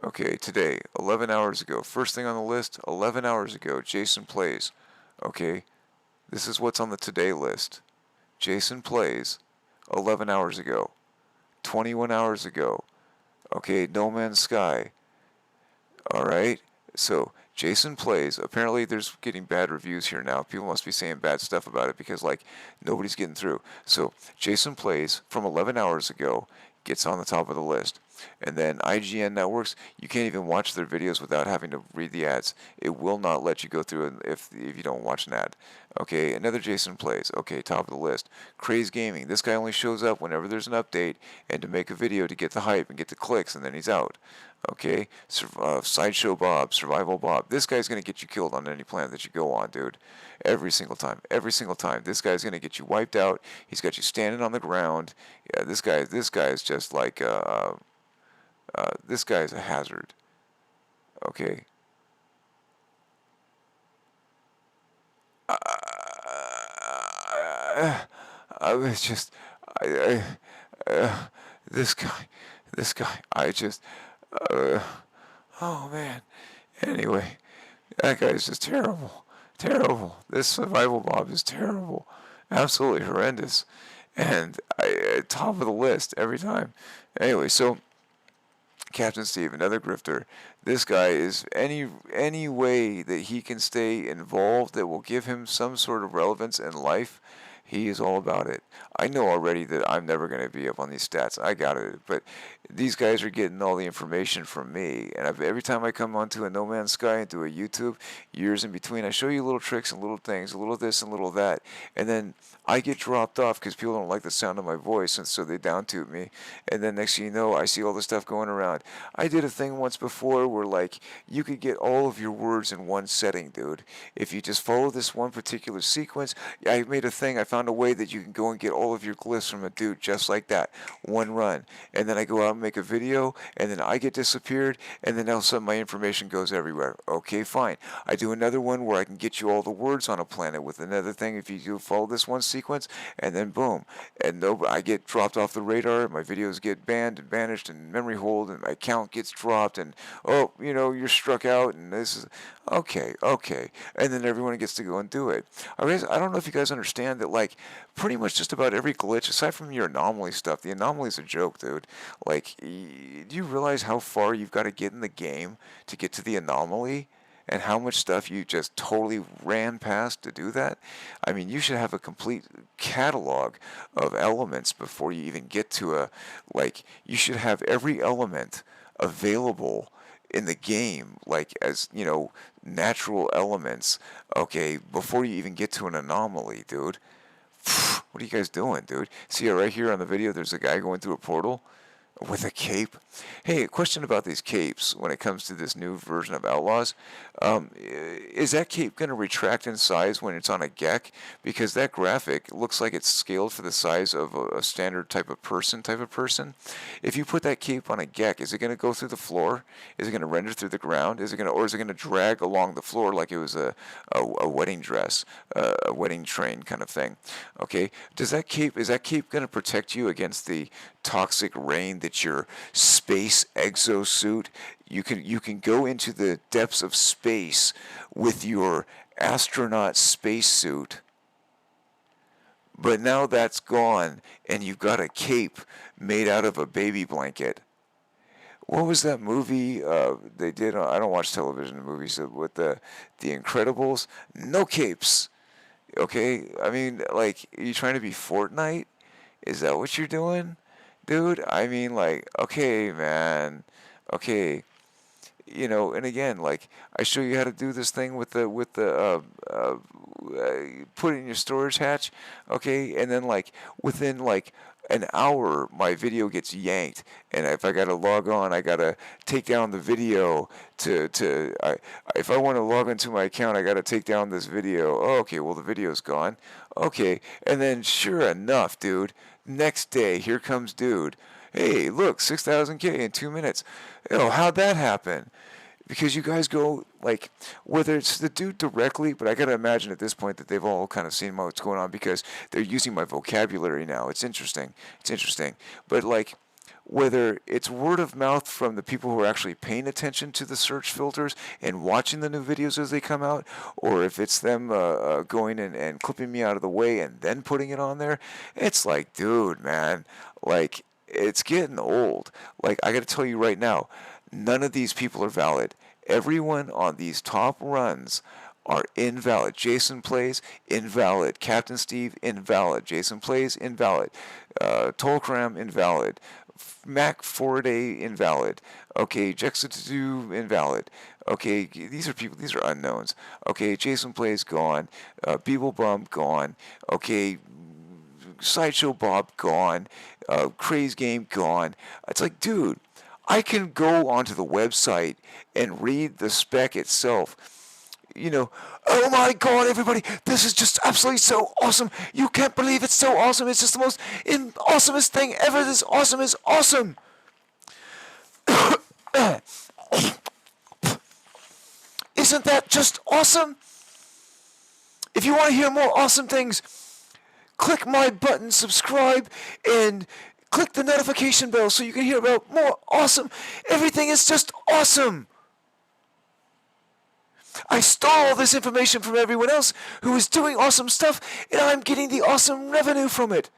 Okay, today, 11 hours ago, first thing on the list, 11 hours ago, Jason plays. Okay, this is what's on the today list. Jason plays 11 hours ago, 21 hours ago. Okay, No Man's Sky. Alright, so Jason Plays. Apparently, there's getting bad reviews here now. People must be saying bad stuff about it because, like, nobody's getting through. So, Jason Plays from 11 hours ago gets on the top of the list. And then IGN Networks, you can't even watch their videos without having to read the ads. It will not let you go through it if you don't watch an ad. Okay, another Jason Plays. Okay, top of the list. Craze Gaming. This guy only shows up whenever there's an update and to make a video to get the hype and get the clicks, and then he's out. Okay, Sideshow Bob, Survival Bob. This guy's gonna get you killed on any planet that you go on, dude. Every single time, every single time. This guy's gonna get you wiped out. He's got you standing on the ground. Yeah, this guy is just like this guy is a hazard. Okay. I was just, this guy, uh, oh man. Anyway, that guy is just terrible, terrible. This survival Bob is terrible, absolutely horrendous, and top of the list every time. Anyway, so Captain Steve, another grifter. This guy is any way that he can stay involved that will give him some sort of relevance in life. He is all about it. I know already that I'm never going to be up on these stats. I got it. But these guys are getting all the information from me. And every time I come onto a No Man's Sky and do a YouTube, years in between, I show you little tricks and little things, a little this and little that. And then I get dropped off because people don't like the sound of my voice, and so they down-tube me. And then next thing you know, I see all this stuff going around. I did a thing once before where, like, you could get all of your words in one setting, dude. If you just follow this one particular sequence, I made a thing. I found a way that you can go and get all of your glyphs from a dude just like that. One run. And then I go out and make a video, and then I get disappeared, and then all of a sudden my information goes everywhere. Okay, fine. I do another one where I can get you all the words on a planet with another thing if you do follow this one sequence, and then boom. And no, I get dropped off the radar, my videos get banned and banished and memory hold, and my account gets dropped, and oh, you're struck out, and this is okay. And then everyone gets to go and do it. I don't know if you guys understand that, like, pretty much just about every glitch, aside from your anomaly stuff, the anomaly's a joke, dude. Like, do you realize how far you've got to get in the game to get to the anomaly? And how much stuff you just totally ran past to do that? I mean, you should have a complete catalog of elements before you even get to you should have every element available in the game, like, as, natural elements, okay, before you even get to an anomaly, dude. What are you guys doing, dude? See, right here on the video, there's a guy going through a portal with a cape. Hey, a question about these capes when it comes to this new version of Outlaws. Is that cape going to retract in size when it's on a GEC? Because that graphic looks like it's scaled for the size of a standard type of person. If you put that cape on a GEC, is it going to go through the floor? Is it going to render through the ground? Or is it going to drag along the floor like it was a wedding dress, a wedding train kind of thing? Okay, is that cape going to protect you against the toxic rain that your space exosuit? You can go into the depths of space with your astronaut spacesuit, but now that's gone, and you've got a cape made out of a baby blanket. What was that movie they did? I don't watch television movies with the Incredibles. No capes. Okay, I mean, like, are you trying to be Fortnite? Is that what you're doing? Dude, I mean, like, okay, man, okay, and again, like, I show you how to do this thing with the put it in your storage hatch, okay, and then, like, within, like, an hour, my video gets yanked, and if I gotta log on, I gotta take down the video if I want to log into my account, I gotta take down this video. Oh, okay, well, the video's gone. Okay, and then sure enough, dude, next day, here comes dude. Hey, look, 6,000K in 2 minutes. How'd that happen? Because you guys go, like, whether it's the dude directly, but I gotta imagine at this point that they've all kind of seen what's going on because they're using my vocabulary now. It's interesting. But, like, whether it's word of mouth from the people who are actually paying attention to the search filters and watching the new videos as they come out, or if it's them going and clipping me out of the way and then putting it on there, it's like, dude, man, like, it's getting old. Like, I gotta tell you right now, none of these people are valid. Everyone on these top runs are invalid. Jason plays, invalid. Captain Steve, invalid. Jason plays, invalid. Tolkram, invalid. Mac Forday, invalid. Okay, Jexitude, invalid. Okay, these are people, these are unknowns. Okay, Jason plays, gone. Beeble Bum, gone. Okay, Sideshow Bob, gone. Craze Game, gone. It's like, dude, I can go onto the website and read the spec itself. Oh my god, everybody, this is just absolutely so awesome. You can't believe it's so awesome. It's just the most awesomest thing ever. This awesome is awesome. Isn't that just awesome? If you want to hear more awesome things, click my button, subscribe, and click the notification bell so you can hear about more awesome. Everything is just awesome. I stole all this information from everyone else who is doing awesome stuff, and I'm getting the awesome revenue from it.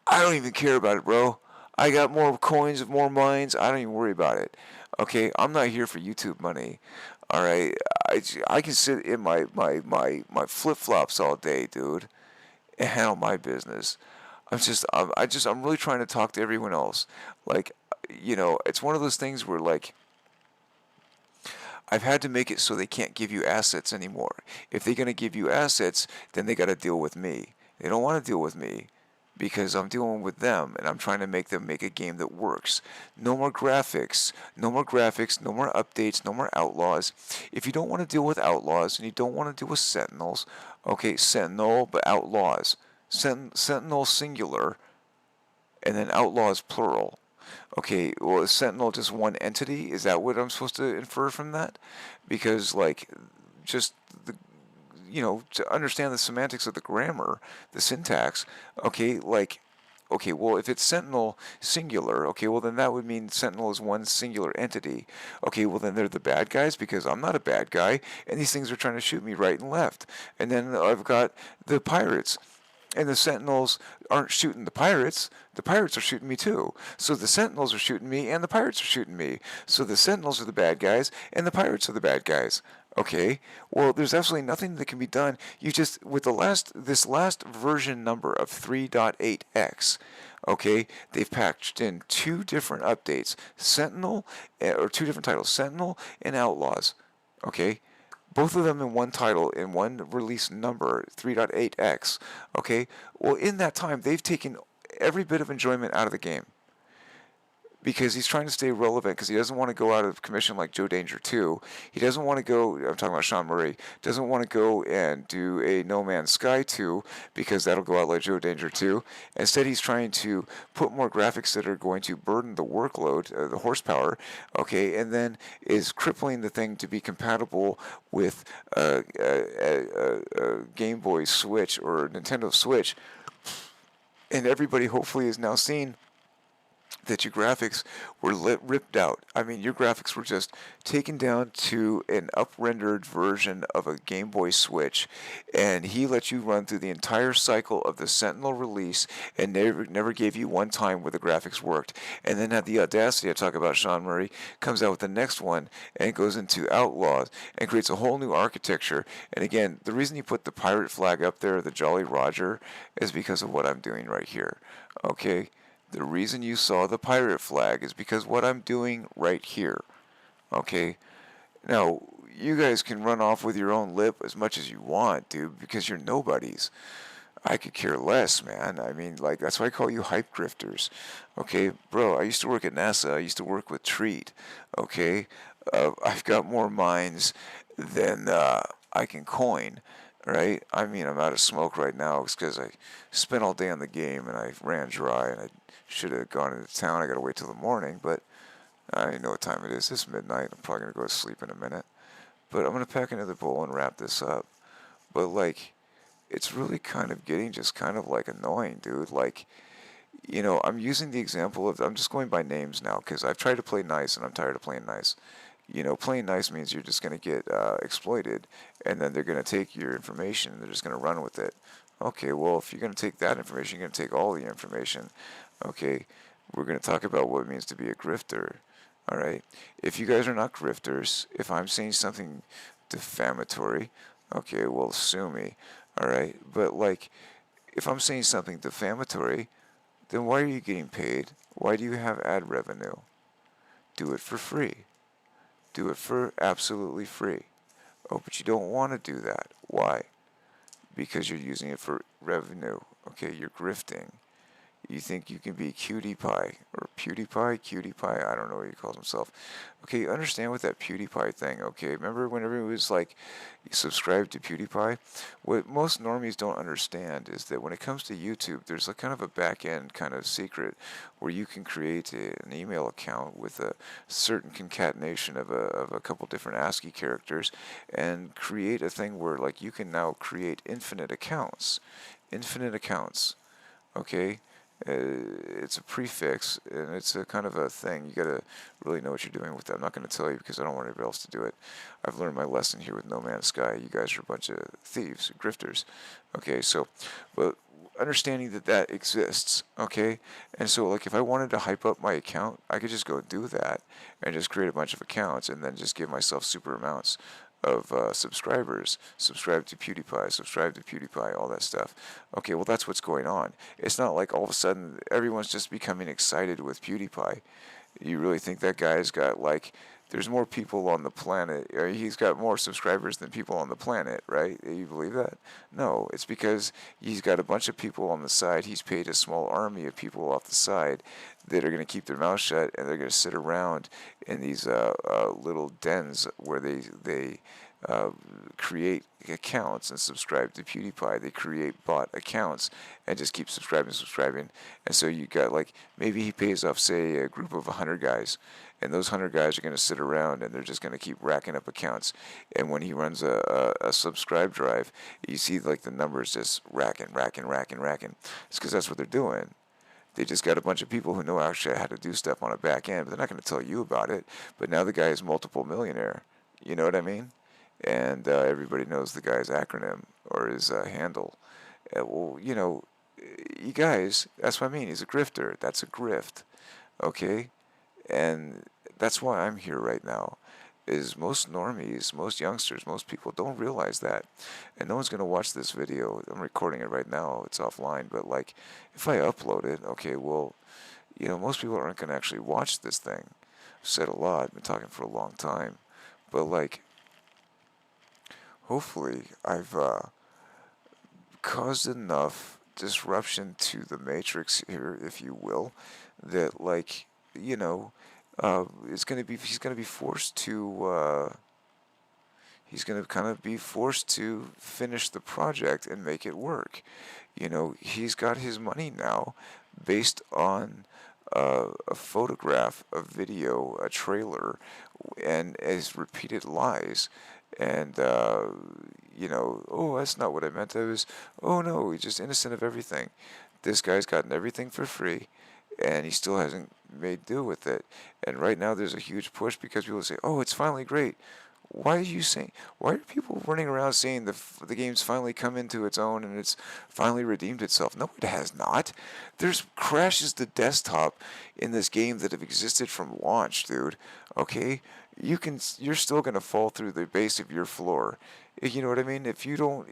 I don't even care about it, bro. I got more coins, more mines. I don't even worry about it. Okay, I'm not here for YouTube money. All right, I can sit in my flip flops all day, dude, and handle my business. I'm really trying to talk to everyone else. Like, it's one of those things where like I've had to make it so they can't give you assets anymore. If they're gonna give you assets, then they gotta deal with me. They don't want to deal with me because I'm dealing with them and I'm trying to make them make a game that works. No more graphics, no more graphics, no more updates, no more Outlaws. If you don't want to deal with Outlaws and you don't want to deal with Sentinels, okay, Sentinel, but Outlaws. Sentinel singular, and then Outlaws plural. Okay, well, is Sentinel just one entity? Is that what I'm supposed to infer from that? Because, like, just the, to understand the semantics of the grammar, the syntax, okay, like, okay, well, if it's Sentinel singular, okay, well, then that would mean Sentinel is one singular entity. Okay, well, then they're the bad guys because I'm not a bad guy, and these things are trying to shoot me right and left. And then I've got the pirates. And the Sentinels aren't shooting the pirates are shooting me too. So the Sentinels are shooting me and the pirates are shooting me. So the Sentinels are the bad guys and the pirates are the bad guys. Okay, well, there's absolutely nothing that can be done. You just, with this last version number of 3.8x, okay, they've patched in two different updates, Sentinel, or two different titles, Sentinel and Outlaws, okay? Both of them in one title, in one release number, 3.8x, okay? Well, in that time, they've taken every bit of enjoyment out of the game. Because he's trying to stay relevant, because he doesn't want to go out of commission like Joe Danger 2. He doesn't want to go, I'm talking about Sean Murray, doesn't want to go and do a No Man's Sky 2, because that'll go out like Joe Danger 2. Instead, he's trying to put more graphics that are going to burden the workload, the horsepower, okay, and then is crippling the thing to be compatible with a Game Boy Switch or Nintendo Switch. And everybody hopefully has now seen that your graphics were ripped out. I mean, your graphics were just taken down to an up-rendered version of a Game Boy Switch, and he let you run through the entire cycle of the Sentinel release and never gave you one time where the graphics worked. And then had the audacity, I talk about Sean Murray, comes out with the next one and goes into Outlaws and creates a whole new architecture. And again, the reason he put the pirate flag up there, the Jolly Roger, is because of what I'm doing right here. Okay? The reason you saw the pirate flag is because what I'm doing right here. Okay? Now, you guys can run off with your own lip as much as you want, dude, because you're nobodies. I could care less, man. I mean, like, that's why I call you hype grifters. Okay? Bro, I used to work at NASA. I used to work with Treat. Okay? I've got more mines than I can coin. Right? I mean, I'm out of smoke right now because I spent all day on the game and I ran dry and I should have gone into town. I got to wait till the morning, but I don't even know what time it is. It's midnight. I'm probably going to go to sleep in a minute. But I'm going to pack another bowl and wrap this up. But, like, it's really kind of getting just kind of, like, annoying, dude. Like, I'm using the example of, I'm just going by names now because I've tried to play nice and I'm tired of playing nice. Playing nice means you're just going to get exploited, and then they're going to take your information and they're just going to run with it. Okay, well, if you're going to take that information, you're going to take all the information. Okay, we're going to talk about what it means to be a grifter. All right. If you guys are not grifters, if I'm saying something defamatory, okay, well, sue me. All right. But like, if I'm saying something defamatory, then why are you getting paid? Why do you have ad revenue? Do it for free. Do it for absolutely free. Oh, but you don't want to do that. Why? Because you're using it for revenue. Okay, you're grifting. You think you can be Cutie Pie or Cutie Pie, I don't know what he calls himself. Okay, you understand what that PewDiePie thing, okay? Remember whenever it was like you subscribe to PewDiePie? What most normies don't understand is that when it comes to YouTube, there's a kind of a back end kind of secret where you can create an email account with a certain concatenation of a couple different ASCII characters and create a thing where like you can now create infinite accounts. Infinite accounts, okay? It's a prefix, and it's a kind of a thing. You gotta really know what you're doing with that. I'm not gonna tell you because I don't want anybody else to do it. I've learned my lesson here with No Man's Sky. You guys are a bunch of thieves, grifters. Okay, so, but understanding that that exists, okay? And so, like, if I wanted to hype up my account, I could just go do that and just create a bunch of accounts and then just give myself super amounts of subscribers, subscribe to PewDiePie, all that stuff. Okay, well, that's what's going on. It's not like all of a sudden everyone's just becoming excited with PewDiePie. You really think that guy's got like, there's more people on the planet, or he's got more subscribers than people on the planet, right? You believe that? No, it's because he's got a bunch of people on the side. He's paid a small army of people off the side that are going to keep their mouth shut, and they're going to sit around in these little dens where they uh, create accounts and subscribe to PewDiePie. They create bot accounts and just keep subscribing. And so you got like, maybe he pays off, say, a group of 100 guys. And those 100 guys are going to sit around and they're just going to keep racking up accounts. And when he runs a subscribe drive, you see like the numbers just racking. It's because that's what they're doing. They just got a bunch of people who know actually how to do stuff on a back end, but they're not going to tell you about it. But now the guy is multiple millionaire. You know what I mean? And everybody knows the guy's acronym or his handle. Well, you know, you guys, that's what I mean. He's a grifter. That's a grift. Okay? And that's why I'm here right now. Is most normies, most youngsters, most people don't realize that. And no one's going to watch this video. I'm recording it right now. It's offline. But, like, if I upload it, okay, well, you know, most people aren't going to actually watch this thing. I've said a lot. I've been talking for a long time. But, like, hopefully I've caused enough disruption to the matrix here, if you will, that, like, you know, he's gonna be forced to he's gonna kind of be forced to finish the project and make it work. You know, he's got his money now based on a photograph, a video, a trailer, and his repeated lies. And, you know, oh, that's not what I meant. I was, oh no, he's just innocent of everything. This guy's gotten everything for free, and he still hasn't made do with it. And right now there's a huge push because people say, oh, it's finally great. Why are you saying? Why are people running around saying the game's finally come into its own and it's finally redeemed itself? No, it has not. There's crashes to desktop in this game that have existed from launch, dude. Okay, you're still gonna fall through the base of your floor. You know what I mean? If you don't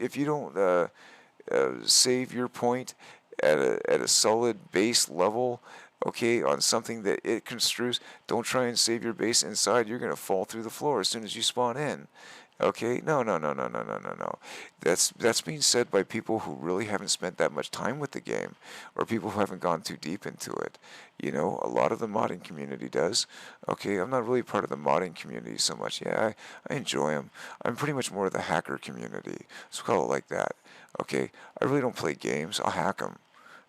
save your point at a solid base level, okay, on something that it construes, don't try and save your base inside. You're going to fall through the floor as soon as you spawn in. Okay, no. That's being said by people who really haven't spent that much time with the game, or people who haven't gone too deep into it. You know, a lot of the modding community does. Okay, I'm not really part of the modding community so much. Yeah, I enjoy them. I'm pretty much more of the hacker community. Let's call it like that. Okay, I really don't play games. I'll hack them.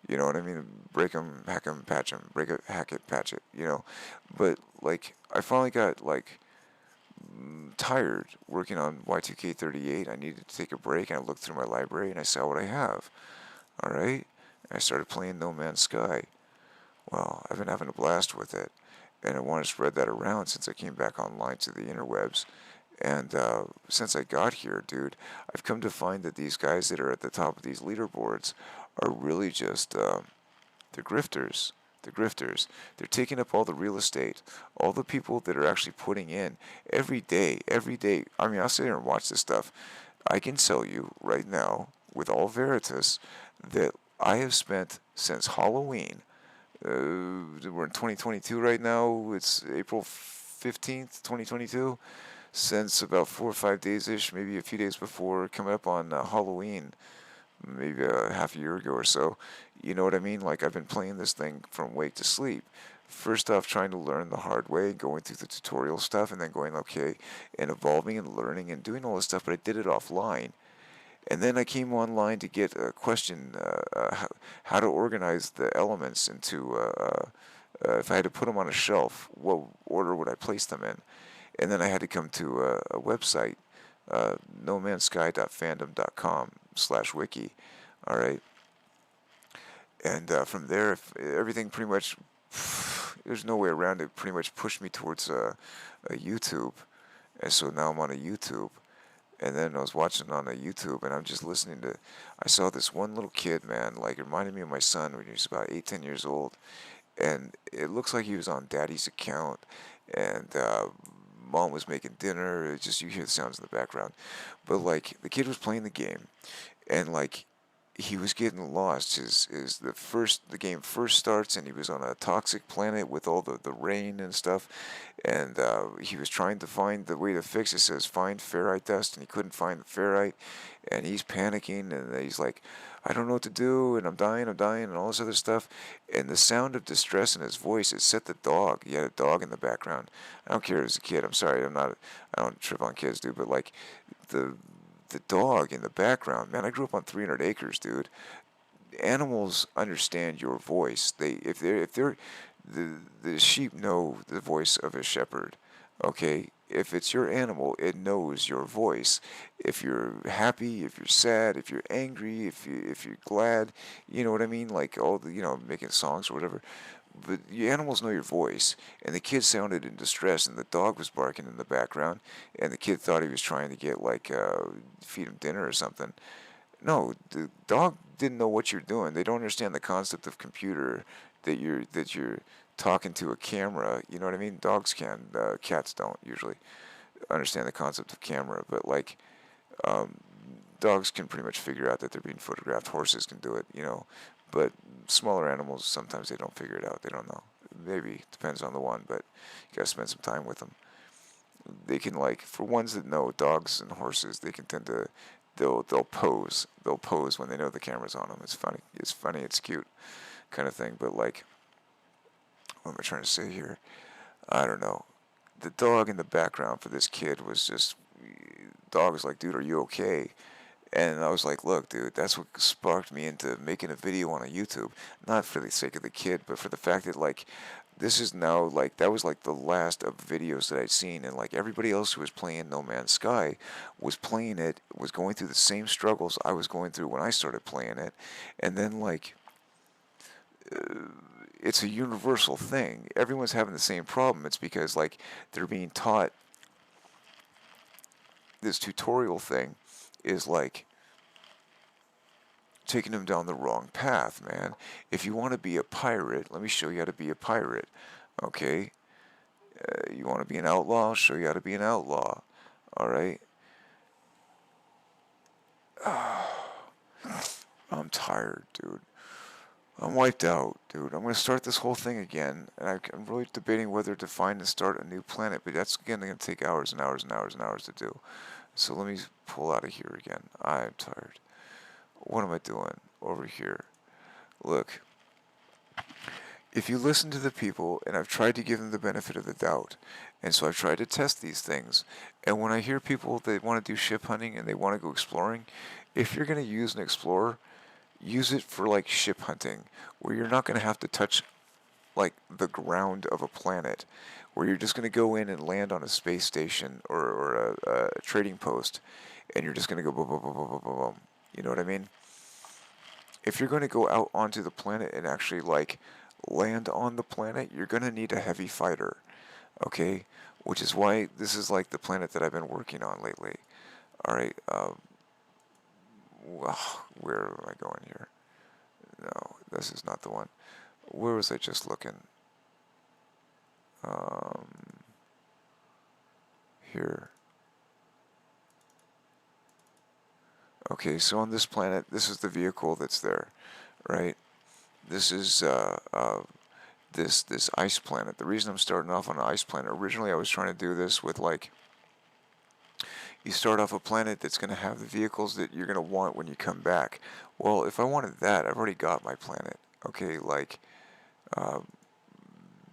You know what I mean? Break them, hack them, patch them. Break it, hack it, patch it. You know, but like I finally got like tired working on Y2K38. I needed to take a break, and I looked through my library and I saw what I have. All right, and I started playing No Man's Sky. Well, I've been having a blast with it, and I want to spread that around since I came back online to the interwebs. And since I got here, dude, I've come to find that these guys that are at the top of these leaderboards are really just they're grifters. the grifters. They're taking up all the real estate. All the people that are actually putting in every day, every day. I mean, I'll sit here and watch this stuff. I can tell you right now, with all veritas, that I have spent since Halloween. We're in 2022 right now. It's April 15th, 2022. Since about 4 or 5 days ish, maybe a few days before, coming up on Halloween, maybe half a year ago or so. You know what I mean? Like, I've been playing this thing from wake to sleep. First off, trying to learn the hard way, going through the tutorial stuff, and then going, okay, and evolving and learning and doing all this stuff, but I did it offline. And then I came online to get a question, how to organize the elements into, if I had to put them on a shelf, what order would I place them in? And then I had to come to a website, nomansky.fandom.com/wiki, all right? And from there, if everything pretty much, there's no way around it, pretty much pushed me towards a YouTube. And so now I'm on a YouTube. And then I was watching on a YouTube, and I'm just listening to, I saw this one little kid, man, like, it reminded me of my son when he was about 8, 10 years old. And it looks like he was on daddy's account, and mom was making dinner. It's just, you hear the sounds in the background. But, like, the kid was playing the game, and, like, he was getting lost. The game first starts, and he was on a toxic planet with all the rain and stuff, and he was trying to find the way to fix it. It says find ferrite dust, and he couldn't find the ferrite, and he's panicking, and he's like, I don't know what to do, and I'm dying, and all this other stuff. And the sound of distress in his voice, it set the dog. He had a dog in the background. I don't care if it was a kid. I'm sorry, I don't trip on kids, dude, but like the dog in the background, man, I grew up on 300 acres, dude. Animals understand your voice. If they're the sheep know the voice of a shepherd. Okay, if it's your animal, it knows your voice. If you're happy, if you're sad, if you're angry, if you're glad, you know what I mean. Like all the making songs or whatever. But the animals know your voice, and the kid sounded in distress, and the dog was barking in the background, and the kid thought he was trying to get feed him dinner or something. No, the dog didn't know what you're doing. They don't understand the concept of computer, that you're talking to a camera. You know what I mean? Dogs can, cats don't usually understand the concept of camera, but um, dogs can pretty much figure out that they're being photographed. Horses can do it. But smaller animals, sometimes they don't figure it out. They don't know. Maybe depends on the one, but you gotta spend some time with them. They can, for ones that know, dogs and horses, they can tend to, they'll pose. They'll pose when they know the camera's on them. It's funny. It's funny. It's cute, kind of thing. But what am I trying to say here? I don't know. The dog in the background for this kid was just, dog was like, dude, are you okay? And I was like, look, dude, that's what sparked me into making a video on a YouTube. Not for the sake of the kid, but for the fact that, this is now, that was, the last of videos that I'd seen. And, everybody else who was playing No Man's Sky was playing it, was going through the same struggles I was going through when I started playing it. And then, it's a universal thing. Everyone's having the same problem. It's because, they're being taught this tutorial thing is taking them down the wrong path, man. If you want to be a pirate, let me show you how to be a pirate, okay? You want to be an outlaw? I'll show you how to be an outlaw, all right? I'm tired, dude. I'm wiped out, dude. I'm going to start this whole thing again, and I'm really debating whether to find and start a new planet, but that's going to take hours and hours and hours and hours to do. So let me pull out of here again. I'm tired. What am I doing over here? Look, if you listen to the people, and I've tried to give them the benefit of the doubt, and so I've tried to test these things, and when I hear people that want to do ship hunting and they want to go exploring, if you're going to use an explorer, use it for ship hunting, where you're not going to have to touch the ground of a planet, where you're just going to go in and land on a space station or a trading post, and you're just going to go boom, boom, boom, boom, boom, boom, boom. You know what I mean? If you're going to go out onto the planet and actually land on the planet, you're going to need a heavy fighter, okay? Which is why this is the planet that I've been working on lately. All right, where am I going here? No, this is not the one. where was I just looking? Here. Okay, so on this planet, this is the vehicle that's there, right? This is this ice planet. The reason I'm starting off on an ice planet, originally I was trying to do this with like, you start off a planet that's going to have the vehicles that you're going to want when you come back. Well, if I wanted that, I've already got my planet. Okay, like,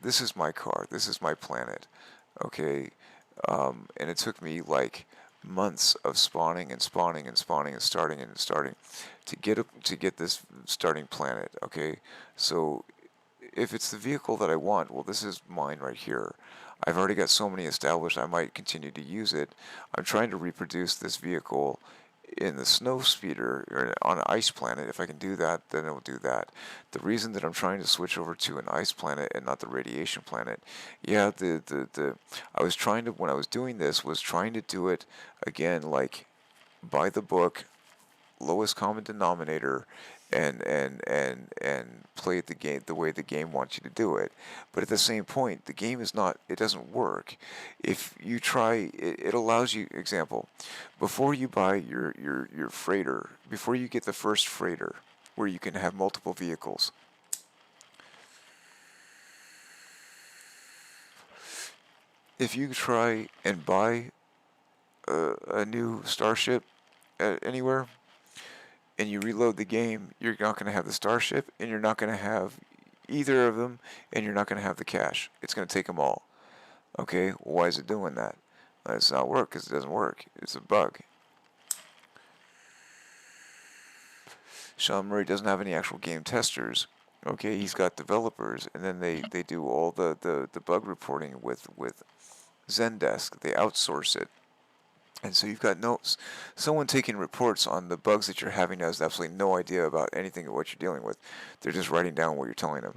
this is my car, this is my planet. Okay, and it took me like months of spawning and spawning and spawning and starting to get this starting planet. Okay, so if it's the vehicle that I want, well, this is mine right here. I've already got so many established, I might continue to use it. I'm trying to reproduce this vehicle in the snow speeder or on an ice planet. If I can do that, then it will do that. The reason that I'm trying to switch over to an ice planet and not the radiation planet, yeah, I was trying to, when I was doing this, was trying to do it again, like by the book, lowest common denominator, and play the game the way the game wants you to do it. But at the same point, the game is not, it doesn't work. If you try, it allows you, example, before you buy your freighter, before you get the first freighter where you can have multiple vehicles, if you try and buy a new starship anywhere, and you reload the game, you're not going to have the starship, and you're not going to have either of them, and you're not going to have the cash. It's going to take them all. Okay, why is it doing that? It's not work because it doesn't work. It's a bug. Sean Murray doesn't have any actual game testers. Okay, he's got developers, and then they do all the bug reporting with Zendesk. They outsource it. And so you've got someone taking reports on the bugs that you're having has absolutely no idea about anything of what you're dealing with. They're just writing down what you're telling them.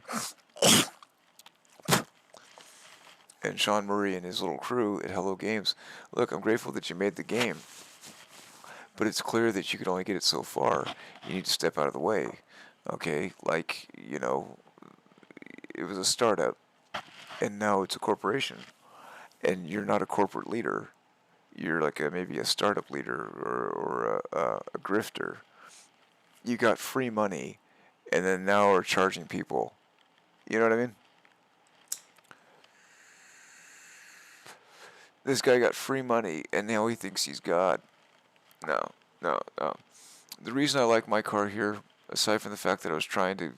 And Sean Murray and his little crew at Hello Games, look, I'm grateful that you made the game, but it's clear that you could only get it so far. You need to step out of the way. Okay, like, it was a startup, and now it's a corporation, and you're not a corporate leader. You're like maybe a startup leader or a grifter. You got free money, and then now are charging people. You know what I mean? This guy got free money, and now he thinks he's God. No, no, no. The reason I like my car here, aside from the fact that I was trying to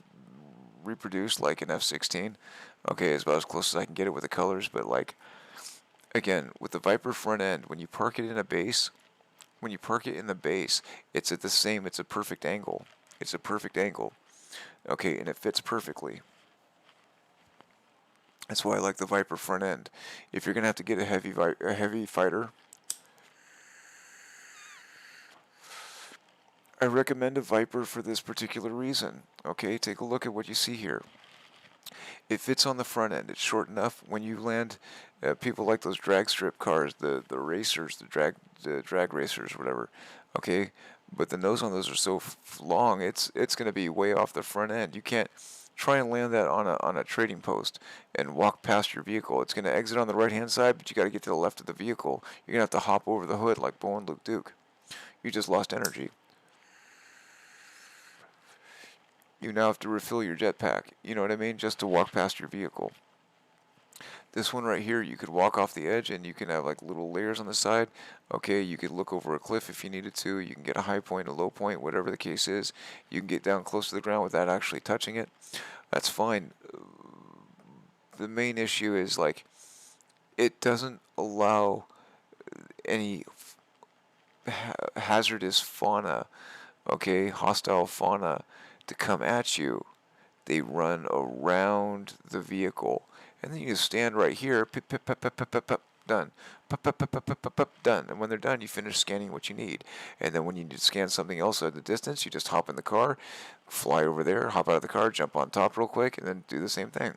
reproduce like an F-16, okay, it's about as close as I can get it with the colors, but like, again, with the Viper front end, when you park it in a base, it's at the same, it's a perfect angle. It's a perfect angle. Okay, and it fits perfectly. That's why I like the Viper front end. If you're going to have to get a heavy fighter, I recommend a Viper for this particular reason. Okay, take a look at what you see here. It fits on the front end. It's short enough. When you land, people like those drag strip cars, the racers, the drag racers, whatever. Okay, but the nose on those are so long. It's going to be way off the front end. You can't try and land that on a trading post and walk past your vehicle. It's going to exit on the right hand side, but you got to get to the left of the vehicle. You're going to have to hop over the hood like Bo and Luke Duke. You just lost energy. You now have to refill your jetpack, you know what I mean, just to walk past your vehicle. This one right here, you could walk off the edge and you can have like little layers on the side. Okay, you could look over a cliff if you needed to. You can get a high point, a low point, whatever the case is. You can get down close to the ground without actually touching it. That's fine. The main issue is like, it doesn't allow any hazardous fauna, okay, hostile fauna, to come at you. They run around the vehicle, and then you just stand right here, pip, pip, pip, pip, pip, pip, pip, done, pip, pip, pip, pip, pip, pip, pip, done. And when they're done, you finish scanning what you need. And then when you need to scan something else at the distance, you just hop in the car, fly over there, hop out of the car, jump on top real quick, and then do the same thing.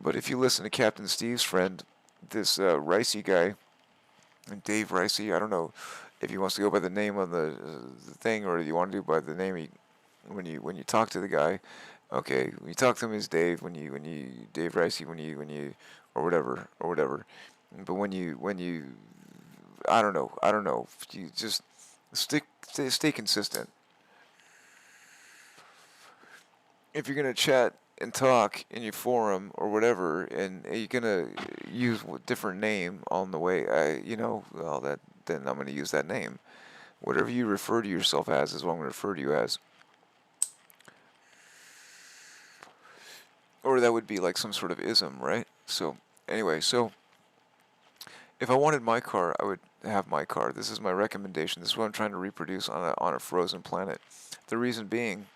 But if you listen to Captain Steve's friend, this Ricey guy, Dave Ricey, I don't know if he wants to go by the name on the thing or you want to do by the name when you talk to the guy, okay, when you talk to him as Dave, when you Dave Ricey, when you or whatever, but when you I don't know, you just stay consistent. If you're gonna chat and talk in your forum or whatever, and you're gonna use a different name on the way, well, then I'm gonna use that name. Whatever you refer to yourself as is what I'm gonna refer to you as. Or that would be like some sort of ism, right? So anyway, so if I wanted my car, I would have my car. This is my recommendation. This is what I'm trying to reproduce on a frozen planet. The reason being,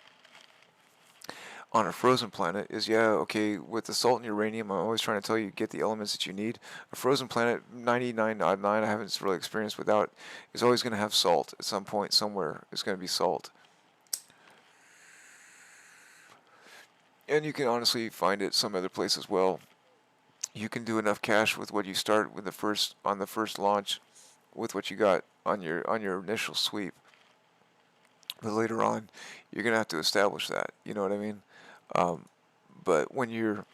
on a frozen planet is, yeah, okay, with the salt and uranium, I'm always trying to tell you, get the elements that you need. A frozen planet, 99.9, I haven't really experienced without, is always going to have salt at some point, somewhere. It's going to be salt. And you can honestly find it some other place as well. You can do enough cash with what you start with on the first launch with what you got on your initial sweep. But later on, you're going to have to establish that. You know what I mean? But when you're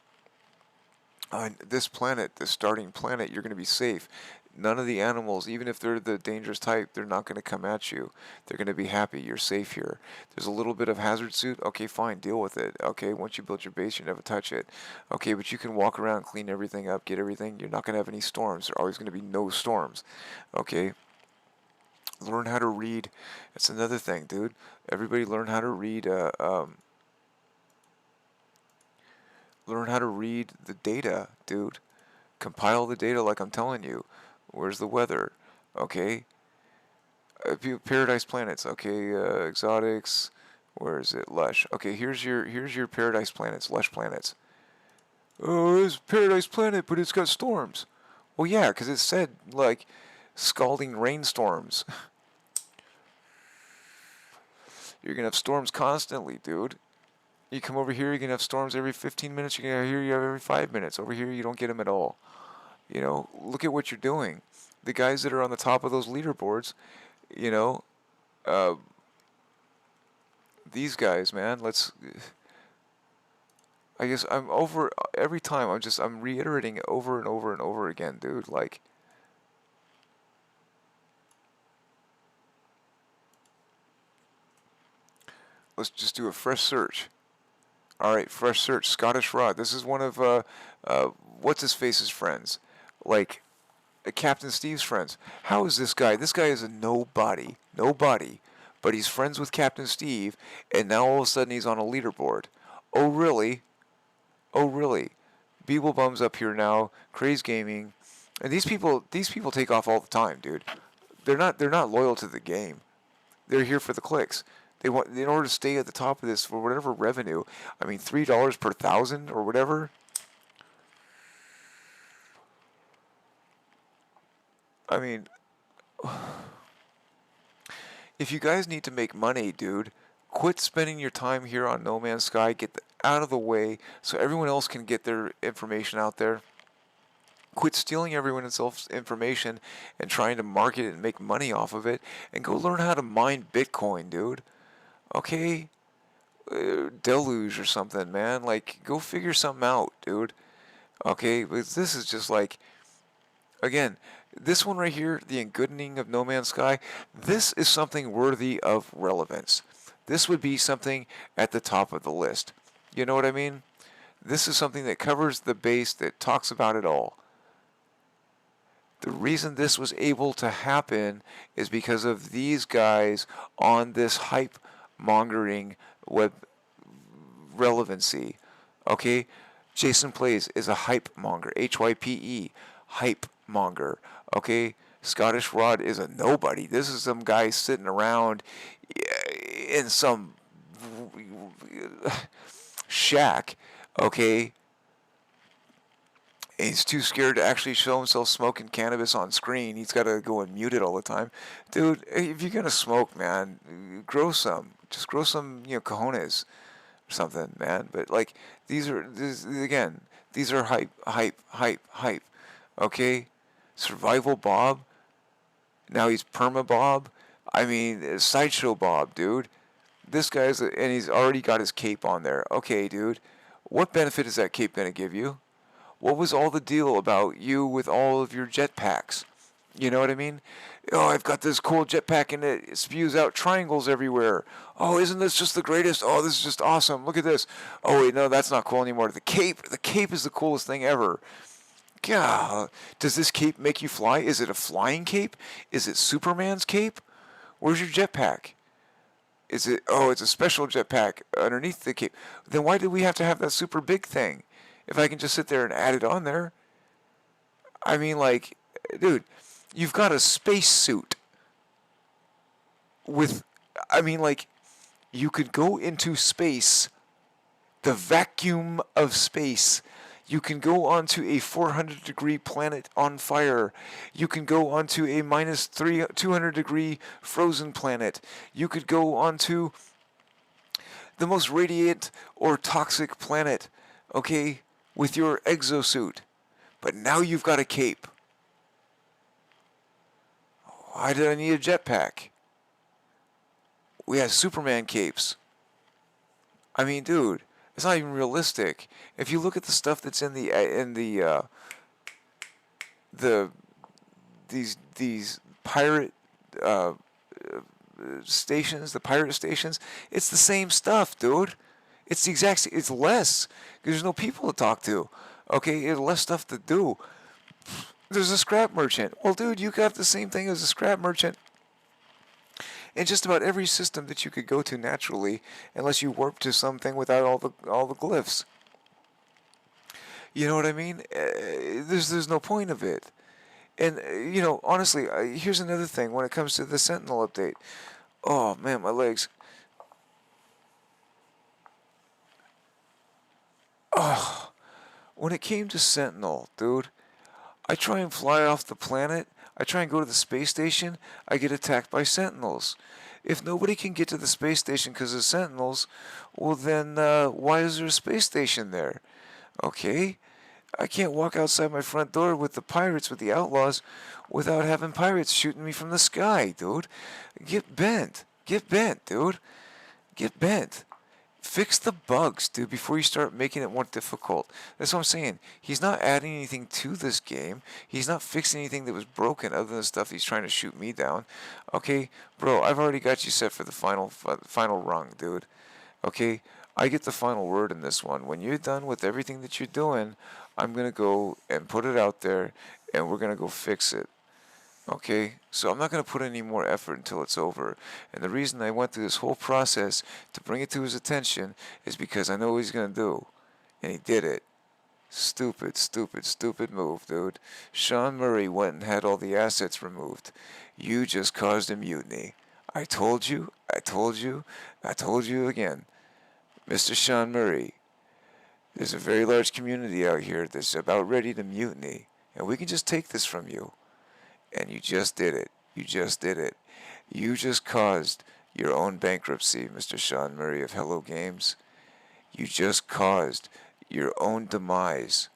on this planet, the starting planet, you're going to be safe. None of the animals, even if they're the dangerous type, they're not going to come at you. They're going to be happy. You're safe here. There's a little bit of hazard suit. Okay, fine, deal with it. Okay, once you build your base, you never touch it. Okay, but you can walk around, clean everything up, get everything. You're not going to have any storms. There are always going to be no storms. Okay, learn how to read. That's another thing, dude. Everybody learn how to read. Learn how to read the data, dude. Compile the data like I'm telling you. Where's the weather? Okay. Paradise planets. Okay. Exotics. Where is it? Lush. Okay. Here's your paradise planets. Lush planets. Oh, it's paradise planet, but it's got storms. Well, yeah, because it said like scalding rainstorms. You're gonna have storms constantly, dude. You come over here, you're gonna have storms every 15 minutes. You're gonna hear you have every 5 minutes. Over here, you don't get them at all. Look at what you're doing. The guys that are on the top of those leaderboards, you know, uh, these guys, man. I guess I'm over every time. I'm reiterating it over and over and over again, dude. Like, let's just do a fresh search. All right, fresh search. Scottish Rod. This is one of what's his face's friends, like Captain Steve's friends. How is this guy? This guy is a nobody, nobody, but he's friends with Captain Steve, and now all of a sudden he's on a leaderboard. Oh really? Oh really? Beeblebum's up here now. Craze Gaming, and these people take off all the time, dude. They're not loyal to the game. They're here for the clicks. They want in order to stay at the top of this for whatever revenue. I mean, $3 per thousand or whatever. I mean, if you guys need to make money, dude, quit spending your time here on No Man's Sky. Get out of the way so everyone else can get their information out there. Quit stealing everyone else's information and trying to market it and make money off of it. And go learn how to mine Bitcoin, dude. Okay? Deluge or something, man. Like, go figure something out, dude. Okay? But this is just like, again, this one right here, the Engoodening of No Man's Sky, this is something worthy of relevance. This would be something at the top of the list. You know what I mean? This is something that covers the base, that talks about it all. The reason this was able to happen is because of these guys on this hype mongering web relevancy. Okay? Jason Plays is a hype monger. HYPE, hype monger. Okay? Scottish Rod is a nobody. This is some guy sitting around in some shack. Okay? And he's too scared to actually show himself smoking cannabis on screen. He's got to go and mute it all the time. Dude, if you're going to smoke, man, grow some. Just grow some, cojones or something, man. But, like, these are hype, hype, hype, hype. Okay? Survival Bob. Now he's Perma Bob. I mean, Sideshow Bob, dude. This guy's, and he's already got his cape on there. Okay, dude, what benefit is that cape going to give you? What was all the deal about you with all of your jetpacks? You know what I mean? Oh, I've got this cool jetpack and it spews out triangles everywhere. Oh, isn't this just the greatest? Oh, this is just awesome. Look at this. Oh, wait, no, that's not cool anymore. The cape is the coolest thing ever. God, does this cape make you fly? Is it a flying cape? Is it Superman's cape? Where's your jetpack? Is it, oh, it's a special jetpack underneath the cape. Then why do we have to have that super big thing? If I can just sit there and add it on there. I mean, like, dude, you've got a space suit with, I mean, like, you could go into space, the vacuum of space. You can go onto a 400-degree planet on fire. You can go onto a minus 200-degree frozen planet. You could go onto the most radiant or toxic planet, okay, with your exosuit. But now you've got a cape. Why did I need a jetpack? We had Superman capes. I mean, dude, it's not even realistic. If you look at the stuff that's in these pirate stations, the pirate stations, it's the same stuff, dude. It's the exact. It's less because there's no people to talk to. Okay, there's less stuff to do. There's a scrap merchant. Well, dude, you got the same thing as a scrap merchant in just about every system that you could go to naturally, unless you warp to something without all the glyphs. You know what I mean? There's no point of it. And honestly, here's another thing when it comes to the Sentinel update. Oh man, my legs. Oh, when it came to Sentinel, dude, I try and fly off the planet. I try and go to the space station. I get attacked by Sentinels. If nobody can get to the space station because of Sentinels, well then why is there a space station there? Okay, I can't walk outside my front door with the pirates, with the outlaws, without having pirates shooting me from the sky, dude. Get bent. Get bent, dude. Get bent. Fix the bugs, dude, before you start making it more difficult. That's what I'm saying. He's not adding anything to this game. He's not fixing anything that was broken other than the stuff he's trying to shoot me down. Okay, bro, I've already got you set for the final rung, dude. Okay, I get the final word in this one. When you're done with everything that you're doing, I'm going to go and put it out there, and we're going to go fix it. Okay, so I'm not going to put any more effort until it's over. And the reason I went through this whole process to bring it to his attention is because I know what he's going to do. And he did it. Stupid, stupid, stupid move, dude. Sean Murray went and had all the assets removed. You just caused a mutiny. I told you, I told you, I told you again. Mr. Sean Murray, there's a very large community out here that's about ready to mutiny. And we can just take this from you. And you just did it. You just did it. You just caused your own bankruptcy, Mr. Sean Murray of Hello Games. You just caused your own demise.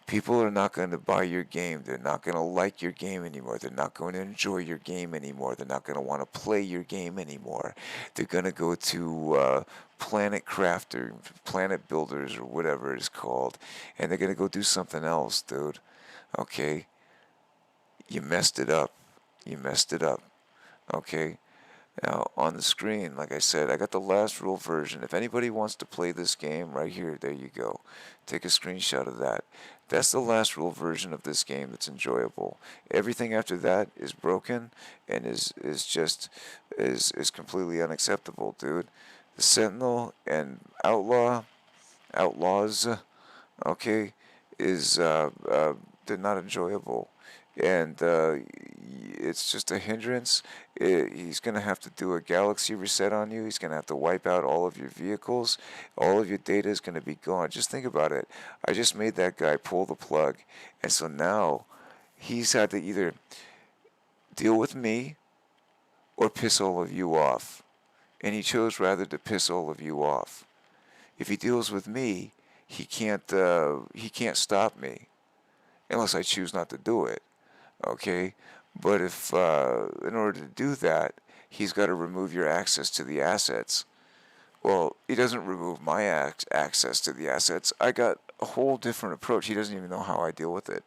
People are not going to buy your game. They're not going to like your game anymore. They're not going to enjoy your game anymore. They're not going to want to play your game anymore. They're going to go to Planet Crafter, Planet Builders, or whatever it is called, and they're going to go do something else, dude. Okay? You messed it up. You messed it up. Okay? Now, on the screen, like I said, I got the last rule version. If anybody wants to play this game, right here, there you go. Take a screenshot of that. That's the last rule version of this game that's enjoyable. Everything after that is broken and is completely unacceptable, dude. The Sentinel and Outlaws, okay, they're not enjoyable. And it's just a hindrance. He's going to have to do a galaxy reset on you. He's going to have to wipe out all of your vehicles. All of your data is going to be gone. Just think about it. I just made that guy pull the plug. And so now he's had to either deal with me or piss all of you off. And he chose rather to piss all of you off. If he deals with me, he can't stop me unless I choose not to do it. Okay, but if in order to do that, he's got to remove your access to the assets. Well, he doesn't remove my access to the assets. I got a whole different approach. He doesn't even know how I deal with it.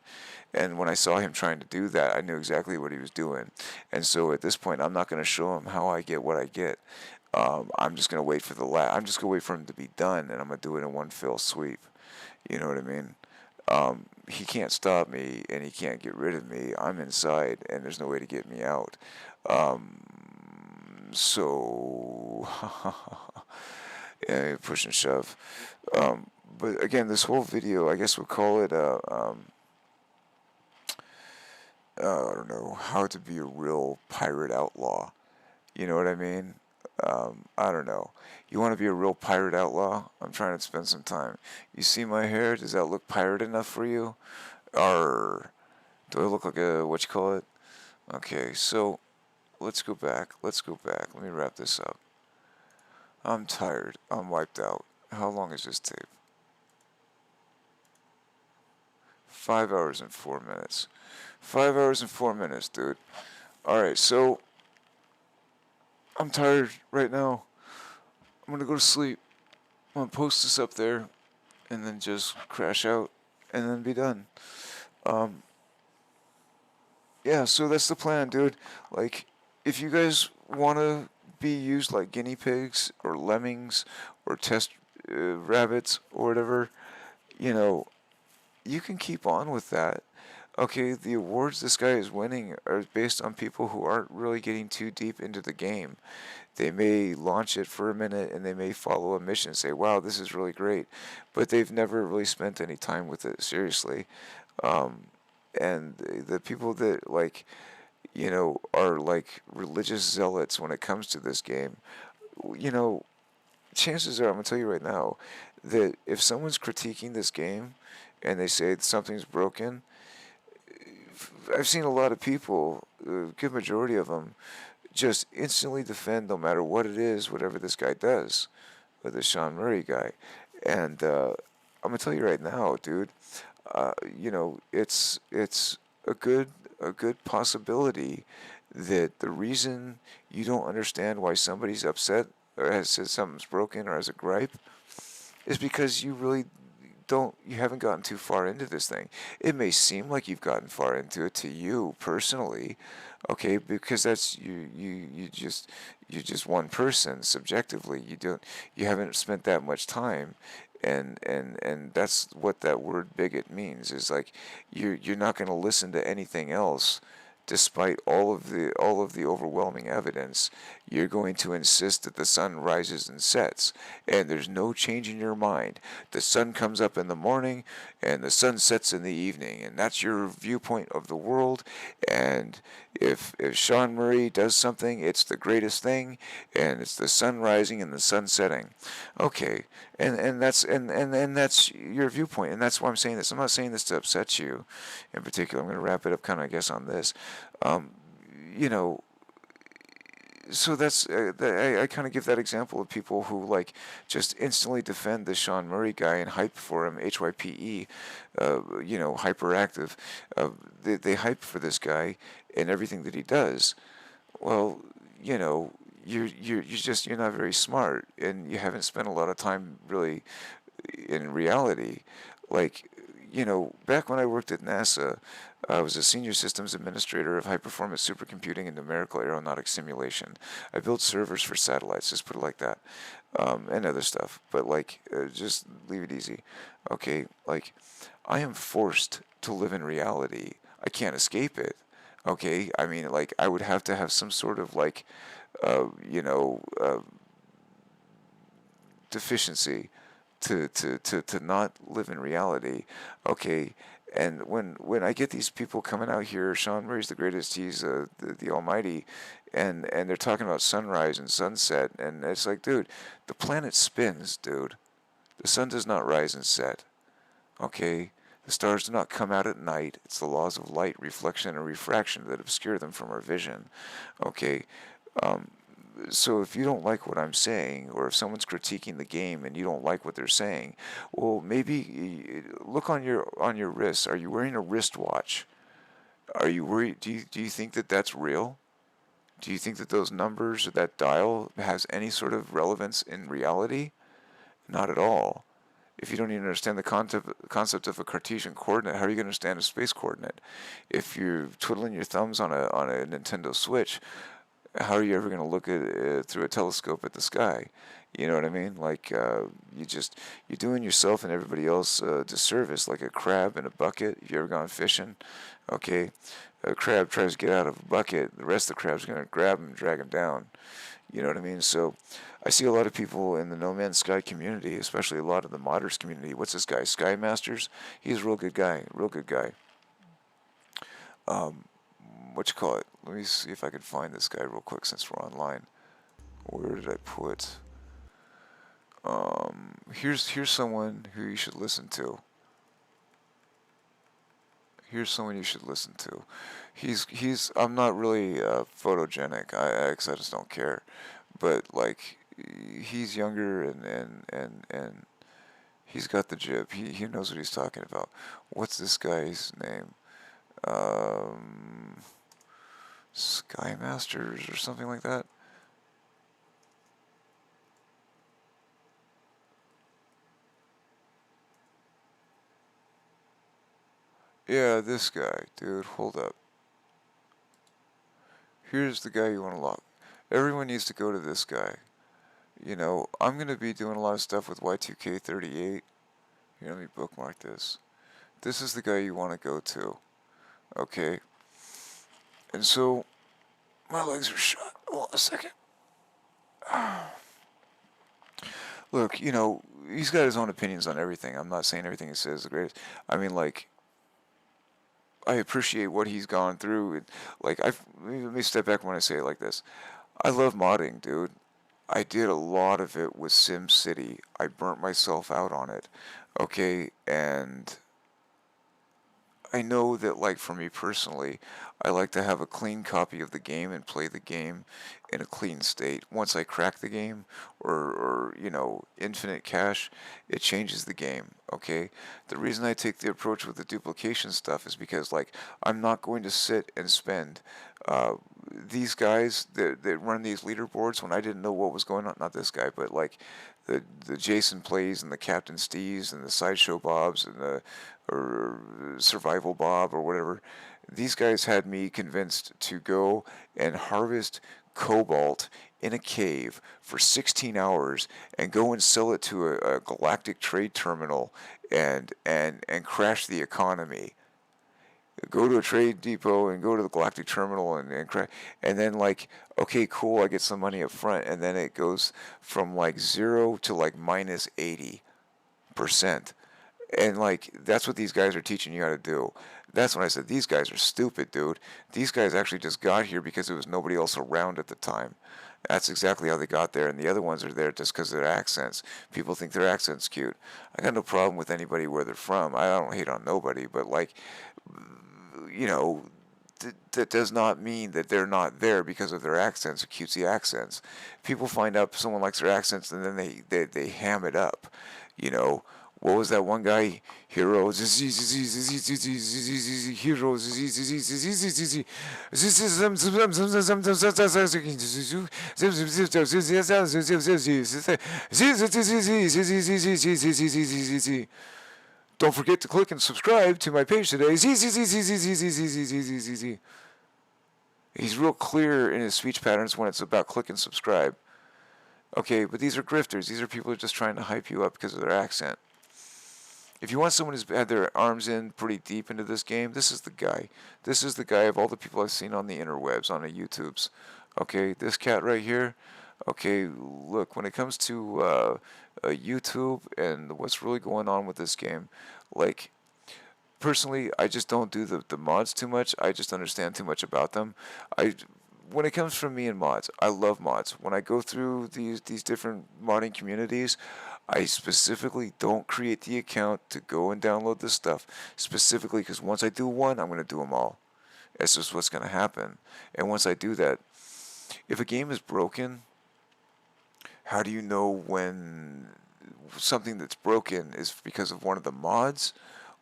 And when I saw him trying to do that, I knew exactly what he was doing. And so at this point, I'm not going to show him how I get what I get. I'm just going to wait for I'm just going to wait for him to be done, and I'm going to do it in one fell sweep. You know what I mean? He can't stop me, and he can't get rid of me. I'm inside, and there's no way to get me out. So, yeah, push and shove. But again, this whole video, I guess we'll call it I don't know, how to be a real pirate outlaw. You know what I mean? I don't know. You want to be a real pirate outlaw? I'm trying to spend some time. You see my hair? Does that look pirate enough for you? Or do I look like what you call it? Okay, so let's go back. Let's go back. Let me wrap this up. I'm tired. I'm wiped out. How long is this tape? 5 hours and 4 minutes. 5 hours and 4 minutes, dude. Alright, so I'm tired right now. I'm gonna go to sleep. I'm gonna post this up there and then just crash out and then be done. Yeah, so that's the plan, dude. Like, if you guys want to be used like guinea pigs or lemmings or test rabbits or whatever, you know, you can keep on with that. Okay, the awards this guy is winning are based on people who aren't really getting too deep into the game. They may launch it for a minute and they may follow a mission and say, wow, this is really great. But they've never really spent any time with it, seriously. And the people that, like, you know, are like religious zealots when it comes to this game, you know, chances are, I'm going to tell you right now, that if someone's critiquing this game and they say something's broken, I've seen a lot of people, a good majority of them, just instantly defend no matter what it is, whatever this guy does, or the Sean Murray guy. And I'm gonna tell you right now, dude. You know, it's a good possibility that the reason you don't understand why somebody's upset or has said something's broken or has a gripe is because you haven't gotten too far into this thing. It may seem like you've gotten far into it to you personally, okay, because that's you're just one person subjectively. You haven't spent that much time, and that's what that word bigot means, is like you're not going to listen to anything else. Despite all of the overwhelming evidence, you're going to insist that the sun rises and sets, and there's no change in your mind. The sun comes up in the morning, and the sun sets in the evening, and that's your viewpoint of the world. And if Sean Murray does something, it's the greatest thing, and it's the sun rising and the sun setting. Okay, and that's your viewpoint, and that's why I'm saying this. I'm not saying this to upset you, in particular. I'm going to wrap it up, kind of, I guess, on this. You know, so that's I kind of give that example of people who like just instantly defend the Sean Murray guy and hype for him, HYPE, you know, hyperactive. They hype for this guy and everything that he does. Well, you know, you're not very smart, and you haven't spent a lot of time really in reality. Like, you know, back when I worked at NASA, I was a senior systems administrator of high-performance supercomputing and numerical aeronautic simulation. I built servers for satellites, just put it like that, and other stuff. But, like, just leave it easy. Okay, like, I am forced to live in reality. I can't escape it. Okay, I mean, like, I would have to have some sort of, like, you know, deficiency to not live in reality. Okay, and when I get these people coming out here, Sean Murray's the greatest, he's the almighty, and they're talking about sunrise and sunset, and it's like, dude, the planet spins, dude. The sun does not rise and set. Okay, the stars do not come out at night. It's the laws of light, reflection, and refraction that obscure them from our vision. Okay, so if you don't like what I'm saying, or if someone's critiquing the game and you don't like what they're saying, well, maybe look on your wrists. Are you wearing a wristwatch? Are you worried? Do you think that that's real? Do you think that those numbers or that dial has any sort of relevance in reality? Not at all. If you don't even understand the concept of a Cartesian coordinate, how are you going to understand a space coordinate? If you're twiddling your thumbs on a Nintendo Switch, how are you ever going to look at through a telescope at the sky? You know what I mean? Like you're doing yourself and everybody else a disservice, like a crab in a bucket. If you ever gone fishing, okay, a crab tries to get out of a bucket, the rest of the crab's going to grab him and drag him down. You know what I mean? So I see a lot of people in the No Man's Sky community, especially a lot of the modders community. What's this guy? Sky Masters? He's a real good guy. Real good guy. What you call it? Let me see if I can find this guy real quick since we're online. Where did I put? Here's someone who you should listen to. Here's someone you should listen to. I'm not really photogenic. I just don't care. But like, he's younger and he's got the jib. He knows what he's talking about. What's this guy's name? Sky Masters or something like that. Yeah, this guy, dude. Hold up. Here's the guy you want to lock. Everyone needs to go to this guy. You know, I'm going to be doing a lot of stuff with Y2K38. Here, let me bookmark this. This is the guy you want to go to. Okay? And so, my legs are shut. Hold on a second. Look, you know, he's got his own opinions on everything. I'm not saying everything he says is the greatest. I mean, like, I appreciate what he's gone through. Like, let me step back when I say it like this. I love modding, dude. I did a lot of it with SimCity. I burnt myself out on it. Okay, and I know that, like, for me personally, I like to have a clean copy of the game and play the game in a clean state. Once I crack the game, or you know, infinite cache, it changes the game, okay? The reason I take the approach with the duplication stuff is because, like, I'm not going to sit and spend these guys that run these leaderboards when I didn't know what was going on. Not this guy, but like the Jason Plays and the Captain Steves and the Sideshow Bobs and the or Survival Bob or whatever. These guys had me convinced to go and harvest cobalt in a cave for 16 hours and go and sell it to a galactic trade terminal and crash the economy. Go to a trade depot and go to the galactic terminal and then, like, okay, cool, I get some money up front, and then it goes from like 0 to like minus 80%. And like, that's what these guys are teaching you how to do. That's when I said these guys are stupid, dude. These guys actually just got here because there was nobody else around at the time. That's exactly how they got there, and the other ones are there just because of their accents. People think their accent's cute. I got no problem with anybody where they're from. I don't hate on nobody, but like, you know, that does not mean that they're not there because of their accents or cutesy accents. People find out someone likes their accents and then they ham it up. You know, what was that one guy? Heroes, heroes. Don't forget to click and subscribe to my page today. He's real clear in his speech patterns when it's about click and subscribe. Okay, but these are grifters. These are people who are just trying to hype you up because of their accent. If you want someone who's had their arms in pretty deep into this game, this is the guy. This is the guy of all the people I've seen on the interwebs, on the YouTubes. Okay, this cat right here. Okay, look, when it comes to YouTube and what's really going on with this game, like, personally, I just don't do the mods too much. I just understand too much about them. When it comes from me and mods, I love mods. When I go through these different modding communities, I specifically don't create the account to go and download this stuff, specifically because once I do one, I'm going to do them all. That's just what's going to happen. And once I do that, if a game is broken, how do you know when something that's broken is because of one of the mods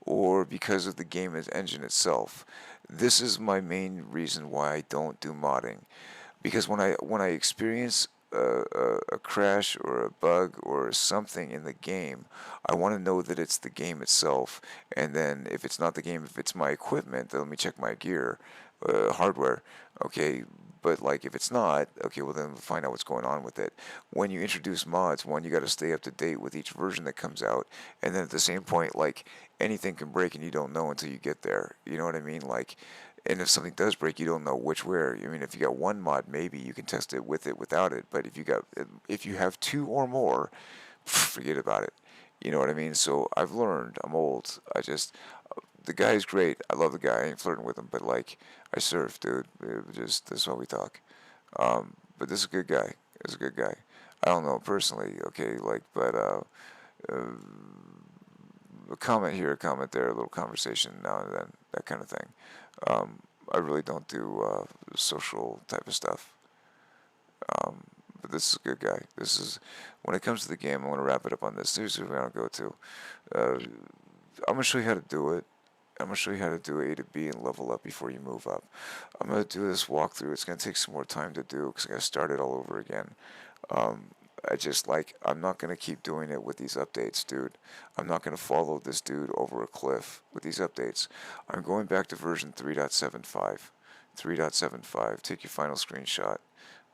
or because of the game engine itself? This is my main reason why I don't do modding. because when I experience a crash or a bug or something in the game, I want to know that it's the game itself. And then if it's not the game, if it's my equipment, then let me check my gear, hardware. Okay, but like if it's not, okay, well then we'll find out what's going on with it. When you introduce mods, one, you got to stay up to date with each version that comes out, and then at the same point, like anything can break and you don't know until you get there. You know what I mean? Like, and if something does break, you don't know which where. I mean, if you got one mod, maybe you can test it, without it. But if you have two or more, forget about it. You know what I mean? So I've learned. I'm old. The guy's great. I love the guy. I ain't flirting with him, but like I surf, dude. Just this is how we talk. But this is a good guy. This is a good guy. I don't know him personally, okay, like, but uh, a comment here, a comment there, a little conversation now and then, that kind of thing. I really don't do social type of stuff. But this is a good guy. This is, when it comes to the game, I want to wrap it up on this. Here's where I'm going to go to. I'm going to show you how to do it. I'm going to show you how to do A to B and level up before you move up. I'm going to do this walkthrough. It's going to take some more time to do because I got to start it all over again. I'm not going to keep doing it with these updates, dude. I'm not going to follow this dude over a cliff with these updates. I'm going back to version 3.75. 3.75. Take your final screenshot.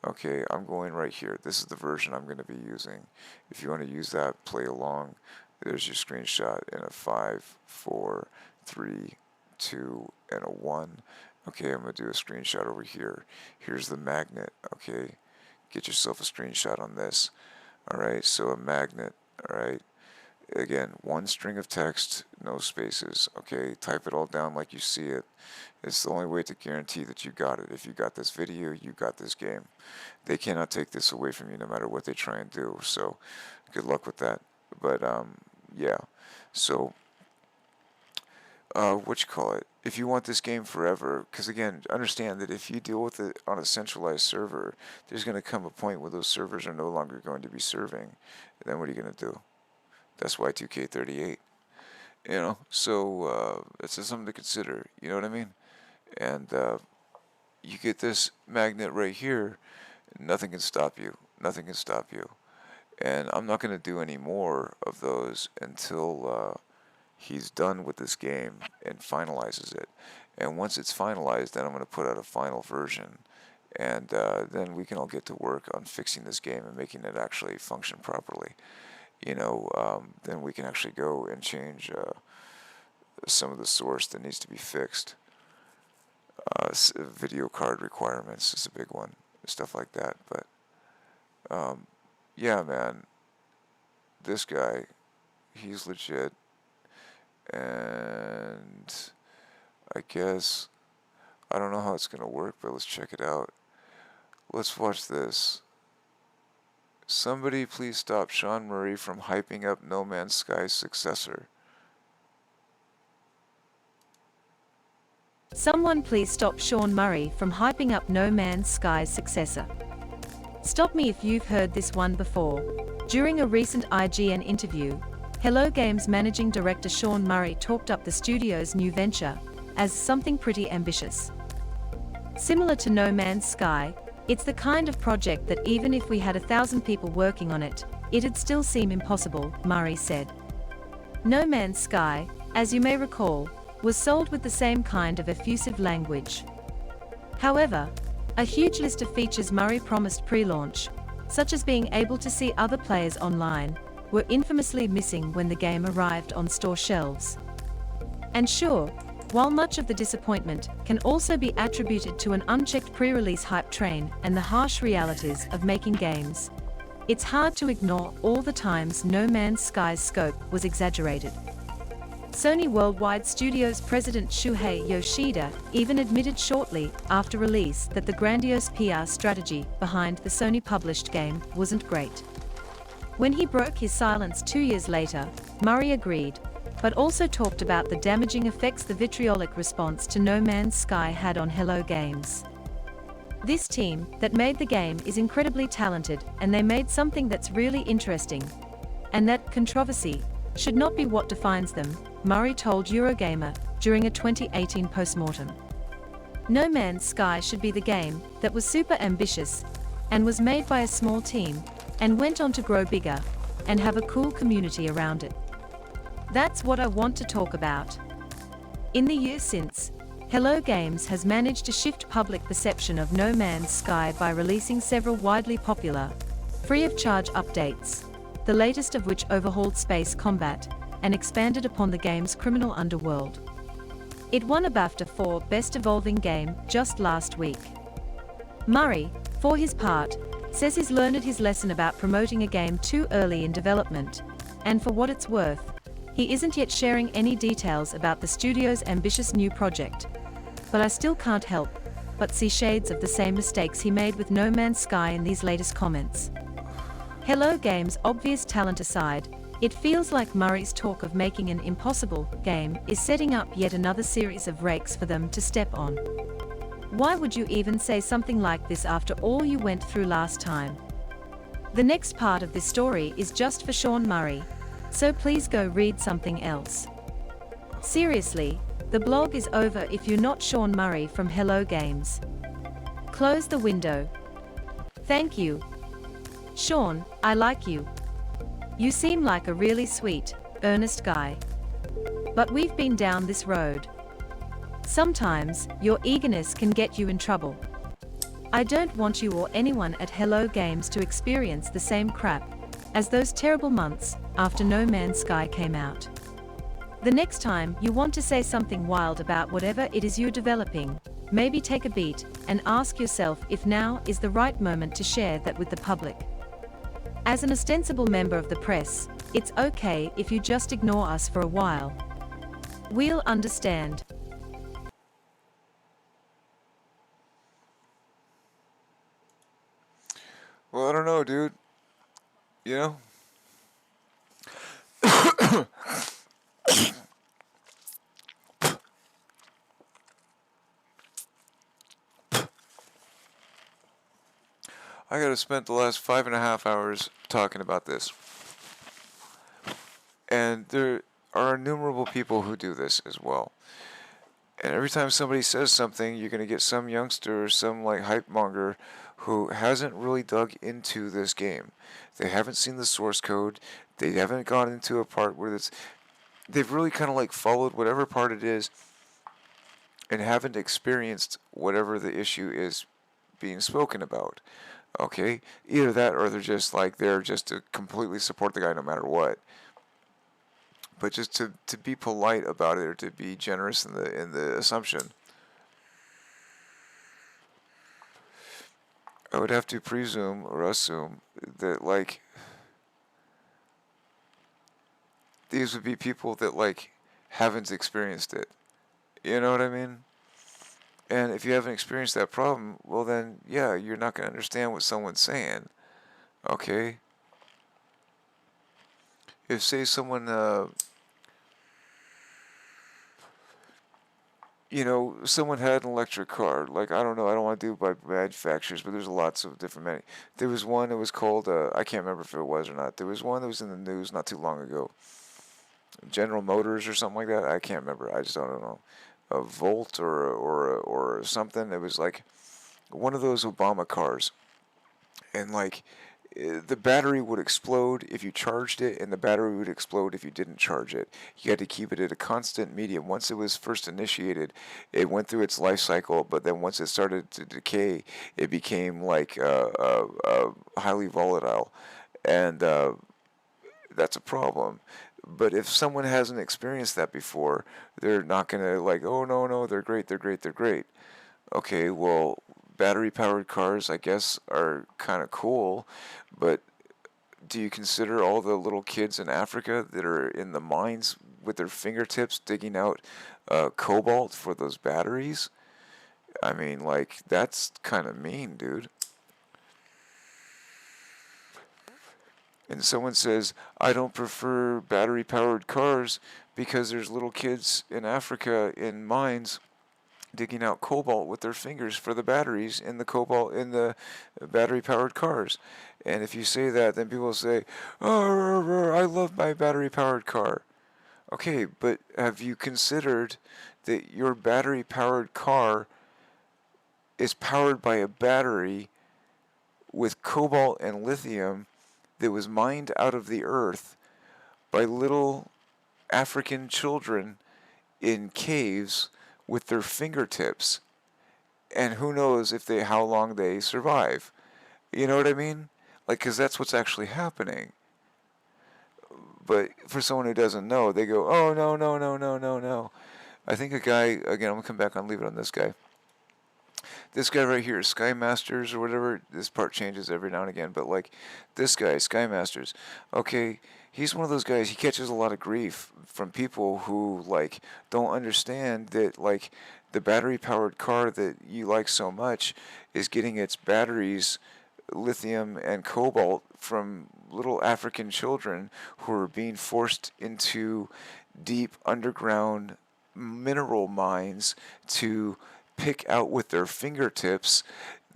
Okay, I'm going right here. This is the version I'm going to be using. If you want to use that, play along. There's your screenshot in a 5, 4, 3, 2, and a 1. Okay, I'm going to do a screenshot over here. Here's the magnet, okay? Get yourself a screenshot on this. Alright, so a magnet, alright? Again, one string of text, no spaces, okay? Type it all down like you see it. It's the only way to guarantee that you got it. If you got this video, you got this game. They cannot take this away from you no matter what they try and do, so good luck with that. But, yeah. So, if you want this game forever, because again, understand that if you deal with it on a centralized server, there's going to come a point where those servers are no longer going to be serving. And then what are you going to do? That's why 2K38. You know, so it's just something to consider. You know what I mean? And you get this magnet right here, nothing can stop you. Nothing can stop you. And I'm not going to do any more of those until he's done with this game and finalizes it. And once it's finalized, then I'm going to put out a final version. And then we can all get to work on fixing this game and making it actually function properly. You know, then we can actually go and change some of the source that needs to be fixed. Video card requirements is a big one, stuff like that. But yeah, man, this guy, he's legit. And I guess, I don't know how it's going to work, but let's check it out. Let's watch this. Somebody please stop Sean Murray from hyping up No Man's Sky's successor. Someone please stop Sean Murray from hyping up No Man's Sky's successor. Stop me if you've heard this one before. During a recent IGN interview, Hello Games managing director Sean Murray talked up the studio's new venture as something pretty ambitious. Similar to No Man's Sky, it's the kind of project that even if we had 1,000 people working on it, it'd still seem impossible, Murray said. No Man's Sky, as you may recall, was sold with the same kind of effusive language. However, a huge list of features Murray promised pre-launch, such as being able to see other players online, were infamously missing when the game arrived on store shelves. And sure, while much of the disappointment can also be attributed to an unchecked pre-release hype train and the harsh realities of making games, it's hard to ignore all the times No Man's Sky's scope was exaggerated. Sony Worldwide Studios president Shuhei Yoshida even admitted shortly after release that the grandiose PR strategy behind the Sony-published game wasn't great. When he broke his silence 2 years later, Murray agreed, but also talked about the damaging effects the vitriolic response to No Man's Sky had on Hello Games. This team that made the game is incredibly talented, and they made something that's really interesting. And that controversy should not be what defines them, Murray told Eurogamer during a 2018 postmortem. No Man's Sky should be the game that was super ambitious and was made by a small team and went on to grow bigger and have a cool community around it. That's what I want to talk about. In the years since, Hello Games has managed to shift public perception of No Man's Sky by releasing several widely popular, free-of-charge updates, the latest of which overhauled space combat and expanded upon the game's criminal underworld. It won a BAFTA for Best Evolving Game just last week. Murray, for his part, says he's learned his lesson about promoting a game too early in development, and for what it's worth, he isn't yet sharing any details about the studio's ambitious new project. But I still can't help but see shades of the same mistakes he made with No Man's Sky in these latest comments. Hello Games' obvious talent aside, it feels like Murray's talk of making an impossible game is setting up yet another series of rakes for them to step on. Why would you even say something like this after all you went through last time? The next part of this story is just for Sean Murray, so please go read something else. Seriously, the blog is over if you're not Sean Murray from Hello Games. Close the window. Thank you. Sean, I like you. You seem like a really sweet, earnest guy. But we've been down this road. Sometimes, your eagerness can get you in trouble. I don't want you or anyone at Hello Games to experience the same crap as those terrible months after No Man's Sky came out. The next time you want to say something wild about whatever it is you're developing, maybe take a beat and ask yourself if now is the right moment to share that with the public. As an ostensible member of the press, it's okay if you just ignore us for a while. We'll understand. Well, I don't know, dude. You know? I gotta spend the last 5.5 hours talking about this. And there are innumerable people who do this as well. And every time somebody says something, you're gonna get some youngster or some like hype monger who hasn't really dug into this game. They haven't seen the source code. They haven't gone into a part where they've really kind of like followed whatever part it is and haven't experienced whatever the issue is being spoken about. Okay, either that or they're just like there just to completely support the guy no matter what. But just to be polite about it or to be generous in the assumption, I would have to presume or assume that like these would be people that like haven't experienced it. You know what I mean? And if you haven't experienced that problem, well then, yeah, you're not going to understand what someone's saying. Okay? If, say, someone, someone had an electric car, like, I don't know, I don't want to do by manufacturers, but there's lots of different many. There was one that was called, I can't remember if it was or not. There was one that was in the news not too long ago. General Motors or something like that. I can't remember. I just don't know. A Volt or something. It was like one of those Obama cars, and like the battery would explode if you charged it, and the battery would explode if you didn't charge it. You had to keep it at a constant medium. Once it was first initiated, it went through its life cycle, but then once it started to decay, it became like highly volatile, and that's a problem. But if someone hasn't experienced that before, they're not going to like, oh, no, they're great. Okay, well, battery-powered cars, I guess, are kind of cool, but do you consider all the little kids in Africa that are in the mines with their fingertips digging out cobalt for those batteries? I mean, like, that's kind of mean, dude. And someone says, I don't prefer battery-powered cars because there's little kids in Africa in mines digging out cobalt with their fingers for the batteries in the battery-powered cars. And if you say that, then people say, oh, I love my battery-powered car. Okay, but have you considered that your battery-powered car is powered by a battery with cobalt and lithium that was mined out of the earth by little African children in caves with their fingertips. And who knows if they how long they survive. You know what I mean? Like, because that's what's actually happening. But for someone who doesn't know, they go, oh, no, no, no, no, no, no. I think a guy, again, I'm going to come back on, leave it on this guy. This guy right here, Sky Masters or whatever, this part changes every now and again, but like this guy, Sky Masters, okay, he's one of those guys, he catches a lot of grief from people who like don't understand that like the battery powered car that you like so much is getting its batteries, lithium and cobalt, from little African children who are being forced into deep underground mineral mines to pick out with their fingertips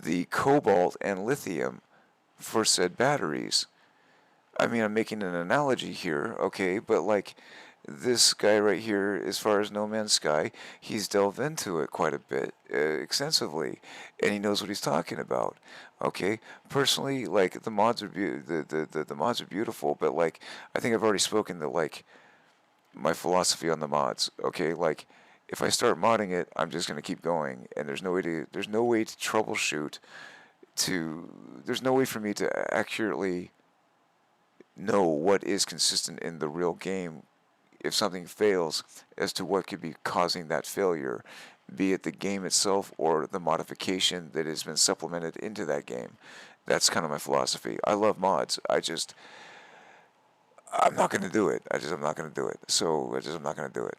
the cobalt and lithium for said batteries. I mean, I'm making an analogy here, okay, but like this guy right here, as far as No Man's Sky, he's delved into it quite a bit, extensively, and he knows what he's talking about. Okay, personally, like the mods are the mods are beautiful, but like I think I've already spoken to like my philosophy on the mods. Okay, like if I start modding it, I'm just gonna keep going, and there's no way to troubleshoot. There's no way for me to accurately know what is consistent in the real game if something fails as to what could be causing that failure, be it the game itself or the modification that has been supplemented into that game. That's kind of my philosophy. I love mods. I'm not going to do it. I'm not going to do it. So I'm not going to do it.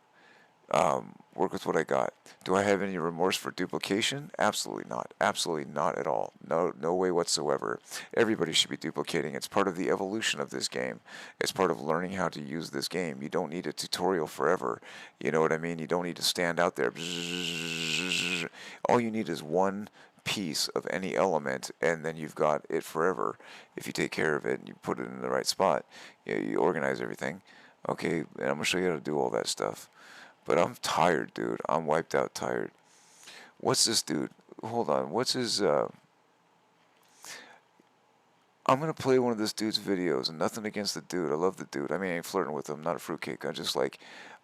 Work with what I got. Do I have any remorse for duplication? Absolutely not. Absolutely not at all. No way whatsoever. Everybody should be duplicating. It's part of the evolution of this game. It's part of learning how to use this game. You don't need a tutorial forever. You know what I mean? You don't need to stand out there. All you need is one piece of any element, and then you've got it forever. If you take care of it and you put it in the right spot, you organize everything. Okay, and I'm going to show you how to do all that stuff. But I'm tired, dude. I'm wiped out tired. What's this dude? Hold on. What's his, I'm going to play one of this dude's videos, and nothing against the dude. I love the dude. I mean, I ain't flirting with him. Not a fruitcake. I just like,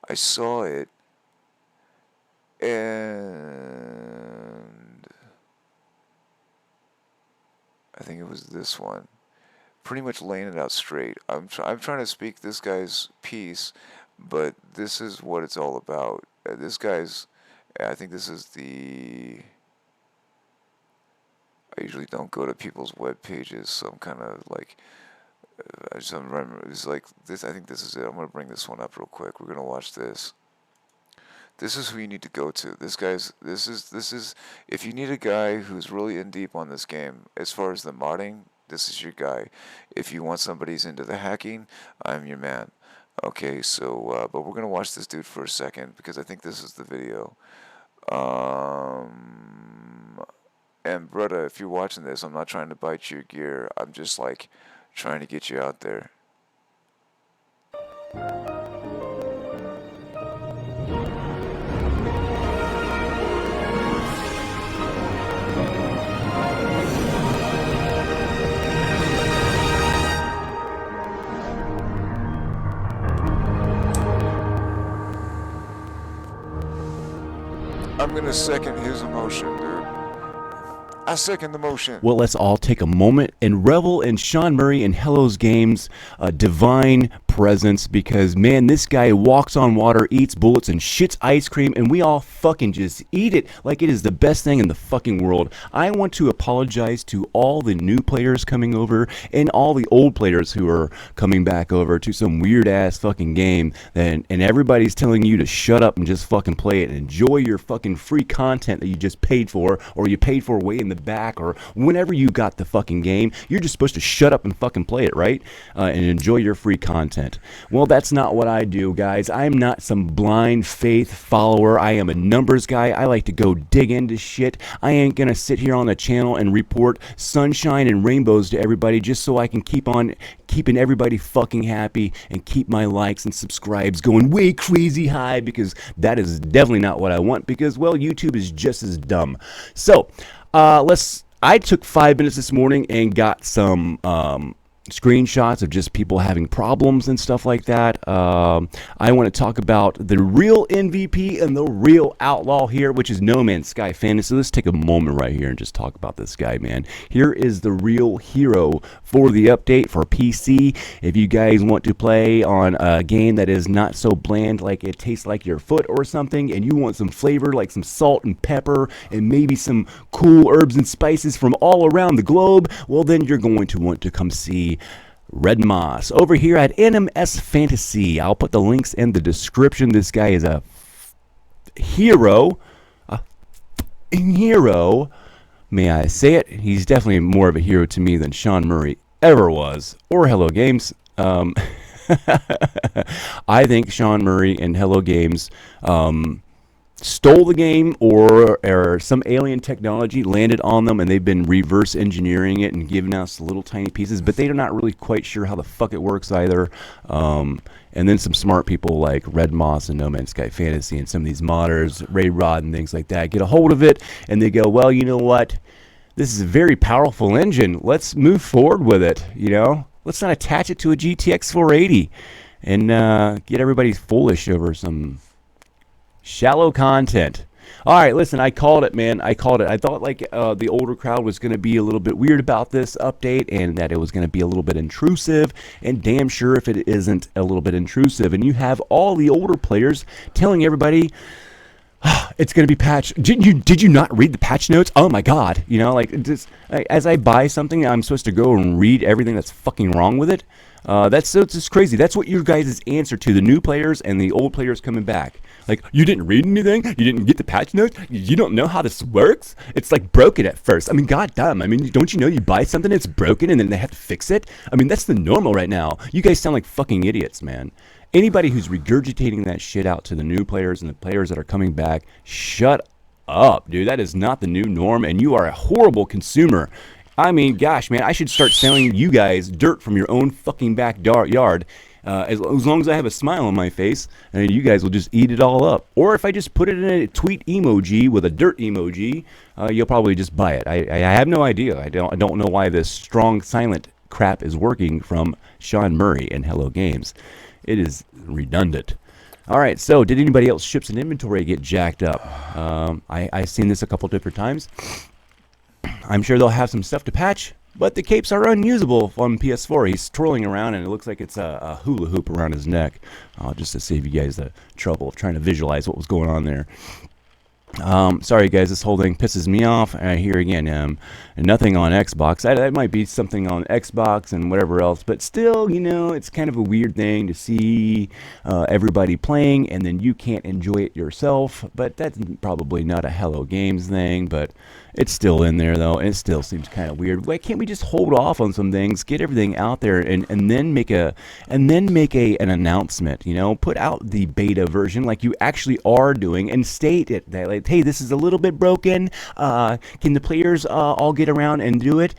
I saw it, and I think it was this one. Pretty much laying it out straight. I'm trying to speak this guy's piece, but this is what it's all about. This guy's, I think this is the, I usually don't go to people's web pages, so I'm kind of like, I just don't remember, it's like, this. I think this is it. I'm going to bring this one up real quick. We're going to watch this. This is who you need to go to. This is, if you need a guy who's really in deep on this game, as far as the modding, this is your guy. If you want somebody who's into the hacking, I'm your man. Okay, so, but we're going to watch this dude for a second, because I think this is the video. And, brother, if you're watching this, I'm not trying to bite your gear. I'm just, like, trying to get you out there. I'm going to second his emotion, dude. I second the motion. Well, let's all take a moment and revel in Sean Murray and Hello's Games' divine presence, because, man, this guy walks on water, eats bullets, and shits ice cream, and we all fucking just eat it like it is the best thing in the fucking world. I want to apologize to all the new players coming over and all the old players who are coming back over to some weird-ass fucking game, and everybody's telling you to shut up and just fucking play it and enjoy your fucking free content that you just paid for, or you paid for way in the back, or whenever you got the fucking game. You're just supposed to shut up and fucking play it, right? And enjoy your free content. Well, that's not what I do, guys. I'm not some blind faith follower. I am a numbers guy. I like to go dig into shit. I ain't gonna sit here on the channel and report sunshine and rainbows to everybody just so I can keep on keeping everybody fucking happy and keep my likes and subscribes going way crazy high, because that is definitely not what I want, because, well, YouTube is just as dumb. So I took 5 minutes this morning and got some screenshots of just people having problems and stuff like that. I want to talk about the real MVP and the real outlaw here, which is No Man's Sky Fantasy. Let's take a moment right here and just talk about this guy, man. Here is the real hero for the update for PC. If you guys want to play on a game that is not so bland, like it tastes like your foot or something, and you want some flavor like some salt and pepper and maybe some cool herbs and spices from all around the globe, well, then you're going to want to come see Red Moss over here at NMS Fantasy. I'll put the links in the description. This guy is a hero. Hero. May I say it? He's definitely more of a hero to me than Sean Murray ever was, or Hello Games. I think Sean Murray and Hello Games stole the game, or some alien technology landed on them and they've been reverse engineering it and giving us little tiny pieces, but they're not really quite sure how the fuck it works either. And then some smart people like Red Moss and No Man's Sky Fantasy and some of these modders, Ray Rod and things like that, get a hold of it and they go, well, you know what? This is a very powerful engine. Let's move forward with it, you know? Let's not attach it to a GTX 480 and get everybody foolish over some shallow content. All right, listen, I called it, man. I called it. I thought like the older crowd was going to be a little bit weird about this update and that it was going to be a little bit intrusive, and damn sure if it isn't a little bit intrusive. And you have all the older players telling everybody, it's going to be patched. Did you not read the patch notes? Oh my god. You know, like, just as I buy something, I'm supposed to go and read everything that's fucking wrong with it. That's just crazy. That's what your guys' answer to the new players and the old players coming back. Like, you didn't read anything? You didn't get the patch notes? You don't know how this works? It's like broken at first. I mean, goddamn. I mean, don't you know you buy something, it's broken, and then they have to fix it? I mean, that's the normal right now. You guys sound like fucking idiots, man. Anybody who's regurgitating that shit out to the new players and the players that are coming back, shut up, dude. That is not the new norm, and you are a horrible consumer. I mean, gosh, man, I should start selling you guys dirt from your own fucking backyard. As long as I have a smile on my face, and you guys will just eat it all up. Or if I just put it in a tweet emoji with a dirt emoji, you'll probably just buy it. I have no idea. I don't know why this strong silent crap is working from Sean Murray and Hello Games. It is redundant. All right, so did anybody else ships and inventory get jacked up? I've seen this a couple different times. I'm sure they'll have some stuff to patch, but the capes are unusable on PS4. He's twirling around, and it looks like it's a hula hoop around his neck, just to save you guys the trouble of trying to visualize what was going on there. Sorry guys, this whole thing pisses me off. Here again, nothing on Xbox. That might be something on Xbox and whatever else, but still, you know, it's kind of a weird thing to see everybody playing and then you can't enjoy it yourself. But that's probably not a Hello Games thing, but it's still in there though, and it still seems kind of weird. Why can't we just hold off on some things, get everything out there, and then make an announcement? You know, put out the beta version like you actually are doing, and state it that, like, hey, this is a little bit broken. Can the players all get around and do it?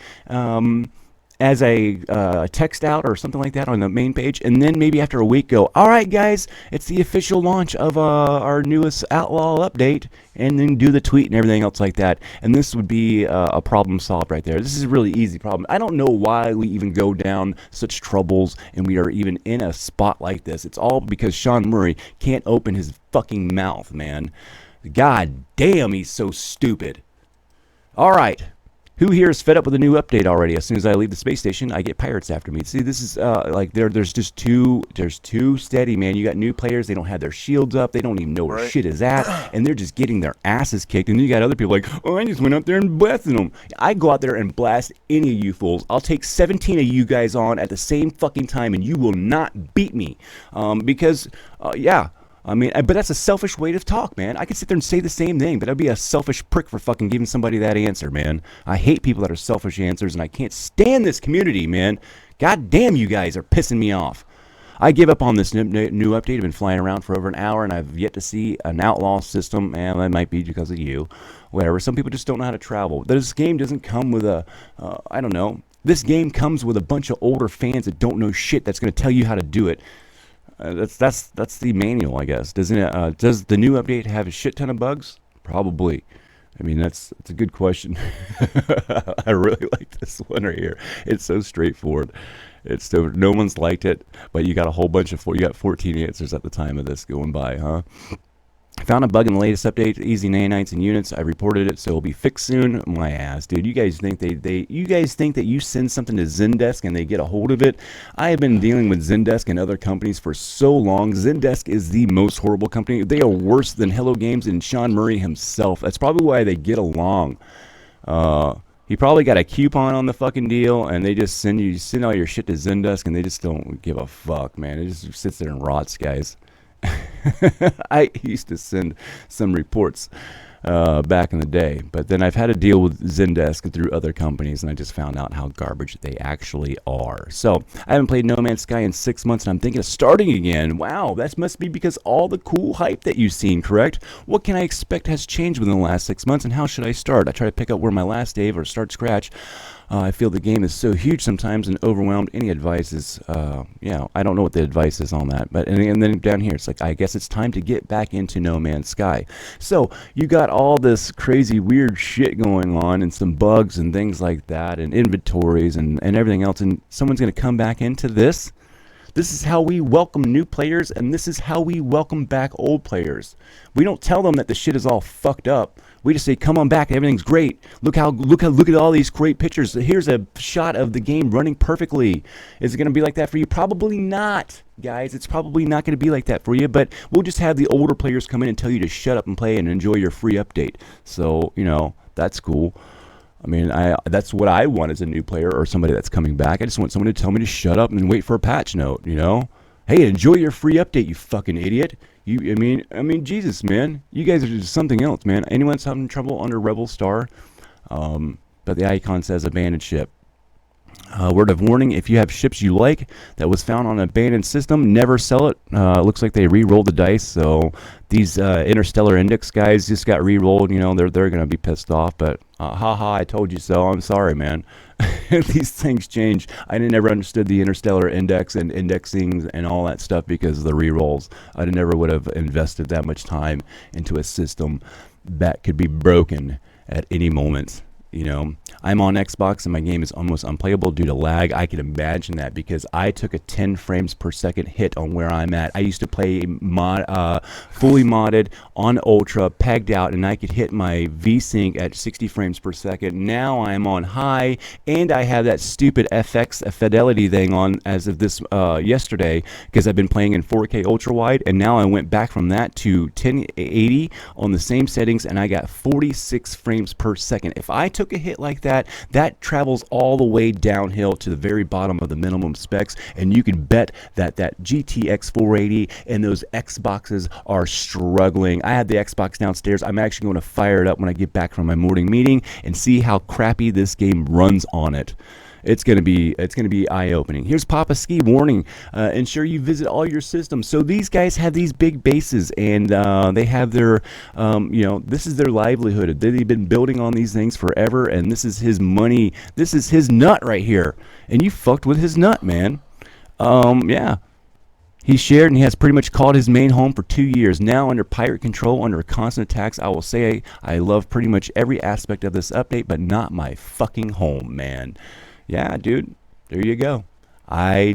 As a text out or something like that on the main page, and then maybe after a week go, all right guys, it's the official launch of our newest Outlaw update, and then do the tweet and everything else like that, and this would be a problem solved right there. This is a really easy problem. I don't know why we even go down such troubles and we are even in a spot like this. It's all because Sean Murray can't open his fucking mouth, man. God damn, he's so stupid. All right. Who here is fed up with a new update already? As soon as I leave the space station, I get pirates after me. See, this is like there's too steady, man. You got new players, they don't have their shields up, they don't even know where shit is at, and they're just getting their asses kicked. And then you got other people like, oh, I just went out there and blasted them. I go out there and blast any of you fools. I'll take 17 of you guys on at the same fucking time, and you will not beat me. Because, yeah. I mean, but that's a selfish way to talk, man. I could sit there and say the same thing, but I'd be a selfish prick for fucking giving somebody that answer, man. I hate people that are selfish answers, and I can't stand this community, man. God damn, you guys are pissing me off. I give up on this new update. I've been flying around for over an hour, and I've yet to see an outlaw system, and that might be because of you. Whatever. Some people just don't know how to travel. This game doesn't come with a, I don't know. This game comes with a bunch of older fans that don't know shit that's going to tell you how to do it. That's the manual, I guess. Doesn't it? Does the new update have a shit ton of bugs? Probably. I mean, that's a good question. I really like this one right here. It's so straightforward. It's so no one's liked it, but you got a whole bunch of you got 14 answers at the time of this going by, huh? Found a bug in the latest update, easy nanites and units. I reported it, so it'll be fixed soon. My ass, dude. You guys think you guys think that you send something to Zendesk and they get a hold of it? I have been dealing with Zendesk and other companies for so long. Zendesk is the most horrible company. They are worse than Hello Games and Sean Murray himself. That's probably why they get along. He probably got a coupon on the fucking deal, and they just send all your shit to Zendesk, and they just don't give a fuck, man. It just sits there and rots, guys. I used to send some reports back in the day, but then I've had to deal with Zendesk through other companies, and I just found out how garbage they actually are. So I haven't played No Man's Sky in 6 months, and I'm thinking of starting again. Wow, that must be because all the cool hype that you've seen, correct? What can I expect has changed within the last 6 months, and how should I start? I try to pick up where my last day or start scratch. I feel the game is so huge sometimes and overwhelmed. Any advice is, I don't know what the advice is on that. But and then down here, it's like, I guess it's time to get back into No Man's Sky. So you got all this crazy, weird shit going on and some bugs and things like that and inventories and everything else. And someone's going to come back into this. This is how we welcome new players, and this is how we welcome back old players. We don't tell them that the shit is all fucked up. We just say, come on back, everything's great. Look at all these great pictures. Here's a shot of the game running perfectly. Is it going to be like that for you? Probably not, guys. It's probably not going to be like that for you, but we'll just have the older players come in and tell you to shut up and play and enjoy your free update. So, that's cool. I mean, that's what I want as a new player or somebody that's coming back. I just want someone to tell me to shut up and wait for a patch note, Hey, enjoy your free update, you fucking idiot. I mean, Jesus, man. You guys are just something else, man. Anyone's having trouble under Rebel Star? But the icon says abandoned ship. Word of warning, if you have ships you like that was found on an abandoned system, never sell it. Looks like they re-rolled the dice, so these Interstellar Index guys just got re-rolled. They're going to be pissed off, but haha, I told you so. I'm sorry, man. These things change. I never understood the Interstellar Index and indexing and all that stuff because of the re-rolls. I never would have invested that much time into a system that could be broken at any moment. I'm on Xbox and my game is almost unplayable due to lag. I can imagine that because I took a 10 frames per second hit on where I'm at. I used to play fully modded on Ultra, pegged out, and I could hit my VSync at 60 frames per second. Now I'm on high, and I have that stupid FX fidelity thing on as of this yesterday because I've been playing in 4K ultra wide, and now I went back from that to 1080 on the same settings, and I got 46 frames per second. If I took a hit like that, that travels all the way downhill to the very bottom of the minimum specs, and you can bet that GTX 480 and those Xboxes are struggling. I have the Xbox downstairs. I'm actually going to fire it up when I get back from my morning meeting and see how crappy this game runs on it. It's gonna be eye-opening. Here's Papa Ski warning: ensure you visit all your systems. So these guys have these big bases, and they have their, this is their livelihood. They've been building on these things forever, and this is his money. This is his nut right here, and you fucked with his nut, man. Yeah. He shared and he has pretty much called his main home for 2 years. Now under pirate control, under constant attacks, I will say I love pretty much every aspect of this update, but not my fucking home, man. Yeah, dude, there you go. I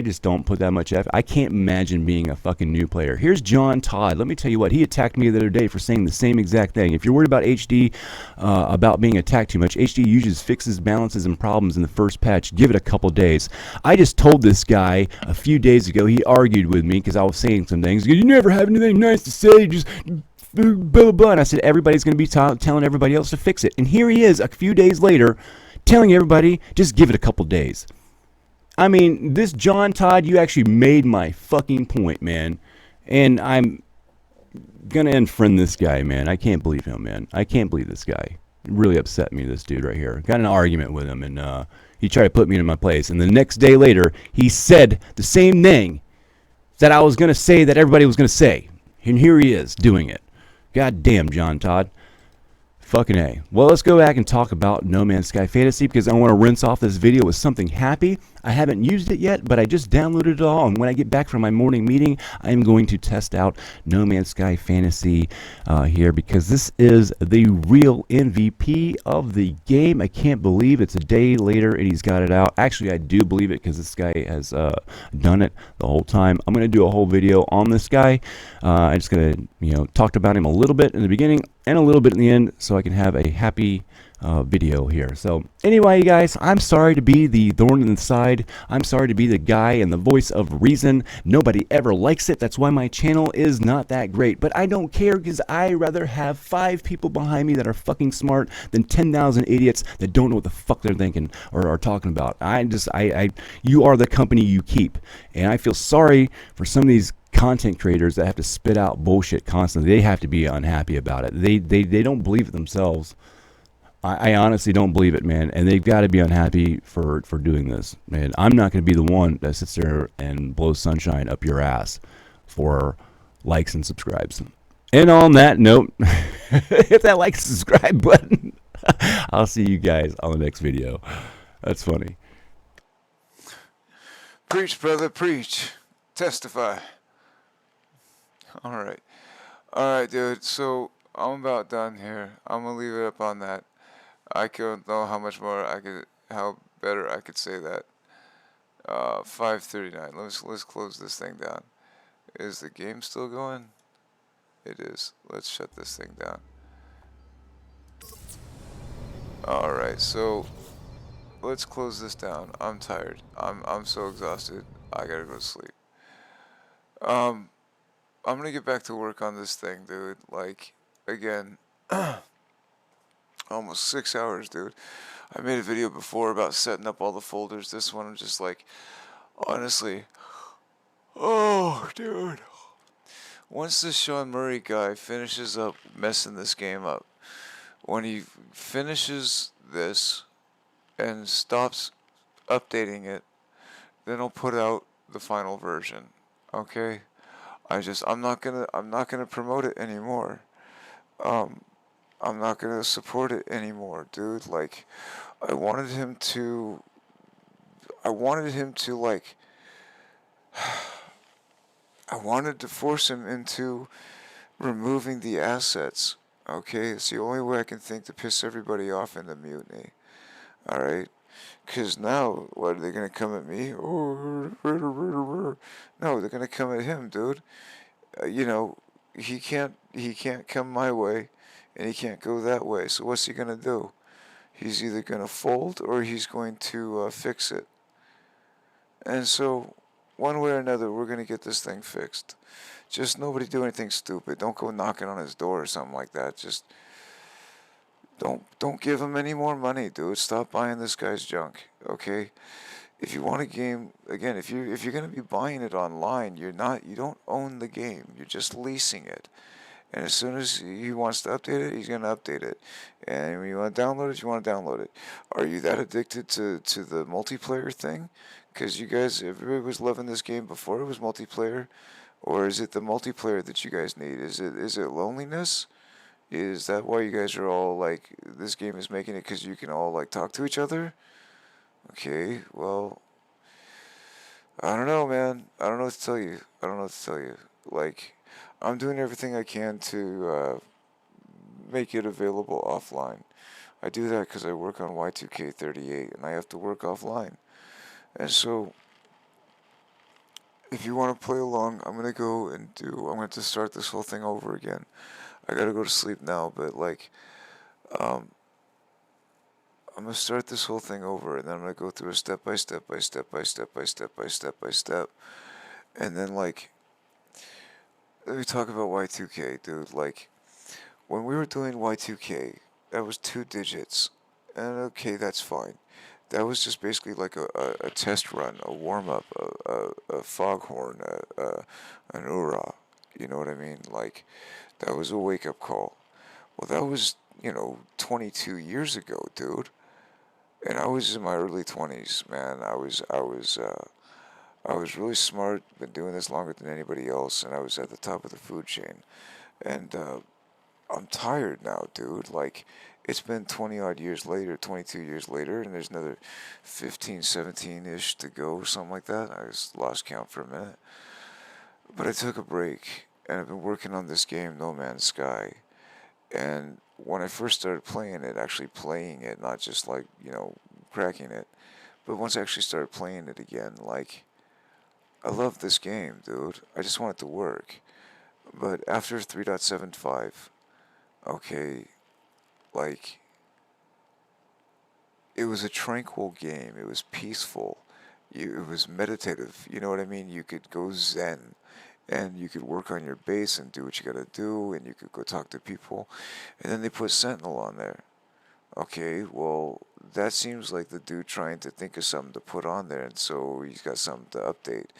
just don't put that much effort. I can't imagine being a fucking new player. Here's John Todd. Let me tell you what, he attacked me the other day for saying the same exact thing. If you're worried about HD, about being attacked too much, HD usually fixes balances and problems in the first patch. Give it a couple days. I just told this guy a few days ago, he argued with me because I was saying some things. He goes, you never have anything nice to say, just blah, blah, blah. And I said, everybody's going to be telling everybody else to fix it. And here he is a few days later telling everybody, just give it a couple days. I mean, this John Todd, you actually made my fucking point, man. And I'm gonna unfriend this guy, man. I can't believe him, man. I can't believe this guy. It really upset me, this dude right here. Got in an argument with him, and he tried to put me in my place. And the next day later, he said the same thing that I was gonna say that everybody was gonna say. And here he is, doing it. God damn, John Todd. Fucking A. Well, let's go back and talk about No Man's Sky Fantasy because I want to rinse off this video with something happy. I haven't used it yet, but I just downloaded it all, and when I get back from my morning meeting, I am going to test out No Man's Sky Fantasy here, because this is the real MVP of the game. I can't believe it's a day later and he's got it out. Actually, I do believe it, because this guy has done it the whole time. I'm going to do a whole video on this guy. I'm just going to, talk about him a little bit in the beginning and a little bit in the end, so I can have a happy video here. So anyway, you guys, I'm sorry to be the thorn in the side. I'm sorry to be the guy and the voice of reason. Nobody ever likes it. That's why my channel is not that great. But I don't care, because I rather have 5 people behind me that are fucking smart than 10,000 idiots that don't know what the fuck they're thinking or are talking about. You are the company you keep. And I feel sorry for some of these content creators that have to spit out bullshit constantly. They have to be unhappy about it. They don't believe it themselves. I honestly don't believe it, man, and they've got to be unhappy for doing this, man. I'm not going to be the one that sits there and blows sunshine up your ass for likes and subscribes. And on that note, hit that like and subscribe button. I'll see you guys on the next video. That's funny. Preach, brother, preach. Testify. Alright. Alright, dude. So, I'm about done here. I'm gonna leave it up on that. I don't know how much more how better I could say that. 5:39. Let's close this thing down. Is the game still going? It is. Let's shut this thing down. Alright, so let's close this down. I'm tired. I'm so exhausted. I gotta go to sleep. I'm gonna get back to work on this thing, dude. Like, again, almost 6 hours, dude. I made a video before about setting up all the folders. This one, I'm just like, honestly, oh, dude. Once this Sean Murray guy finishes up messing this game up, when he finishes this and stops updating it, then I'll put out the final version. Okay? I'm not gonna promote it anymore. I'm not gonna support it anymore, dude. Like, I wanted him to like, I wanted to force him into removing the assets. Okay, it's the only way I can think to piss everybody off in the Mutiny. Alright? Because now, what, are they going to come at me? Oh, no, they're going to come at him, dude. He can't come my way, and he can't go that way. So what's he going to do? He's either going to fold, or he's going to fix it. And so, one way or another, we're going to get this thing fixed. Just nobody do anything stupid. Don't go knocking on his door or something like that. Just don't give him any more money, dude. Stop buying this guy's junk, okay? If you want a game, again, if you're gonna be buying it online, you don't own the game. You're just leasing it. And as soon as he wants to update it, he's gonna update it. And when you want to download it, you want to download it. Are you that addicted to the multiplayer thing? Because everybody was loving this game before it was multiplayer. Or is it the multiplayer that you guys need? Is it loneliness? Is that why you guys are all like, this game is making it because you can all like talk to each other? Okay, well, I don't know, man. I don't know what to tell you. Like, I'm doing everything I can to make it available offline. I do that because I work on Y2K38 and I have to work offline. And so, if you want to play along, I'm going to start this whole thing over again. I gotta go to sleep now, but like, I'm gonna start this whole thing over, and then I'm gonna go through a step by step, and then like, let me talk about Y2K, dude. Like, when we were doing Y2K, that was 2 digits, and okay, that's fine. That was just basically like a test run, a warm up, a foghorn, an hoorah. You know what I mean? Like, that was a wake-up call. Well, that was, 22 years ago, dude. And I was in my early 20s, man. I was really smart, been doing this longer than anybody else, and I was at the top of the food chain. And I'm tired now, dude. Like, it's been 20 odd years later, 22 years later, and there's another 15, 17-ish to go, something like that. I just lost count for a minute. But I took a break, and I've been working on this game, No Man's Sky. And when I first started playing it, actually playing it, not just like, cracking it, but once I actually started playing it again, like, I love this game, dude. I just want it to work. But after 3.75, okay, like, it was a tranquil game. It was peaceful. It was meditative. You know what I mean? You could go zen, and you could work on your base and do what you gotta do, and you could go talk to people. And then they put Sentinel on there. Okay, well, that seems like the dude trying to think of something to put on there, and so he's got something to update.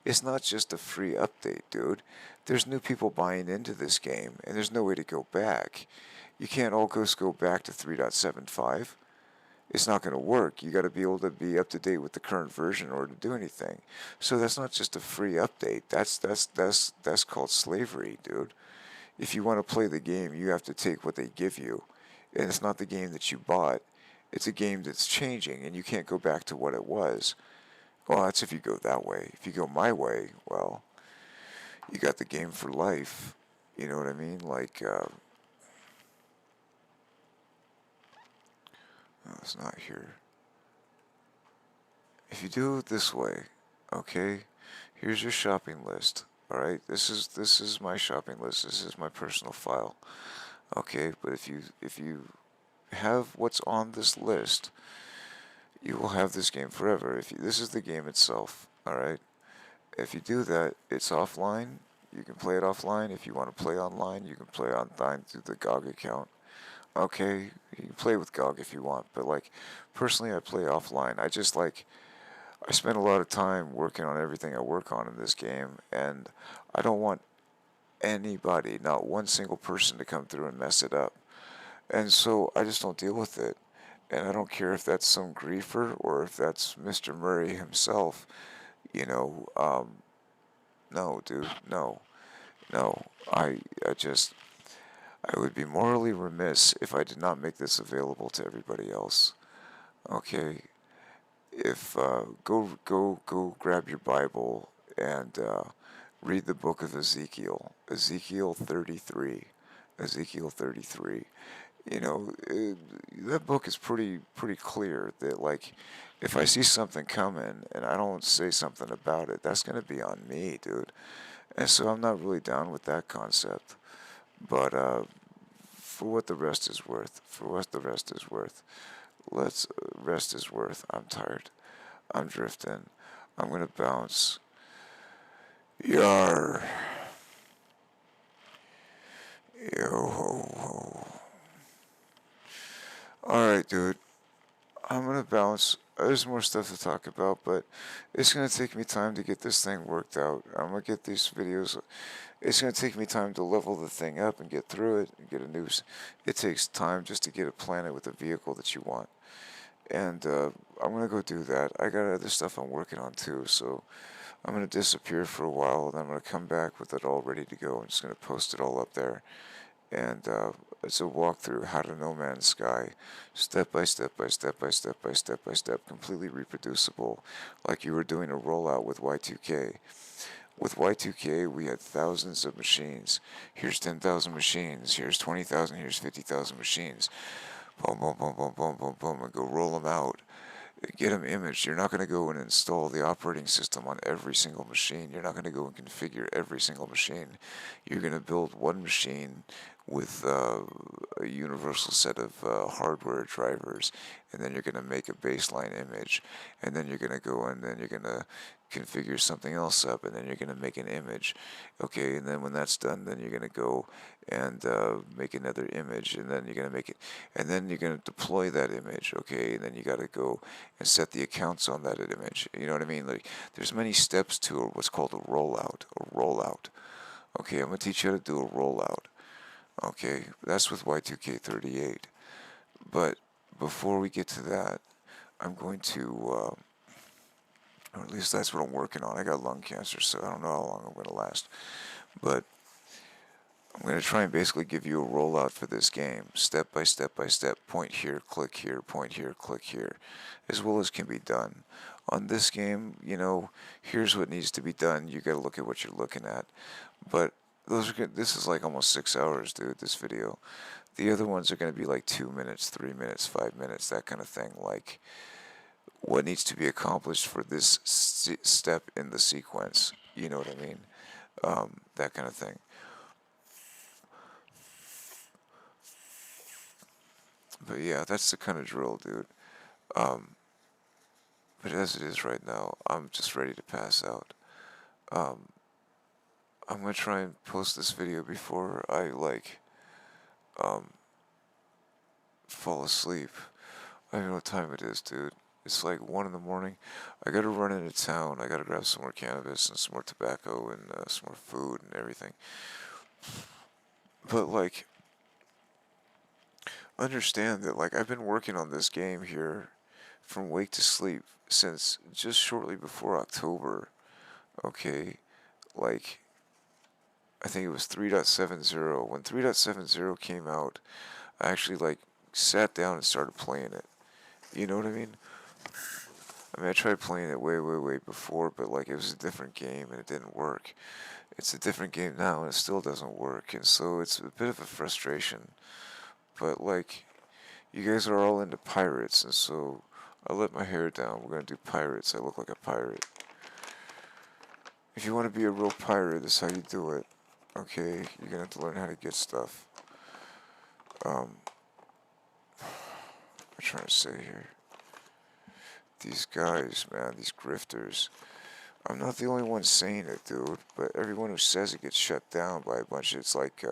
It's not just a free update, dude. There's new people buying into this game, and there's no way to go back. You can't all just go back to 3.75. It's not going to work. You got to be able to be up to date with the current version in order to do anything. So that's not just a free update. That's called slavery, dude. If you want to play the game, you have to take what they give you. And it's not the game that you bought. It's a game that's changing, and you can't go back to what it was. Well, that's if you go that way. If you go my way, well, you got the game for life. You know what I mean? Like, no, it's not here. If you do it this way, okay, here's your shopping list. All right, this is my shopping list. This is my personal file. Okay, but if you have what's on this list, you will have this game forever. This is the game itself. All right. If you do that, it's offline. You can play it offline. If you want to play online, you can play online through the GOG account. Okay, you can play with GOG if you want, but like personally, I play offline. I spend a lot of time working on everything I work on in this game, and I don't want anybody, not one single person, to come through and mess it up. And so I just don't deal with it. And I don't care if that's some griefer or if that's Mr. Murray himself. No, dude, no. No, I would be morally remiss if I did not make this available to everybody else. Okay, if go grab your Bible and read the book of Ezekiel 33, Ezekiel 33. That book is pretty clear that, like, if I see something coming and I don't say something about it, that's gonna be on me, dude. And so I'm not really down with that concept. But for what the rest is worth, rest is worth. I'm tired. I'm drifting. I'm gonna bounce. Yar. Yo ho ho. Alright, dude. I'm gonna bounce. There's more stuff to talk about, but it's gonna take me time to get this thing worked out. I'm gonna get these videos. It's gonna take me time to level the thing up and get through it and get a new. It takes time just to get a planet with a vehicle that you want, and I'm gonna go do that. I got other stuff I'm working on too, so I'm gonna disappear for a while, and I'm gonna come back with it all ready to go. I'm just gonna post it all up there, and it's a walkthrough how to No Man's Sky, step by step, completely reproducible, like you were doing a rollout with Y2K. With Y2K, we had thousands of machines. Here's 10,000 machines. Here's 20,000. Here's 50,000 machines. Boom, boom, boom, boom, boom, boom, boom, and go roll them out. Get them imaged. You're not going to go and install the operating system on every single machine. You're not going to go and configure every single machine. You're going to build one machine with a universal set of hardware drivers, and then you're going to make a baseline image, and then you're going to go and then you're going to configure something else up, and then you're going to make an image. Okay, and then when that's done, then you're going to go and make another image, and then you're going to make it, and then you're going to deploy that image. Okay, and then you got to go and set the accounts on that image. You know what I mean? Like, there's many steps to what's called a rollout. Okay, I'm going to teach you how to do a rollout. Okay, that's with Y2K38. But before we get to that, I'm going to, or at least that's what I'm working on. I got lung cancer, so I don't know how long I'm going to last. But I'm going to try and basically give you a rollout for this game, step by step by step, point here, click here, point here, click here, as well as can be done. On this game, you know, here's what needs to be done. You got to look at what you're looking at. But those are good. This is like almost 6 hours, dude, this video. The other ones are going to be like 2 minutes, 3 minutes, 5 minutes, that kind of thing. Like, what needs to be accomplished for this step in the sequence. You know what I mean? That kind of thing. But yeah, that's the kind of drill, dude. But as it is right now, I'm just ready to pass out. I'm gonna try and post this video before I fall asleep. I don't know what time it is, dude. It's like 1 in the morning. I gotta run into town. I gotta grab some more cannabis and some more tobacco and some more food and everything. But like, understand that like I've been working on this game here from wake to sleep since just shortly before October. Okay, like I think it was 3.70. When 3.70 came out, I actually like sat down and started playing it. You know what I mean? I mean, I tried playing it way, way, way before, but like it was a different game and it didn't work. It's a different game now and it still doesn't work, and so it's a bit of a frustration. But like, you guys are all into pirates, and so I let my hair down. We're gonna do pirates. I look like a pirate. If you want to be a real pirate, this is how you do it. Okay, you're gonna have to learn how to get stuff. I'm trying to say here. These guys, man, these grifters. I'm not the only one saying it, dude, but everyone who says it gets shut down by a bunch of, it's like,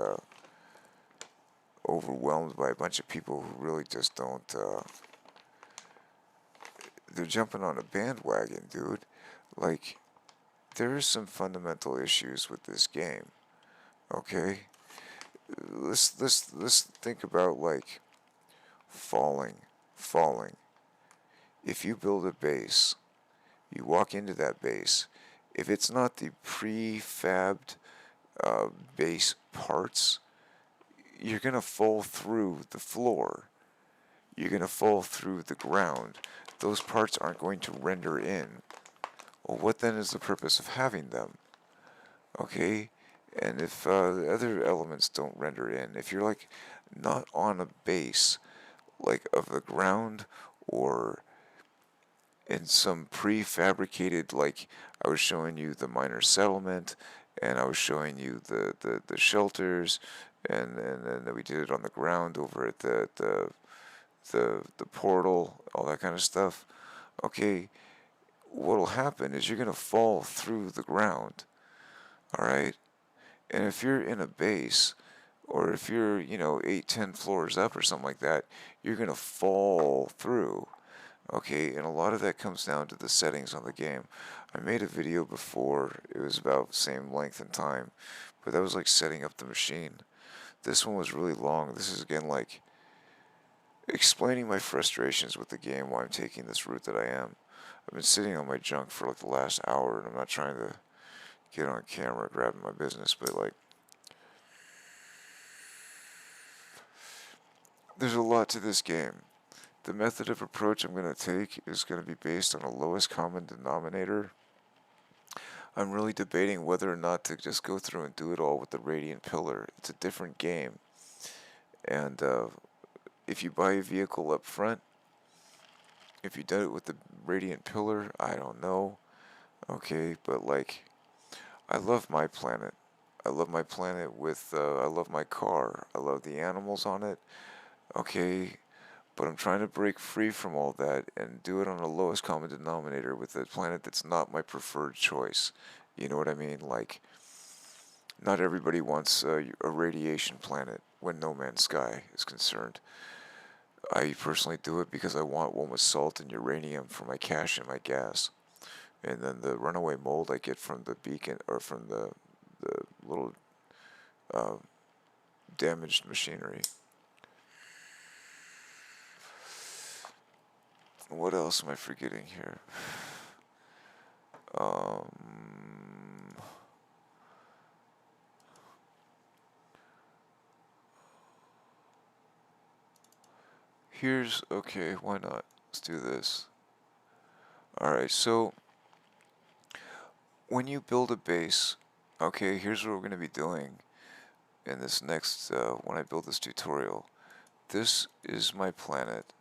overwhelmed by a bunch of people who really just don't, they're jumping on a bandwagon, dude. Like, there are some fundamental issues with this game, okay? Let's think about, like, falling. If you build a base, you walk into that base. If it's not the prefabbed base parts, you're going to fall through the floor. You're going to fall through the ground. Those parts aren't going to render in. Well, what then is the purpose of having them? Okay? And if the other elements don't render in, if you're like not on a base, like of the ground or in some prefabricated, like I was showing you the minor settlement, and I was showing you the shelters, and then we did it on the ground over at the portal, all that kind of stuff. Okay, what'll happen is you're gonna fall through the ground. All right, and if you're in a base, or if you're 8, 10 floors up or something like that, you're gonna fall through. Okay, and a lot of that comes down to the settings on the game. I made a video before, it was about the same length and time, but that was like setting up the machine. This one was really long. This is again like explaining my frustrations with the game, why I'm taking this route that I am. I've been sitting on my junk for like the last hour, and I'm not trying to get on camera grabbing my business, but like, there's a lot to this game. The method of approach I'm going to take is going to be based on a lowest common denominator. I'm really debating whether or not to just go through and do it all with the Radiant Pillar. It's a different game. And if you buy a vehicle up front, if you did it with the Radiant Pillar, I don't know. Okay, but like, I love my planet. I love my planet with, I love my car. I love the animals on it. Okay, but I'm trying to break free from all that and do it on the lowest common denominator with a planet that's not my preferred choice. You know what I mean? Like, not everybody wants a radiation planet when No Man's Sky is concerned. I personally do it because I want one with salt and uranium for my cash and my gas. And then the runaway mold I get from the beacon, or from the little damaged machinery. What else am I forgetting here? Okay, why not? Let's do this. Alright, so when you build a base, okay, here's what we're going to be doing in this next, when I build this tutorial. This is my planet,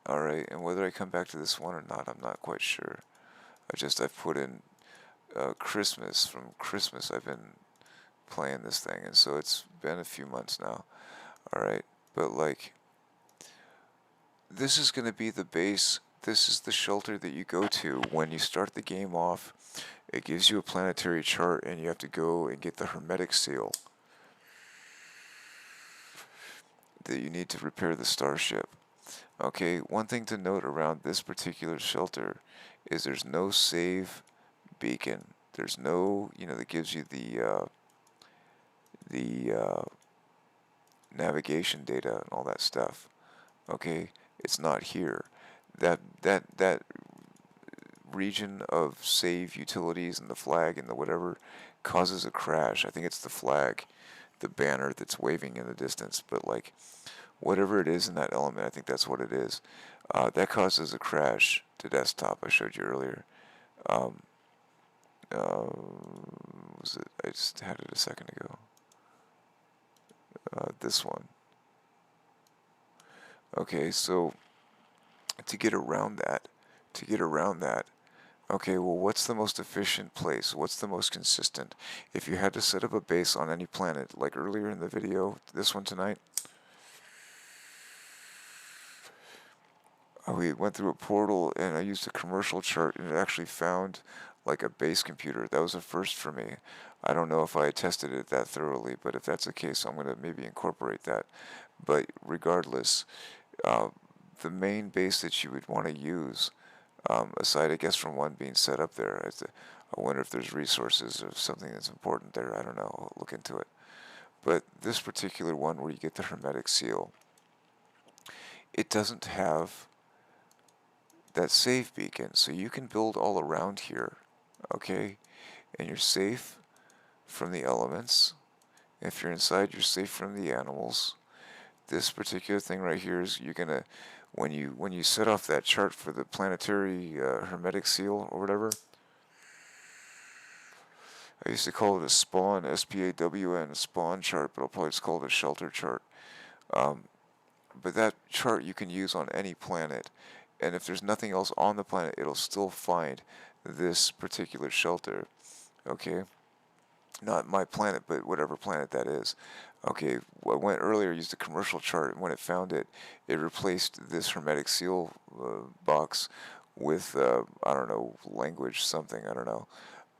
alright, and whether I come back to this one or not, I'm not quite sure. I've put in Christmas. From Christmas I've been playing this thing, and so it's been a few months now, alright, but like, this is going to be the base. This is the shelter that you go to when you start the game off. It gives you a planetary chart, and you have to go and get the hermetic seal that you need to repair the starship. Okay, one thing to note around this particular shelter is there's no save beacon. There's no, that gives you the navigation data and all that stuff. Okay, it's not here. That region of save utilities and the flag and the whatever causes a crash. I think it's the flag, the banner that's waving in the distance, but like whatever it is in that element, I think that's what it is. That causes a crash to desktop. I showed you earlier. Was it? I just had it a second ago. This one. Okay, so to get around that, okay, well, what's the most efficient place? What's the most consistent? If you had to set up a base on any planet, like earlier in the video, this one tonight, we went through a portal and I used a commercial chart and it actually found like a base computer. That was a first for me. I don't know if I tested it that thoroughly, but if that's the case, I'm going to maybe incorporate that. But regardless, the main base that you would want to use, aside I guess from one being set up there, I wonder if there's resources or something that's important there. I don't know. I'll look into it. But this particular one where you get the hermetic seal, it doesn't have that save beacon, so you can build all around here, okay? And you're safe from the elements. If you're inside, you're safe from the animals. This particular thing right here is you're gonna, when you set off that chart for the planetary hermetic seal or whatever, I used to call it a spawn, S-P-A-W-N, spawn chart, but I'll probably just call it a shelter chart. But that chart you can use on any planet, and if there's nothing else on the planet, it'll still find this particular shelter, okay? Not my planet, but whatever planet that is. Okay, I went earlier, used a commercial chart, and when it found it, it replaced this hermetic seal box with, I don't know, language something, I don't know.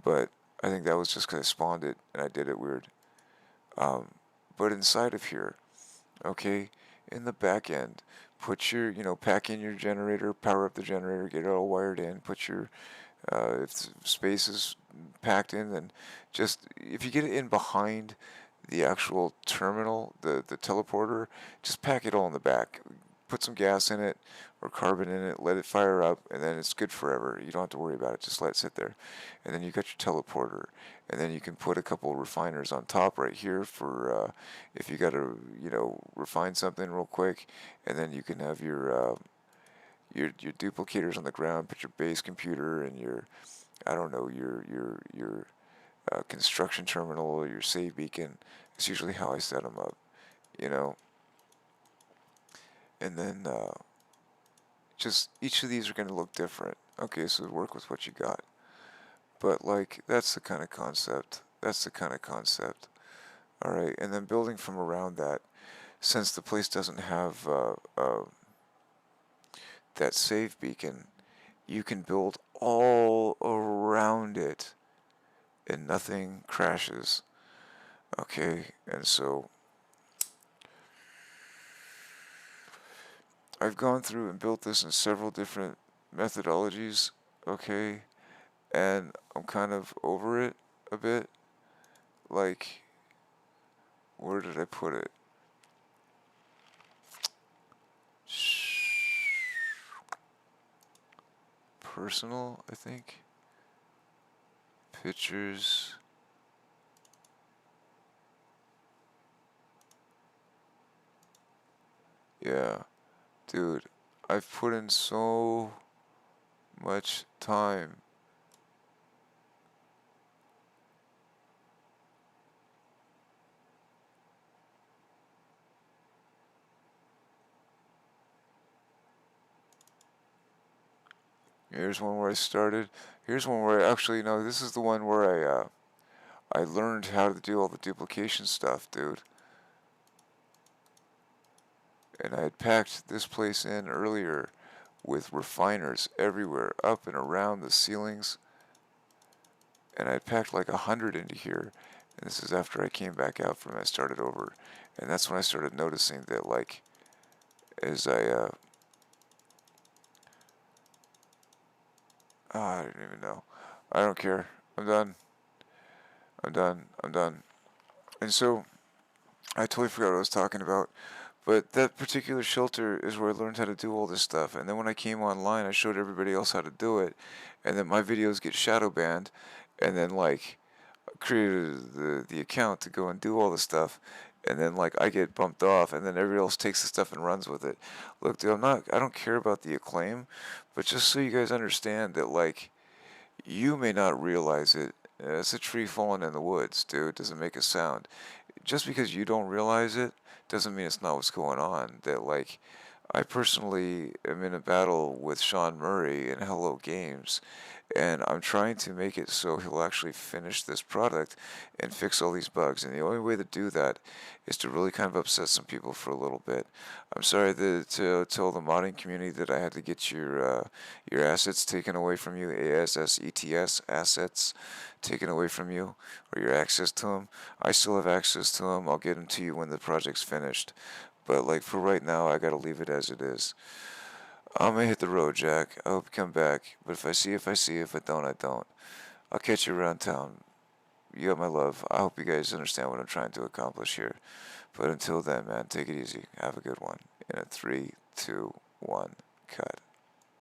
But I think that was just because I spawned it, and I did it weird. But inside of here, okay, in the back end, put your, pack in your generator, power up the generator, get it all wired in, put your, if space is packed in, then just, if you get it in behind the actual terminal, the teleporter, just pack it all in the back. Put some gas in it, or carbon in it, let it fire up, and then it's good forever. You don't have to worry about it, just let it sit there. And then you got your teleporter, and then you can put a couple of refiners on top right here for if you got to, refine something real quick, and then you can have your duplicators on the ground, put your base computer and your, I don't know, your construction terminal or your save beacon. It's usually how I set them up, and then just each of these are going to look different. Okay, so work with what you got. But like, that's the kind of concept. Alright, and then building from around that, since the place doesn't have that save beacon, you can build all around it and nothing crashes. Okay, and so I've gone through and built this in several different methodologies, okay, and I'm kind of over it a bit. Like, where did I put it? Personal, I think. Pictures. Yeah. Dude, I've put in so much time. Here's one where I started. Here's one where actually, no, this is the one where I learned how to do all the duplication stuff, dude. And I had packed this place in earlier with refiners everywhere, up and around the ceilings. And I had packed like 100 into here. And this is after I came back out from it. I started over. And that's when I started noticing that, like, as I didn't even know. I don't care. I'm done. I'm done. I'm done. And so, I totally forgot what I was talking about. But that particular shelter is where I learned how to do all this stuff. And then when I came online, I showed everybody else how to do it. And then my videos get shadow banned. And then, like, created the account to go and do all the stuff. And then, like, I get bumped off. And then everybody else takes the stuff and runs with it. Look, dude, I don't care about the acclaim. But just so you guys understand that, like, you may not realize it. It's a tree falling in the woods, dude. It doesn't make a sound. Just because you don't realize it doesn't mean it's not what's going on. That, like, I personally am in a battle with Sean Murray in Hello Games, and I'm trying to make it so he'll actually finish this product and fix all these bugs. And the only way to do that is to really kind of upset some people for a little bit. I'm sorry to tell the modding community that I had to get your assets taken away from you, ASSETS assets taken away from you, or your access to them. I still have access to them. I'll get them to you when the project's finished. But, like, for right now, I gotta leave it as it is. I'm gonna hit the road, Jack. I hope you come back. But if I see, if I see. If I don't, I don't. I'll catch you around town. You got my love. I hope you guys understand what I'm trying to accomplish here. But until then, man, take it easy. Have a good one. In a 3, 2, 1, cut.